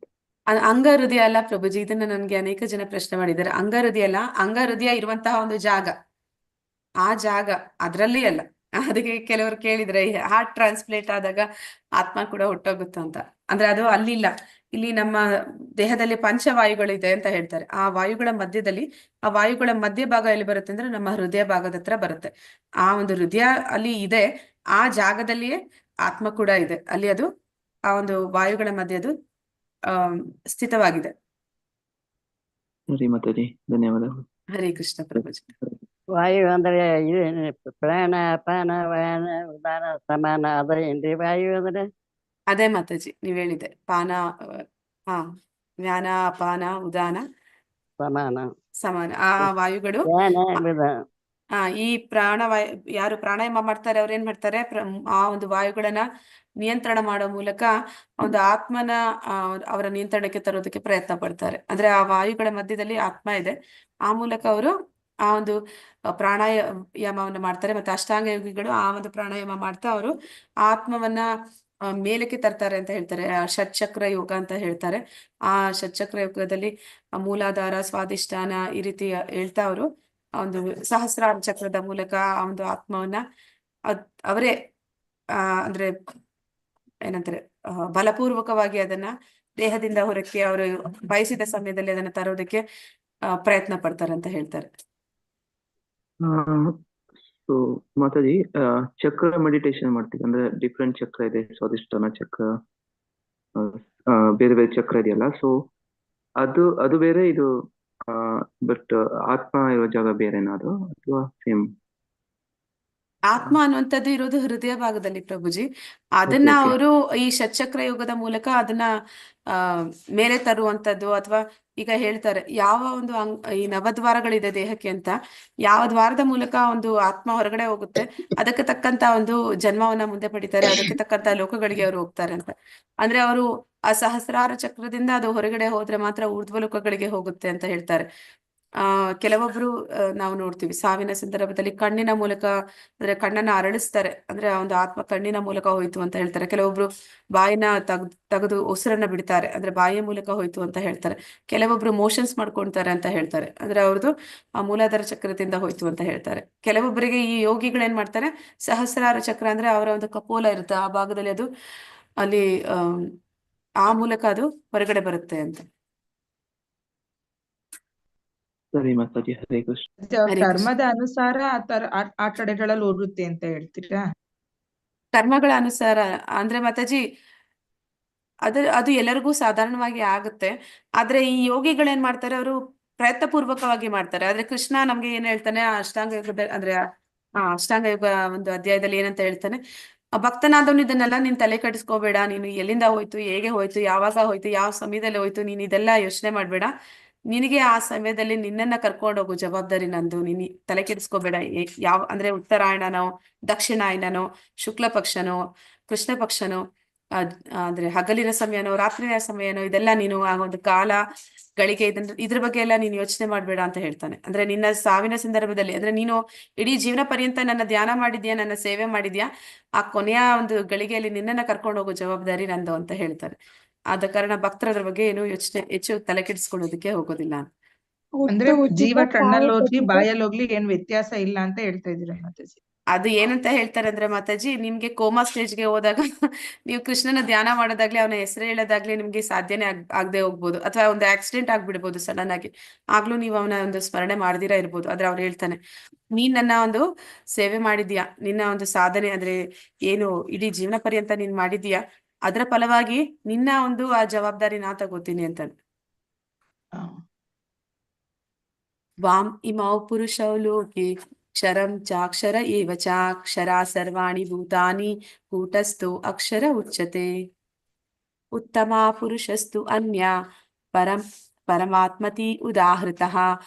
ಅಂಗ ಹೃದಯ ಅಲ್ಲ ಪ್ರಭುಜಿ, ಇದನ್ನ ನನ್ಗೆ ಅನೇಕ ಜನ ಪ್ರಶ್ನೆ ಮಾಡಿದ್ದಾರೆ. ಅಂಗ ಹೃದಯ ಅಲ್ಲ, ಅಂಗ ಹೃದಯ ಇರುವಂತಹ ಒಂದು ಜಾಗ, ಆ ಜಾಗ ಅದ್ರಲ್ಲಿ ಅಲ್ಲ. ಅದಕ್ಕೆ ಕೆಲವರು ಕೇಳಿದ್ರೆ ಹಾರ್ಟ್ ಟ್ರಾನ್ಸ್ಪ್ಲೇಟ್ ಆದಾಗ ಆತ್ಮ ಕೂಡ ಹೊಟ್ಟೋಗುತ್ತ ಅಂತ. ಅಂದ್ರೆ ಅದು ಅಲ್ಲಿಲ್ಲ. ಇಲ್ಲಿ ನಮ್ಮ ದೇಹದಲ್ಲಿ ಪಂಚವಾಯುಗಳಿದೆ ಅಂತ ಹೇಳ್ತಾರೆ. ಆ ವಾಯುಗಳ ಮಧ್ಯದಲ್ಲಿ, ಆ ವಾಯುಗಳ ಮಧ್ಯ ಭಾಗ ಎಲ್ಲಿ ಬರುತ್ತೆ ಅಂದ್ರೆ ನಮ್ಮ ಹೃದಯ ಭಾಗದ ಹತ್ರ ಬರುತ್ತೆ. ಆ ಒಂದು ಹೃದಯ ಅಲ್ಲಿ ಇದೆ, ಆ ಜಾಗದಲ್ಲಿಯೇ ಆತ್ಮ ಕೂಡ ಇದೆ. ಅಲ್ಲಿ ಅದು ಆ ಒಂದು ವಾಯುಗಳ ಮಧ್ಯೆ ಅದು ಸ್ಥಿತವಾಗಿದೆ. ಹರಿ ಮಾತಾಜಿ, ಧನ್ಯವಾದಗಳು. ಹರೇ ಕೃಷ್ಣ ಪ್ರಭುಜಿ. ವಾಯು ಅಂದ್ರೆ ಇದು ಪ್ರಾಣ, ಅಪಾನ, ವ್ಯಾನ, ಉದಾನ, ಸಮಾನ ಅದ್ರ ಏನ್ರಿ ವಾಯು ಅಂದ್ರೆ? ಅದೇ ಮಾತಾಜಿ ನೀವ್ ಹೇಳಿದೆ, ಪಾನ, ವ್ಯಾನ, ಅಪಾನ, ಉದಾನ, ಸಮಾನ, ಸಮಾನ. ಆ ವಾಯುಗಳು ವ್ಯಾನ, ಈ ಪ್ರಾಣವಾಯು ಯಾರು ಪ್ರಾಣಾಯಾಮ ಮಾಡ್ತಾರೆ ಅವ್ರು ಏನ್ ಮಾಡ್ತಾರೆ, ಆ ಒಂದು ವಾಯುಗಳನ್ನ ನಿಯಂತ್ರಣ ಮಾಡೋ ಮೂಲಕ ಒಂದು ಆತ್ಮನ ಅವರ ನಿಯಂತ್ರಣಕ್ಕೆ ತರೋದಕ್ಕೆ ಪ್ರಯತ್ನ ಪಡ್ತಾರೆ. ಅಂದ್ರೆ ಆ ವಾಯುಗಳ ಮಧ್ಯದಲ್ಲಿ ಆತ್ಮ ಇದೆ, ಆ ಮೂಲಕ ಅವರು ಆ ಒಂದು ಪ್ರಾಣಾಯಾಮವನ್ನು ಮಾಡ್ತಾರೆ. ಮತ್ತೆ ಅಷ್ಟಾಂಗ ಯೋಗಿಗಳು ಆ ಒಂದು ಪ್ರಾಣಾಯಾಮ ಮಾಡ್ತಾ ಅವರು ಆತ್ಮವನ್ನ ಮೇಲಕ್ಕೆ ತರ್ತಾರೆ ಅಂತ ಹೇಳ್ತಾರೆ. ಷಟ್ಚಕ್ರ ಯೋಗ ಅಂತ ಹೇಳ್ತಾರೆ. ಆ ಷಟ್ಚಕ್ರ ಯೋಗದಲ್ಲಿ ಮೂಲಾಧಾರ, ಸ್ವಾಧಿಷ್ಠಾನ ಈ ರೀತಿ ಹೇಳ್ತಾ ಅವರು ಒಂದು ಸಹಸ್ರಾರ ಚಕ್ರದ ಮೂಲಕ ಆ ಒಂದು ಆತ್ಮವನ್ನ ಅವರೇ ಅಂದ್ರೆ ಏನಂತಾರೆ ಬಲಪೂರ್ವಕವಾಗಿ ಅದನ್ನ ದೇಹದಿಂದ ಹೊರಕ್ಕೆ ಅವರು ಬಯಸಿದ ಸಮಯದಲ್ಲಿ ಅದನ್ನ ತರೋದಕ್ಕೆ ಪ್ರಯತ್ನ ಪಡ್ತಾರೆ ಅಂತ ಹೇಳ್ತಾರೆ. ಸೊ ಮಾತಾಜಿ, ಚಕ್ರ ಮೆಡಿಟೇಷನ್ ಮಾಡ್ತೀವಿ ಅಂದ್ರೆ ಡಿಫ್ರೆಂಟ್ ಚಕ್ರ ಇದೆ, ಸ್ವಾಧಿಷ್ಠಾನ ಚಕ್ರ, ಬೇರೆ ಬೇರೆ ಚಕ್ರ ಇದೆಯಲ್ಲ, ಸೊ ಅದು ಬೇರೆ, ಇದು ಬಟ್ ಆತ್ಮ ಇರೋ ಜಾಗ ಬೇರೆನಾ ಅದು, ಅಥವಾ ಸೇಮ್? ಆತ್ಮ ಅನ್ನುವಂಥದ್ದು ಇರೋದು ಹೃದಯ ಭಾಗದಲ್ಲಿ ಪ್ರಭುಜಿ. ಅದನ್ನ ಓಕೆ. ಅವರು ಈ ಷಟ್ಚಕ್ರ ಯೋಗದ ಮೂಲಕ ಅದನ್ನ ಮೇಲೆ ತರುವಂತದ್ದು, ಅಥವಾ ಈಗ ಹೇಳ್ತಾರೆ ಯಾವ ಒಂದು ಈ ನವದ್ವಾರಗಳಿದೆ ದೇಹಕ್ಕೆ ಅಂತ, ಯಾವ ದ್ವಾರದ ಮೂಲಕ ಒಂದು ಆತ್ಮ ಹೊರಗಡೆ ಹೋಗುತ್ತೆ ಅದಕ್ಕೆ ತಕ್ಕಂತ ಒಂದು ಜನ್ಮವನ್ನ ಮುಂದೆ ಪಡಿತಾರೆ, ಅದಕ್ಕೆ ತಕ್ಕಂತ ಲೋಕಗಳಿಗೆ ಅವರು ಹೋಗ್ತಾರೆ ಅಂತ. ಅಂದ್ರೆ ಅವರು ಆ ಸಹಸ್ರಾರ ಚಕ್ರದಿಂದ ಅದು ಹೊರಗಡೆ ಹೋದ್ರೆ ಮಾತ್ರ ಊರ್ಧ್ವ ಲೋಕಗಳಿಗೆ ಹೋಗುತ್ತೆ ಅಂತ ಹೇಳ್ತಾರೆ. ಕೆಲವೊಬ್ರು ನಾವು ನೋಡ್ತೀವಿ ಸಾವಿನ ಸಂದರ್ಭದಲ್ಲಿ ಕಣ್ಣಿನ ಮೂಲಕ, ಅಂದ್ರೆ ಕಣ್ಣನ್ನ ಅರಳಿಸ್ತಾರೆ, ಅಂದ್ರೆ ಆ ಒಂದು ಆತ್ಮ ಕಣ್ಣಿನ ಮೂಲಕ ಹೋಯ್ತು ಅಂತ ಹೇಳ್ತಾರೆ. ಕೆಲವೊಬ್ರು ಬಾಯಿನ ತೆಗೆದು ಉಸಿರನ್ನ ಬಿಡ್ತಾರೆ, ಅಂದ್ರೆ ಬಾಯಿಯ ಮೂಲಕ ಹೋಯ್ತು ಅಂತ ಹೇಳ್ತಾರೆ. ಕೆಲವೊಬ್ರು ಮೋಷನ್ಸ್ ಮಾಡ್ಕೊಂತಾರೆ ಅಂತ ಹೇಳ್ತಾರೆ, ಅಂದ್ರೆ ಅವ್ರದ್ದು ಆ ಮೂಲಾಧಾರ ಚಕ್ರದಿಂದ ಹೋಯ್ತು ಅಂತ ಹೇಳ್ತಾರೆ. ಕೆಲವೊಬ್ಬರಿಗೆ ಈ ಯೋಗಿಗಳು ಏನ್ ಮಾಡ್ತಾರೆ, ಸಹಸ್ರಾರ ಚಕ್ರ ಅಂದ್ರೆ ಅವರ ಒಂದು ಕಪೋಲ ಇರುತ್ತೆ, ಆ ಭಾಗದಲ್ಲಿ ಅದು ಅಲ್ಲಿ ಆ ಮೂಲಕ ಅದು ಹೊರಗಡೆ ಬರುತ್ತೆ ಅಂತ. ಸರಿ ಮಾತಾಜಿ, ಹರೇ ಕೃಷ್ಣ. ಅವ್ರ ಹರೇ ಕೃಷ್ಣ. ಕರ್ಮದ ಅನುಸಾರ ಆ ಕಡೆಗಳಲ್ಲಿ ಹೋಗುತ್ತೆ ಅಂತ ಹೇಳ್ತೀರಾ? ಕರ್ಮಗಳ ಅನುಸಾರ ಅಂದ್ರೆ ಮಾತಾಜಿ ಅದು ಎಲ್ಲರಿಗೂ ಸಾಧಾರಣವಾಗಿ ಆಗುತ್ತೆ. ಆದ್ರೆ ಈ ಯೋಗಿಗಳೇನ್ ಮಾಡ್ತಾರೆ, ಅವರು ಪ್ರಯತ್ನ ಪೂರ್ವಕವಾಗಿ ಮಾಡ್ತಾರೆ. ಆದ್ರೆ ಕೃಷ್ಣ ನಮ್ಗೆ ಏನ್ ಹೇಳ್ತಾನೆ, ಅಷ್ಟಾಂಗ ಯೋಗದ ಅಂದ್ರೆ ಅಷ್ಟಾಂಗ ಯೋಗ ಒಂದು ಅಧ್ಯಾಯದಲ್ಲಿ ಏನಂತ ಹೇಳ್ತಾನೆ, ಭಕ್ತನಾದವನು ಇದನ್ನೆಲ್ಲ ನೀನ್ ತಲೆ ಕೆಡಿಸ್ಕೋಬೇಡ, ನೀನು ಎಲ್ಲಿಂದ ಹೋಯ್ತು, ಹೇಗೆ ಹೋಯ್ತು, ಯಾವಾಗ ಹೋಯ್ತು, ಯಾವ ಸಮಯದಲ್ಲಿ ಹೋಯ್ತು, ನೀನ್ ಇದೆಲ್ಲ ಯೋಚನೆ ಮಾಡ್ಬೇಡ, ನಿನಗೆ ಆ ಸಮಯದಲ್ಲಿ ನಿನ್ನನ್ನ ಕರ್ಕೊಂಡು ಹೋಗೋ ಜವಾಬ್ದಾರಿ ನಂದು, ನೀನ್ ತಲೆ ಕೆಡಿಸ್ಕೋಬೇಡ. ಯಾವ ಅಂದ್ರೆ ಉತ್ತರಾಯಣನೋ, ದಕ್ಷಿಣಾಯನನೋ, ಶುಕ್ಲ ಪಕ್ಷನೋ, ಕೃಷ್ಣ ಪಕ್ಷನೋ, ಅಂದ್ರೆ ಹಗಲಿನ ಸಮಯನೋ, ರಾತ್ರಿಯ ಸಮಯನೋ, ಇದೆಲ್ಲ ನೀನು ಆ ಒಂದು ಕಾಲ ಗಳಿಗೆ ಇದ್ರ ಬಗ್ಗೆ ಎಲ್ಲ ನೀನು ಯೋಚನೆ ಮಾಡ್ಬೇಡ ಅಂತ ಹೇಳ್ತಾನೆ. ಅಂದ್ರೆ ನಿನ್ನ ಸಾವಿನ ಸಂದರ್ಭದಲ್ಲಿ, ಅಂದ್ರೆ ನೀನು ಇಡೀ ಜೀವನ ಪರ್ಯಂತ ನನ್ನ ಧ್ಯಾನ ಮಾಡಿದ್ಯಾ, ನನ್ನ ಸೇವೆ ಮಾಡಿದ್ಯಾ, ಆ ಕೊನೆಯ ಒಂದು ಗಳಿಗೆಯಲ್ಲಿ ನಿನ್ನನ್ನ ಕರ್ಕೊಂಡು ಹೋಗೋ ಜವಾಬ್ದಾರಿ ನಂದು ಅಂತ ಹೇಳ್ತಾರೆ. ಆದ ಕಾರಣ ಭಕ್ತರ ಅದ್ರ ಬಗ್ಗೆ ಏನು ಯೋಚನೆ ಹೆಚ್ಚು ತಲೆ ಕೆಡಿಸ್ಕೊಳ್ಳೋದಕ್ಕೆ ಹೋಗೋದಿಲ್ಲ. ಅಂದ್ರೆ ಜೀವ ಕಣ್ಣಲ್ಲಿ ಹೋಗ್ಲಿ ಸಾವು ಬಾಯಲ್ಲಿ ಹೋಗ್ಲಿ ಏನ್ ವ್ಯತ್ಯಾಸ ಇಲ್ಲ ಅಂತ ಹೇಳ್ತಾ ಇದೀರ ಮಾತಾಜಿ. ಅದು ಏನಂತ ಹೇಳ್ತಾರೆ ಅಂದ್ರೆ ಮಾತಾಜಿ, ನಿಮ್ಗೆ ಕೋಮಾ ಸ್ಟೇಜ್ಗೆ ಹೋದಾಗ ನೀವು ಕೃಷ್ಣನ ಧ್ಯಾನ ಮಾಡೋದಾಗ್ಲಿ, ಅವನ ಹೆಸರು ಹೇಳೋದಾಗ್ಲಿ ನಿಮ್ಗೆ ಸಾಧ್ಯನೇ ಆಗದೆ ಹೋಗ್ಬೋದು, ಅಥವಾ ಒಂದು ಆಕ್ಸಿಡೆಂಟ್ ಆಗ್ಬಿಡ್ಬೋದು ಸಡನ್ ಆಗಿ, ಆಗ್ಲೂ ನೀವು ಅವನ ಒಂದು ಸ್ಮರಣೆ ಮಾಡ್ದಿರಾ ಇರ್ಬೋದು. ಆದ್ರೆ ಅವ್ರು ಹೇಳ್ತಾನೆ, ನೀನ್ ನನ್ನ ಒಂದು ಸೇವೆ ಮಾಡಿದ್ಯಾ, ನಿನ್ನ ಒಂದು ಸಾಧನೆ ಅಂದ್ರೆ ಏನು ಇಡೀ ಜೀವನ ಪರ್ಯಂತ ನೀನ್ ಮಾಡಿದ್ಯಾ, ಅದರ ಫಲವಾಗಿ ನಿನ್ನ ಒಂದು ಆ ಜವಾಬ್ದಾರಿ ನಾ ತಗೋತೀನಿ ಅಂತ. ವಾಂ ಇಮೌ ಪುರುಷೌ ಲೋಕೆ ಕ್ಷರಂ ಚಾಕ್ಷರ ಏವ ಚಾಕ್ಷರಾ ಸರ್ವಾಣಿ ಭೂತಾನಿ ಕೂಟಸ್ಥೋ ಅಕ್ಷರ ಉಚ್ಯತೆ. ಉತ್ತಮ ಪುರುಷಸ್ತು ಅನ್ಯ ಪರಮಾತ್ಮತಿ ಉದಾಹೃತಃ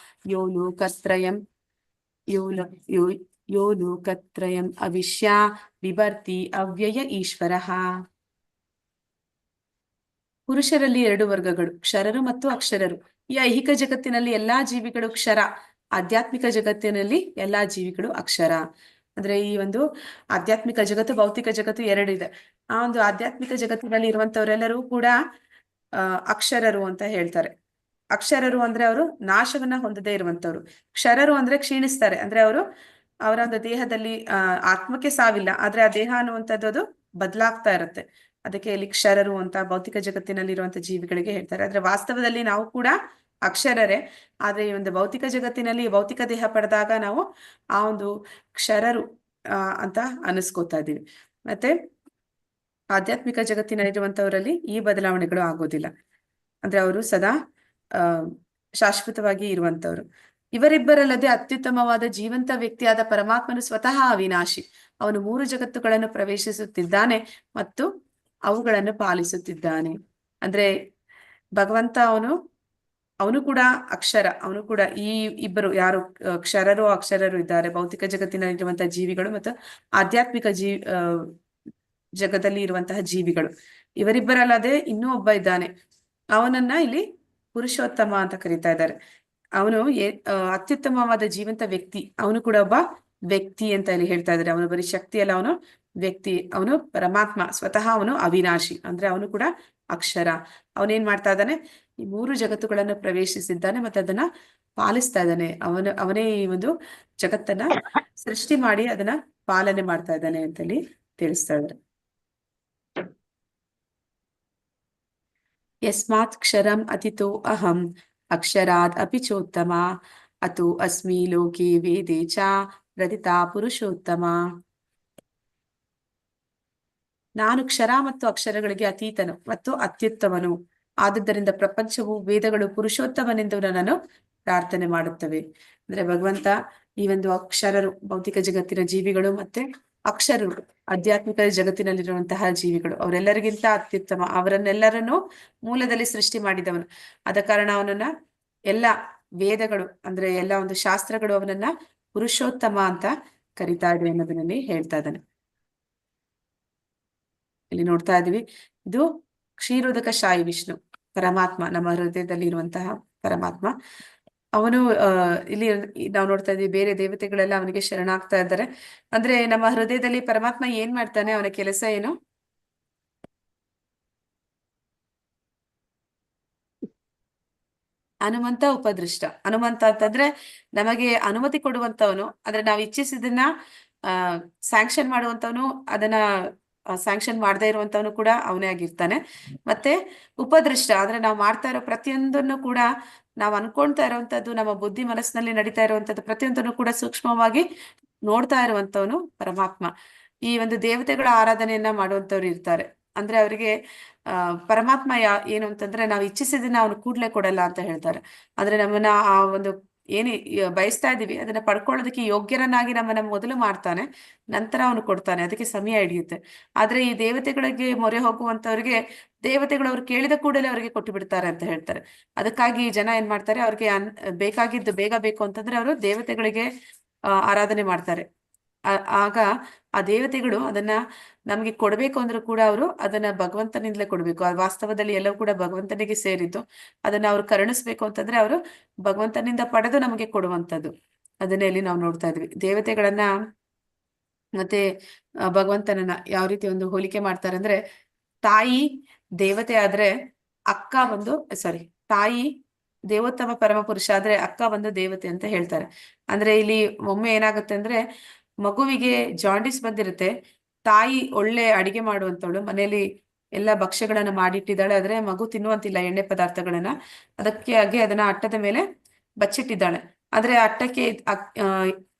ಯೋ ಲೋಕತ್ರಯಂ ಅವಿಶ್ಯ ಬಿಭರ್ತಿ ಅವ್ಯಯ ಈಶ್ವರಃ. ಪುರುಷರಲ್ಲಿ 2 ವರ್ಗಗಳು, ಕ್ಷರರು ಮತ್ತು ಅಕ್ಷರರು. ಈ ಐಹಿಕ ಜಗತ್ತಿನಲ್ಲಿ ಎಲ್ಲಾ ಜೀವಿಗಳು ಕ್ಷರ, ಆಧ್ಯಾತ್ಮಿಕ ಜಗತ್ತಿನಲ್ಲಿ ಎಲ್ಲಾ ಜೀವಿಗಳು ಅಕ್ಷರ. ಅಂದ್ರೆ ಈ ಒಂದು ಆಧ್ಯಾತ್ಮಿಕ ಜಗತ್ತು, ಭೌತಿಕ ಜಗತ್ತು 2 ಇದೆ. ಆ ಒಂದು ಆಧ್ಯಾತ್ಮಿಕ ಜಗತ್ತಿನಲ್ಲಿ ಇರುವಂತವರೆಲ್ಲರೂ ಕೂಡ ಅಕ್ಷರರು ಅಂತ ಹೇಳ್ತಾರೆ. ಅಕ್ಷರರು ಅಂದ್ರೆ ಅವರು ನಾಶವನ್ನ ಹೊಂದದೇ ಇರುವಂತವ್ರು. ಕ್ಷರರು ಅಂದ್ರೆ ಕ್ಷೀಣಿಸ್ತಾರೆ, ಅಂದ್ರೆ ಅವರು ಅವರ ಒಂದು ದೇಹದಲ್ಲಿ ಆತ್ಮಕ್ಕೆ ಸಾವಿಲ್ಲ, ಆದ್ರೆ ಆ ದೇಹ ಅನ್ನುವಂಥದ್ದು ಅದು ಬದಲಾಗ್ತಾ ಇರುತ್ತೆ. ಅದಕ್ಕೆ ಇಲ್ಲಿ ಕ್ಷರರು ಅಂತ ಭೌತಿಕ ಜಗತ್ತಿನಲ್ಲಿ ಇರುವಂತ ಜೀವಿಗಳಿಗೆ ಹೇಳ್ತಾರೆ. ಆದ್ರೆ ವಾಸ್ತವದಲ್ಲಿ ನಾವು ಕೂಡ ಅಕ್ಷರರೇ, ಆದ್ರೆ ಈ ಒಂದು ಭೌತಿಕ ಜಗತ್ತಿನಲ್ಲಿ ಭೌತಿಕ ದೇಹ ಪಡೆದಾಗ ನಾವು ಆ ಒಂದು ಕ್ಷರರು ಅಂತ ಅನಿಸ್ಕೋತಾ ಇದೀವಿ. ಮತ್ತೆ ಆಧ್ಯಾತ್ಮಿಕ ಜಗತ್ತಿನಲ್ಲಿರುವಂತವರಲ್ಲಿ ಈ ಬದಲಾವಣೆಗಳು ಆಗೋದಿಲ್ಲ, ಅಂದ್ರೆ ಅವರು ಸದಾ ಶಾಶ್ವತವಾಗಿ ಇರುವಂತವ್ರು. ಇವರಿಬ್ಬರಲ್ಲದೆ ಅತ್ಯುತ್ತಮವಾದ ಜೀವಂತ ವ್ಯಕ್ತಿಯಾದ ಪರಮಾತ್ಮನು ಸ್ವತಃ ಅವಿನಾಶಿ. ಅವನು 3 ಜಗತ್ತುಗಳನ್ನು ಪ್ರವೇಶಿಸುತ್ತಿದ್ದಾನೆ ಮತ್ತು ಅವುಗಳನ್ನು ಪಾಲಿಸುತ್ತಿದ್ದಾನೆ. ಅಂದ್ರೆ ಭಗವಂತ ಅವನು ಕೂಡ ಅಕ್ಷರ, ಅವನು ಕೂಡ ಈ ಇಬ್ಬರು ಯಾರು ಕ್ಷರರು ಅಕ್ಷರರು ಇದ್ದಾರೆ, ಭೌತಿಕ ಜಗತ್ತಿನಲ್ಲಿರುವಂತಹ ಜೀವಿಗಳು ಮತ್ತು ಆಧ್ಯಾತ್ಮಿಕ ಜಗದಲ್ಲಿ ಇರುವಂತಹ ಜೀವಿಗಳು, ಇವರಿಬ್ಬರಲ್ಲದೆ ಇನ್ನೂ ಒಬ್ಬ ಇದ್ದಾನೆ. ಅವನನ್ನ ಇಲ್ಲಿ ಪುರುಷೋತ್ತಮ ಅಂತ ಕರೀತಾ ಇದ್ದಾರೆ. ಅವನು ಅತ್ಯುತ್ತಮವಾದ ಜೀವಂತ ವ್ಯಕ್ತಿ, ಅವನು ಕೂಡ ಒಬ್ಬ ವ್ಯಕ್ತಿ ಅಂತ ಇಲ್ಲಿ ಹೇಳ್ತಾ ಇದ್ದಾರೆ. ಅವನು ಬರೀ ಶಕ್ತಿ ಅಲ್ಲ, ಅವನು ವ್ಯಕ್ತಿ, ಅವನು ಪರಮಾತ್ಮ, ಸ್ವತಃ ಅವನು ಅವಿನಾಶಿ, ಅಂದ್ರೆ ಅವನು ಕೂಡ ಅಕ್ಷರ. ಅವನೇನ್ ಮಾಡ್ತಾ ಇದ್ದಾನೆ, ಈ 3 ಜಗತ್ತುಗಳನ್ನು ಪ್ರವೇಶಿಸಿದ್ದಾನೆ ಮತ್ತೆ ಅದನ್ನ ಪಾಲಿಸ್ತಾ ಇದ್ದಾನೆ. ಅವನೇ ಈ ಒಂದು ಜಗತ್ತನ್ನ ಸೃಷ್ಟಿ ಮಾಡಿ ಅದನ್ನ ಪಾಲನೆ ಮಾಡ್ತಾ ಇದ್ದಾನೆ ಅಂತೇಳಿ ತಿಳಿಸ್ತಾ ಇದ್ದಾರೆ. ಯಸ್ಮಾತ್ ಕ್ಷರಂ ಅತಿತೋ ಅಹಂ ಅಕ್ಷರಾದ್ ಅಪಿ ಚೋತ್ತಮ ಅತೋ ಅಸ್ಮಿ ಲೋಕೆ ವೇದೇ ಚ ಪ್ರದಿತಾ ಪುರುಷೋತ್ತಮ. ನಾನು ಕ್ಷರ ಮತ್ತು ಅಕ್ಷರಗಳಿಗೆ ಅತೀತನು ಮತ್ತು ಅತ್ಯುತ್ತಮನು. ಆದುದರಿಂದ ಪ್ರಪಂಚವು ವೇದಗಳು ಪುರುಷೋತ್ತಮನೆಂದು ನನ್ನನ್ನು ಪ್ರಾರ್ಥನೆ ಮಾಡುತ್ತವೆ. ಅಂದ್ರೆ ಭಗವಂತ ಈ ಒಂದು ಅಕ್ಷರರು ಭೌತಿಕ ಜಗತ್ತಿನ ಜೀವಿಗಳು ಮತ್ತೆ ಅಕ್ಷರರು ಆಧ್ಯಾತ್ಮಿಕ ಜಗತ್ತಿನಲ್ಲಿರುವಂತಹ ಜೀವಿಗಳು ಅವರೆಲ್ಲರಿಗಿಂತ ಅತ್ಯುತ್ತಮ, ಅವರನ್ನೆಲ್ಲರನ್ನು ಮೂಲದಲ್ಲಿ ಸೃಷ್ಟಿ ಮಾಡಿದವನು. ಆದ ಕಾರಣ ಅವನನ್ನ ಎಲ್ಲ ವೇದಗಳು ಅಂದ್ರೆ ಎಲ್ಲ ಒಂದು ಶಾಸ್ತ್ರಗಳು ಅವನನ್ನ ಪುರುಷೋತ್ತಮ ಅಂತ ಕರಿತಾ ಇವೆ ಅನ್ನೋದನ್ನಲ್ಲಿ ಹೇಳ್ತಾ ಇದ್ದಾನೆ. ಇಲ್ಲಿ ನೋಡ್ತಾ ಇದೀವಿ, ಇದು ಕ್ಷೀರೋದಕ ಶಾಯಿ ವಿಷ್ಣು ಪರಮಾತ್ಮ, ನಮ್ಮ ಹೃದಯದಲ್ಲಿ ಇರುವಂತಹ ಪರಮಾತ್ಮ. ಅವನು ಇಲ್ಲಿ ನಾವು ನೋಡ್ತಾ ಇದೀವಿ ಬೇರೆ ದೇವತೆಗಳೆಲ್ಲ ಅವನಿಗೆ ಶರಣಾಗ್ತಾ ಇದ್ದಾರೆ. ಅಂದ್ರೆ ನಮ್ಮ ಹೃದಯದಲ್ಲಿ ಪರಮಾತ್ಮ ಏನ್ ಮಾಡ್ತಾನೆ, ಅವನ ಕೆಲಸ ಏನು? ಹನುಮಂತ ಉಪದೃಷ್ಟ. ಹನುಮಂತ ಅಂತಂದ್ರೆ ನಮಗೆ ಅನುಮತಿ ಕೊಡುವಂತವನು, ಅಂದ್ರೆ ನಾವು ಇಚ್ಛಿಸಿದನ್ನ ಸ್ಯಾಂಕ್ಷನ್ ಮಾಡುವಂತವನು, ಅದನ್ನ ಸ್ಯಾಂಕ್ಷನ್ ಮಾಡದೇ ಇರುವಂತವನು ಕೂಡ ಅವನೇ ಆಗಿರ್ತಾನೆ. ಮತ್ತೆ ಉಪದೃಷ್ಟ ಅಂದ್ರೆ ನಾವು ಮಾಡ್ತಾ ಇರೋ ಪ್ರತಿಯೊಂದನ್ನು ಕೂಡ, ನಾವು ಅನ್ಕೊಳ್ತಾ ಇರುವಂತದ್ದು, ನಮ್ಮ ಬುದ್ಧಿ ಮನಸ್ಸಿನಲ್ಲಿ ನಡೀತಾ ಇರುವಂತದ್ದು ಪ್ರತಿಯೊಂದನ್ನು ಕೂಡ ಸೂಕ್ಷ್ಮವಾಗಿ ನೋಡ್ತಾ ಇರುವಂತವನು ಪರಮಾತ್ಮ. ಈ ಒಂದು ದೇವತೆಗಳ ಆರಾಧನೆಯನ್ನ ಮಾಡುವಂತವ್ರು ಇರ್ತಾರೆ. ಅಂದ್ರೆ ಅವರಿಗೆ ಪರಮಾತ್ಮ ಏನು ಅಂತಂದ್ರೆ ನಾವು ಇಚ್ಛಿಸಿದನ್ನ ಅವನು ಕೂಡ್ಲೆ ಕೊಡಲ್ಲ ಅಂತ ಹೇಳ್ತಾರೆ. ಅಂದ್ರೆ ನಮ್ಮನ್ನ ಆ ಒಂದು ಏನೇ ಬಯಸ್ತಾ ಇದೀವಿ ಅದನ್ನ ಪಡ್ಕೊಳ್ಳೋದಕ್ಕೆ ಯೋಗ್ಯರನ್ನಾಗಿ ನಮ್ಮನ್ನ ಮೊದಲು ಮಾಡ್ತಾನೆ, ನಂತರ ಅವನು ಕೊಡ್ತಾನೆ. ಅದಕ್ಕೆ ಸಮಯ ಹಿಡಿಯುತ್ತೆ. ಆದ್ರೆ ಈ ದೇವತೆಗಳಿಗೆ ಮೊರೆ ಹೋಗುವಂತವ್ರಿಗೆ ದೇವತೆಗಳು ಅವ್ರು ಕೇಳಿದ ಕೂಡಲೇ ಅವರಿಗೆ ಕೊಟ್ಟು ಬಿಡ್ತಾರೆ ಅಂತ ಹೇಳ್ತಾರೆ. ಅದಕ್ಕಾಗಿ ಜನ ಏನ್ ಮಾಡ್ತಾರೆ, ಅವ್ರಿಗೆ ಬೇಕಾಗಿದ್ದು ಬೇಗ ಬೇಕು ಅಂತಂದ್ರೆ ಅವರು ದೇವತೆಗಳಿಗೆ ಆರಾಧನೆ ಮಾಡ್ತಾರೆ. ಆಗ ಆ ದೇವತೆಗಳು ಅದನ್ನ ನಮ್ಗೆ ಕೊಡ್ಬೇಕು ಅಂದ್ರೂ ಕೂಡ ಅವರು ಅದನ್ನ ಭಗವಂತನಿಂದಲೇ ಕೊಡ್ಬೇಕು. ಆ ವಾಸ್ತವದಲ್ಲಿ ಎಲ್ಲವೂ ಕೂಡ ಭಗವಂತನಿಗೆ ಸೇರಿದ್ದು. ಅದನ್ನ ಅವ್ರು ಕರುಣಿಸ್ಬೇಕು ಅಂತಂದ್ರೆ ಅವರು ಭಗವಂತನಿಂದ ಪಡೆದು ನಮಗೆ ಕೊಡುವಂಥದ್ದು. ಅದನ್ನೇ ಇಲ್ಲಿ ನಾವು ನೋಡ್ತಾ ಇದ್ವಿ. ದೇವತೆಗಳನ್ನ ಮತ್ತೆ ಭಗವಂತನನ್ನ ಯಾವ ರೀತಿ ಒಂದು ಹೋಲಿಕೆ ಮಾಡ್ತಾರೆ ಅಂದ್ರೆ, ತಾಯಿ ದೇವತೆ ಆದ್ರೆ ಅಕ್ಕ ಒಂದು ತಾಯಿ ದೇವೋತ್ತಮ ಪರಮ ಪುರುಷ ಆದ್ರೆ ಅಕ್ಕ ಒಂದು ದೇವತೆ ಅಂತ ಹೇಳ್ತಾರೆ. ಅಂದ್ರೆ ಇಲ್ಲಿ ಒಮ್ಮೆ ಏನಾಗುತ್ತೆ ಅಂದ್ರೆ, ಮಗುವಿಗೆ ಜಾಂಡಿಸ್ ಬಂದಿರುತ್ತೆ, ತಾಯಿ ಒಳ್ಳೆ ಅಡಿಗೆ ಮಾಡುವಂತವಳು ಮನೆಯಲ್ಲಿ ಎಲ್ಲ ಭಕ್ಷ್ಯಗಳನ್ನ ಮಾಡಿಟ್ಟಿದ್ದಾಳೆ, ಆದ್ರೆ ಮಗು ತಿನ್ನುವಂತಿಲ್ಲ ಎಣ್ಣೆ ಪದಾರ್ಥಗಳನ್ನ. ಅದಕ್ಕೆ ಹಾಗೆ ಅದನ್ನ ಅಟ್ಟದ ಮೇಲೆ ಬಚ್ಚಿಟ್ಟಿದ್ದಾಳೆ. ಆದ್ರೆ ಅಟ್ಟಕ್ಕೆ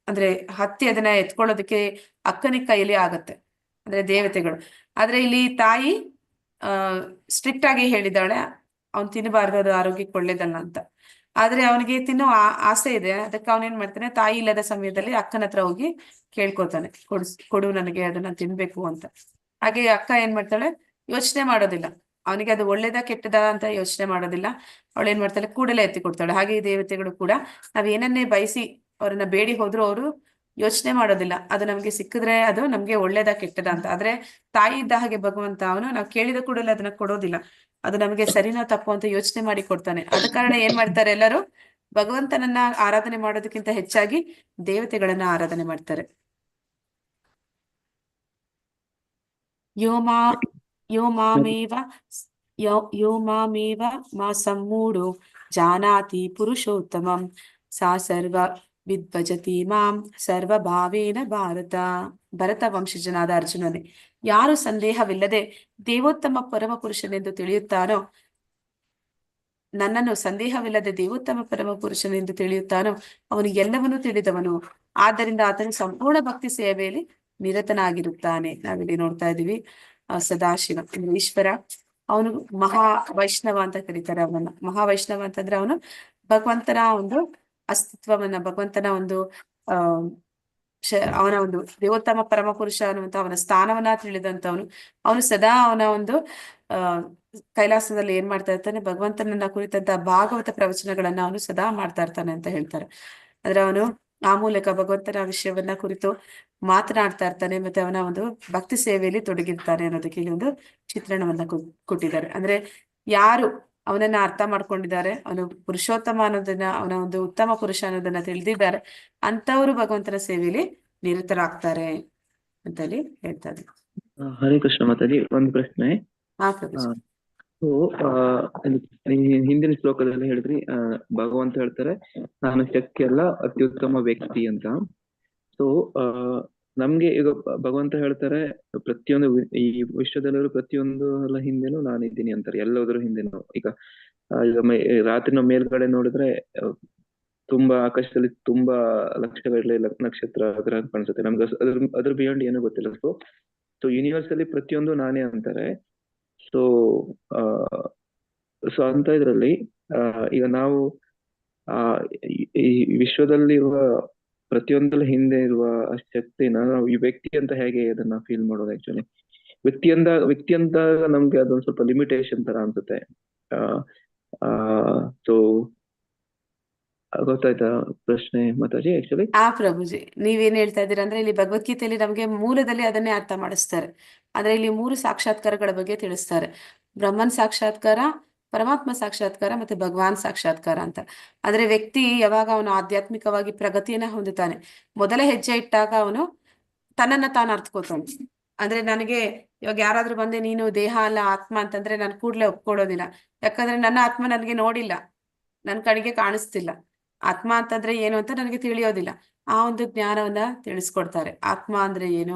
ಅಂದ್ರೆ ಹತ್ತಿ ಅದನ್ನ ಎತ್ಕೊಳ್ಳೋದಕ್ಕೆ ಅಕ್ಕನ ಕೈಯಲ್ಲಿ ಆಗತ್ತೆ, ಅಂದ್ರೆ ದೇವತೆಗಳು. ಆದ್ರೆ ಇಲ್ಲಿ ತಾಯಿ ಸ್ಟ್ರಿಕ್ಟ್ ಆಗಿ ಹೇಳಿದ್ದಾಳೆ ಅವ್ನು ತಿನ್ನಬಾರ್ದು, ಅದು ಆರೋಗ್ಯಕ್ಕೆ ಒಳ್ಳೇದಲ್ಲ ಅಂತ. ಆದ್ರೆ ಅವನಿಗೆ ತಿನ್ನೋ ಆಸೆ ಇದೆ. ಅದಕ್ಕೆ ಅವನೇನ್ ಮಾಡ್ತಾನೆ, ತಾಯಿ ಇಲ್ಲದ ಸಮಯದಲ್ಲಿ ಅಕ್ಕನ ಹತ್ರ ಹೋಗಿ ಕೇಳ್ಕೊತಾನೆ, ಕೊಡು ನನಗೆ ಅದನ್ನ ತಿನ್ಬೇಕು ಅಂತ. ಹಾಗೆ ಅಕ್ಕ ಏನ್ ಮಾಡ್ತಾಳೆ, ಯೋಚನೆ ಮಾಡೋದಿಲ್ಲ, ಅವನಿಗೆ ಅದು ಒಳ್ಳೇದ ಕೆಟ್ಟದ ಅಂತ ಯೋಚನೆ ಮಾಡೋದಿಲ್ಲ. ಅವಳು ಏನ್ ಮಾಡ್ತಾಳೆ, ಕೂಡಲೇ ಎತ್ತಿ ಕೊಡ್ತಾಳೆ. ಹಾಗೆ ಈ ದೇವತೆಗಳು ಕೂಡ ನಾವ್ ಏನನ್ನೇ ಬಯಸಿ ಅವ್ರನ್ನ ಬೇಡಿ ಹೋದ್ರು ಅವರು ಯೋಚನೆ ಮಾಡೋದಿಲ್ಲ, ಅದು ನಮ್ಗೆ ಸಿಕ್ಕಿದ್ರೆ ಅದು ನಮ್ಗೆ ಒಳ್ಳೇದ ಕೆಟ್ಟದ ಅಂತ. ಆದ್ರೆ ತಾಯಿ ಇದ್ದ ಹಾಗೆ ಭಗವಂತ, ಅವನು ನಾವು ಕೇಳಿದ ಕೂಡಲೇ ಅದನ್ನ ಕೊಡೋದಿಲ್ಲ, ಅದು ನಮಗೆ ಸರಿನೋ ತಪ್ಪು ಅಂತ ಯೋಚನೆ ಮಾಡಿ ಕೊಡ್ತಾನೆ. ಆದ ಕಾರಣ ಏನ್ ಮಾಡ್ತಾರೆ, ಎಲ್ಲರೂ ಭಗವಂತನನ್ನ ಆರಾಧನೆ ಮಾಡೋದಕ್ಕಿಂತ ಹೆಚ್ಚಾಗಿ ದೇವತೆಗಳನ್ನ ಆರಾಧನೆ ಮಾಡ್ತಾರೆ. ಯೋ ಮಾಮೇವ ಮಾ ಸಮ್ಮೂಢೋ ಜಾನಾತಿ ಪುರುಷೋತ್ತಮಂ ಸಾ ಸರ್ವ ವಿದ್ಭಜತಿ ಮಾಂ ಸರ್ವಭಾವೇನ ಭರತ ವಂಶಜನಾದ ಅರ್ಜುನನೇ, ಯಾರು ಸಂದೇಹವಿಲ್ಲದೆ ದೇವೋತ್ತಮ ಪರಮ ಪುರುಷನೆಂದು ತಿಳಿಯುತ್ತಾನೋ, ನನ್ನನ್ನು ಸಂದೇಹವಿಲ್ಲದೆ ದೇವೋತ್ತಮ ಪರಮ ಪುರುಷನೆಂದು ತಿಳಿಯುತ್ತಾನೋ ಅವನು ಎಲ್ಲವನ್ನೂ ತಿಳಿದವನು. ಆದ್ದರಿಂದ ಆತನು ಸಂಪೂರ್ಣ ಭಕ್ತಿ ಸೇವೆಯಲ್ಲಿ ನಿರತನಾಗಿರುತ್ತಾನೆ. ನಾವಿಲ್ಲಿ ನೋಡ್ತಾ ಇದೀವಿ ಸದಾಶಿವ ಅಂದ್ರೆ ಈಶ್ವರ, ಅವನು ಮಹಾ ವೈಷ್ಣವ ಅಂತ ಕರೀತಾರೆ ಅವನನ್ನ. ಮಹಾವೈಷ್ಣವ ಅಂತಂದ್ರೆ ಅವನು ಭಗವಂತನ ಒಂದು ಅಸ್ತಿತ್ವವನ್ನ, ಭಗವಂತನ ಒಂದು ಅವನ ಒಂದು ದೇವೋತ್ತಮ ಪರಮ ಪುರುಷ ಅನ್ನುವಂತ ಅವನ ಸ್ಥಾನವನ್ನ ತಿಳಿದಂತವನು. ಅವನು ಸದಾ ಅವನ ಒಂದು ಕೈಲಾಸದಲ್ಲಿ ಏನ್ ಮಾಡ್ತಾ ಇರ್ತಾನೆ, ಭಗವಂತನನ್ನ ಕುರಿತಂತ ಭಾಗವತ ಪ್ರವಚನಗಳನ್ನ ಅವನು ಸದಾ ಮಾಡ್ತಾ ಇರ್ತಾನೆ ಅಂತ ಹೇಳ್ತಾರೆ. ಅಂದ್ರೆ ಅವನು ಆ ಮೂಲಕ ಭಗವಂತನ ವಿಷಯವನ್ನ ಕುರಿತು ಮಾತನಾಡ್ತಾ ಇರ್ತಾನೆ, ಮತ್ತೆ ಅವನ ಒಂದು ಭಕ್ತಿ ಸೇವೆಯಲ್ಲಿ ತೊಡಗಿರ್ತಾನೆ ಅನ್ನೋದಕ್ಕೆ ಇಲ್ಲಿ ಒಂದು ಚಿತ್ರಣವನ್ನ ಕೊಟ್ಟಿದ್ದಾರೆ. ಅಂದ್ರೆ ಯಾರು ಅವನನ್ನ ಅರ್ಥ ಮಾಡ್ಕೊಂಡಿದ್ದಾರೆ, ಅವನು ಪುರುಷೋತ್ತಮ ಅನ್ನೋದನ್ನ, ಅವನ ಒಂದು ಉತ್ತಮ ಪುರುಷ ಅನ್ನೋದನ್ನ ತಿಳಿದಿದ್ದಾರೆ, ಅಂತವರು ಭಗವಂತನ ಸೇವೆಯಲ್ಲಿ ನಿರತರಾಗ್ತಾರೆ ಅಂತ ಹೇಳಿ ಹೇಳ್ತಾ ಇದ್ದಾರೆ. ಹರೇ ಕೃಷ್ಣ ಮಾತಾಜಿ, ಒಂದು ಪ್ರಶ್ನೆ. ಸೊ ಹಿಂದಿನ ಶ್ಲೋಕದಲ್ಲಿ ಹೇಳಿದ್ರಿ, ಭಗವಂತ ಹೇಳ್ತಾರೆ ನಾನು ಶಕ್ತಿಯಲ್ಲ ಅತ್ಯುತ್ತಮ ವ್ಯಕ್ತಿ ಅಂತ. ಸೊ ನಮ್ಗೆ ಈಗ ಭಗವಂತ ಹೇಳ್ತಾರೆ ಪ್ರತಿಯೊಂದು ಈ ವಿಶ್ವದಲ್ಲಿರೋ ಪ್ರತಿಯೊಂದು ಹಿಂದೆನೂ ನಾನಿದ್ದೀನಿ ಅಂತಾರೆ, ಎಲ್ಲೋದ್ರ ಹಿಂದೆನೂ. ಈಗ ರಾತ್ರಿನ ಮೇಲ್ಗಡೆ ನೋಡಿದ್ರೆ ತುಂಬಾ ಆಕಾಶದಲ್ಲಿ ತುಂಬಾ ಲಕ್ಷಗಟ್ಟಲೆ ನಕ್ಷತ್ರ ಅದರ ಕಾಣಿಸುತ್ತೆ, ನಮ್ಗೆ ಅದ್ರ ಬಿಯಾಂಡ್ ಏನೂ ಗೊತ್ತಿಲ್ಲ. ಸೊ ಯೂನಿವರ್ಸ್ ಅಲ್ಲಿ ಪ್ರತಿಯೊಂದು ನಾನೇ ಅಂತಾರೆ. ಸೊ ಸೊ ಅಂತ ಇದ್ರಲ್ಲಿ ಈಗ ನಾವು ಆ ಈ ವಿಶ್ವದಲ್ಲಿರುವ ಪ್ರತಿಯೊಂದರ ಹಿಂದೆ ಇರುವ ಶಕ್ತಿನ ನಾವು ಈ ವ್ಯಕ್ತಿ ಅಂತ ಹೇಗೆ ಅದನ್ನ ಫೀಲ್ ಮಾಡೋದು ಆಕ್ಚುಲಿ. ವ್ಯಕ್ತಿ ಅಂತ ನಮ್ಗೆ ಅದೊಂದು ಸ್ವಲ್ಪ ಲಿಮಿಟೇಷನ್ ತರ ಅನ್ಸುತ್ತೆ. ಸೊ ಗೊತ್ತಾಯ್ತಾ ಪ್ರಶ್ನೆ ಮಾತಾಜಿ? ಆಕ್ಚುಲಿ ಪ್ರಭುಜಿ, ನೀವೇನ್ ಹೇಳ್ತಾ ಇದ್ದೀರಾ ಅಂದ್ರೆ ಇಲ್ಲಿ ಭಗವದ್ಗೀತೆಯಲ್ಲಿ ನಮಗೆ ಮೂಲದಲ್ಲಿ ಅದನ್ನೇ ಅರ್ಥ ಮಾಡಿಸ್ತಾರೆ. ಆದ್ರೆ ಇಲ್ಲಿ 3 ಸಾಕ್ಷಾತ್ಕಾರಗಳ ಬಗ್ಗೆ ತಿಳಿಸ್ತಾರೆ. ಬ್ರಹ್ಮನ್ ಸಾಕ್ಷಾತ್ಕಾರ, ಪರಮಾತ್ಮ ಸಾಕ್ಷಾತ್ಕಾರ ಮತ್ತೆ ಭಗವಾನ್ ಸಾಕ್ಷಾತ್ಕಾರ ಅಂತ. ಆದ್ರೆ ವ್ಯಕ್ತಿ ಯಾವಾಗ ಅವನು ಆಧ್ಯಾತ್ಮಿಕವಾಗಿ ಪ್ರಗತಿಯನ್ನ ಹೊಂದುತ್ತಾನೆ, ಮೊದಲ ಹೆಜ್ಜೆ ಇಟ್ಟಾಗ ಅವನು ತನ್ನನ್ನ ತಾನು ಅರ್ಥಕೋತಾನೆ. ಅಂದ್ರೆ ನನಗೆ ಇವಾಗ ಯಾರಾದ್ರೂ ಬಂದೆ ನೀನು ದೇಹ ಅಲ್ಲ ಆತ್ಮ ಅಂತಂದ್ರೆ ನಾನು ಕೂಡ್ಲೆ ಒಪ್ಕೊಳ್ಳೋದಿಲ್ಲ. ಯಾಕಂದ್ರೆ ನನ್ನ ಆತ್ಮ ನನಗೆ ನೋಡಿಲ್ಲ, ನನ್ನ ಕಣ್ಣಿಗೆ ಕಾಣಿಸ್ತಿಲ್ಲ. ಆತ್ಮ ಅಂತಂದ್ರೆ ಏನು ಅಂತ ನನಗೆ ತಿಳಿಯೋದಿಲ್ಲ. ಆ ಒಂದು ಜ್ಞಾನವನ್ನ ತಿಳಿಸ್ಕೊಡ್ತಾರೆ. ಆತ್ಮ ಅಂದ್ರೆ ಏನು,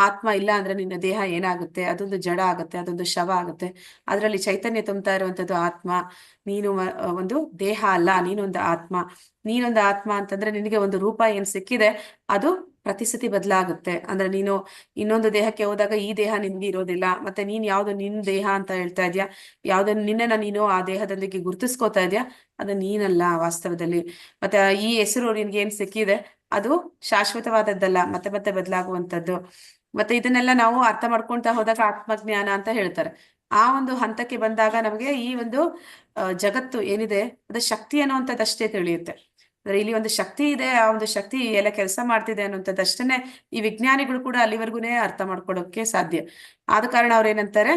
ಆತ್ಮ ಇಲ್ಲ ಅಂದ್ರೆ ನಿನ್ನ ದೇಹ ಏನಾಗುತ್ತೆ, ಅದೊಂದು ಜಡ ಆಗುತ್ತೆ, ಅದೊಂದು ಶವ ಆಗುತ್ತೆ. ಅದರಲ್ಲಿ ಚೈತನ್ಯ ತುಂಬ್ತಾ ಇರುವಂತದ್ದು ಆತ್ಮ. ನೀನು ಒಂದು ದೇಹ ಅಲ್ಲ, ನೀನೊಂದು ಆತ್ಮ. ನೀನೊಂದು ಆತ್ಮ ಅಂತಂದ್ರೆ ನಿನಗೆ ಒಂದು ರೂಪ ಏನ್ ಸಿಕ್ಕಿದೆ ಅದು ಪ್ರತಿಸತಿ ಬದಲಾಗುತ್ತೆ. ಅಂದ್ರೆ ನೀನು ಇನ್ನೊಂದು ದೇಹಕ್ಕೆ ಹೋದಾಗ ಈ ದೇಹ ನಿನ್ಗೆ ಇರೋದಿಲ್ಲ. ಮತ್ತೆ ನೀನ್ ಯಾವ್ದು ನಿನ್ ದೇಹ ಅಂತ ಹೇಳ್ತಾ ಇದ್ಯಾ, ಯಾವ್ದನ್ನ ನಿನ್ನನ್ನ ನೀನು ಆ ದೇಹದೊಂದಿಗೆ ಗುರುತಿಸ್ಕೋತಾ ಇದ್ಯಾ, ಅದು ನೀನಲ್ಲ ವಾಸ್ತವದಲ್ಲಿ. ಮತ್ತೆ ಈ ಹೆಸರು ನಿನ್ಗೆ ಏನ್ ಸಿಕ್ಕಿದೆ ಅದು ಶಾಶ್ವತವಾದದ್ದಲ್ಲ, ಮತ್ತೆ ಮತ್ತೆ ಬದಲಾಗುವಂತದ್ದು. ಮತ್ತೆ ಇದನ್ನೆಲ್ಲ ನಾವು ಅರ್ಥ ಮಾಡ್ಕೊಂತಾ ಹೋದಾಗ ಆತ್ಮಜ್ಞಾನ ಅಂತ ಹೇಳ್ತಾರೆ. ಆ ಒಂದು ಹಂತಕ್ಕೆ ಬಂದಾಗ ನಮಗೆ ಈ ಒಂದು ಜಗತ್ತು ಏನಿದೆ ಅದು ಶಕ್ತಿ ಅನ್ನುವಂಥದ್ದಷ್ಟೇ ತಿಳಿಯುತ್ತೆ. ಅಂದ್ರೆ ಇಲ್ಲಿ ಒಂದು ಶಕ್ತಿ ಇದೆ, ಆ ಒಂದು ಶಕ್ತಿ ಎಲ್ಲ ಕೆಲಸ ಮಾಡ್ತಿದೆ ಅನ್ನುವಂಥದ್ದಷ್ಟನ್ನೇ ಈ ವಿಜ್ಞಾನಿಗಳು ಕೂಡ ಅಲ್ಲಿವರೆಗೂನೇ ಅರ್ಥ ಮಾಡ್ಕೊಳ್ಳೋಕೆ ಸಾಧ್ಯ. ಆದ ಕಾರಣ ಅವ್ರು ಏನಂತಾರೆ,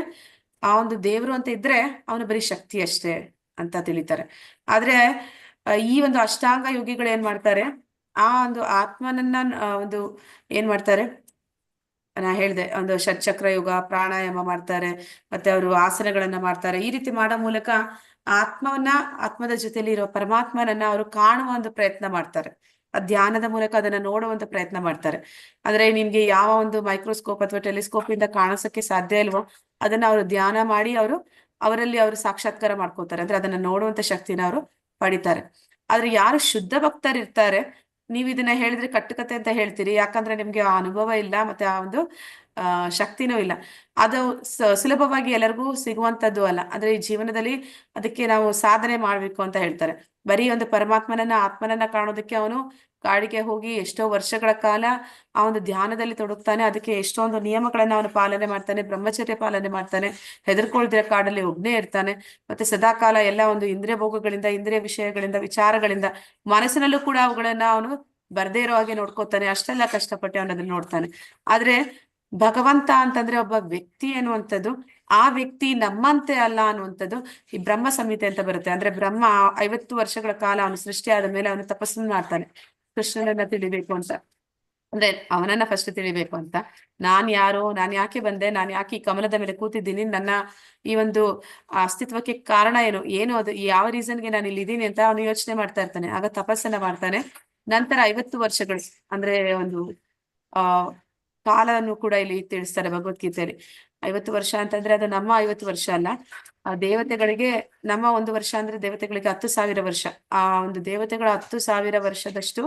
ಆ ಒಂದು ದೇವರು ಅಂತ ಇದ್ರೆ ಅವನು ಬರೀ ಶಕ್ತಿ ಅಷ್ಟೇ ಅಂತ ತಿಳಿತಾರೆ. ಆದ್ರೆ ಈ ಒಂದು ಅಷ್ಟಾಂಗ ಯೋಗಿಗಳು ಏನ್ ಮಾಡ್ತಾರೆ, ಆ ಒಂದು ಆತ್ಮನನ್ನ ಒಂದು ಏನ್ ಮಾಡ್ತಾರೆ, ನಾ ಹೇಳ್ದೆ ಒಂದು ಷಟ್ಚಕ್ರ ಯೋಗ, ಪ್ರಾಣಾಯಾಮ ಮಾಡ್ತಾರೆ, ಮತ್ತೆ ಅವರು ಆಸನಗಳನ್ನ ಮಾಡ್ತಾರೆ. ಈ ರೀತಿ ಮಾಡೋ ಮೂಲಕ ಆತ್ಮದ ಜೊತೆಲಿ ಇರೋ ಪರಮಾತ್ಮನನ್ನ ಅವರು ಕಾಣುವ ಒಂದು ಪ್ರಯತ್ನ ಮಾಡ್ತಾರೆ. ಆ ಧ್ಯಾನದ ಮೂಲಕ ಅದನ್ನ ನೋಡುವಂತ ಪ್ರಯತ್ನ ಮಾಡ್ತಾರೆ. ಅಂದ್ರೆ ನಿಮ್ಗೆ ಯಾವ ಒಂದು ಮೈಕ್ರೋಸ್ಕೋಪ್ ಅಥವಾ ಟೆಲಿಸ್ಕೋಪ್ ಇಂದ ಕಾಣಿಸೋಕೆ ಸಾಧ್ಯ ಇಲ್ವೋ ಅದನ್ನ ಅವರು ಧ್ಯಾನ ಮಾಡಿ ಅವರಲ್ಲಿ ಅವರು ಸಾಕ್ಷಾತ್ಕಾರ ಮಾಡ್ಕೋತಾರೆ. ಅಂದ್ರೆ ಅದನ್ನ ನೋಡುವಂತ ಶಕ್ತಿನ ಅವರು ಪಡಿತಾರೆ. ಆದ್ರೆ ಯಾರು ಶುದ್ಧ ಭಕ್ತರಿರ್ತಾರೆ, ನೀವು ಇದನ್ನ ಹೇಳಿದ್ರೆ ಕಟ್ಟುಕತೆ ಅಂತ ಹೇಳ್ತೀರಿ, ಯಾಕಂದ್ರೆ ನಿಮ್ಗೆ ಆ ಅನುಭವ ಇಲ್ಲ, ಮತ್ತೆ ಆ ಒಂದು ಶಕ್ತಿನೂ ಇಲ್ಲ. ಅದು ಸುಲಭವಾಗಿ ಎಲ್ಲರಿಗೂ ಸಿಗುವಂತದ್ದು ಅಲ್ಲ. ಅಂದ್ರೆ ಈ ಜೀವನದಲ್ಲಿ ಅದಕ್ಕೆ ನಾವು ಸಾಧನೆ ಮಾಡ್ಬೇಕು ಅಂತ ಹೇಳ್ತಾರೆ. ಬರೀ ಒಂದು ಪರಮಾತ್ಮನನ್ನ ಆತ್ಮನನ್ನ ಕಾಣೋದಕ್ಕೆ ಅವನು ಕಾಡಿಗೆ ಹೋಗಿ ಎಷ್ಟೋ ವರ್ಷಗಳ ಕಾಲ ಆ ಒಂದು ಧ್ಯಾನದಲ್ಲಿ ತೊಡಗ್ತಾನೆ. ಅದಕ್ಕೆ ಎಷ್ಟೊಂದು ನಿಯಮಗಳನ್ನ ಅವನು ಪಾಲನೆ ಮಾಡ್ತಾನೆ, ಬ್ರಹ್ಮಚರ್ಯ ಪಾಲನೆ ಮಾಡ್ತಾನೆ, ಹೆದರ್ಕೊಳ್ದಿರ ಕಾಡಲ್ಲಿ ಒಬ್ನೇ ಇರ್ತಾನೆ. ಮತ್ತೆ ಸದಾಕಾಲ ಎಲ್ಲ ಒಂದು ಇಂದ್ರಿಯ ಭೋಗಗಳಿಂದ, ಇಂದ್ರಿಯ ವಿಷಯಗಳಿಂದ, ವಿಚಾರಗಳಿಂದ ಮನಸ್ಸಿನಲ್ಲೂ ಕೂಡ ಅವುಗಳನ್ನ ಅವನು ಬರ್ದೇ ಇರೋ ಹಾಗೆ ನೋಡ್ಕೋತಾನೆ. ಅಷ್ಟೆಲ್ಲ ಕಷ್ಟಪಟ್ಟು ಅವನು ಅದನ್ನ ನೋಡ್ತಾನೆ. ಆದ್ರೆ ಭಗವಂತ ಅಂತಂದ್ರೆ ಒಬ್ಬ ವ್ಯಕ್ತಿ ಅನ್ನುವಂಥದ್ದು, ಆ ವ್ಯಕ್ತಿ ನಮ್ಮಂತೆ ಅಲ್ಲ ಅನ್ನುವಂಥದ್ದು ಈ ಬ್ರಹ್ಮ ಸಂಹಿತೆ ಅಂತ ಬರುತ್ತೆ. ಅಂದ್ರೆ ಬ್ರಹ್ಮ 50 ವರ್ಷಗಳ ಕಾಲ ಅವನು ಸೃಷ್ಟಿ ಆದ ಮೇಲೆ ಅವನು ತಪಸ್ಸನ್ನು ಮಾಡ್ತಾನೆ ಕೃಷ್ಣನನ್ನ ತಿಳಿಬೇಕು ಅಂತ. ಅಂದ್ರೆ ಅವನನ್ನ ಫಸ್ಟ್ ತಿಳಿಬೇಕು ಅಂತ. ನಾನ್ ಯಾರು, ನಾನ್ ಯಾಕೆ ಬಂದೆ, ನಾನ್ ಯಾಕೆ ಈ ಕಮಲದ ಮೇಲೆ ಕೂತಿದ್ದೀನಿ, ನನ್ನ ಈ ಒಂದು ಅಸ್ತಿತ್ವಕ್ಕೆ ಕಾರಣ ಏನು ಅದು ಯಾವ ರೀಸನ್ಗೆ ನಾನು ಇಲ್ಲಿ ಇದ್ದೀನಿ ಅಂತ ಅವನು ಯೋಚನೆ ಮಾಡ್ತಾ ಇರ್ತಾನೆ. ಆಗ ತಪಸ್ಸನ್ನ ಮಾಡ್ತಾನೆ. ನಂತರ 50 ವರ್ಷಗಳು ಅಂದ್ರೆ ಒಂದು ಕಾಲವನ್ನು ಕೂಡ ಇಲ್ಲಿ ತಿಳಿಸ್ತಾರೆ ಭಗವದ್ಗೀತೆಯಲ್ಲಿ. 50 ವರ್ಷ ಅಂತಂದ್ರೆ ಅದು ನಮ್ಮ 50 ವರ್ಷ ಅಲ್ಲ. ಆ ದೇವತೆಗಳಿಗೆ ನಮ್ಮ 1 ವರ್ಷ ಅಂದ್ರೆ ದೇವತೆಗಳಿಗೆ 10,000 ವರ್ಷ. ಆ ಒಂದು ದೇವತೆಗಳ 10,000 ವರ್ಷದಷ್ಟು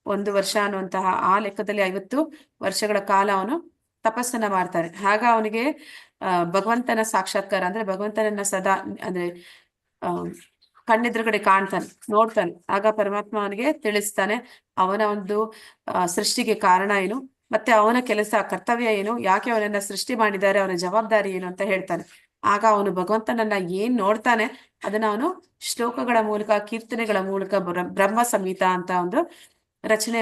1 ವರ್ಷ ಅನ್ನುವಂತಹ ಆ ಲೆಕ್ಕದಲ್ಲಿ 50 ವರ್ಷಗಳ ಕಾಲ ಅವನು ತಪಸ್ಸನ್ನ ಮಾಡ್ತಾನೆ. ಆಗ ಅವನಿಗೆ ಭಗವಂತನ ಸಾಕ್ಷಾತ್ಕಾರ ಅಂದ್ರೆ ಭಗವಂತನನ್ನ ಸದಾ ಅಂದ್ರೆ ಕಣ್ಣೆದುರುಗಡೆ ಕಾಣ್ತಾನೆ, ನೋಡ್ತಾನೆ. ಆಗ ಪರಮಾತ್ಮ ಅವನಿಗೆ ತಿಳಿಸ್ತಾನೆ ಅವನ ಒಂದು ಸೃಷ್ಟಿಗೆ ಕಾರಣ ಏನು, ಮತ್ತೆ ಅವನ ಕೆಲಸ ಕರ್ತವ್ಯ ಏನು, ಯಾಕೆ ಅವನನ್ನ ಸೃಷ್ಟಿ ಮಾಡಿದ್ದಾರೆ, ಅವನ ಜವಾಬ್ದಾರಿ ಏನು ಅಂತ ಹೇಳ್ತಾನೆ. ಆಗ ಅವನು ಭಗವಂತನನ್ನ ಏನ್ ನೋಡ್ತಾನೆ ಅದನ್ನ ಅವನು ಶ್ಲೋಕಗಳ ಮೂಲಕ, ಕೀರ್ತನೆಗಳ ಮೂಲಕ ಬ್ರಹ್ಮ ಸಂಹಿತ ಅಂತ ಒಂದು ರಚನೆ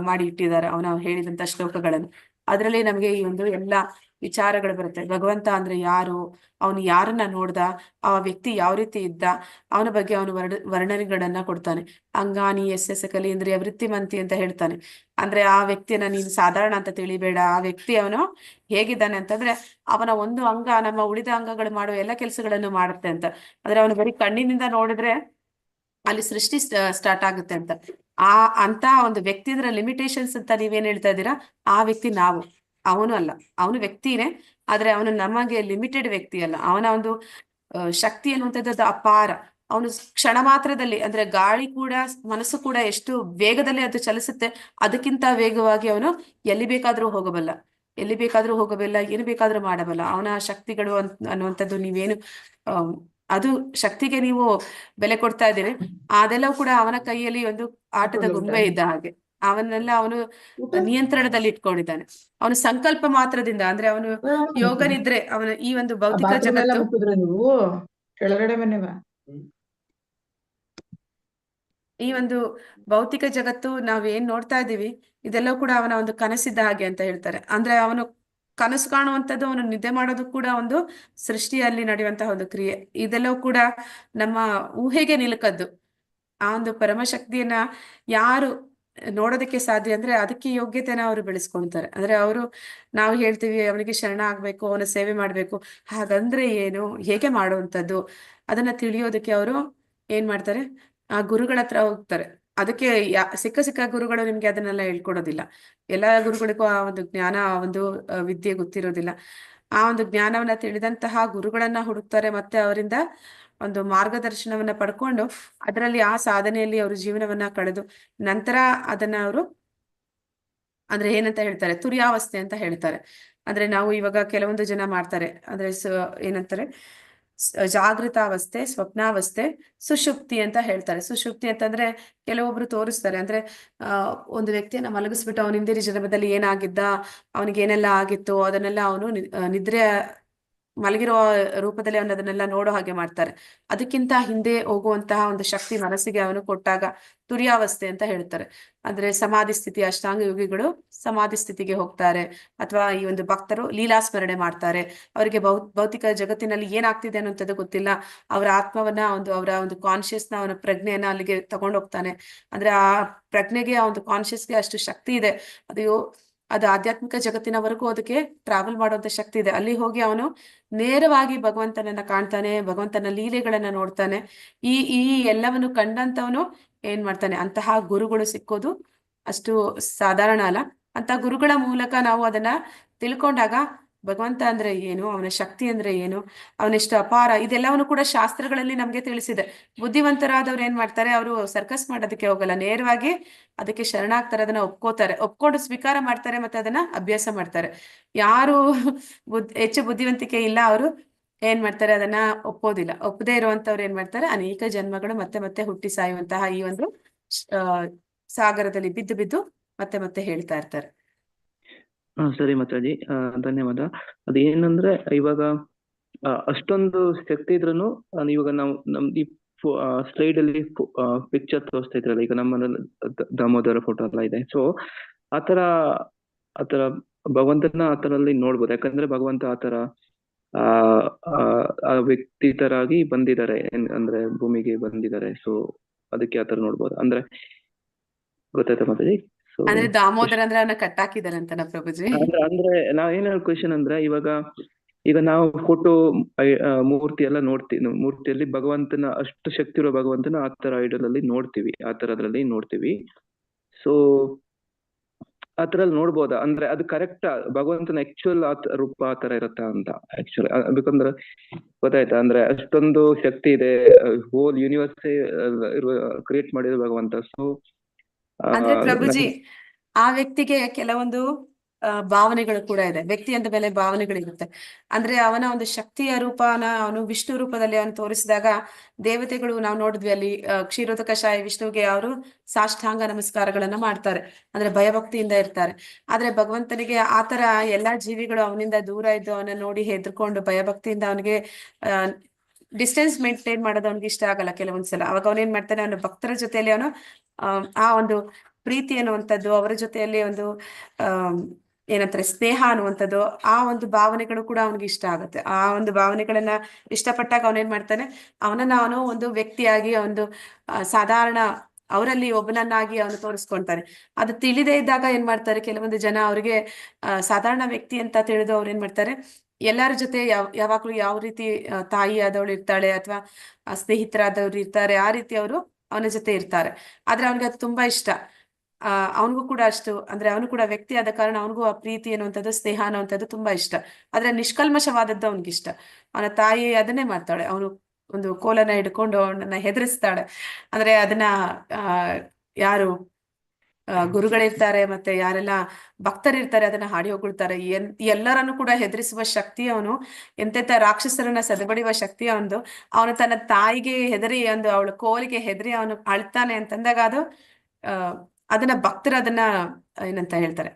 ಮಾಡಿ ಇಟ್ಟಿದ್ದಾರೆ ಅವನ ಹೇಳಿದಂತ ಶ್ಲೋಕಗಳನ್ನು. ಅದರಲ್ಲಿ ನಮಗೆ ಈ ಒಂದು ಎಲ್ಲಾ ವಿಚಾರಗಳು ಬರುತ್ತೆ. ಭಗವಂತ ಅಂದ್ರೆ ಯಾರು, ಅವನು ಯಾರನ್ನ ನೋಡ್ದ, ಆ ವ್ಯಕ್ತಿ ಯಾವ ರೀತಿ ಇದ್ದ, ಅವನ ಬಗ್ಗೆ ಅವನು ವರ್ಣನೆಗಳನ್ನ ಕೊಡ್ತಾನೆ. ಅಂಗಾನಿ ಯಸ್ಯ ಸಕಲೇಂದ್ರಿಯ ವೃತ್ತಿಮಂತಿ ಅಂತ ಹೇಳ್ತಾನೆ. ಅಂದ್ರೆ ಆ ವ್ಯಕ್ತಿಯನ್ನ ನೀನು ಸಾಧಾರಣ ಅಂತ ತಿಳಿಬೇಡ. ಆ ವ್ಯಕ್ತಿ ಅವನು ಹೇಗಿದ್ದಾನೆ ಅಂತಂದ್ರೆ ಅವನ ಒಂದು ಅಂಗ ನಮ್ಮ ಉಳಿದ ಅಂಗಗಳು ಮಾಡುವ ಎಲ್ಲ ಕೆಲಸಗಳನ್ನು ಮಾಡುತ್ತೆ ಅಂತ. ಅಂದ್ರೆ ಅವನು ಬರೀ ಕಣ್ಣಿನಿಂದ ನೋಡಿದ್ರೆ ಅಲ್ಲಿ ಸೃಷ್ಟಿ ಸ್ಟಾರ್ಟ್ ಆಗುತ್ತೆ ಅಂತ. ಅಂತ ಒಂದು ವ್ಯಕ್ತಿ ಅಂದ್ರೆ ಲಿಮಿಟೇಷನ್ಸ್ ಅಂತ ನೀವೇನ್ ಹೇಳ್ತಾ ಇದ್ದೀರಾ, ಆ ವ್ಯಕ್ತಿ ನಾವು, ಅವನು ಅಲ್ಲ. ಅವನು ವ್ಯಕ್ತಿನೇ, ಆದ್ರೆ ಅವನು ನಮಗೆ ಲಿಮಿಟೆಡ್ ವ್ಯಕ್ತಿ ಅಲ್ಲ. ಅವನ ಒಂದು ಶಕ್ತಿ ಅನ್ನುವಂಥದ್ದು ಅಪಾರ. ಅವನು ಕ್ಷಣ ಮಾತ್ರದಲ್ಲಿ ಅಂದ್ರೆ ಗಾಳಿ ಕೂಡ, ಮನಸ್ಸು ಕೂಡ ಎಷ್ಟು ವೇಗದಲ್ಲಿ ಅದು ಚಲಿಸುತ್ತೆ ಅದಕ್ಕಿಂತ ವೇಗವಾಗಿ ಅವನು ಎಲ್ಲಿ ಬೇಕಾದ್ರೂ ಹೋಗಬಲ್ಲ, ಏನು ಬೇಕಾದ್ರೂ ಮಾಡಬಲ್ಲ. ಅವನ ಶಕ್ತಿಗಳು ಅನ್ನುವಂಥದ್ದು ನೀವೇನು ಅದು ಶಕ್ತಿಗೆ ನೀವು ಬೆಲೆ ಕೊಡ್ತಾ ಇದ್ದೀರಿ. ಅದೆಲ್ಲವೂ ಕೂಡ ಅವನ ಕೈಯಲ್ಲಿ ಒಂದು ಆಟದ ಗೊಂಬೆ ಇದ್ದ ಹಾಗೆ. ಅವನ್ನೆಲ್ಲ ಅವನು ನಿಯಂತ್ರಣದಲ್ಲಿ ಇಟ್ಕೊಂಡಿದ್ದಾನೆ. ಅವನು ಸಂಕಲ್ಪ ಮಾತ್ರದಿಂದ, ಅಂದ್ರೆ ಅವನು ಯೋಗ ನಿದ್ರೆ, ಅವನ ಈ ಒಂದು ಭೌತಿಕ ಬಾತ್ರೂಮ್ ಎಲ್ಲ ಜಗತ್ತು, ಮುಟ್ಟಿದ್ರೆ ನೀವು ಕೆಳಗಡೆ ಬನ್ನಿವ. ಈ ಒಂದು ಭೌತಿಕ ಜಗತ್ತು ನಾವೇನ್ ನೋಡ್ತಾ ಇದ್ದೀವಿ, ಇದೆಲ್ಲವೂ ಕೂಡ ಅವನ ಒಂದು ಕನಸಿದ್ದ ಹಾಗೆ ಅಂತ ಹೇಳ್ತಾರೆ. ಅಂದ್ರೆ ಅವನು ಕನಸು ಕಾಣುವಂಥದ್ದು, ಅವನು ನಿದ್ದೆ ಮಾಡೋದು ಕೂಡ ಒಂದು ಸೃಷ್ಟಿಯಲ್ಲಿ ನಡೆಯುವಂತಹ ಒಂದು ಕ್ರಿಯೆ. ಇದೆಲ್ಲವೂ ಕೂಡ ನಮ್ಮ ಊಹೆಗೆ ನಿಲುಕದ್ದು. ಆ ಒಂದು ಪರಮಶಕ್ತಿಯನ್ನ ಯಾರು ನೋಡೋದಕ್ಕೆ ಸಾಧ್ಯ ಅಂದ್ರೆ ಅದಕ್ಕೆ ಯೋಗ್ಯತೆನ ಅವರು ಬೆಳೆಸ್ಕೊಂತಾರೆ. ಅಂದ್ರೆ ಅವರು, ನಾವು ಹೇಳ್ತೀವಿ ಅವನಿಗೆ ಶರಣ ಆಗ್ಬೇಕು, ಅವನ ಸೇವೆ ಮಾಡ್ಬೇಕು, ಹಾಗಂದ್ರೆ ಏನು, ಹೇಗೆ ಮಾಡುವಂಥದ್ದು, ಅದನ್ನ ತಿಳಿಯೋದಕ್ಕೆ ಅವರು ಏನ್ ಮಾಡ್ತಾರೆ, ಆ ಗುರುಗಳ ಹತ್ರ ಹೋಗ್ತಾರೆ. ಅದಕ್ಕೆ ಸಿಕ್ಕ ಗುರುಗಳು ನಿಮ್ಗೆ ಅದನ್ನೆಲ್ಲ ಹೇಳ್ಕೊಡೋದಿಲ್ಲ. ಎಲ್ಲಾ ಗುರುಗಳಿಗೂ ಆ ಒಂದು ಜ್ಞಾನ, ಆ ಒಂದು ವಿದ್ಯೆ ಗೊತ್ತಿರೋದಿಲ್ಲ. ಆ ಒಂದು ಜ್ಞಾನವನ್ನ ತಿಳಿದಂತಹ ಗುರುಗಳನ್ನ ಹುಡುಕ್ತಾರೆ, ಮತ್ತೆ ಅವರಿಂದ ಒಂದು ಮಾರ್ಗದರ್ಶನವನ್ನ ಪಡ್ಕೊಂಡು ಅದರಲ್ಲಿ ಆ ಸಾಧನೆಯಲ್ಲಿ ಅವರು ಜೀವನವನ್ನ ಕಳೆದು ನಂತರ ಅದನ್ನ ಅವರು, ಅಂದ್ರೆ ಏನಂತ ಹೇಳ್ತಾರೆ, ತುರ್ಯಾವಸ್ಥೆ ಅಂತ ಹೇಳ್ತಾರೆ. ಅಂದ್ರೆ ನಾವು ಇವಾಗ ಕೆಲವೊಂದು ಜನ ಮಾಡ್ತಾರೆ, ಅಂದ್ರೆ ಏನಂತಾರೆ, ಜಾಗೃತಾವಸ್ಥೆ, ಸ್ವಪ್ನಾವಸ್ಥೆ, ಸುಷುಪ್ತಿ ಅಂತ ಹೇಳ್ತಾರೆ. ಸುಷುಪ್ತಿ ಅಂತಂದ್ರೆ ಕೆಲವೊಬ್ರು ತೋರಿಸ್ತಾರೆ, ಅಂದ್ರೆ ಒಂದು ವ್ಯಕ್ತಿಯನ್ನ ಮಲಗಿಸ್ಬಿಟ್ಟು ಅವನ ಹಿಂದಿನ ಜನ್ಮದಲ್ಲಿ ಏನಾಗಿದ್ದ, ಅವನಿಗೆ ಏನೆಲ್ಲ ಆಗಿತ್ತು ಅದನ್ನೆಲ್ಲ ಅವನು ನಿದ್ರೆ ಮಲಗಿರೋ ರೂಪದಲ್ಲಿ ಅವನು ಅದನ್ನೆಲ್ಲ ನೋಡೋ ಹಾಗೆ ಮಾಡ್ತಾರೆ. ಅದಕ್ಕಿಂತ ಹಿಂದೆ ಹೋಗುವಂತಹ ಒಂದು ಶಕ್ತಿ ಮನಸ್ಸಿಗೆ ಅವನು ಕೊಟ್ಟಾಗ ತುರ್ಯಾವಸ್ಥೆ ಅಂತ ಹೇಳ್ತಾರೆ. ಅಂದ್ರೆ ಸಮಾಧಿ ಸ್ಥಿತಿ, ಅಷ್ಟಾಂಗ ಯೋಗಿಗಳು ಸಮಾಧಿ ಸ್ಥಿತಿಗೆ ಹೋಗ್ತಾರೆ, ಅಥವಾ ಈ ಒಂದು ಭಕ್ತರು ಲೀಲಾಸ್ಮರಣೆ ಮಾಡ್ತಾರೆ. ಅವರಿಗೆ ಭೌತಿಕ ಜಗತ್ತಿನಲ್ಲಿ ಏನಾಗ್ತಿದೆ ಅನ್ನೋಂಥದ್ದು ಗೊತ್ತಿಲ್ಲ. ಅವರ ಆತ್ಮವನ್ನ ಅವರ ಒಂದು ಕಾನ್ಶಿಯಸ್ನ, ಅವನ ಪ್ರಜ್ಞೆಯನ್ನ ಅಲ್ಲಿಗೆ ತಗೊಂಡೋಗ್ತಾನೆ. ಅಂದ್ರೆ ಆ ಪ್ರಜ್ಞೆಗೆ, ಆ ಒಂದು ಕಾನ್ಶಿಯಸ್ಗೆ ಅಷ್ಟು ಶಕ್ತಿ ಇದೆ. ಅದು ಆಧ್ಯಾತ್ಮಿಕ ಜಗತ್ತಿನವರೆಗೂ ಅದಕ್ಕೆ ಟ್ರಾವೆಲ್ ಮಾಡುವಂತ ಶಕ್ತಿ ಇದೆ. ಅಲ್ಲಿ ಹೋಗಿ ಅವನು ನೇರವಾಗಿ ಭಗವಂತನನ್ನ ಕಾಣ್ತಾನೆ, ಭಗವಂತನ ಲೀಲೆಗಳನ್ನ ನೋಡ್ತಾನೆ. ಈ ಎಲ್ಲವನ್ನು ಕಂಡಂತವನು ಏನ್ ಮಾಡ್ತಾನೆ, ಅಂತಹ ಗುರುಗಳು ಸಿಕ್ಕೋದು ಅಷ್ಟು ಸಾಧಾರಣ ಅಲ್ಲ. ಅಂತ ಗುರುಗಳ ಮೂಲಕ ನಾವು ಅದನ್ನ ತಿಳ್ಕೊಂಡಾಗ ಭಗವಂತ ಅಂದ್ರೆ ಏನು, ಅವನ ಶಕ್ತಿ ಅಂದ್ರೆ ಏನು, ಅವನೆಷ್ಟು ಅಪಾರ, ಇದೆಲ್ಲವನ್ನು ಕೂಡ ಶಾಸ್ತ್ರಗಳಲ್ಲಿ ನಮ್ಗೆ ತಿಳಿಸಿದೆ. ಬುದ್ಧಿವಂತರಾದವ್ರು ಏನ್ ಮಾಡ್ತಾರೆ, ಅವರು ಸರ್ಕಸ್ ಮಾಡೋದಕ್ಕೆ ಹೋಗಲ್ಲ, ನೇರವಾಗಿ ಅದಕ್ಕೆ ಶರಣಾಗ್ತಾರೆ, ಅದನ್ನ ಒಪ್ಕೊಂಡು ಸ್ವೀಕಾರ ಮಾಡ್ತಾರೆ, ಮತ್ತೆ ಅದನ್ನ ಅಭ್ಯಾಸ ಮಾಡ್ತಾರೆ. ಯಾರು ಹೆಚ್ಚು ಬುದ್ಧಿವಂತಿಕೆ ಇಲ್ಲ ಅವರು ಏನ್ ಮಾಡ್ತಾರೆ, ಅದನ್ನ ಒಪ್ಪೋದಿಲ್ಲ. ಒಪ್ಪದೇ ಇರುವಂತವ್ರು ಏನ್ ಮಾಡ್ತಾರೆ, ಅನೇಕ ಜನ್ಮಗಳು ಮತ್ತೆ ಮತ್ತೆ ಹುಟ್ಟಿ ಸಾಯುವಂತಹ ಈ ಒಂದು ಸಾಗರದಲ್ಲಿ ಬಿದ್ದು ಬಿದ್ದು ಮತ್ತೆ ಮತ್ತೆ ಹೇಳ್ತಾ ಇರ್ತಾರೆ. ಸರಿ ಮಾತಾಜಿ, ಧನ್ಯವಾದ. ಅದೇನಂದ್ರೆ ಇವಾಗ ಅಷ್ಟೊಂದು ಶಕ್ತಿ ಇದ್ರೂ ಇವಾಗ ನಾವು ನಮ್ದು ಈ ಸ್ಲೈಡ್ ಅಲ್ಲಿ ಪಿಕ್ಚರ್ ತೋರಿಸ್ತಾ ಇದ್ರಲ್ಲ, ಈಗ ನಮ್ಮ ದಾಮೋದರ ಫೋಟೋ ಎಲ್ಲ ಇದೆ. ಸೊ ಆತರ ಭಗವಂತನ ಆತರಲ್ಲಿ ನೋಡ್ಬೋದು. ಯಾಕಂದ್ರೆ ಭಗವಂತ ಆತರ ಆ ವ್ಯಕ್ತಿ ತರಾಗಿ ಬಂದಿದ್ದಾರೆ, ಅಂದ್ರೆ ಭೂಮಿಗೆ ಬಂದಿದ್ದಾರೆ. ಸೊ ಅದಕ್ಕೆ ಆತರ ನೋಡ್ಬೋದು. ಅಂದ್ರೆ ಗೊತ್ತಾಯ್ತಾ ಮಾತಾಜಿ? ಅಂದ್ರೆ ದಾಮೋದರ ಅಂದ್ರೆ ಅವನ್ನ ಕಟ್ಟಾಕಿದಾರೆ ಅಂತನಾ ಪ್ರಭುಜಿ? ಅಂದ್ರೆ ನಾವ್ ಏನ್ ಕ್ವೆಶನ್ ಅಂದ್ರೆ, ಈಗ ನಾವು ಫೋಟೋ ಮೂರ್ತಿ ಎಲ್ಲ ನೋಡ್ತೀವಿ, ಮೂರ್ತಿಯಲ್ಲಿ ಭಗವಂತನ ಅಷ್ಟು ಶಕ್ತಿ ಇರೋ ಭಗವಂತನ ಆತರ ಐಡಲ್ ಅಲ್ಲಿ ನೋಡ್ತೀವಿ, ಆತರದ್ರಲ್ಲಿ ನೋಡ್ತೀವಿ. ಸೊ ಆತರಲ್ಲಿ ನೋಡ್ಬೋದಾ, ಅಂದ್ರೆ ಅದು ಕರೆಕ್ಟ್ ಭಗವಂತನ ಆಕ್ಚುಯಲ್ ರೂಪ ಆತರ ಇರತ್ತಾ ಅಂತ? ಆಕ್ಚುಲಿ ಬೇಕಂದ್ರೆ ಗೊತ್ತಾಯ್ತಾ, ಅಂದ್ರೆ ಅಷ್ಟೊಂದು ಶಕ್ತಿ ಇದೆ, ಹೋಲ್ ಯೂನಿವರ್ಸ್ ಕ್ರಿಯೇಟ್ ಮಾಡಿರೋ ಭಗವಂತ. ಸೊ ಅಂದ್ರೆ ಪ್ರಭುಜಿ, ಆ ವ್ಯಕ್ತಿಗೆ ಕೆಲವೊಂದು ಭಾವನೆಗಳು ಕೂಡ ಇದೆ. ವ್ಯಕ್ತಿ ಅಂದ ಮೇಲೆ ಭಾವನೆಗಳಿರುತ್ತೆ. ಅಂದ್ರೆ ಅವನ ಒಂದು ಶಕ್ತಿಯ ರೂಪನ ಅವನು ವಿಷ್ಣು ರೂಪದಲ್ಲಿ ಅವನು ತೋರಿಸಿದಾಗ ದೇವತೆಗಳು, ನಾವು ನೋಡಿದ್ವಿ ಅಲ್ಲಿ ಕ್ಷೀರೋದಕಶಾಹಿ ವಿಷ್ಣುವಿಗೆ ಅವರು ಸಾಷ್ಟಾಂಗ ನಮಸ್ಕಾರಗಳನ್ನ ಮಾಡ್ತಾರೆ, ಅಂದ್ರೆ ಭಯಭಕ್ತಿಯಿಂದ ಇರ್ತಾರೆ. ಆದ್ರೆ ಭಗವಂತನಿಗೆ ಆತರ ಎಲ್ಲಾ ಜೀವಿಗಳು ಅವನಿಂದ ದೂರ ಇದ್ದು ಅವನ ನೋಡಿ ಹೆದರ್ಕೊಂಡು ಭಯಭಕ್ತಿಯಿಂದ ಅವನಿಗೆ ಡಿಸ್ಟೆನ್ಸ್ ಮೇಂಟೈನ್ ಮಾಡೋದು ಅವನಿಗೆ ಇಷ್ಟ ಆಗಲ್ಲ ಕೆಲವೊಂದ್ಸಲ. ಅವಾಗ ಅವನೇನ್ ಮಾಡ್ತಾನೆ, ಅವನ ಭಕ್ತರ ಜೊತೆಯಲ್ಲಿ ಅವನು ಆ ಒಂದು ಪ್ರೀತಿ ಅನ್ನುವಂಥದ್ದು, ಅವರ ಜೊತೆಯಲ್ಲಿ ಒಂದು ಏನಂತಾರೆ ಸ್ನೇಹ ಅನ್ನುವಂಥದ್ದು, ಆ ಒಂದು ಭಾವನೆಗಳು ಕೂಡ ಅವನಿಗೆ ಇಷ್ಟ ಆಗುತ್ತೆ. ಆ ಒಂದು ಭಾವನೆಗಳನ್ನ ಇಷ್ಟಪಟ್ಟಾಗ ಅವನೇನ್ ಮಾಡ್ತಾನೆ, ಅವನು ಒಂದು ವ್ಯಕ್ತಿಯಾಗಿ, ಒಂದು ಸಾಧಾರಣ ಅವರಲ್ಲಿ ಒಬ್ಬನನ್ನಾಗಿ ಅವನು ತೋರಿಸ್ಕೊಳ್ತಾನೆ. ಅದು ತಿಳಿದೇ ಇದ್ದಾಗ ಏನ್ ಮಾಡ್ತಾರೆ ಕೆಲವೊಂದು ಜನ, ಅವ್ರಿಗೆ ಸಾಧಾರಣ ವ್ಯಕ್ತಿ ಅಂತ ತಿಳಿದು ಅವ್ರು ಏನ್ ಮಾಡ್ತಾರೆ, ಎಲ್ಲರ ಜೊತೆ ಯಾವಾಗ್ಲೂ ಯಾವ ರೀತಿ ತಾಯಿ ಆದವಳು ಇರ್ತಾಳೆ ಅಥವಾ ಸ್ನೇಹಿತರಾದವ್ರು ಇರ್ತಾರೆ, ಆ ರೀತಿ ಅವರು ಅವನ ಜೊತೆ ಇರ್ತಾರೆ. ಆದ್ರೆ ಅವನಿಗೆ ಅದು ತುಂಬಾ ಇಷ್ಟ. ಅವನಿಗೂ ಕೂಡ ಅಷ್ಟು, ಅಂದ್ರೆ ಅವನು ಕೂಡ ವ್ಯಕ್ತಿ ಆದ ಕಾರಣ ಅವನಿಗೂ ಆ ಪ್ರೀತಿ ಅನ್ನುವಂಥದ್ದು, ಸ್ನೇಹ ಅನ್ನುವಂಥದ್ದು ತುಂಬಾ ಇಷ್ಟ. ಆದ್ರೆ ನಿಷ್ಕಲ್ಮಶವಾದದ್ದು ಅವನಿಗಿಷ್ಟ. ಅವನ ತಾಯಿ ಅದನ್ನೇ ಮಾಡ್ತಾಳೆ, ಅವನು ಒಂದು ಕೋಲನ್ನ ಹಿಡ್ಕೊಂಡು ಅವನನ್ನ ಹೆದರಿಸ್ತಾಳೆ. ಅಂದ್ರೆ ಅದನ್ನ ಯಾರು ಗುರುಗಳಿರ್ತಾರೆ ಮತ್ತೆ ಯಾರೆಲ್ಲ ಭಕ್ತರಿರ್ತಾರೆ ಅದನ್ನ ಹಾಡಿ ಹೊಗಳ್ತಾರೆ. ಎಲ್ಲರನ್ನು ಕೂಡ ಹೆದರಿಸುವ ಶಕ್ತಿ ಅವನು, ಎಂತೆಂತ ರಾಕ್ಷಸರನ್ನ ಸದಬಡಿಯುವ ಶಕ್ತಿ ಅವನು. ಅವನು ತನ್ನ ತಾಯಿಗೆ ಹೆದರಿ, ಅವಳ ಕೋಲಿಗೆ ಹೆದರಿ ಅವನು ಅಳ್ತಾನೆ ಅಂತಂದಾಗ ಅದು ಅದನ್ನ ಭಕ್ತರು ಅದನ್ನ ಏನಂತ ಹೇಳ್ತಾರೆ,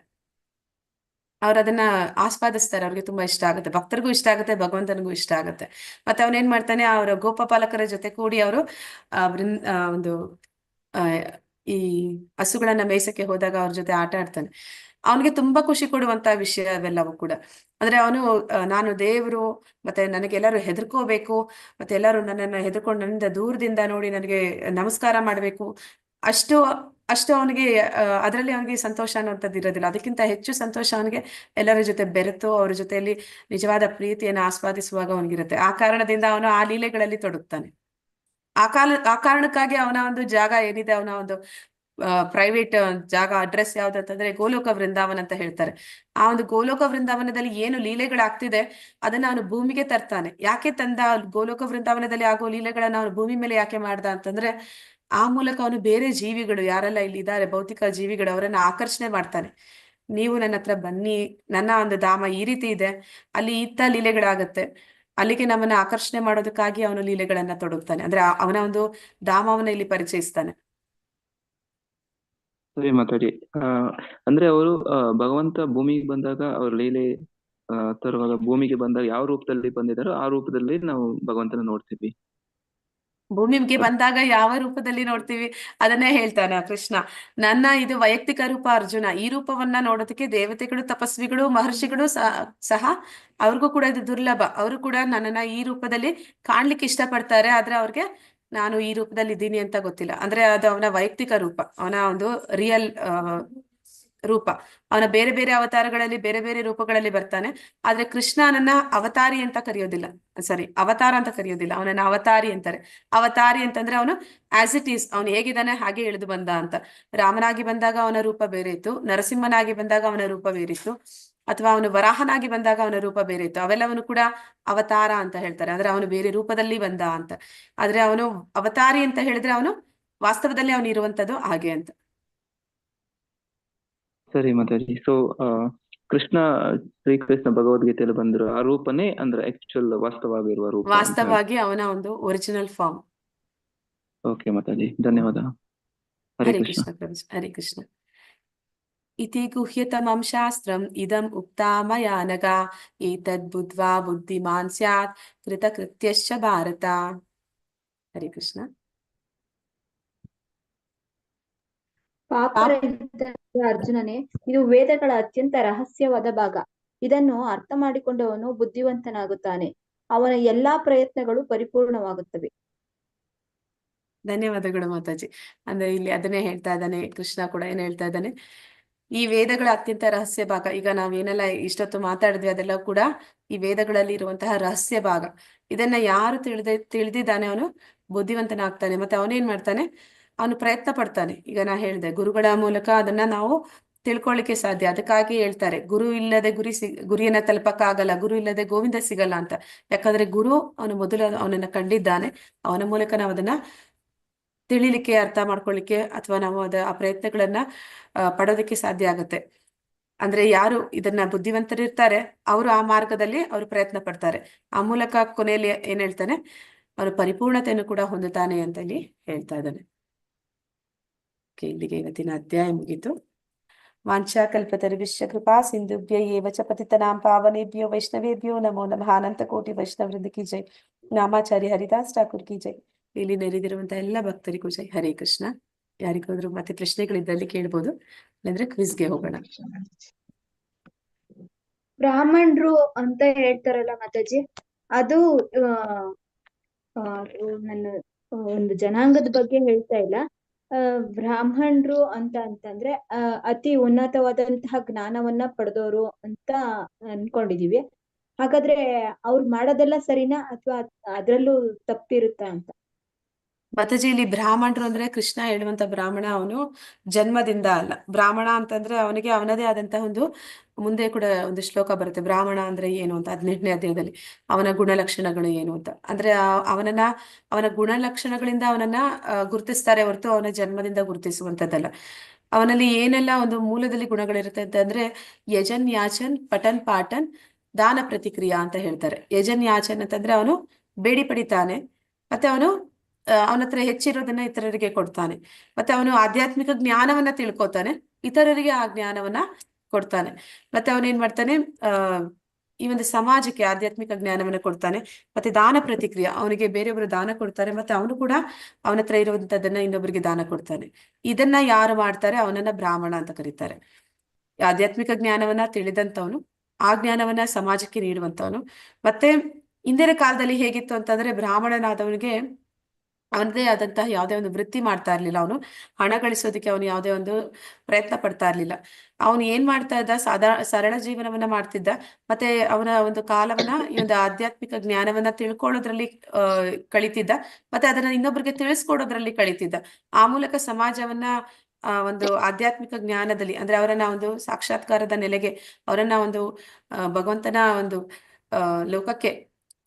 ಅವ್ರು ಅದನ್ನ ಆಸ್ವಾದಿಸ್ತಾರೆ. ಅವ್ರಿಗೆ ತುಂಬಾ ಇಷ್ಟ ಆಗುತ್ತೆ, ಭಕ್ತರಿಗೂ ಇಷ್ಟ ಆಗುತ್ತೆ, ಭಗವಂತನಿಗೂ ಇಷ್ಟ ಆಗುತ್ತೆ. ಮತ್ತೆ ಅವನೇನ್ ಮಾಡ್ತಾನೆ, ಅವರ ಗೋಪಪಾಲಕರ ಜೊತೆ ಕೂಡಿ ಅವರು ಒಂದು ಈ ಹಸುಗಳನ್ನ ಮೇಯ್ಸಕ್ಕೆ ಹೋದಾಗ ಅವ್ರ ಜೊತೆ ಆಟ ಆಡ್ತಾನೆ. ಅವನಿಗೆ ತುಂಬಾ ಖುಷಿ ಕೊಡುವಂತ ವಿಷಯ ಅವೆಲ್ಲವೂ ಕೂಡ. ಅಂದ್ರೆ ಅವನು ನಾನು ದೇವರು, ಮತ್ತೆ ನನಗೆಲ್ಲರೂ ಹೆದರ್ಕೋಬೇಕು, ಮತ್ತೆ ಎಲ್ಲರೂ ನನ್ನನ್ನ ಹೆದರ್ಕೊಂಡು ನನ್ನಿಂದ ದೂರದಿಂದ ನೋಡಿ ನನಗೆ ನಮಸ್ಕಾರ ಮಾಡ್ಬೇಕು, ಅಷ್ಟು ಅವನಿಗೆ ಅದರಲ್ಲಿ ಅವನಿಗೆ ಸಂತೋಷ ಅನ್ನುವಂಥದ್ದು ಇರೋದಿಲ್ಲ. ಅದಕ್ಕಿಂತ ಹೆಚ್ಚು ಸಂತೋಷ ಅವನಿಗೆ ಎಲ್ಲರ ಜೊತೆ ಬೆರೆತು ಅವ್ರ ಜೊತೆಯಲ್ಲಿ ನಿಜವಾದ ಪ್ರೀತಿಯನ್ನು ಆಸ್ವಾದಿಸುವಾಗ ಅವನಿಗಿರುತ್ತೆ. ಆ ಕಾರಣದಿಂದ ಅವನು ಆ ಲೀಲೆಗಳಲ್ಲಿ ತೊಡಗ್ತಾನೆ. ಆ ಕಾರಣಕ್ಕಾಗಿ ಅವನ ಒಂದು ಜಾಗ ಏನಿದೆ, ಅವನ ಒಂದು ಪ್ರೈವೇಟ್ ಜಾಗ, ಅಡ್ರೆಸ್ ಯಾವ್ದಂತಂದ್ರೆ ಗೋಲೋಕ ವೃಂದಾವನ ಅಂತ ಹೇಳ್ತಾರೆ. ಆ ಒಂದು ಗೋಲೋಕ ವೃಂದಾವನದಲ್ಲಿ ಏನು ಲೀಲೆಗಳಾಗ್ತಿದೆ ಅದನ್ನ ಅವನು ಭೂಮಿಗೆ ತರ್ತಾನೆ. ಯಾಕೆ ತಂದ? ಗೋಲೋಕ ವೃಂದಾವನದಲ್ಲಿ ಆಗೋ ಲೀಲೆಗಳನ್ನ ಅವನು ಭೂಮಿ ಮೇಲೆ ಯಾಕೆ ಮಾಡ್ದ ಅಂತಂದ್ರೆ, ಆ ಮೂಲಕ ಅವನು ಬೇರೆ ಜೀವಿಗಳು ಯಾರೆಲ್ಲ ಇಲ್ಲಿ ಇದ್ದಾರೆ, ಭೌತಿಕ ಜೀವಿಗಳು, ಅವರನ್ನ ಆಕರ್ಷಣೆ ಮಾಡ್ತಾನೆ. ನೀವು ನನ್ನ ಹತ್ರ ಬನ್ನಿ, ನನ್ನ ಒಂದು ಧಾಮ ಈ ರೀತಿ ಇದೆ, ಅಲ್ಲಿ ಇಂಥ ಲೀಲೆಗಳಾಗತ್ತೆ, ಅಲ್ಲಿಗೆ ನಮ್ಮನ್ನ ಆಕರ್ಷಣೆ ಮಾಡೋದಕ್ಕಾಗಿ ಅವನು ಲೀಲೆಗಳನ್ನ ತೊಡಗ್ತಾನೆ. ಅಂದ್ರೆ ಅವನ ಒಂದು ಧಾಮವನ್ನ ಇಲ್ಲಿ ಪರಿಚಯಿಸ್ತಾನೆ. ಸರಿ ಮಾತಾಡಿ. ಅಂದ್ರೆ ಅವರು ಭಗವಂತ ಭೂಮಿಗೆ ಬಂದಾಗ ಅವ್ರ ಲೀಲೆ ತರುವಾಗ ಭೂಮಿಗೆ ಬಂದಾಗ ಯಾವ ರೂಪದಲ್ಲಿ ಬಂದಿದ್ದಾರೋ ಆ ರೂಪದಲ್ಲಿ ನಾವು ಭಗವಂತನ ನೋಡ್ತೀವಿ. ಭೂಮಿಗೆ ಬಂದಾಗ ಯಾವ ರೂಪದಲ್ಲಿ ನೋಡ್ತೀವಿ ಅದನ್ನೇ ಹೇಳ್ತಾನೆ ಕೃಷ್ಣ. ನನ್ನ ಇದು ವೈಯಕ್ತಿಕ ರೂಪ ಅರ್ಜುನ, ಈ ರೂಪವನ್ನ ನೋಡೋದಕ್ಕೆ ದೇವತೆಗಳು, ತಪಸ್ವಿಗಳು, ಮಹರ್ಷಿಗಳು ಸಹ ಅವ್ರಿಗೂ ಕೂಡ ಇದು ದುರ್ಲಭ. ಅವರು ಕೂಡ ನನ್ನನ್ನ ಈ ರೂಪದಲ್ಲಿ ಕಾಣ್ಲಿಕ್ಕೆ ಇಷ್ಟಪಡ್ತಾರೆ, ಆದ್ರೆ ಅವ್ರಿಗೆ ನಾನು ಈ ರೂಪದಲ್ಲಿ ಇದ್ದೀನಿ ಅಂತ ಗೊತ್ತಿಲ್ಲ. ಅಂದ್ರೆ ಅದು ಅವನ ವೈಯಕ್ತಿಕ ರೂಪ, ಅವನ ಒಂದು ರಿಯಲ್ ರೂಪ. ಅವನ ಬೇರೆ ಬೇರೆ ಅವತಾರಗಳಲ್ಲಿ ಬೇರೆ ಬೇರೆ ರೂಪಗಳಲ್ಲಿ ಬರ್ತಾನೆ. ಆದ್ರೆ ಕೃಷ್ಣನನ್ನ ಅವತಾರಿ ಅಂತ ಕರೆಯೋದಿಲ್ಲ, ಅವತಾರ ಅಂತ ಕರೆಯೋದಿಲ್ಲ, ಅವನನ್ನ ಅವತಾರಿ ಅಂತಾರೆ. ಅವತಾರಿ ಅಂತಂದ್ರೆ ಅವನು ಆಸ್ ಇಟ್ ಈಸ್, ಅವನು ಹೇಗಿದ್ದಾನೆ ಹಾಗೆ ಇಳಿದು ಬಂದ ಅಂತ. ರಾಮನಾಗಿ ಬಂದಾಗ ಅವನ ರೂಪ ಬೇರೆ ಇತ್ತು, ನರಸಿಂಹನಾಗಿ ಬಂದಾಗ ಅವನ ರೂಪ ಬೇರೆ ಇತ್ತು, ಅಥವಾ ಅವನು ವರಾಹನಾಗಿ ಬಂದಾಗ ಅವನ ರೂಪ ಬೇರೆ ಇತ್ತು. ಅವೆಲ್ಲವನು ಕೂಡ ಅವತಾರ ಅಂತ ಹೇಳ್ತಾರೆ. ಅಂದ್ರೆ ಅವನು ಬೇರೆ ರೂಪದಲ್ಲಿ ಬಂದ ಅಂತ. ಆದ್ರೆ ಅವನು ಅವತಾರಿ ಅಂತ ಹೇಳಿದ್ರೆ ಅವನು ವಾಸ್ತವದಲ್ಲಿ ಅವನು ಇರುವಂತದ್ದು ಹಾಗೆ ಅಂತ. ಸರಿ ಮಾತಾಜಿ. ಸೊ ಶ್ರೀಕೃಷ್ಣ ಭಗವದ್ಗೀತೆಯಲ್ಲಿ ಬಂದಿರೋ ಆ ರೂಪನೇ ಅಂದ್ರೆ ಆಕ್ಚುಯಲ್ ವಾಸ್ತವವಾಗಿರುವ ರೂಪ. ವಾಸ್ತವವಾಗಿ ಅವನ ಒಂದು ಒರಿಜಿನಲ್ ಫಾರ್ಮ್. ಓಕೆ ಮಾತಾಜಿ, ಧನ್ಯವಾದ. ಹರೇ ಕೃಷ್ಣ. ಹರೇ ಕೃಷ್ಣ. ಇತಿ ಗುಹ್ಯತಮಂ ಶಾಸ್ತ್ರಂ ಇದಂ ಉಕ್ತಾ ಮಯಾ ನಘ ಏತದ್ ಬುದ್ಧ್ವಾ ಬುದ್ಧಿಮಾನ್ ಸ್ಯಾತ್ ಕೃತಕೃತ್ಯಶ್ಚ ಭಾರತ. ಹರೇ ಕೃಷ್ಣ. ಪಾಪರಹಿತ ಅರ್ಜುನನೇ, ಇದು ವೇದಗಳ ಅತ್ಯಂತ ರಹಸ್ಯವಾದ ಭಾಗ. ಇದನ್ನು ಅರ್ಥ ಮಾಡಿಕೊಂಡವನು ಬುದ್ಧಿವಂತನಾಗುತ್ತಾನೆ, ಅವನ ಎಲ್ಲಾ ಪ್ರಯತ್ನಗಳು ಪರಿಪೂರ್ಣವಾಗುತ್ತವೆ. ಧನ್ಯವಾದಗಳು ಮಾತಾಜಿ. ಅಂದ್ರೆ ಇಲ್ಲಿ ಅದನ್ನೇ ಹೇಳ್ತಾ ಇದ್ದಾನೆ ಕೃಷ್ಣ ಕೂಡ. ಏನ್ ಹೇಳ್ತಾ ಇದ್ದಾನೆ, ಈ ವೇದಗಳ ಅತ್ಯಂತ ರಹಸ್ಯ ಭಾಗ. ಈಗ ನಾವೇನೆಲ್ಲ ಇಷ್ಟೊತ್ತು ಮಾತಾಡಿದ್ವಿ ಅದೆಲ್ಲ ಕೂಡ ಈ ವೇದಗಳಲ್ಲಿ ಇರುವಂತಹ ರಹಸ್ಯ ಭಾಗ. ಇದನ್ನ ಯಾರು ತಿಳಿದಿದ್ದಾನೆ ಅವನು ಬುದ್ಧಿವಂತನಾಗ್ತಾನೆ. ಮತ್ತೆ ಅವನೇನ್ ಮಾಡ್ತಾನೆ, ಅವನು ಪ್ರಯತ್ನ ಪಡ್ತಾನೆ. ಈಗ ನಾ ಹೇಳಿದೆ, ಗುರುಗಳ ಮೂಲಕ ಅದನ್ನ ನಾವು ತಿಳ್ಕೊಳ್ಳಿಕ್ಕೆ ಸಾಧ್ಯ. ಅದಕ್ಕಾಗಿ ಹೇಳ್ತಾರೆ, ಗುರು ಇಲ್ಲದೆ ಗುರಿಯನ್ನ ತಲುಪಕ್ಕಾಗಲ್ಲ, ಗುರು ಇಲ್ಲದೆ ಗೋವಿಂದ ಸಿಗಲ್ಲ ಅಂತ. ಯಾಕಂದ್ರೆ ಗುರು ಅವನು ಮೊದಲು ಅವನನ್ನ ಕಂಡಿದ್ದಾನೆ, ಅವನ ಮೂಲಕ ನಾವು ಅದನ್ನ ತಿಳಿಲಿಕ್ಕೆ, ಅರ್ಥ ಮಾಡ್ಕೊಳ್ಳಿಕ್ಕೆ, ಅಥವಾ ನಾವು ಆ ಪ್ರಯತ್ನಗಳನ್ನ ಪಡೋದಕ್ಕೆ ಸಾಧ್ಯ ಆಗುತ್ತೆ. ಅಂದ್ರೆ ಯಾರು ಇದನ್ನ ಬುದ್ಧಿವಂತರಿರ್ತಾರೆ ಅವರು ಆ ಮಾರ್ಗದಲ್ಲಿ ಅವರು ಪ್ರಯತ್ನ ಪಡ್ತಾರೆ. ಆ ಮೂಲಕ ಕೊನೆಯಲ್ಲಿ ಏನ್ ಹೇಳ್ತಾನೆ, ಅವನು ಪರಿಪೂರ್ಣತೆಯನ್ನು ಕೂಡ ಹೊಂದುತ್ತಾನೆ ಅಂತ ಇಲ್ಲಿ ಹೇಳ್ತಾ ಇದ್ದಾನೆ. ಇಲ್ಲಿಗೆ ಇವತ್ತಿನ ಅಧ್ಯಾಯ ಮುಗೀತು. ವಾಂಛಾಕಲ್ಪತರುಭ್ಯಶ್ಚ ಕೃಪಾ ಸಿಂಧುಭ್ಯ ಏವ ಚ ಪತಿತನಾಂ ಪಾವನೇಭ್ಯೋ ವೈಷ್ಣವೇಭ್ಯೋ ನಮೋ ನಮಃ. ಅನಂತ ಕೋಟಿ ವೈಷ್ಣವೃಂದ ಕಿ ಜೈ. ನಾಮಾಚಾರ್ಯ ಹರಿದಾಸ್ ಠಾಕೂರ್ ಕಿ ಜೈ. ಇಲ್ಲಿ ನೆರೆದಿರುವಂತಹ ಎಲ್ಲ ಭಕ್ತರಿಗೂ ಜೈ. ಹರೇ ಕೃಷ್ಣ. ಯಾರಿಗಾದ್ರೂ ಮತ್ತೆ ಪ್ರಶ್ನೆಗಳಿದ್ದಲ್ಲಿ ಕೇಳ್ಬೋದು, ಇಲ್ಲಾಂದ್ರೆ ಕ್ವಿಜ್ಗೆ ಹೋಗೋಣ. ಬ್ರಾಹ್ಮಣರು ಅಂತ ಹೇಳ್ತಾರಲ್ಲ ಮಾತಾಜಿ, ಅದು ನನ್ನ ಒಂದು ಜನಾಂಗದ ಬಗ್ಗೆ ಹೇಳ್ತಾ ಇಲ್ಲ. ಬ್ರಾಹ್ಮಣರು ಅಂತಂದ್ರೆ ಅತಿ ಉನ್ನತವಾದಂತಹ ಜ್ಞಾನವನ್ನ ಪಡೆದವರು ಅಂತ ಅನ್ಕೊಂಡಿದೀವಿ. ಹಾಗಾದ್ರೆ ಅವ್ರು ಮಾಡೋದೆಲ್ಲ ಸರಿನಾ ಅಥವಾ ಅದ್ರಲ್ಲೂ ತಪ್ಪಿರುತ್ತಾ ಅಂತ? ಮಾತಾಜಿ, ಇಲ್ಲಿ ಬ್ರಾಹ್ಮಣರು ಅಂದ್ರೆ ಕೃಷ್ಣ ಹೇಳುವಂತ ಬ್ರಾಹ್ಮಣ ಅವನು ಜನ್ಮದಿಂದ ಅಲ್ಲ. ಬ್ರಾಹ್ಮಣ ಅಂತಂದ್ರೆ ಅವನಿಗೆ ಅವನದೇ ಆದಂತಹ ಒಂದು, ಮುಂದೆ ಕೂಡ ಒಂದು ಶ್ಲೋಕ ಬರುತ್ತೆ ಬ್ರಾಹ್ಮಣ ಅಂದ್ರೆ ಏನು ಅಂತ, 18ನೇ ಅಧ್ಯಾಯದಲ್ಲಿ ಅವನ ಗುಣಲಕ್ಷಣಗಳು ಏನು ಅಂತ. ಅಂದ್ರೆ ಅವನ ಗುಣಲಕ್ಷಣಗಳಿಂದ ಅವನನ್ನ ಗುರುತಿಸ್ತಾರೆ ಹೊರತು ಅವನ ಜನ್ಮದಿಂದ ಗುರುತಿಸುವಂತದ್ದಲ್ಲ. ಅವನಲ್ಲಿ ಏನೆಲ್ಲ ಒಂದು ಮೂಲದಲ್ಲಿ ಗುಣಗಳಿರುತ್ತೆ ಅಂತಂದ್ರೆ ಯಜನ್ ಯಾಚನ್ ಪಠನ್ ಪಾಠನ್ ದಾನ ಪ್ರತಿಕ್ರಿಯಾ ಅಂತ ಹೇಳ್ತಾರೆ. ಯಜನ್ ಯಾಚನ್ ಅಂತಂದ್ರೆ ಅವನು ಬೇಡಿ ಪಡಿತಾನೆ, ಮತ್ತೆ ಅವನು ಅವನ ಹತ್ರ ಹೆಚ್ಚಿರೋದನ್ನ ಇತರರಿಗೆ ಕೊಡ್ತಾನೆ, ಮತ್ತೆ ಅವನು ಆಧ್ಯಾತ್ಮಿಕ ಜ್ಞಾನವನ್ನ ತಿಳ್ಕೊತಾನೆ, ಇತರರಿಗೆ ಆ ಜ್ಞಾನವನ್ನ ಕೊಡ್ತಾನೆ, ಮತ್ತೆ ಅವನೇನ್ ಮಾಡ್ತಾನೆ, ಈ ಒಂದು ಸಮಾಜಕ್ಕೆ ಆಧ್ಯಾತ್ಮಿಕ ಜ್ಞಾನವನ್ನ ಕೊಡ್ತಾನೆ, ಮತ್ತೆ ದಾನ ಪ್ರತಿಕ್ರಿಯೆ, ಅವನಿಗೆ ಬೇರೆಯವರು ದಾನ ಕೊಡ್ತಾರೆ, ಮತ್ತೆ ಅವನು ಕೂಡ ಅವನ ಹತ್ರ ಇರುವಂತದನ್ನ ಇನ್ನೊಬ್ಬರಿಗೆ ದಾನ ಕೊಡ್ತಾನೆ. ಇದನ್ನ ಯಾರು ಮಾಡ್ತಾರೆ ಅವನನ್ನ ಬ್ರಾಹ್ಮಣ ಅಂತ ಕರೀತಾರೆ. ಆಧ್ಯಾತ್ಮಿಕ ಜ್ಞಾನವನ್ನ ತಿಳಿದಂತವನು, ಆ ಜ್ಞಾನವನ್ನ ಸಮಾಜಕ್ಕೆ ನೀಡುವಂತವನು. ಮತ್ತೆ ಇಂದಿನ ಕಾಲದಲ್ಲಿ ಹೇಗಿತ್ತು ಅಂತಂದ್ರೆ ಬ್ರಾಹ್ಮಣನಾದವನಿಗೆ ಅವನದೇ ಆದಂತಹ ಯಾವುದೇ ಒಂದು ವೃತ್ತಿ ಮಾಡ್ತಾ ಇರ್ಲಿಲ್ಲ. ಅವನು ಹಣ ಗಳಿಸೋದಕ್ಕೆ ಅವನು ಯಾವುದೇ ಒಂದು ಪ್ರಯತ್ನ ಪಡ್ತಾ ಇರ್ಲಿಲ್ಲ. ಅವನು ಏನ್ ಮಾಡ್ತಾ ಇದ್ದ, ಸರಳ ಜೀವನವನ್ನ ಮಾಡ್ತಿದ್ದ, ಮತ್ತೆ ಅವನ ಒಂದು ಕಾಲವನ್ನ ಈ ಒಂದು ಆಧ್ಯಾತ್ಮಿಕ ಜ್ಞಾನವನ್ನ ತಿಳ್ಕೊಳ್ಳೋದ್ರಲ್ಲಿ ಕಳಿತಿದ್ದ, ಮತ್ತೆ ಅದನ್ನ ಇನ್ನೊಬ್ಬರಿಗೆ ತಿಳಿಸ್ಕೊಡೋದ್ರಲ್ಲಿ ಕಳಿತಿದ್ದ. ಆ ಮೂಲಕ ಸಮಾಜವನ್ನ ಒಂದು ಆಧ್ಯಾತ್ಮಿಕ ಜ್ಞಾನದಲ್ಲಿ, ಅಂದ್ರೆ ಅವರನ್ನ ಒಂದು ಸಾಕ್ಷಾತ್ಕಾರದ ನೆಲೆಗೆ, ಅವರನ್ನ ಒಂದು ಭಗವಂತನ ಒಂದು ಲೋಕಕ್ಕೆ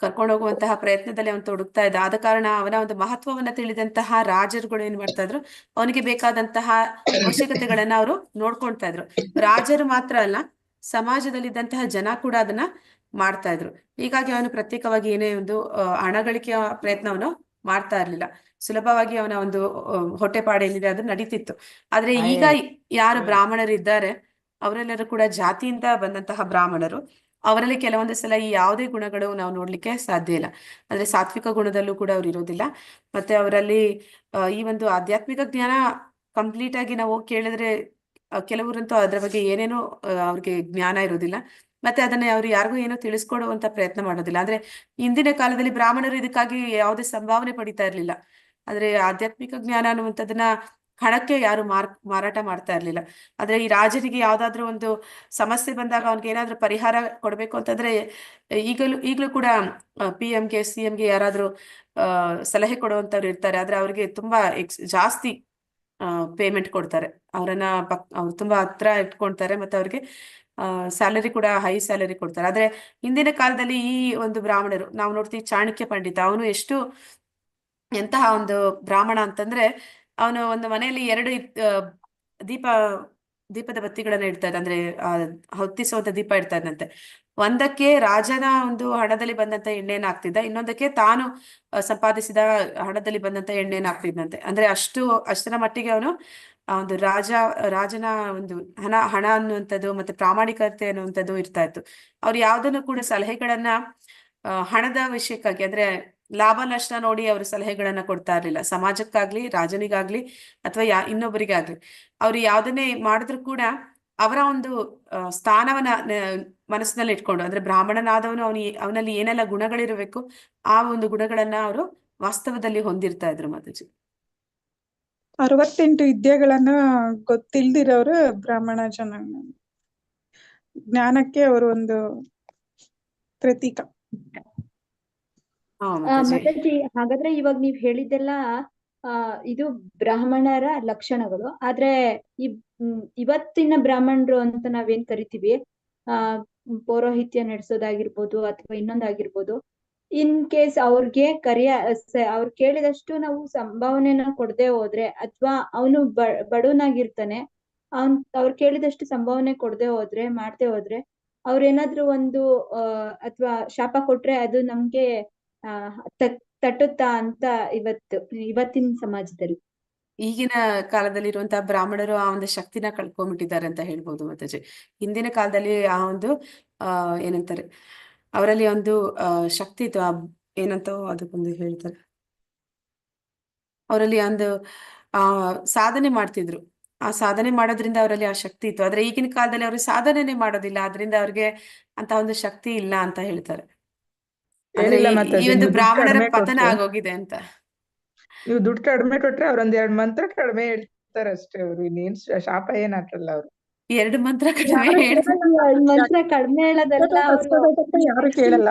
ಕರ್ಕೊಂಡು ಹೋಗುವಂತಹ ಪ್ರಯತ್ನದಲ್ಲಿ ಅವನು ತೊಡಗ್ತಾ ಇದ್ದ. ಆದ ಕಾರಣ ಅವನ ಒಂದು ಮಹತ್ವವನ್ನ ತಿಳಿದಂತಹ ರಾಜರುಗಳು ಏನ್ ಮಾಡ್ತಾ ಇದ್ರು, ಅವನಿಗೆ ಬೇಕಾದಂತಹ ಅವಶ್ಯಕತೆಗಳನ್ನ ಅವರು ನೋಡ್ಕೊಳ್ತಾ ಇದ್ರು. ರಾಜರು ಮಾತ್ರ ಅಲ್ಲ, ಸಮಾಜದಲ್ಲಿದ್ದಂತಹ ಜನ ಕೂಡ ಅದನ್ನ ಮಾಡ್ತಾ ಇದ್ರು. ಹೀಗಾಗಿ ಅವನು ಪ್ರತ್ಯೇಕವಾಗಿ ಏನೇ ಒಂದು ಹಣ ಗಳಿಕೆಯ ಪ್ರಯತ್ನವನ್ನು ಮಾಡ್ತಾ ಇರ್ಲಿಲ್ಲ. ಸುಲಭವಾಗಿ ಅವನ ಒಂದು ಹೊಟ್ಟೆಪಾಡು ಏನಿದೆ ಅದು ನಡೀತಿತ್ತು. ಆದ್ರೆ ಈಗ ಯಾರು ಬ್ರಾಹ್ಮಣರಿದ್ದಾರೆ ಅವರೆಲ್ಲರೂ ಕೂಡ ಜಾತಿಯಿಂದ ಬಂದಂತಹ ಬ್ರಾಹ್ಮಣರು. ಅವರಲ್ಲಿ ಕೆಲವೊಂದು ಸಲ ಈ ಯಾವುದೇ ಗುಣಗಳು ನಾವು ನೋಡ್ಲಿಕ್ಕೆ ಸಾಧ್ಯ ಇಲ್ಲ. ಅಂದ್ರೆ ಸಾತ್ವಿಕ ಗುಣದಲ್ಲೂ ಕೂಡ ಅವ್ರು ಇರೋದಿಲ್ಲ. ಮತ್ತೆ ಅವರಲ್ಲಿ ಈ ಒಂದು ಆಧ್ಯಾತ್ಮಿಕ ಜ್ಞಾನ ಕಂಪ್ಲೀಟ್ ಆಗಿ ನಾವು ಕೇಳಿದ್ರೆ, ಕೆಲವರಂತೂ ಅದ್ರ ಬಗ್ಗೆ ಏನೇನೋ ಅವ್ರಿಗೆ ಜ್ಞಾನ ಇರೋದಿಲ್ಲ, ಮತ್ತೆ ಅದನ್ನ ಅವ್ರು ಯಾರಿಗೂ ಏನೋ ತಿಳಿಸ್ಕೊಡುವಂತ ಪ್ರಯತ್ನ ಮಾಡೋದಿಲ್ಲ. ಅಂದ್ರೆ ಇಂದಿನ ಕಾಲದಲ್ಲಿ ಬ್ರಾಹ್ಮಣರು ಇದಕ್ಕಾಗಿ ಯಾವುದೇ ಸಂಭಾವನೆ ಪಡಿತಾ ಇರ್ಲಿಲ್ಲ. ಆದ್ರೆ ಆಧ್ಯಾತ್ಮಿಕ ಜ್ಞಾನ ಅನ್ನುವಂಥದ್ದನ್ನ ಹಣಕ್ಕೆ ಯಾರು ಮಾರಾಟ ಮಾಡ್ತಾ ಇರ್ಲಿಲ್ಲ. ಆದ್ರೆ ಈ ರಾಜನಿಗೆ ಯಾವ್ದಾದ್ರು ಒಂದು ಸಮಸ್ಯೆ ಬಂದಾಗ ಅವ್ನಿಗೆ ಏನಾದ್ರು ಪರಿಹಾರ ಕೊಡ್ಬೇಕು ಅಂತಂದ್ರೆ ಈಗಲೂ ಕೂಡ PM ಗೆ CM ಗೆ ಯಾರಾದ್ರೂ ಸಲಹೆ ಕೊಡುವಂತವ್ರು ಇರ್ತಾರೆ. ಆದ್ರೆ ಅವ್ರಿಗೆ ತುಂಬಾ ಜಾಸ್ತಿ ಪೇಮೆಂಟ್ ಕೊಡ್ತಾರೆ. ಅವರನ್ನ ಅವ್ರು ತುಂಬಾ ಹತ್ರ ಇಟ್ಕೊಳ್ತಾರೆ, ಮತ್ತೆ ಅವ್ರಿಗೆ ಸ್ಯಾಲರಿ ಕೂಡ ಹೈ ಸ್ಯಾಲರಿ ಕೊಡ್ತಾರೆ. ಆದ್ರೆ ಹಿಂದಿನ ಕಾಲದಲ್ಲಿ ಈ ಒಂದು ಬ್ರಾಹ್ಮಣರು ನಾವು ನೋಡ್ತೀವಿ, ಚಾಣಕ್ಯ ಪಂಡಿತ, ಅವನು ಎಷ್ಟು ಎಂತಹ ಒಂದು ಬ್ರಾಹ್ಮಣ ಅಂತಂದ್ರೆ, ಅವನು ಒಂದು ಮನೆಯಲ್ಲಿ 2 ದೀಪದ ಬತ್ತಿಗಳನ್ನ ಇಡ್ತಾ ಇದ್ದ, ಅಂದ್ರೆ ಹೊತ್ತಿಸುವಂತ ದೀಪ ಇಡ್ತಾ ಇದ್ದಂತೆ. ಒಂದಕ್ಕೆ ರಾಜನ ಒಂದು ಹಣದಲ್ಲಿ ಬಂದಂತ ಎಣ್ಣೆನ ಹಾಕ್ತಿದ್ದ, ಇನ್ನೊಂದಕ್ಕೆ ತಾನು ಸಂಪಾದಿಸಿದ ಹಣದಲ್ಲಿ ಬಂದಂತ ಎಣ್ಣೆನ ಹಾಕ್ತಿದ್ದಂತೆ. ಅಂದ್ರೆ ಅಷ್ಟರ ಮಟ್ಟಿಗೆ ಅವನು ಒಂದು ರಾಜನ ಒಂದು ಹಣ ಅನ್ನುವಂಥದ್ದು ಮತ್ತೆ ಪ್ರಾಮಾಣಿಕತೆ ಅನ್ನುವಂಥದ್ದು ಇರ್ತಾ ಇತ್ತು. ಅವ್ರು ಯಾವ್ದನ್ನು ಕೂಡ ಸಲಹೆಗಳನ್ನ ಹಣದ ವಿಷಯಕ್ಕಾಗಿ, ಅಂದ್ರೆ ಲಾಭ ನಷ್ಟ ನೋಡಿ ಅವರು ಸಲಹೆಗಳನ್ನ ಕೊಡ್ತಾ ಇರ್ಲಿಲ್ಲ. ಸಮಾಜಕ್ಕಾಗ್ಲಿ, ರಾಜನಿಗಾಗ್ಲಿ, ಅಥವಾ ಇನ್ನೊಬ್ಬರಿಗಾಗ್ಲಿ ಅವ್ರು ಯಾವ್ದನ್ನೇ ಮಾಡಿದ್ರು ಕೂಡ ಅವರ ಒಂದು ಸ್ಥಾನವನ್ನ ಮನಸ್ಸಿನಲ್ಲಿ ಇಟ್ಕೊಂಡು, ಅಂದ್ರೆ ಬ್ರಾಹ್ಮಣನಾದವನು ಅವನಲ್ಲಿ ಏನೆಲ್ಲ ಗುಣಗಳಿರಬೇಕು ಆ ಒಂದು ಗುಣಗಳನ್ನ ಅವರು ವಾಸ್ತವದಲ್ಲಿ ಹೊಂದಿರ್ತಾ ಇದ್ರು ಮಾತಾಜಿ. 68 ವಿದ್ಯೆಗಳನ್ನ ಗೊತ್ತಿಲ್ದಿರೋರು ಬ್ರಾಹ್ಮಣ ಜನ. ಜ್ಞಾನಕ್ಕೆ ಅವರು ಒಂದು ಪ್ರತೀಕ. ಮಾತಾಜಿ, ಹಾಗಾದ್ರೆ ಇವಾಗ ನೀವ್ ಹೇಳಿದ್ದೆಲ್ಲ ಇದು ಬ್ರಾಹ್ಮಣರ ಲಕ್ಷಣಗಳು. ಆದ್ರೆ ಇವತ್ತಿನ ಬ್ರಾಹ್ಮಣರು ಅಂತ ನಾವೇನ್ ಕರಿತೀವಿ, ಪೌರೋಹಿತ್ಯ ನಡೆಸೋದಾಗಿರ್ಬೋದು ಅಥವಾ ಇನ್ನೊಂದಾಗಿರ್ಬೋದು, ಇನ್ ಕೇಸ್ ಅವ್ರಿಗೆ ಅವ್ರು ಕೇಳಿದಷ್ಟು ನಾವು ಸಂಭಾವನೆನ ಕೊಡದೆ ಹೋದ್ರೆ, ಅಥವಾ ಅವನು ಬಡವನಾಗಿರ್ತಾನೆ, ಅವ್ರು ಕೇಳಿದಷ್ಟು ಸಂಭಾವನೆ ಕೊಡದೆ ಹೋದ್ರೆ, ಮಾಡ್ದೆ ಹೋದ್ರೆ, ಅವ್ರೇನಾದ್ರೂ ಒಂದು ಅಥವಾ ಶಾಪ ಕೊಟ್ರೆ ಅದು ನಮ್ಗೆ ತಟ್ಟುತ್ತಾ ಅಂತ ಇವತ್ತಿನ ಸಮಾಜದಲ್ಲಿ? ಈಗಿನ ಕಾಲದಲ್ಲಿ ಇರುವಂತಹ ಬ್ರಾಹ್ಮಣರು ಆ ಒಂದು ಶಕ್ತಿನ ಕಳ್ಕೊಂಡ್ಬಿಟ್ಟಿದ್ದಾರೆ ಅಂತ ಹೇಳ್ಬೋದು ಮಾತಾಜಿ. ಹಿಂದಿನ ಕಾಲದಲ್ಲಿ ಆ ಒಂದು ಏನಂತಾರೆ, ಅವರಲ್ಲಿ ಒಂದು ಶಕ್ತಿ ಇತ್ತು, ಏನಂತ ಅದಕ್ಕೊಂದು ಹೇಳ್ತಾರೆ, ಅವರಲ್ಲಿ ಒಂದು ಸಾಧನೆ ಮಾಡ್ತಿದ್ರು. ಆ ಸಾಧನೆ ಮಾಡೋದ್ರಿಂದ ಅವರಲ್ಲಿ ಆ ಶಕ್ತಿ ಇತ್ತು. ಆದ್ರೆ ಈಗಿನ ಕಾಲದಲ್ಲಿ ಅವರು ಸಾಧನೆನೇ ಮಾಡೋದಿಲ್ಲ, ಅದರಿಂದ ಅವ್ರಿಗೆ ಅಂತ ಒಂದು ಶಕ್ತಿ ಇಲ್ಲ ಅಂತ ಹೇಳ್ತಾರೆ. ಅಂದ್ರೆ ಈ ಒಂದು ಬ್ರಾಹ್ಮಣರ ಪತನ ಆಗೋಗಿದೆ ಅಂತ. ನೀವು ದುಡ್ಡು ಕಡಿಮೆ ಕೊಟ್ರೆ ಅವ್ರ 2 ಮಂತ್ರ ಕಡಿಮೆ ಹೇಳ್ತಾರೆ ಅಷ್ಟೇ. ಅವ್ರು ಇನ್ನೇನ್ ಶಾಪ ಏನ್ ಹಾಕಲ್ಲ ಅವ್ರು. 2 ಮಂತ್ರ ಕಡಿಮೆ ಮಂತ್ರ ಕಡಿಮೆ ಹೇಳೋದಲ್ಲ, ಯಾರು ಕೇಳಲ್ಲ.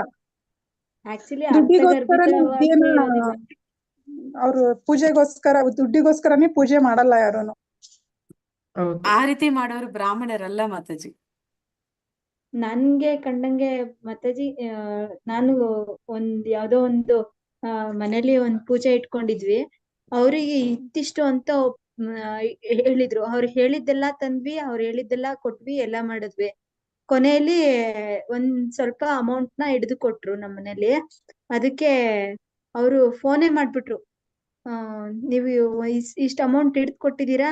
ಆಕ್ಚುಲಿ ಅವ್ರು ಪೂಜೆಗೋಸ್ಕರ, ದುಡ್ಡಿಗೋಸ್ಕರನೇ ಪೂಜೆ ಮಾಡಲ್ಲ ಯಾರುನು. ಆ ರೀತಿ ಮಾಡೋರು ಬ್ರಾಹ್ಮಣರಲ್ಲ ಮಾತಾಜಿ. ನನ್ಗೆ ಕಂಡಂಗೆ ಮಾತಾಜಿ, ನಾನು ಯಾವ್ದೋ ಒಂದು ಮನೇಲಿ ಒಂದ್ ಪೂಜೆ ಇಟ್ಕೊಂಡಿದ್ವಿ. ಅವ್ರಿಗೆ ಇತ್ತಿಷ್ಟು ಅಂತ ಹೇಳಿದ್ರು. ಅವ್ರು ಹೇಳಿದ್ದೆಲ್ಲ ತಂದ್ವಿ, ಅವ್ರು ಹೇಳಿದ್ದೆಲ್ಲ ಕೊಟ್ವಿ, ಎಲ್ಲ ಮಾಡಿದ್ವಿ. ಕೊನೆಯಲ್ಲಿ ಒಂದ್ ಸ್ವಲ್ಪ ಅಮೌಂಟ್ ನ ಹಿಡಿದು ಕೊಟ್ರು ನಮ್ಮ ಮನೇಲಿ. ಅದಕ್ಕೆ ಅವರು ಫೋನೇ ಮಾಡ್ಬಿಟ್ರು, ನೀವು ಇಷ್ಟ ಅಮೌಂಟ್ ಹಿಡಿದು ಕೊಟ್ಟಿದ್ದೀರಾ,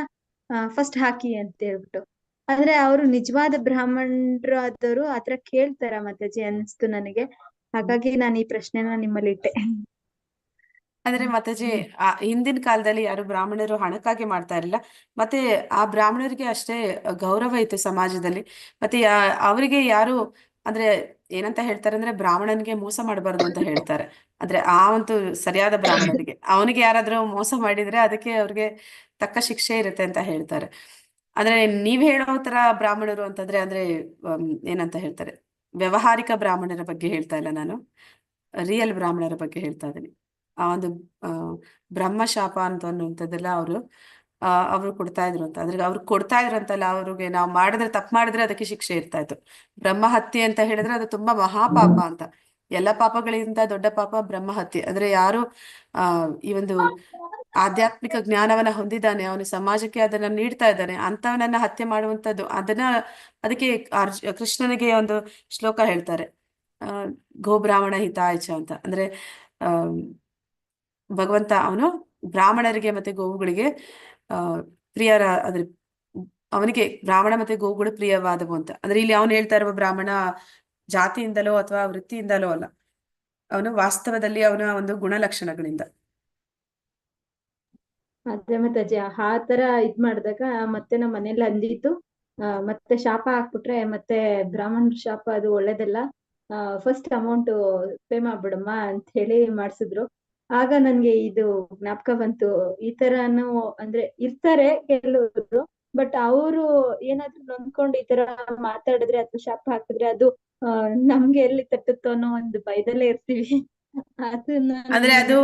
ಫಸ್ಟ್ ಹಾಕಿ ಅಂತ ಹೇಳ್ಬಿಟ್ಟು. ಆದ್ರೆ ಅವರು ನಿಜವಾದ ಬ್ರಾಹ್ಮಣರು ಆದವರು ಆತರ ಕೇಳ್ತಾರ ಮಾತಾಜಿ ಅನ್ಸ್ತು ನನಗೆ. ಹಾಗಾಗಿ ನಾನು ಈ ಪ್ರಶ್ನೆನ ನಿಮ್ಮಲ್ಲಿ ಇಟ್ಟೆ. ಅಂದ್ರೆ ಮಾತಾಜಿ ಹಿಂದಿನ ಕಾಲದಲ್ಲಿ ಯಾರು ಬ್ರಾಹ್ಮಣರು ಹಣಕ್ಕಾಗಿ ಮಾಡ್ತಾ ಇರಲಿಲ್ಲ. ಮತ್ತೆ ಆ ಬ್ರಾಹ್ಮಣರಿಗೆ ಅಷ್ಟೇ ಗೌರವ ಇತ್ತು ಸಮಾಜದಲ್ಲಿ. ಮತ್ತೆ ಅವರಿಗೆ ಯಾರು ಅಂದ್ರೆ ಏನಂತ ಹೇಳ್ತಾರೆ ಅಂದ್ರೆ ಬ್ರಾಹ್ಮಣನಿಗೆ ಮೋಸ ಮಾಡಬಾರ್ದು ಅಂತ ಹೇಳ್ತಾರೆ. ಅಂದ್ರೆ ಆ ಒಂದು ಸರಿಯಾದ ಬ್ರಾಹ್ಮಣರಿಗೆ ಅವನಿಗೆ ಯಾರಾದ್ರೂ ಮೋಸ ಮಾಡಿದ್ರೆ ಅದಕ್ಕೆ ಅವ್ರಿಗೆ ತಕ್ಕ ಶಿಕ್ಷೆ ಇರುತ್ತೆ ಅಂತ ಹೇಳ್ತಾರೆ. ಅಂದ್ರೆ ನೀವ್ ಹೇಳೋ ತರ ಬ್ರಾಹ್ಮಣರು ಅಂತಂದ್ರೆ ಅಂದ್ರೆ ಏನಂತ ಹೇಳ್ತಾರೆ, ವ್ಯಾವಹಾರಿಕ ಬ್ರಾಹ್ಮಣರ ಬಗ್ಗೆ ಹೇಳ್ತಾ ಇಲ್ಲ ನಾನು, ರಿಯಲ್ ಬ್ರಾಹ್ಮಣರ ಬಗ್ಗೆ ಹೇಳ್ತಾ ಇದ್ದೀನಿ. ಆ ಒಂದು ಬ್ರಹ್ಮಶಾಪ ಅಂತ ಅನ್ನುವಂಥದ್ದೆಲ್ಲ ಅವರು ಕೊಡ್ತಾ ಇದ್ರು ಅಂತ. ಅಂದ್ರೆ ಅವ್ರು ಕೊಡ್ತಾ ಇದ್ರು ಅಂತಲ್ಲ, ಅವ್ರಿಗೆ ನಾವು ಮಾಡಿದ್ರೆ ತಪ್ಪು ಮಾಡಿದ್ರೆ ಅದಕ್ಕೆ ಶಿಕ್ಷೆ ಇರ್ತಾ ಇತ್ತು. ಬ್ರಹ್ಮ ಹತ್ಯೆ ಅಂತ ಹೇಳಿದ್ರೆ ಅದು ತುಂಬಾ ಮಹಾಪಾಪ ಅಂತ. ಎಲ್ಲ ಪಾಪಗಳಿಗಿಂತ ದೊಡ್ಡ ಪಾಪ ಬ್ರಹ್ಮ ಹತ್ಯೆ. ಅಂದ್ರೆ ಯಾರು ಈ ಒಂದು ಆಧ್ಯಾತ್ಮಿಕ ಜ್ಞಾನವನ್ನ ಹೊಂದಿದ್ದಾನೆ, ಅವನು ಸಮಾಜಕ್ಕೆ ಅದನ್ನ ನೀಡ್ತಾ ಇದ್ದಾನೆ, ಅಂತವನನ್ನ ಹತ್ಯೆ ಮಾಡುವಂಥದ್ದು ಅದಕ್ಕೆ ಕೃಷ್ಣನಿಗೆ ಒಂದು ಶ್ಲೋಕ ಹೇಳ್ತಾರೆ, ಗೋಬ್ರಾಹ್ಮಣ ಹಿತಾಯಚ ಅಂತ. ಅಂದ್ರೆ ಭಗವಂತ ಅವನು ಬ್ರಾಹ್ಮಣರಿಗೆ ಮತ್ತೆ ಗೋವುಗಳಿಗೆ ಪ್ರಿಯರ, ಅಂದ್ರೆ ಅವನಿಗೆ ಬ್ರಾಹ್ಮಣ ಮತ್ತೆ ಗೋವುಗಳು ಪ್ರಿಯವಾದವು ಅಂತ. ಅಂದ್ರೆ ಇಲ್ಲಿ ಅವನು ಹೇಳ್ತಾ ಇರುವ ಬ್ರಾಹ್ಮಣ ಜಾತಿಯಿಂದಲೋ ಅಥವಾ ವೃತ್ತಿಯಿಂದಲೋ ಅಲ್ಲ, ಅವನು ವಾಸ್ತವದಲ್ಲಿ ಅವನ ಒಂದು ಗುಣಲಕ್ಷಣಗಳಿಂದ. ಅದೇ ಮಾತಾಜಿ ಆ ತರ ಮಾಡಿದಾಗ ಮತ್ತೆ ನಮ್ಮ ಮನೇಲಿ ಅಂದಿತ್ತು, ಮತ್ತೆ ಶಾಪ ಹಾಕ್ಬಿಟ್ರೆ ಮತ್ತೆ ಬ್ರಾಹ್ಮಣ ಶಾಪ ಅದು ಒಳ್ಳೇದಲ್ಲ, ಫಸ್ಟ್ ಅಮೌಂಟ್ ಪೇ ಮಾಡ್ಬಿಡಮ್ಮ ಅಂತ ಹೇಳಿ ಮಾಡ್ಸಿದ್ರು. ಆಗ ನನ್ಗೆ ಇದು ಜ್ಞಾಪಕ ಬಂತು, ಈ ತರನು ಅಂದ್ರೆ ಇರ್ತಾರೆ ಕೆಲವರು, ಬಟ್ ಅವರು ಏನಾದ್ರು ನೊಂದ್ಕೊಂಡು ಈ ತರ ಮಾತಾಡಿದ್ರೆ ಅಥವಾ ಶಾಪ ಹಾಕಿದ್ರೆ ಅದು ನಮ್ಗೆ ಎಲ್ಲಿ ತಟ್ಟುತ್ತೋ ಅನ್ನೋ ಒಂದು ಭಯದಲ್ಲೇ ಇರ್ತೀವಿ. ಅದನ್ನ ಅಂದ್ರೆ ಅದು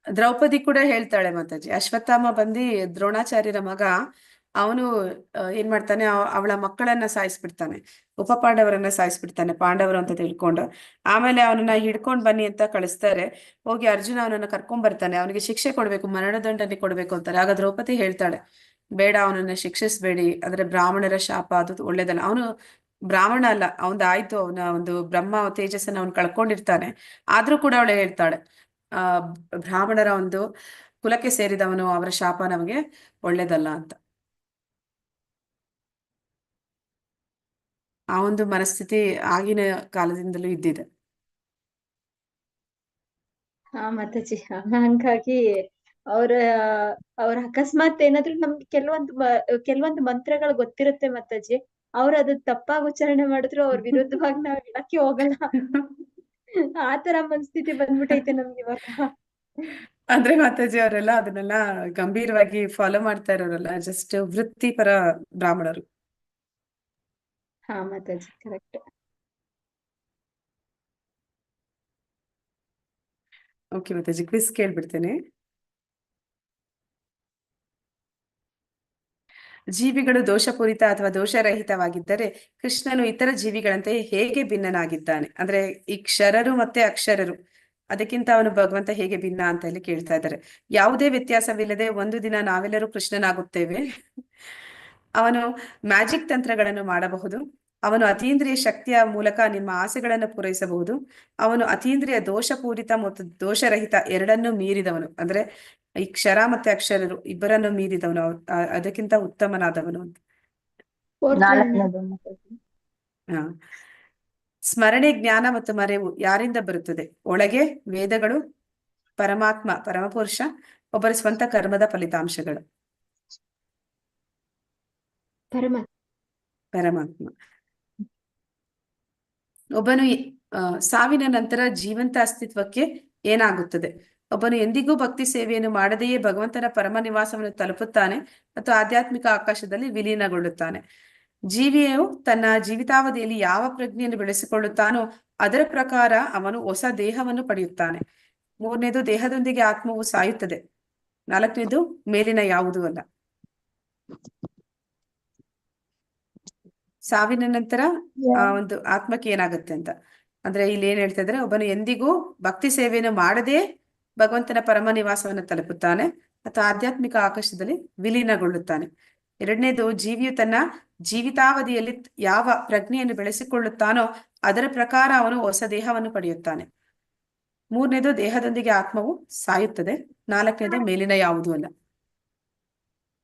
ದ್ರೌಪದಿ ಕೂಡ ಹೇಳ್ತಾಳೆ ಮಾತಾಜಿ. ಅಶ್ವತ್ಥಾಮ ಬಂದು ದ್ರೋಣಾಚಾರ್ಯರ ಮಗ, ಅವನು ಏನ್ ಮಾಡ್ತಾನೆ, ಅವಳ ಮಕ್ಕಳನ್ನ ಸಾಯಿಸ್ಬಿಡ್ತಾನೆ, ಉಪಪಾಂಡವರನ್ನ ಸಾಯಿಸ್ಬಿಡ್ತಾನೆ, ಪಾಂಡವರು ಅಂತ ತಿಳ್ಕೊಂಡು. ಆಮೇಲೆ ಅವನನ್ನ ಹಿಡ್ಕೊಂಡ್ ಬನ್ನಿ ಅಂತ ಕಳಿಸ್ತಾರೆ. ಹೋಗಿ ಅರ್ಜುನ ಅವನನ್ನ ಕರ್ಕೊಂಡ್ ಬರ್ತಾನೆ, ಅವನಿಗೆ ಶಿಕ್ಷೆ ಕೊಡ್ಬೇಕು, ಮರಣದಂಡನೆ ಕೊಡ್ಬೇಕು ಅಂತಾರೆ. ಆಗ ದ್ರೌಪದಿ ಹೇಳ್ತಾಳೆ, ಬೇಡ ಅವನನ್ನ ಶಿಕ್ಷಿಸ್ಬೇಡಿ, ಅಂದ್ರೆ ಬ್ರಾಹ್ಮಣರ ಶಾಪ ಅದು ಒಳ್ಳೇದಲ್ಲ. ಅವನು ಬ್ರಾಹ್ಮಣ ಅಲ್ಲ, ಆಯ್ತು ಅವನ ಒಂದು ಬ್ರಹ್ಮ ತೇಜಸ್ಸನ್ನ ಅವನು ಕಳ್ಕೊಂಡಿರ್ತಾನೆ. ಆದ್ರೂ ಕೂಡ ಅವಳು ಹೇಳ್ತಾಳೆ, ಬ್ರಾಹ್ಮಣರ ಒಂದು ಕುಲಕ್ಕೆ ಸೇರಿದವನು, ಅವರ ಶಾಪ ನಮಗೆ ಒಳ್ಳೇದಲ್ಲ ಅಂತ. ಆ ಒಂದು ಮನಸ್ಥಿತಿ ಆಗಿನ ಕಾಲದಿಂದಲೂ ಇದ್ದಿದೆ. ಮಾತಾಜಿ ಹಂಗಾಗಿ ಅವ್ರ ಅಕಸ್ಮಾತ್ ಏನಾದ್ರು ನಮ್ಗೆ ಕೆಲವೊಂದು ಮಂತ್ರಗಳು ಗೊತ್ತಿರುತ್ತೆ ಮಾತಾಜಿ, ಅವ್ರು ಅದು ತಪ್ಪಾಗಿ ಉಚ್ಚಾರಣೆ ಮಾಡಿದ್ರು ಅವ್ರ ವಿರುದ್ಧವಾಗಿ ನಾವ್ ಹೇಳಕ್ಕೆ ಹೋಗಲ್ಲ. ಆತರ ಮನಸ್ಥಿತಿ ಬಂದ್ಬಿಟ್ಟೈತೆ ನಮ್ಗೆ ಇವಾಗ. ಅಂದ್ರೆ ಮಾತಾಜಿ ಅವರೆಲ್ಲ ಅದನ್ನೆಲ್ಲ ಗಂಭೀರವಾಗಿ ಫಾಲೋ ಮಾಡ್ತಾ ಇರೋರಲ್ಲ, ಜಸ್ಟ್ ವೃತ್ತಿಪರ ಬ್ರಾಹ್ಮಣರು. ಮಾತಾಜಿ ಕರೆಕ್ಟ್. ಓಕೆ ಮಾತಾಜಿ, ಕ್ವಿಸ್ ಕೇಳ್ಬಿಡ್ತೇನೆ. ಜೀವಿಗಳು ದೋಷಪೂರಿತ ಅಥವಾ ದೋಷರಹಿತವಾಗಿದ್ದರೆ ಕೃಷ್ಣನು ಇತರ ಜೀವಿಗಳಂತೆ ಹೇಗೆ ಭಿನ್ನನಾಗಿದ್ದಾನೆ? ಅಂದ್ರೆ ಈ ಕ್ಷರರು ಮತ್ತೆ ಅಕ್ಷರರು, ಅದಕ್ಕಿಂತ ಅವನು ಭಗವಂತ ಹೇಗೆ ಭಿನ್ನ ಅಂತ ಹೇಳಿ ಕೇಳ್ತಾ ಇದ್ದಾರೆ. ಯಾವುದೇ ವ್ಯತ್ಯಾಸವಿಲ್ಲದೆ ಒಂದು ದಿನ ನಾವೆಲ್ಲರೂ ಕೃಷ್ಣನಾಗುತ್ತೇವೆ. ಅವನು ಮ್ಯಾಜಿಕ್ ತಂತ್ರಗಳನ್ನು ಮಾಡಬಹುದು, ಅವನು ಅತೀಂದ್ರಿಯ ಶಕ್ತಿಯ ಮೂಲಕ ನಿಮ್ಮ ಆಸೆಗಳನ್ನು ಪೂರೈಸಬಹುದು, ಅವನು ಅತೀಂದ್ರಿಯ ದೋಷಪೂರಿತ ಮತ್ತು ದೋಷರಹಿತ ಎರಡನ್ನೂ ಮೀರಿದವನು. ಅಂದ್ರೆ ಈ ಕ್ಷರ ಮತ್ತೆ ಅಕ್ಷರರು ಇಬ್ಬರನ್ನು ಮೀರಿದವನು, ಅದಕ್ಕಿಂತ ಉತ್ತಮನಾದವನು ಅಂತ. ಹ ಸ್ಮರಣೆ, ಜ್ಞಾನ ಮತ್ತು ಮರೆವು ಯಾರಿಂದ ಬರುತ್ತದೆ? ಒಳಗೆ ವೇದಗಳು, ಪರಮಾತ್ಮ, ಪರಮಪುರುಷ, ಒಬ್ಬರ ಸ್ವಂತ ಕರ್ಮದ ಫಲಿತಾಂಶಗಳು. ಪರಮಾತ್ಮ. ಒಬ್ಬನು ಸಾವಿನ ನಂತರ ಜೀವಂತ ಅಸ್ತಿತ್ವಕ್ಕೆ ಏನಾಗುತ್ತದೆ? ಒಬ್ಬನು ಎಂದಿಗೂ ಭಕ್ತಿ ಸೇವೆಯನ್ನು ಮಾಡದೆಯೇ ಭಗವಂತನ ಪರಮ ನಿವಾಸವನ್ನು ತಲುಪುತ್ತಾನೆ ಮತ್ತು ಆಧ್ಯಾತ್ಮಿಕ ಆಕಾಶದಲ್ಲಿ ವಿಲೀನಗೊಳ್ಳುತ್ತಾನೆ. ಜೀವಿಯು ತನ್ನ ಜೀವಿತಾವಧಿಯಲ್ಲಿ ಯಾವ ಪ್ರಜ್ಞೆಯನ್ನು ಬೆಳೆಸಿಕೊಳ್ಳುತ್ತಾನೋ ಅದರ ಪ್ರಕಾರ ಅವನು ಹೊಸ ದೇಹವನ್ನು ಪಡೆಯುತ್ತಾನೆ. 3ನೇದು, ದೇಹದೊಂದಿಗೆ ಆತ್ಮವು ಸಾಯುತ್ತದೆ. 4ನೇದು, ಮೇಲಿನ ಯಾವುದೂ ಅಲ್ಲ. ಸಾವಿನ ನಂತರ ಆ ಒಂದು ಆತ್ಮಕ್ಕೆ ಏನಾಗುತ್ತೆ ಅಂತ ಅಂದ್ರೆ ಇಲ್ಲಿ ಏನ್ ಹೇಳ್ತಾ ಇದ್ರೆ, ಒಬ್ಬನು ಎಂದಿಗೂ ಭಕ್ತಿ ಸೇವೆಯನ್ನು ಮಾಡದೆ ಭಗವಂತನ ಪರಮ ನಿವಾಸವನ್ನು ತಲುಪುತ್ತಾನೆ ಅಥವಾ ಆಧ್ಯಾತ್ಮಿಕ ಆಕಾಶದಲ್ಲಿ ವಿಲೀನಗೊಳ್ಳುತ್ತಾನೆ. ಎರಡನೇದು, ಜೀವಿಯು ತನ್ನ ಜೀವಿತಾವಧಿಯಲ್ಲಿ ಯಾವ ಪ್ರಜ್ಞೆಯನ್ನು ಬೆಳೆಸಿಕೊಳ್ಳುತ್ತಾನೋ ಅದರ ಪ್ರಕಾರ ಅವನು ಹೊಸ ದೇಹವನ್ನು ಪಡೆಯುತ್ತಾನೆ. ಮೂರನೇದು, ದೇಹದೊಂದಿಗೆ ಆತ್ಮವು ಸಾಯುತ್ತದೆ. ನಾಲ್ಕನೇದು, ಮೇಲಿನ ಯಾವುದೂ ಅಲ್ಲ.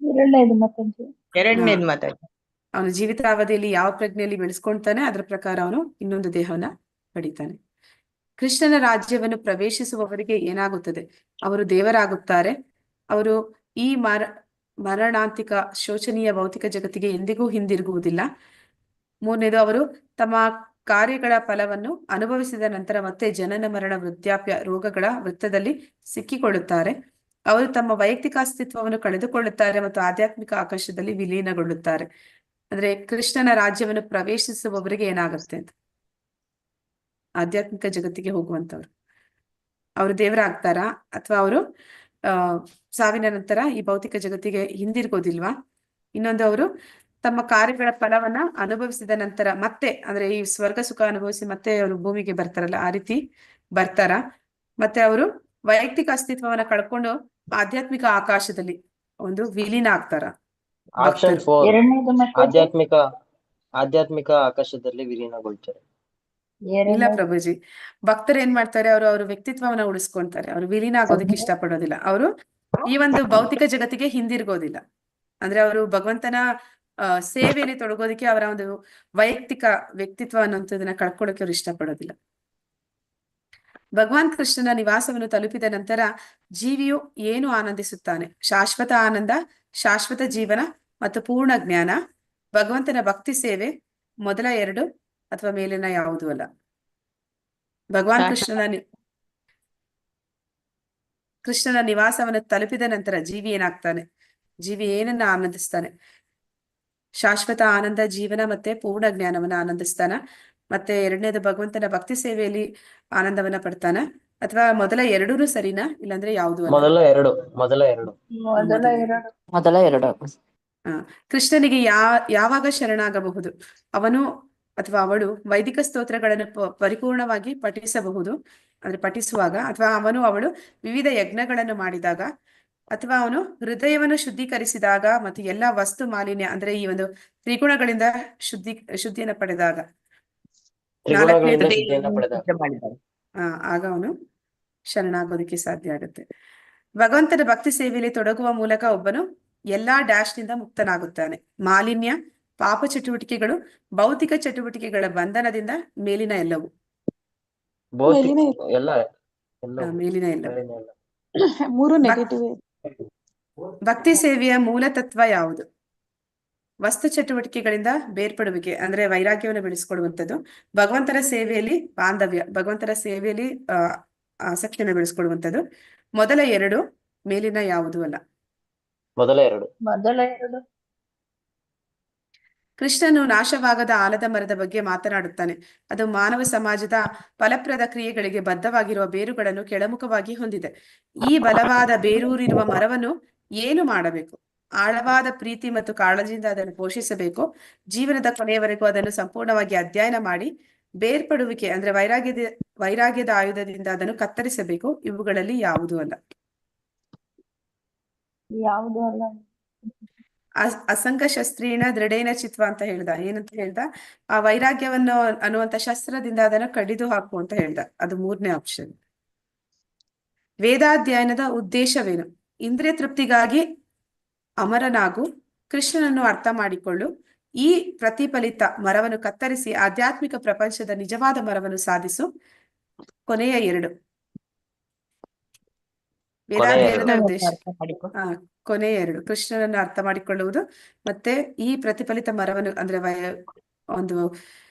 ಎರಡನೇದು ಮಾತಾಜಿ. ಎರಡನೇದು ಮಾತಾಜಿ. ಅವನ ಜೀವಿತಾವಧಿಯಲ್ಲಿ ಯಾವ ಪ್ರಜ್ಞೆಯಲ್ಲಿ ಬೆಳೆಸ್ಕೊಳ್ತಾನೆ ಅದರ ಪ್ರಕಾರ ಅವನು ಇನ್ನೊಂದು ದೇಹವನ್ನ ಪಡಿತಾನೆ. ಕೃಷ್ಣನ ರಾಜ್ಯವನ್ನು ಪ್ರವೇಶಿಸುವವರಿಗೆ ಏನಾಗುತ್ತದೆ? ಅವರು ದೇವರಾಗುತ್ತಾರೆ. ಅವರು ಈ ಮರಣಾಂತಿಕ ಶೋಚನೀಯ ಭೌತಿಕ ಜಗತ್ತಿಗೆ ಎಂದಿಗೂ ಹಿಂದಿರುಗುವುದಿಲ್ಲ. ಮೂರನೇದು, ಅವರು ತಮ್ಮ ಕಾರ್ಯಗಳ ಫಲವನ್ನು ಅನುಭವಿಸಿದ ನಂತರ ಮತ್ತೆ ಜನನ ಮರಣ ವೃದ್ಧಾಪ್ಯ ರೋಗಗಳ ವೃತ್ತದಲ್ಲಿ ಸಿಕ್ಕಿಕೊಳ್ಳುತ್ತಾರೆ. ಅವರು ತಮ್ಮ ವೈಯಕ್ತಿಕ ಅಸ್ತಿತ್ವವನ್ನು ಕಳೆದುಕೊಳ್ಳುತ್ತಾರೆ ಮತ್ತು ಆಧ್ಯಾತ್ಮಿಕ ಆಕಾಶದಲ್ಲಿ ವಿಲೀನಗೊಳ್ಳುತ್ತಾರೆ. ಅಂದ್ರೆ ಕೃಷ್ಣನ ರಾಜ್ಯವನ್ನು ಪ್ರವೇಶಿಸುವವರಿಗೆ ಏನಾಗುತ್ತೆ ಅಂತ, ಆಧ್ಯಾತ್ಮಿಕ ಜಗತ್ತಿಗೆ ಹೋಗುವಂತವ್ರು ಅವರು ದೇವರಾಗ್ತಾರಾ ಅಥವಾ ಅವರು ಸಾವಿನ ನಂತರ ಈ ಭೌತಿಕ ಜಗತ್ತಿಗೆ ಹಿಂದಿರುಗೋದಿಲ್ವಾ? ಇನ್ನೊಂದು, ಅವರು ತಮ್ಮ ಕಾರ್ಯಗಳ ಫಲವನ್ನ ಅನುಭವಿಸಿದ ನಂತರ ಮತ್ತೆ ಅಂದ್ರೆ ಈ ಸ್ವರ್ಗ ಸುಖ ಅನುಭವಿಸಿ ಮತ್ತೆ ಅವರು ಭೂಮಿಗೆ ಬರ್ತಾರಲ್ಲ, ಆ ರೀತಿ ಬರ್ತಾರ? ಮತ್ತೆ ಅವರು ವೈಯಕ್ತಿಕ ಅಸ್ತಿತ್ವವನ್ನ ಕಳ್ಕೊಂಡು ಆಧ್ಯಾತ್ಮಿಕ ಆಕಾಶದಲ್ಲಿ ಒಂದು ವಿಲೀನ ಆಗ್ತಾರ? ಆಪ್ಷನ್ 4 ಎರಡನೇದು ಮಾತಾಜಿ. ಆಧ್ಯಾತ್ಮಿಕ ಆಕಾಶದಲ್ಲಿ ವಿಲೀನಗೊಳ್ತಾರೆ. ಇಲ್ಲ ಪ್ರಭುಜಿ, ಭಕ್ತರು ಏನ್ ಮಾಡ್ತಾರೆ, ಅವರು ಅವ್ರ ವ್ಯಕ್ತಿತ್ವವನ್ನ ಉಳಿಸ್ಕೊಂತಾರೆ. ಅವರು ವಿಲೀನ ಆಗೋದಕ್ಕೆ ಇಷ್ಟಪಡೋದಿಲ್ಲ. ಅವರು ಈ ಒಂದು ಭೌತಿಕ ಜಗತ್ತಿಗೆ ಹಿಂದಿರುಗೋದಿಲ್ಲ. ಅಂದ್ರೆ ಅವರು ಭಗವಂತನ ಸೇವೆಯಲ್ಲಿ ತೊಡಗೋದಕ್ಕೆ ಅವರ ಒಂದು ವೈಯಕ್ತಿಕ ವ್ಯಕ್ತಿತ್ವ ಅನ್ನುವಂಥದ್ದನ್ನ ಕಳ್ಕೊಳ್ಳೋಕೆ ಅವ್ರು ಇಷ್ಟಪಡೋದಿಲ್ಲ. ಭಗವಾನ್ ಕೃಷ್ಣನ ನಿವಾಸವನ್ನು ತಲುಪಿದ ನಂತರ ಜೀವಿಯು ಏನು ಆನಂದಿಸುತ್ತಾನೆ? ಶಾಶ್ವತ ಆನಂದ, ಶಾಶ್ವತ ಜೀವನ ಮತ್ತು ಪೂರ್ಣ ಜ್ಞಾನ. ಭಗವಂತನ ಭಕ್ತಿ ಸೇವೆ ಮೊದಲ ಎರಡು ಅಥವಾ ಮೇಲಿನ ಯಾವುದೂ ಅಲ್ಲ. ಭಗವಾನ್ ಕೃಷ್ಣನ ನಿವಾಸವನ್ನು ತಲುಪಿದ ನಂತರ ಜೀವಿ ಏನಾಗ್ತಾನೆ? ಜೀವಿ ಏನನ್ನ ಆನಂದಿಸ್ತಾನೆ? ಶಾಶ್ವತ ಆನಂದ, ಜೀವನ ಮತ್ತೆ ಪೂರ್ಣ ಜ್ಞಾನವನ್ನ ಆನಂದಿಸ್ತಾನ. ಮತ್ತೆ ಎರಡನೇದು, ಭಗವಂತನ ಭಕ್ತಿ ಸೇವೆಯಲ್ಲಿ ಆನಂದವನ್ನ ಪಡ್ತಾನ ಅಥವಾ ಮೊದಲ ಎರಡೂ ಸರಿನಾ? ಇಲ್ಲಾಂದ್ರೆ ಯಾವುದು ಅಲ್ಲ? ಮೊದಲ ಎರಡು. ಕೃಷ್ಣನಿಗೆ ಯಾವಾಗ ಶರಣಾಗಬಹುದು? ಅವನು ಅಥವಾ ಅವಳು ವೈದಿಕ ಸ್ತೋತ್ರಗಳನ್ನು ಪರಿಪೂರ್ಣವಾಗಿ ಪಠಿಸಬಹುದು, ಅಂದ್ರೆ ಪಠಿಸುವಾಗ, ಅಥವಾ ಅವಳು ವಿವಿಧ ಯಜ್ಞಗಳನ್ನು ಮಾಡಿದಾಗ, ಅಥವಾ ಅವನು ಹೃದಯವನ್ನು ಶುದ್ಧೀಕರಿಸಿದಾಗ ಮತ್ತು ಎಲ್ಲಾ ವಸ್ತು ಮಾಲಿನ್ಯ ಅಂದ್ರೆ ಈ ಒಂದು ತ್ರಿಗುಣಗಳಿಂದ ಶುದ್ಧಿಯನ್ನು ಪಡೆದಾಗ, ಆಗ ಅವನು ಶರಣಾಗೋದಕ್ಕೆ ಸಾಧ್ಯ ಆಗುತ್ತೆ. ಭಗವಂತನ ಭಕ್ತಿ ಸೇವೆಯಲ್ಲಿ ತೊಡಗುವ ಮೂಲಕ ಒಬ್ಬನು ಎಲ್ಲಾ ಡ್ಯಾಶ್ನಿಂದ ಮುಕ್ತನಾಗುತ್ತಾನೆ. ಮಾಲಿನ್ಯ, ಪಾಪ ಚಟುವಟಿಕೆಗಳು, ಭೌತಿಕ ಚಟುವಟಿಕೆಗಳ ಬಂಧನದಿಂದ ಮೇಲಿನ ಎಲ್ಲವೂ. ಮೇಲಿನ ಎಲ್ಲವೂ. ಮೂರು ನೆಗೆಟಿವ್. ಭಕ್ತಿ ಸೇವೆಯ ಮೂಲ ತತ್ವ ಯಾವುದು? ವಸ್ತು ಚಟುವಟಿಕೆಗಳಿಂದ ಬೇರ್ಪಡುವಿಕೆ ಅಂದ್ರೆ ವೈರಾಗ್ಯವನ್ನು ಬೆಳೆಸ್ಕೊಳ್ಳುವಂಥದ್ದು. ಭಗವಂತನ ಸೇವೆಯಲ್ಲಿ ಬಾಂಧವ್ಯ, ಭಗವಂತನ ಸೇವೆಯಲ್ಲಿ ಆಸಕ್ತಿಯನ್ನು ಬೆಳೆಸ್ಕೊಳ್ಳುವಂಥದ್ದು. ಮೊದಲ ಎರಡು, ಮೇಲಿನ ಯಾವುದೂ ಅಲ್ಲ. ಮೊದಲ ಎರಡು. ಕೃಷ್ಣನು ನಾಶವಾಗದ ಆಲದ ಮರದ ಬಗ್ಗೆ ಮಾತನಾಡುತ್ತಾನೆ. ಅದು ಮಾನವ ಸಮಾಜದ ಫಲಪ್ರದ ಕ್ರಿಯೆಗಳಿಗೆ ಬದ್ಧವಾಗಿರುವ ಬೇರುಗಳನ್ನು ಕೆಳಮುಖವಾಗಿ ಹೊಂದಿದೆ. ಈ ಬಲವಾದ ಬೇರೂರಿರುವ ಮರವನ್ನು ಏನು ಮಾಡಬೇಕು? ಆಳವಾದ ಪ್ರೀತಿ ಮತ್ತು ಕಾಳಜಿಯಿಂದ ಅದನ್ನು ಪೋಷಿಸಬೇಕು. ಜೀವನದ ಕೊನೆಯವರೆಗೂ ಅದನ್ನು ಸಂಪೂರ್ಣವಾಗಿ ಅಧ್ಯಯನ ಮಾಡಿ ಬೇರ್ಪಡುವಿಕೆ ಅಂದ್ರೆ ವೈರಾಗ್ಯದ ಆಯುಧದಿಂದ ಅದನ್ನು ಕತ್ತರಿಸಬೇಕು. ಇವುಗಳಲ್ಲಿ ಯಾವುದೂ ಅಲ್ಲ. ಅಸಂಗ ಶಸ್ತ್ರೀಣ ದೃಢೇನ ಚಿತ್ವ ಅಂತ ಹೇಳ್ದ. ಏನಂತ ಹೇಳ್ದ? ಆ ವೈರಾಗ್ಯವನ್ನು ಅನ್ನುವಂತ ಶಸ್ತ್ರದಿಂದ ಅದನ್ನು ಕಡಿದು ಹಾಕು ಅಂತ ಹೇಳ್ದ. ಅದು ಮೂರನೇ ಆಪ್ಷನ್. ವೇದಾಧ್ಯಯನದ ಉದ್ದೇಶವೇನು? ಇಂದ್ರಿಯ ತೃಪ್ತಿಗಾಗಿ ಅಮರನಾಗು, ಕೃಷ್ಣನನ್ನು ಅರ್ಥ ಮಾಡಿಕೊಳ್ಳು. ಈ ಪ್ರತಿಫಲಿತ ಮರವನ್ನು ಕತ್ತರಿಸಿ ಆಧ್ಯಾತ್ಮಿಕ ಪ್ರಪಂಚದ ನಿಜವಾದ ಮರವನ್ನು ಸಾಧಿಸು. ಕೊನೆಯ ಎರಡು. ವೇದಾಧ್ಯಯನದ ಉದ್ದೇಶ ಕೊನೆಯ ಎರಡು, ಕೃಷ್ಣನನ್ನು ಅರ್ಥ ಮಾಡಿಕೊಳ್ಳುವುದು ಮತ್ತೆ ಈ ಪ್ರತಿಫಲಿತ ಮರವನ್ನು ಅಂದ್ರೆ ಒಂದು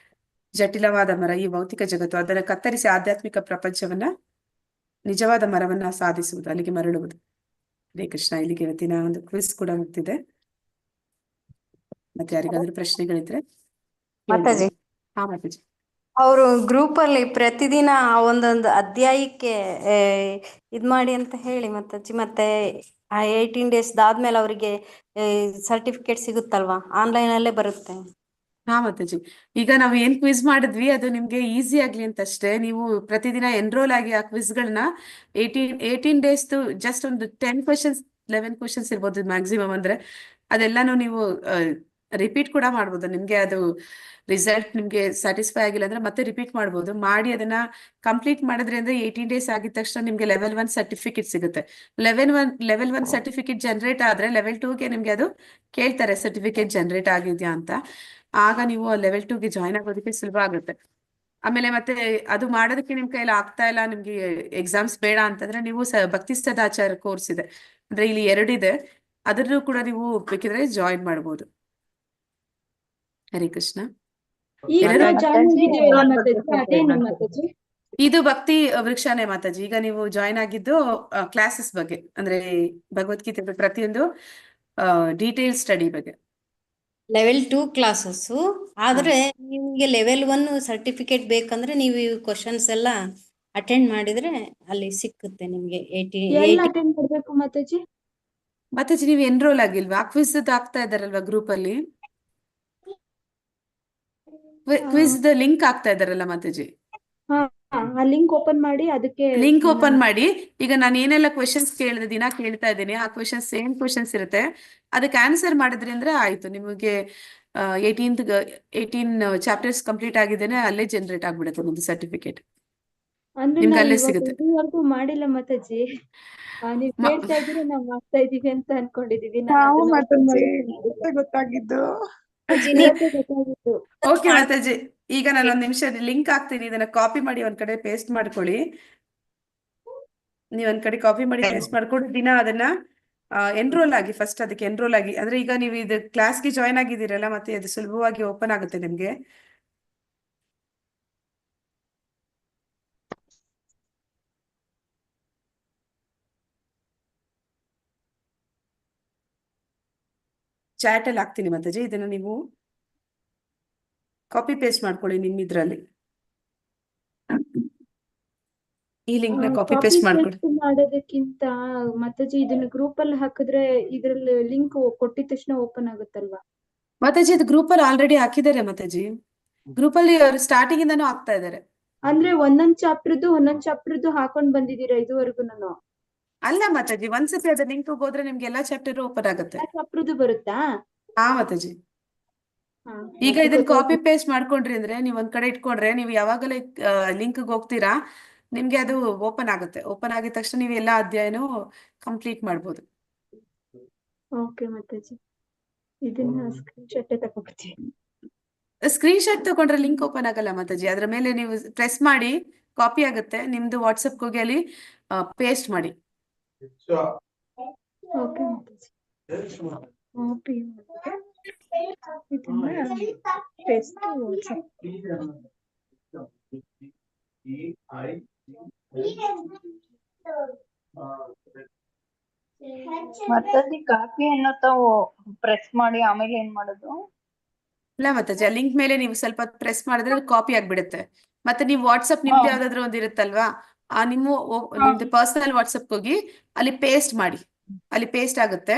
ಜಟಿಲವಾದ ಮರ, ಈ ಭೌತಿಕ ಜಗತ್ತು, ಅದನ್ನು ಕತ್ತರಿಸಿ ಆಧ್ಯಾತ್ಮಿಕ ಪ್ರಪಂಚವನ್ನ ನಿಜವಾದ ಮರವನ್ನ ಸಾಧಿಸುವುದು, ಅಲ್ಲಿಗೆ ಮರಳುವುದು. ಹರೇ ಕೃಷ್ಣ. ಇಲ್ಲಿಗೆ ಇವತ್ತಿನ ಒಂದು ಕ್ವಿಜ್ ಕೂಡ ಮುಗ್ದಿದೆ. ಮತ್ತೆ ಯಾರಿಗಾದ್ರೂ ಪ್ರಶ್ನೆಗಳಿದ್ರೆ ಮಾತಾಜಿ. ಮಾತಾಜಿ. ಅವರು ಗ್ರೂಪ್ ಅಲ್ಲಿ ಪ್ರತಿದಿನ ಒಂದೊಂದು ಅಧ್ಯಾಯಕ್ಕೆ ಇದ್ ಮಾಡಿ ಅಂತ ಹೇಳಿ ಮಾತಾಜಿ. ಮತ್ತೆ 18 days ಆದ್ಮೇಲೆ ಅವರಿಗೆ ಸರ್ಟಿಫಿಕೇಟ್ ಸಿಗುತ್ತಲ್ವಾ? ಆನ್ಲೈನ್ ಅಲ್ಲೇ ಬರುತ್ತೆ. ಮಾತಾಜಿ, ಈಗ ನಾವು ಏನ್ ಕ್ವಿಜ್ ಮಾಡಿದ್ವಿ ಅದು ನಿಮ್ಗೆ ಈಸಿ ಆಗ್ಲಿ ಅಂತ ಅಷ್ಟೇ. ನೀವು ಪ್ರತಿದಿನ ಎನ್ರೋಲ್ ಆಗಿ ಆ ಕ್ವಿಜ್ಗಳನ್ನ 18 days ಜಸ್ಟ್ ಒಂದು 10 questions 11 ಕ್ವಶನ್ಸ್ ಇರ್ಬೋದು ಮ್ಯಾಕ್ಸಿಮಮ್ ಅಂದ್ರೆ ಅದೆಲ್ಲಾನು ನೀವು ರಿಪೀಟ್ ಕೂಡ ಮಾಡ್ಬೋದು. ನಿಮ್ಗೆ ಅದು ರಿಸಲ್ಟ್ ನಿಮ್ಗೆ ಸ್ಯಾಟಿಸ್ಫೈ ಆಗಿಲ್ಲ ಅಂದ್ರೆ ಮತ್ತೆ ರಿಪೀಟ್ ಮಾಡ್ಬೋದು. ಮಾಡಿ ಅದನ್ನ ಕಂಪ್ಲೀಟ್ ಮಾಡಿದ್ರಿ ಅಂದ್ರೆ 18 ಡೇಸ್ ಆಗಿದ ತಕ್ಷಣ ನಿಮ್ಗೆ ಲೆವೆಲ್ 1 ಸರ್ಟಿಫಿಕೇಟ್ ಸಿಗುತ್ತೆ. ಲೆವೆಲ್ 1 ಸರ್ಟಿಫಿಕೇಟ್ ಜನರೇಟ್ ಆದ್ರೆ ಲೆವೆಲ್ 2ಗೆ ನಿಮ್ಗೆ ಅದು ಕೇಳ್ತಾರೆ ಸರ್ಟಿಫಿಕೇಟ್ ಜನರೇಟ್ ಆಗಿದ್ಯಾ ಅಂತ. ಆಗ ನೀವು ಲೆವೆಲ್ 2ಗೆ ಜಾಯ್ನ್ ಆಗೋದಕ್ಕೆ ಸುಲಭ ಆಗುತ್ತೆ. ಆಮೇಲೆ ಮತ್ತೆ ಅದು ಮಾಡೋದಕ್ಕೆ ನಿಮ್ ಕೈಲಿ ಆಗ್ತಾ ಇಲ್ಲ, ನಿಮ್ಗೆ ಎಕ್ಸಾಮ್ಸ್ ಬೇಡ ಅಂತಂದ್ರೆ ನೀವು ಭಕ್ತಿ ಸದಾಚಾರ ಕೋರ್ಸ್ ಇದೆ, ಅಂದ್ರೆ ಇಲ್ಲಿ 2 ಇದೆ, ಅದ್ರಲ್ಲೂ ಕೂಡ ನೀವು ಬೇಕಿದ್ರೆ ಜಾಯಿನ್ ಮಾಡ್ಬೋದು. ಹರೇ ಕೃಷ್ಣ. ಈಗ ಎರಡು ನಾವು ಜಾಯ್ನ್ ಆಗಿದ್ದೀವಲ್ಲ ಮಾತಾಜಿ, ಅದೇನು ಮಾತಾಜಿ? ಇದು ಭಕ್ತಿ ವೃಕ್ಷಾನೇ ಮಾತಾಜಿ. ಈಗ ನೀವು ಜಾಯ್ನ್ ಆಗಿದ್ದು ಕ್ಲಾಸಸ್ ಬಗ್ಗೆ, ಅಂದ್ರೆ ಭಗವದ್ಗೀತೆ ಪ್ರತಿಯೊಂದು ಡೀಟೇಲ್ ಸ್ಟಡಿ ಬಗ್ಗೆ. ಲೆವೆಲ್ 2 ಕ್ಲಾಸಸ್ ಆದ್ರೆ ನಿಮ್ಗೆ ಲೆವೆಲ್ 1 ಸರ್ಟಿಫಿಕೇಟ್ ಬೇಕಂದ್ರೆ ನೀವು ಈ ಕ್ವಶನ್ಸ್ ಎಲ್ಲ ಅಟೆಂಡ್ ಮಾಡಿದ್ರೆ ಅಲ್ಲಿ ಸಿಕ್ಕುತ್ತೆ ನಿಮ್ಗೆ. ಎಲ್ಲ ಅಟೆಂಡ್ ಮಾಡ್ಬೇಕು ಮಾತಾಜಿ? ಮಾತಾಜಿ ನೀವು ಎನ್ರೋಲ್ ಆಗಿಲ್ವಾ? ಕ್ವಿಜ್ ಆಗ್ತಾ ಇದಾರಲ್ವಾ ಗ್ರೂಪ್ ಅಲ್ಲಿ, ಕ್ವಿಜ್ ಲಿಂಕ್ ಆಗ್ತಾ ಇದಾರಲ್ಲ ಮಾತಾಜಿ, ಆ ಲಿಂಕ್ ಓಪನ್ ಮಾಡಿ ಅದಕ್ಕೆ ಲಿಂಕ್ ಓಪನ್ ಮಾಡಿ. ಈಗ ನಾನು ಏನೆಲ್ಲ ಕ್ವೆಶನ್ಸ್ ಕೇಳಿದೆ ದಿನ ಕೇಳ್ತಾ ಇದ್ದೀನಿ, ಆ ಕ್ವೆಶನ್ಸ್ ಸೇಮ್ ಕ್ವೆಶನ್ಸ್ ಇರುತ್ತೆ, ಅದಕ್ಕೆ ಆನ್ಸರ್ ಮಾಡಿದ್ರಿ ಅಂದ್ರೆ ಆಯ್ತು. ನಿಮಗೆ 18 ಚಾಪ್ಟರ್ಸ್ ಕಂಪ್ಲೀಟ್ ಆಗಿದ್ದೇನೆ, ಅಲ್ಲೇ ಜನರೇಟ್ ಆಗ್ಬಿಡುತ್ತೆ ನಿಮ್ದು ಸರ್ಟಿಫಿಕೇಟ್, ಅಂದ್ರೆ ನಿಮ್ಗೆ ನಾವು ಅಲ್ಲೇ ಇವಾಗ ಸಿಗುತ್ತೆ. ಇದುವರೆಗೂ ಮಾಡಿಲ್ಲ ಮಾತಾಜಿ. ನೀವ್ ಕೇಳ್ತಾ ಇದ್ರೆ ನಾವ್ ಮಾಡ್ತಾ ಇದೀವಿ ಅಂತ ಅನ್ಕೊಂಡಿದೀವಿ. ನಾವು ಅದನ್ನ open ಮಾತಾಜಿ ಮಾಡಿ ಗೊತ್ತಾಗಿದ್ದು. ಇವತ್ತೇ ಗೊತ್ತಾಗಿತ್ತು. ಓಕೆ ಮಾತಾಜಿ, ಈಗ ನಾನು ಒಂದ್ ನಿಮಿಷ ಲಿಂಕ್ ಹಾಕ್ತೀನಿ, ಇದನ್ನ ಕಾಪಿ ಮಾಡಿ ಒಂದ್ ಕಡೆ ಪೇಸ್ಟ್ ಮಾಡ್ಕೊಳ್ಳಿ. ನೀವ್ ಒಂದ್ ಕಡೆ ಕಾಪಿ ಮಾಡಿ ಪೇಸ್ಟ್ ಮಾಡ್ಕೊಂಡು ದಿನ ಅದನ್ನ ಎನ್ರೋಲ್ ಆಗಿ, ಫಸ್ಟ್ ಅದಕ್ಕೆ ಎನ್ರೋಲ್ ಆಗಿ. ಅಂದ್ರೆ ಈಗ ನೀವು ಇದು ಕ್ಲಾಸ್ಗೆ ಜಾಯ್ನ್ ಆಗಿದ್ದೀರಲ್ಲ, ಮತ್ತೆ ಅದು ಸುಲಭವಾಗಿ ಓಪನ್ ಆಗುತ್ತೆ ನಿಮ್ಗೆ. ಚಾಟ್ ಅಲ್ಲಿ ಹಾಕ್ತೀನಿ ಮಾತಾಜಿ, ಇದನ್ನ ನೀವು ಕಾಪಿ ಪೇಸ್ಟ್ ಮಾಡ್ಕೊಳ್ಳಿ ನಿಮ್ ಇದ್ರಲ್ಲಿ. ಈ ಲಿಂಕ್ ನ ಕಾಪಿ ಪೇಸ್ಟ್ ಮಾಡ್ಕೊಳ್ಳಿ. ಮಾಡೋದಕ್ಕಿಂತ ಮಾತಾಜಿ ಇದನ್ನ ಗ್ರೂಪ್ ಅಲ್ಲಿ ಹಾಕಿದ್ರೆ ಇದ್ರಲ್ಲಿ ಲಿಂಕ್ ಕೊಟ್ಟಿದ ತಕ್ಷಣ ಓಪನ್ ಆಗುತ್ತಲ್ವಾ ಮಾತಾಜಿ? ಇದು ಗ್ರೂಪ್ ಅಲ್ಲಿ ಆಲ್ರೆಡಿ ಹಾಕಿದ್ದಾರೆ ಮಾತಾಜಿ, ಗ್ರೂಪ್ ಅಲ್ಲಿ ಸ್ಟಾರ್ಟಿಂಗ್ ಇಂದಾನು ಹಾಕ್ತಾ ಇದ್ದಾರೆ. ಅಂದ್ರೆ ಒಂದೊಂದ್ ಚಾಪ್ಟರ್ದು ಹಾಕೊಂಡ್ ಬಂದಿದ್ದೀರಾ ಇದುವರೆಗೂ? ನಾನು ಅಲ್ಲ ಮಾತಾಜಿ, ಒಂದ್ಸತಿ ಅದ ಲಿಂಕ್ ಹೋದ್ರೆ ನಿಮ್ಗೆ ಎಲ್ಲಾ ಚಾಪ್ಟರ್ ಓಪನ್ ಆಗುತ್ತೆ. ಚಾಪ್ಟರ್ದು ಬರುತ್ತಾ? ಹಾ ಮಾತಾಜಿ. ಈಗ ಇದನ್ನ ಕಾಪಿ ಪೇಸ್ಟ್ ಮಾಡ್ಕೊಂಡ್ರಿ ಅಂದ್ರೆ ನೀವ್ ಒಂದ್ ಕಡೆ ಇಟ್ಕೊಂಡ್ರೆ, ನೀವು ಯಾವಾಗಲೇ ಲಿಂಕ್ ಹೋಗ್ತೀರಾ ನಿಮ್ಗೆ ಅದು ಓಪನ್ ಆಗುತ್ತೆ. ಓಪನ್ ಆಗಿದ ತಕ್ಷಣ ನೀವು ಎಲ್ಲಾ ಅಧ್ಯಾಯನೂ ಕಂಪ್ಲೀಟ್ ಮಾಡ್ಬೋದು. ಓಕೆ ಮಾತಾಜಿ, ಇದನ್ನ ಸ್ಕ್ರೀನ್ ಶಾಟ್ ತಗೊಳ್ತೀನಿ. ಸ್ಕ್ರೀನ್ ಶಾಟ್ ತಗೊಂಡ್ರೆ ಲಿಂಕ್ ಓಪನ್ ಆಗಲ್ಲ ಮಾತಾಜಿ, ಅದ್ರ ಮೇಲೆ ನೀವು ಪ್ರೆಸ್ ಮಾಡಿ ಕಾಪಿ ಆಗುತ್ತೆ. ನಿಮ್ದು ವಾಟ್ಸಪ್ ಹೋಗಿ ಅಲ್ಲಿ ಪೇಸ್ಟ್ ಮಾಡಿ. ಓಕೆ ಮಾತಾಜಿ, ಕಾಪಿ ಇದನ್ನ ಪೇಸ್ಟ್ ವಾಟ್ಸಪ್. ಮಾತಾಜಿ ಕಾಪಿಯನ್ನು ತಾವು ಪ್ರೆಸ್ ಮಾಡಿ ಆಮೇಲೆ ಏನ್ ಮಾಡೋದು? ಇಲ್ಲ ಮಾತಾಜಿ, ಆ ಲಿಂಕ್ ಮೇಲೆ ನೀವು ಸ್ವಲ್ಪ ಪ್ರೆಸ್ ಮಾಡಿದ್ರೆ ಕಾಪಿ ಆಗ್ಬಿಡುತ್ತೆ. ಮತ್ತೆ ನೀವು ವಾಟ್ಸಪ್ ನಿಮ್ದು ಯಾವ್ದಾದ್ರು ಒಂದ್ ಇರುತ್ತಲ್ವಾ, ಆ ನಿಮ್ದು ಪರ್ಸನಲ್ ವಾಟ್ಸಪ್ ಹೋಗಿ ಅಲ್ಲಿ ಪೇಸ್ಟ್ ಮಾಡಿ, ಅಲ್ಲಿ ಪೇಸ್ಟ್ ಆಗುತ್ತೆ.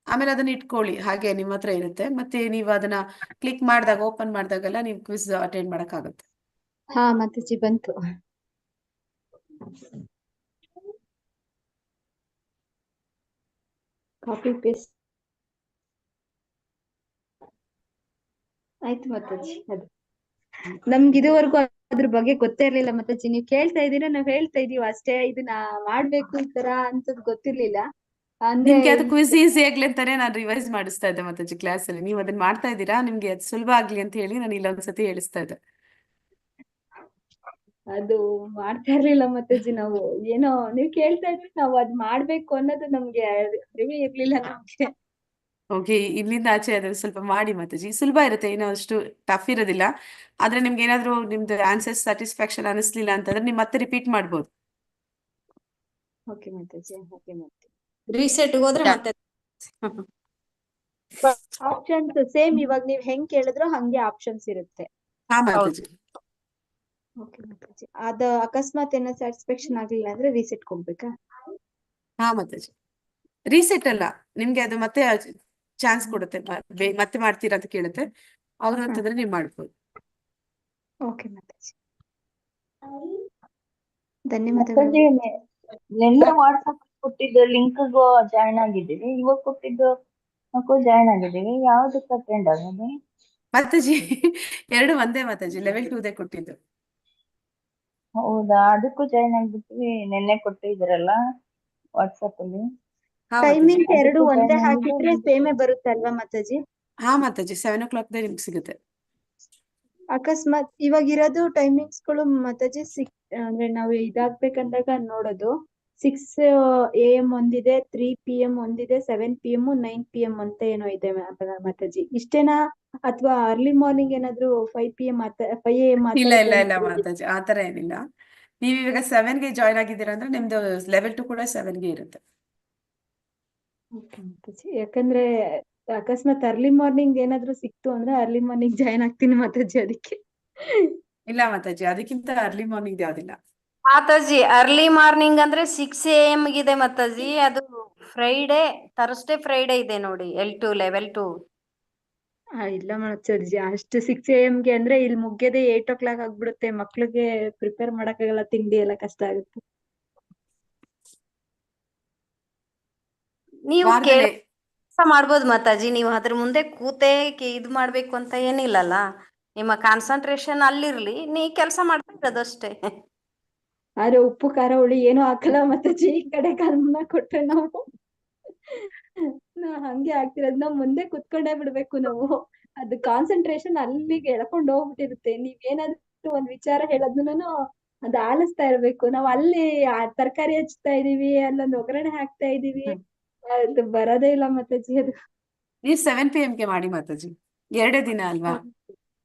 ಆಮೇಲೆ ಅದನ್ನ ಇಟ್ಕೊಳ್ಳಿ, ಹಾಗೆ ನಿಮ್ಮ ಹತ್ರ ಇರುತ್ತೆ. ಮತ್ತೆ ನೀವು ಅದನ್ನ ಕ್ಲಿಕ್ ಮಾಡಿದಾಗ, ಓಪನ್ ಮಾಡಿದಾಗೆಲ್ಲ ನೀವು ಕ್ವಿಜ್ ಅಟೆಂಡ್ ಮಾಡಕ್ ಆಗುತ್ತೆ. ಹಾ ಮಾತಾಜಿ ಬಂತು. ಕಾಪಿ ಪೇಸ್ಟ್ ಆಯ್ತು ಮಾತಾಜಿ. ಅದು ನಮ್ಗೆ ಇದುವರೆಗೂ ಅದ್ರ ಬಗ್ಗೆ ಗೊತ್ತೇ ಇರ್ಲಿಲ್ಲ ಮಾತಾಜಿ. ನೀವ್ ಕೇಳ್ತಾ ಇದೀರಾ, ನಾವ್ ಹೇಳ್ತಾ ಇದೀವಿ ಅಷ್ಟೇ. ಇದನ್ನ ಮಾಡ್ಬೇಕು ಈ ತರ ಅಂತದ್ ಗೊತ್ತಿರ್ಲಿಲ್ಲ. ಅಂದ್ರೆ ನಿಮ್ಗೆ ಅದು ಕ್ವಿಜ್ ಈಸಿ ಆಗ್ಲಿ ಅಂತಾನೆ ನಾನು ರಿವೈಸ್ ಮಾಡಿಸ್ತಾ ಇದ್ದೆ ಮಾತಾಜಿ ಕ್ಲಾಸ್ ಅಲ್ಲಿ. ನೀವು ಅದನ್ನ ಮಾಡ್ತಾ ಇದ್ದೀರಾ, ನಿಮ್ಗೆ ಅದು ಸುಲಭ ಆಗ್ಲಿ ಅಂತ ಹೇಳಿ ನಾನು ಇಲ್ಲೊಂದ್ಸತಿ ಹೇಳಿಸ್ತಾ ಇದ್ದೆ. ಅದು ಮಾಡ್ತಾ ಇರ್ಲಿಲ್ಲ ಮಾತಾಜಿ. ನಾವು ಏನೋ ನೀವ್ ಕೇಳ್ತಾ ಇದ್ರಿ, ನಾವು ಅದ್ ಮಾಡ್ಬೇಕು ಅನ್ನೋದು ನಮ್ಗೆ ಅರಿವೇ ಇರ್ಲಿಲ್ಲ ನಮ್ಗೆ. ಓಕೆ, ಇಲ್ಲಿಂದ ಆಚೆ ಅದ್ರ ಸ್ವಲ್ಪ ಮಾಡಿ ಮಾತಾಜಿ, ಸುಲಭ ಇರುತ್ತೆ, ಏನೋ ಅಷ್ಟು ಟಫ್ ಇರೋದಿಲ್ಲ. ಆದ್ರೆ ನಿಮ್ಗೆ ಏನಾದ್ರು ನಿಮ್ದು ಆನ್ಸರ್ಸ್ ಸ್ಯಾಟಿಸ್ಫ್ಯಾಕ್ಷನ್ ಅನಿಸ್ಲಿಲ್ಲ ಅಂತಂದ್ರೆ ನೀವು ಮತ್ತೆ ರಿಪೀಟ್ ಮಾಡ್ಬೋದು. Okay Mataji, okay Mataji. Reset ಹೋದ್ರೆ ಮತ್ತೆ ಆಪ್ಷನ್ಸ್ ಸೇಮ್ ಇವಾಗ ನೀವ್ ಹೆಂಗ್ ಕೇಳಿದ್ರೋ ಹಂಗೆ ಆಪ್ಷನ್ಸ್ ಇರುತ್ತೆ. ಹಾ ಮಾತಾಜಿ. ಓಕೆ ಮಾತಾಜಿ, ಅದ ಅಕಸ್ಮಾತ್ ಏನೋ ಸ್ಯಾಟಿಸ್ಫ್ಯಾಕ್ಷನ್ ಆಗ್ಲಿಲ್ಲ ಅಂದ್ರೆ ರೀಸೆಟ್ ಕೊಡ್ಬೇಕಾ? ಹಾ ಮಾತಾಜಿ, ರೀಸೆಟ್ ಅಲ್ಲ, ನಿಮ್ಗೆ ಅದು ಮತ್ತೆ ಚಾನ್ಸ್ ಕೊಡುತ್ತೆ, ಮತ್ತೆ ಮಾಡ್ತೀರಾ ಅಂತ ಕೇಳುತ್ತೆ. ಅವ್ರು ಅಂತಂದ್ರೆ ನೀವು ಮಾಡ್ಬೋದು. ಓಕೆ ಮಾತಾಜಿ, ಧನ್ಯವಾದಗಳು. ನಿನ್ನೆ ವಾಟ್ಸಪ್ ಕೊಟ್ಟಿದ್ದು ಲಿಂಕ್ಗೂ ಜಾಯ್ನ್ ಆಗಿದ್ದೀವಿ, ಇವಾಗ ಕೊಟ್ಟಿದ್ದು ಜಾಯ್ನ್ ಆಗಿದ್ದೀವಿ. ಯಾವ್ದಕ್ಕೆ ಅಟೆಂಡ್ ಆಗೋದು? ಮಾತಾಜಿ ಎರಡು ಒಂದೇ ಮಾತಾಜಿ, ಲೆವೆಲ್ 2 ಕೊಟ್ಟಿದ್ದು. ಹೌದಾ, ಅದಕ್ಕೂ ಜಾಯ್ನ್ ಆಗ್ಬಿಟ್ವಿ. ನಿನ್ನೆ ಕೊಟ್ಟಿದ್ರಲ್ಲ ವಾಟ್ಸಪ್ ಅಲ್ಲಿ. ಹಾ ಮಾತಾಜಿ, ಟೈಮಿಂಗ್ ಎರಡು ಅದಕ್ಕೂ ಒಂದೇ ಜಾಯ್ನ್ ಆಗಿದ್ದು. ಹಾಕಿದ್ರೆ ಸೇಮೇ ಬರುತ್ತೆ ಅಲ್ವಾ ಮಾತಾಜಿ? ಹಾ ಮಾತಾಜಿ 7 o'clock ನಿಮ್ಗೆ ಸಿಗುತ್ತೆ. ಅಕಸ್ಮಾತ್ ಇವಾಗ ಇರೋದು ಟೈಮಿಂಗ್ಸ್ ಗಳು ಮಾತಾಜಿ ಅಂದ್ರೆ ನಾವು ಇದಾಗ್ಬೇಕಂದಾಗ ನೋಡೋದು 6 AM ಒಂದಿದೆ, 3 PM ಒಂದಿದೆ, 7 PM, 9 PM ಅಂತ ಏನೋ ಇದೆ ಮಾತಾಜಿ. ಇಷ್ಟೇನಾ ಅಥವಾ ಅರ್ಲಿ ಮಾರ್ನಿಂಗ್ ಏನಾದ್ರು 5 PM 5 AM ಇಲ್ಲ ಇಲ್ಲ ಇಲ್ಲ ಮಾತಾಜಿ, ಆತರ ಏನಿಲ್ಲ. ನೀವ್ ಇವಾಗ 7ಗೆ ಜಾಯ್ನ್ ಆಗಿದ್ದೀರಾ ಅಂದ್ರೆ ನಿಮ್ದು ಲೆವೆಲ್ 2 ಕೂಡ 7ಗೆ ಇರುತ್ತೆ. ಯಾಕಂದ್ರೆ ಅಕಸ್ಮಾತ್ ಅರ್ಲಿ ಮಾರ್ನಿಂಗ್ ಏನಾದ್ರು ಸಿಕ್ತು ಅಂದ್ರೆ ಅರ್ಲಿ ಮಾರ್ನಿಂಗ್ ಜಾಯ್ನ್ ಆಗ್ತೀನಿ ಮಾತಾಜಿ, ಅದಕ್ಕೆ. ಇಲ್ಲ ಮಾತಾಜಿ, ಅದಕ್ಕಿಂತ ಅರ್ಲಿ ಮಾರ್ನಿಂಗ್ ಯಾವ್ದಿಲ್ಲ. ಮಾತಾಜಿ ಅರ್ಲಿ ಮಾರ್ನಿಂಗ್ ಅಂದ್ರೆ 6 AM ಗಿದೆ ಮಾತಾಜಿ. ಅದು ಥರ್ಸ್ಡೇ ಫ್ರೈಡೆ ಇದೆ ನೋಡಿ, L2 ಲೆವೆಲ್ 2. ಇಲ್ಲ ಮಾತಾಜಿ, ಅಷ್ಟು 6 AM ಗೆ ಅಂದ್ರೆ ಇಲ್ಲಿ ಮುಗ್ಯದೆ 8 o'clock ಆಗ್ಬಿಡುತ್ತೆ. ಮಕ್ಳಿಗೆ ಪ್ರಿಪೇರ್ ಮಾಡಕ್ಕಾಗಲ್ಲ, ತಿಂಡಿ ಎಲ್ಲ ಕಷ್ಟ ಆಗುತ್ತೆ. ನೀವು ವಾರದಲ್ಲಿ ಕೆಲಸ ಮಾಡ್ಬೋದು ಮಾತಾಜಿ. ನೀವು ಅದ್ರ ಮುಂದೆ ಕೂತೆ ಇದು ಮಾಡ್ಬೇಕು ಅಂತ ಏನಿಲ್ಲಲ್ಲ. ನಿಮ್ಮ ಕಾನ್ಸಂಟ್ರೇಷನ್ ಅಲ್ಲಿರ್ಲಿ, ನೀ ಕೆಲಸ ಮಾಡ್ತಾ ಇರೋದಷ್ಟೇ. ಆದ್ರೆ ಉಪ್ಪು ಖಾರ ಹುಳಿ ಏನೂ ಹಾಕಲ್ಲ ಮಾತಾಜಿ. ಈ ಕಡೆ ಗಮನ ಕೊಟ್ರೆ ನಾವು ಹಂಗೆ ಆಗ್ತಿರೋದು. ನಾವ್ ಮುಂದೆ ಕುತ್ಕೊಂಡೇ ಬಿಡ್ಬೇಕು ನಾವು. ಅದು ಕಾನ್ಸಂಟ್ರೇಷನ್ ಅಲ್ಲಿಗೆ ಎಳ್ಕೊಂಡು ಹೋಗ್ಬಿಟ್ಟಿರುತ್ತೆ. ನೀವೇನಾದ್ರೂ ಒಂದ್ ವಿಚಾರ ಹೇಳೋದನ್ನು ಅದು ಆಲಿಸ್ತಾ ಇರ್ಬೇಕು. ನಾವ್ ಅಲ್ಲಿ ತರಕಾರಿ ಹಚ್ತಾ ಇದೀವಿ, ಅಲ್ಲೊಂದು ಒಗ್ಗರಣೆ ಹಾಕ್ತಾ ಇದೀವಿ, ಅದು ಬರೋದೇ ಇಲ್ಲ ಮಾತಾಜಿ ಅದು. ನೀವು 7 PM ಗೆ ಮಾಡಿ ಮಾತಾಜಿ, 2 ದಿನ ಅಲ್ವಾ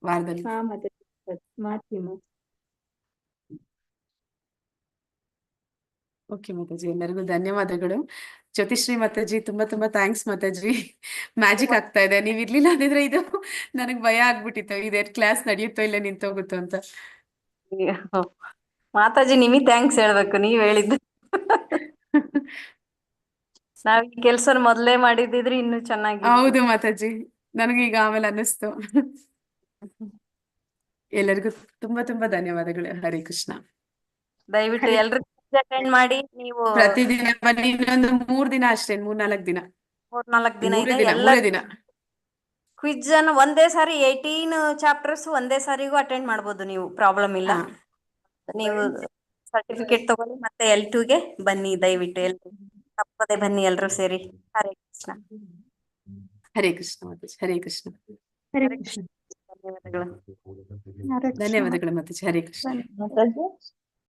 ವಾರದಲ್ಲಿ. ಹಾ ಮಾತಾಜಿ, ಮಾಡ್ತೀನಿ. ಓಕೆ ಮಾತಾಜಿ, ಎಲ್ಲರಿಗೂ ಧನ್ಯವಾದಗಳು. ಜ್ಯೋತಿಶ್ರೀ ಮಾತಾಜಿ ತುಂಬಾ ತುಂಬಾ ಥ್ಯಾಂಕ್ಸ್ ಮಾತಾಜಿ. ಮ್ಯಾಜಿಕ್ ಆಗ್ತಾ ಇದೆ, ನೀವ್ ಇರ್ಲಿಲ್ಲ ಅಂದಿದ್ರೆ ಇದು ನನಗ್ ಭಯ ಆಗ್ಬಿಟ್ಟಿತ್ತು, ಇದೇ ಕ್ಲಾಸ್ ನಡೆಯುತ್ತೋ ಇಲ್ಲ ನಿಂತೋಗುತ್ತೋ ಅಂತ. ಮಾತಾಜಿ ನಿಮಗೆ ಥ್ಯಾಂಕ್ಸ್ ಹೇಳ್ಬೇಕು, ನೀವ್ ಹೇಳಿದ್ದು. ನಾವ್ ಈ ಕೆಲ್ಸ ಮೊದ್ಲೇ ಮಾಡಿದಿದ್ರೆ ಇನ್ನು ಚೆನ್ನಾಗಿ. ಹೌದು ಮಾತಾಜಿ, ನನಗೀಗ ಆಮೇಲೆ ಅನ್ನಿಸ್ತು. ಎಲ್ಲರಿಗೂ ತುಂಬಾ ತುಂಬಾ ಧನ್ಯವಾದಗಳು. ಹರೇ ಕೃಷ್ಣ. ದಯವಿಟ್ಟು ಎಲ್ರು ಅಟೆಂಡ್ ಮಾಡಿ. ನೀವು ಪ್ರತಿದಿನ ಬನ್ನಿ, ಇನ್ನೊಂದು 3 ದಿನ ಅಷ್ಟೇ, 3-4 ದಿನ. 4 ದಿನ ಇದೆ. 3 ದಿನ ಕ್ವಿಜ್ ಅನ್ನು ಒಂದೇ ಸಾರಿ 18 ಚಾಪ್ಟರ್ಸ್ ಒಂದೇ ಸಾರಿಗೂ ಅಟೆಂಡ್ ಮಾಡ್ಬೋದು ನೀವು, ಪ್ರಾಬ್ಲಮ್ ಇಲ್ಲ. ಹಾ. ನೀವು ಸರ್ಟಿಫಿಕೇಟ್ ತಗೊಳ್ಳಿ, ಮತ್ತೆ L2 ಗೆ ಬನ್ನಿ ದಯವಿಟ್ಟು. ಎಲ್ರು ತಪ್ಪದೆ ಬನ್ನಿ, ಎಲ್ರು ಸೇರಿ. ಹರೇ ಕೃಷ್ಣ. ಹರೇ ಕೃಷ್ಣ ಮಾತಾಜಿ, ಹರೇ ಕೃಷ್ಣ. ಹರೇ ಕೃಷ್ಣ. ಧನ್ಯವಾದಗಳು. ಹರೇ ಕೃಷ್ಣ. ಧನ್ಯವಾದಗಳು ಮಾತಾಜಿ, ಹರೇ ಕೃಷ್ಣ. ಮಾತಾಜಿ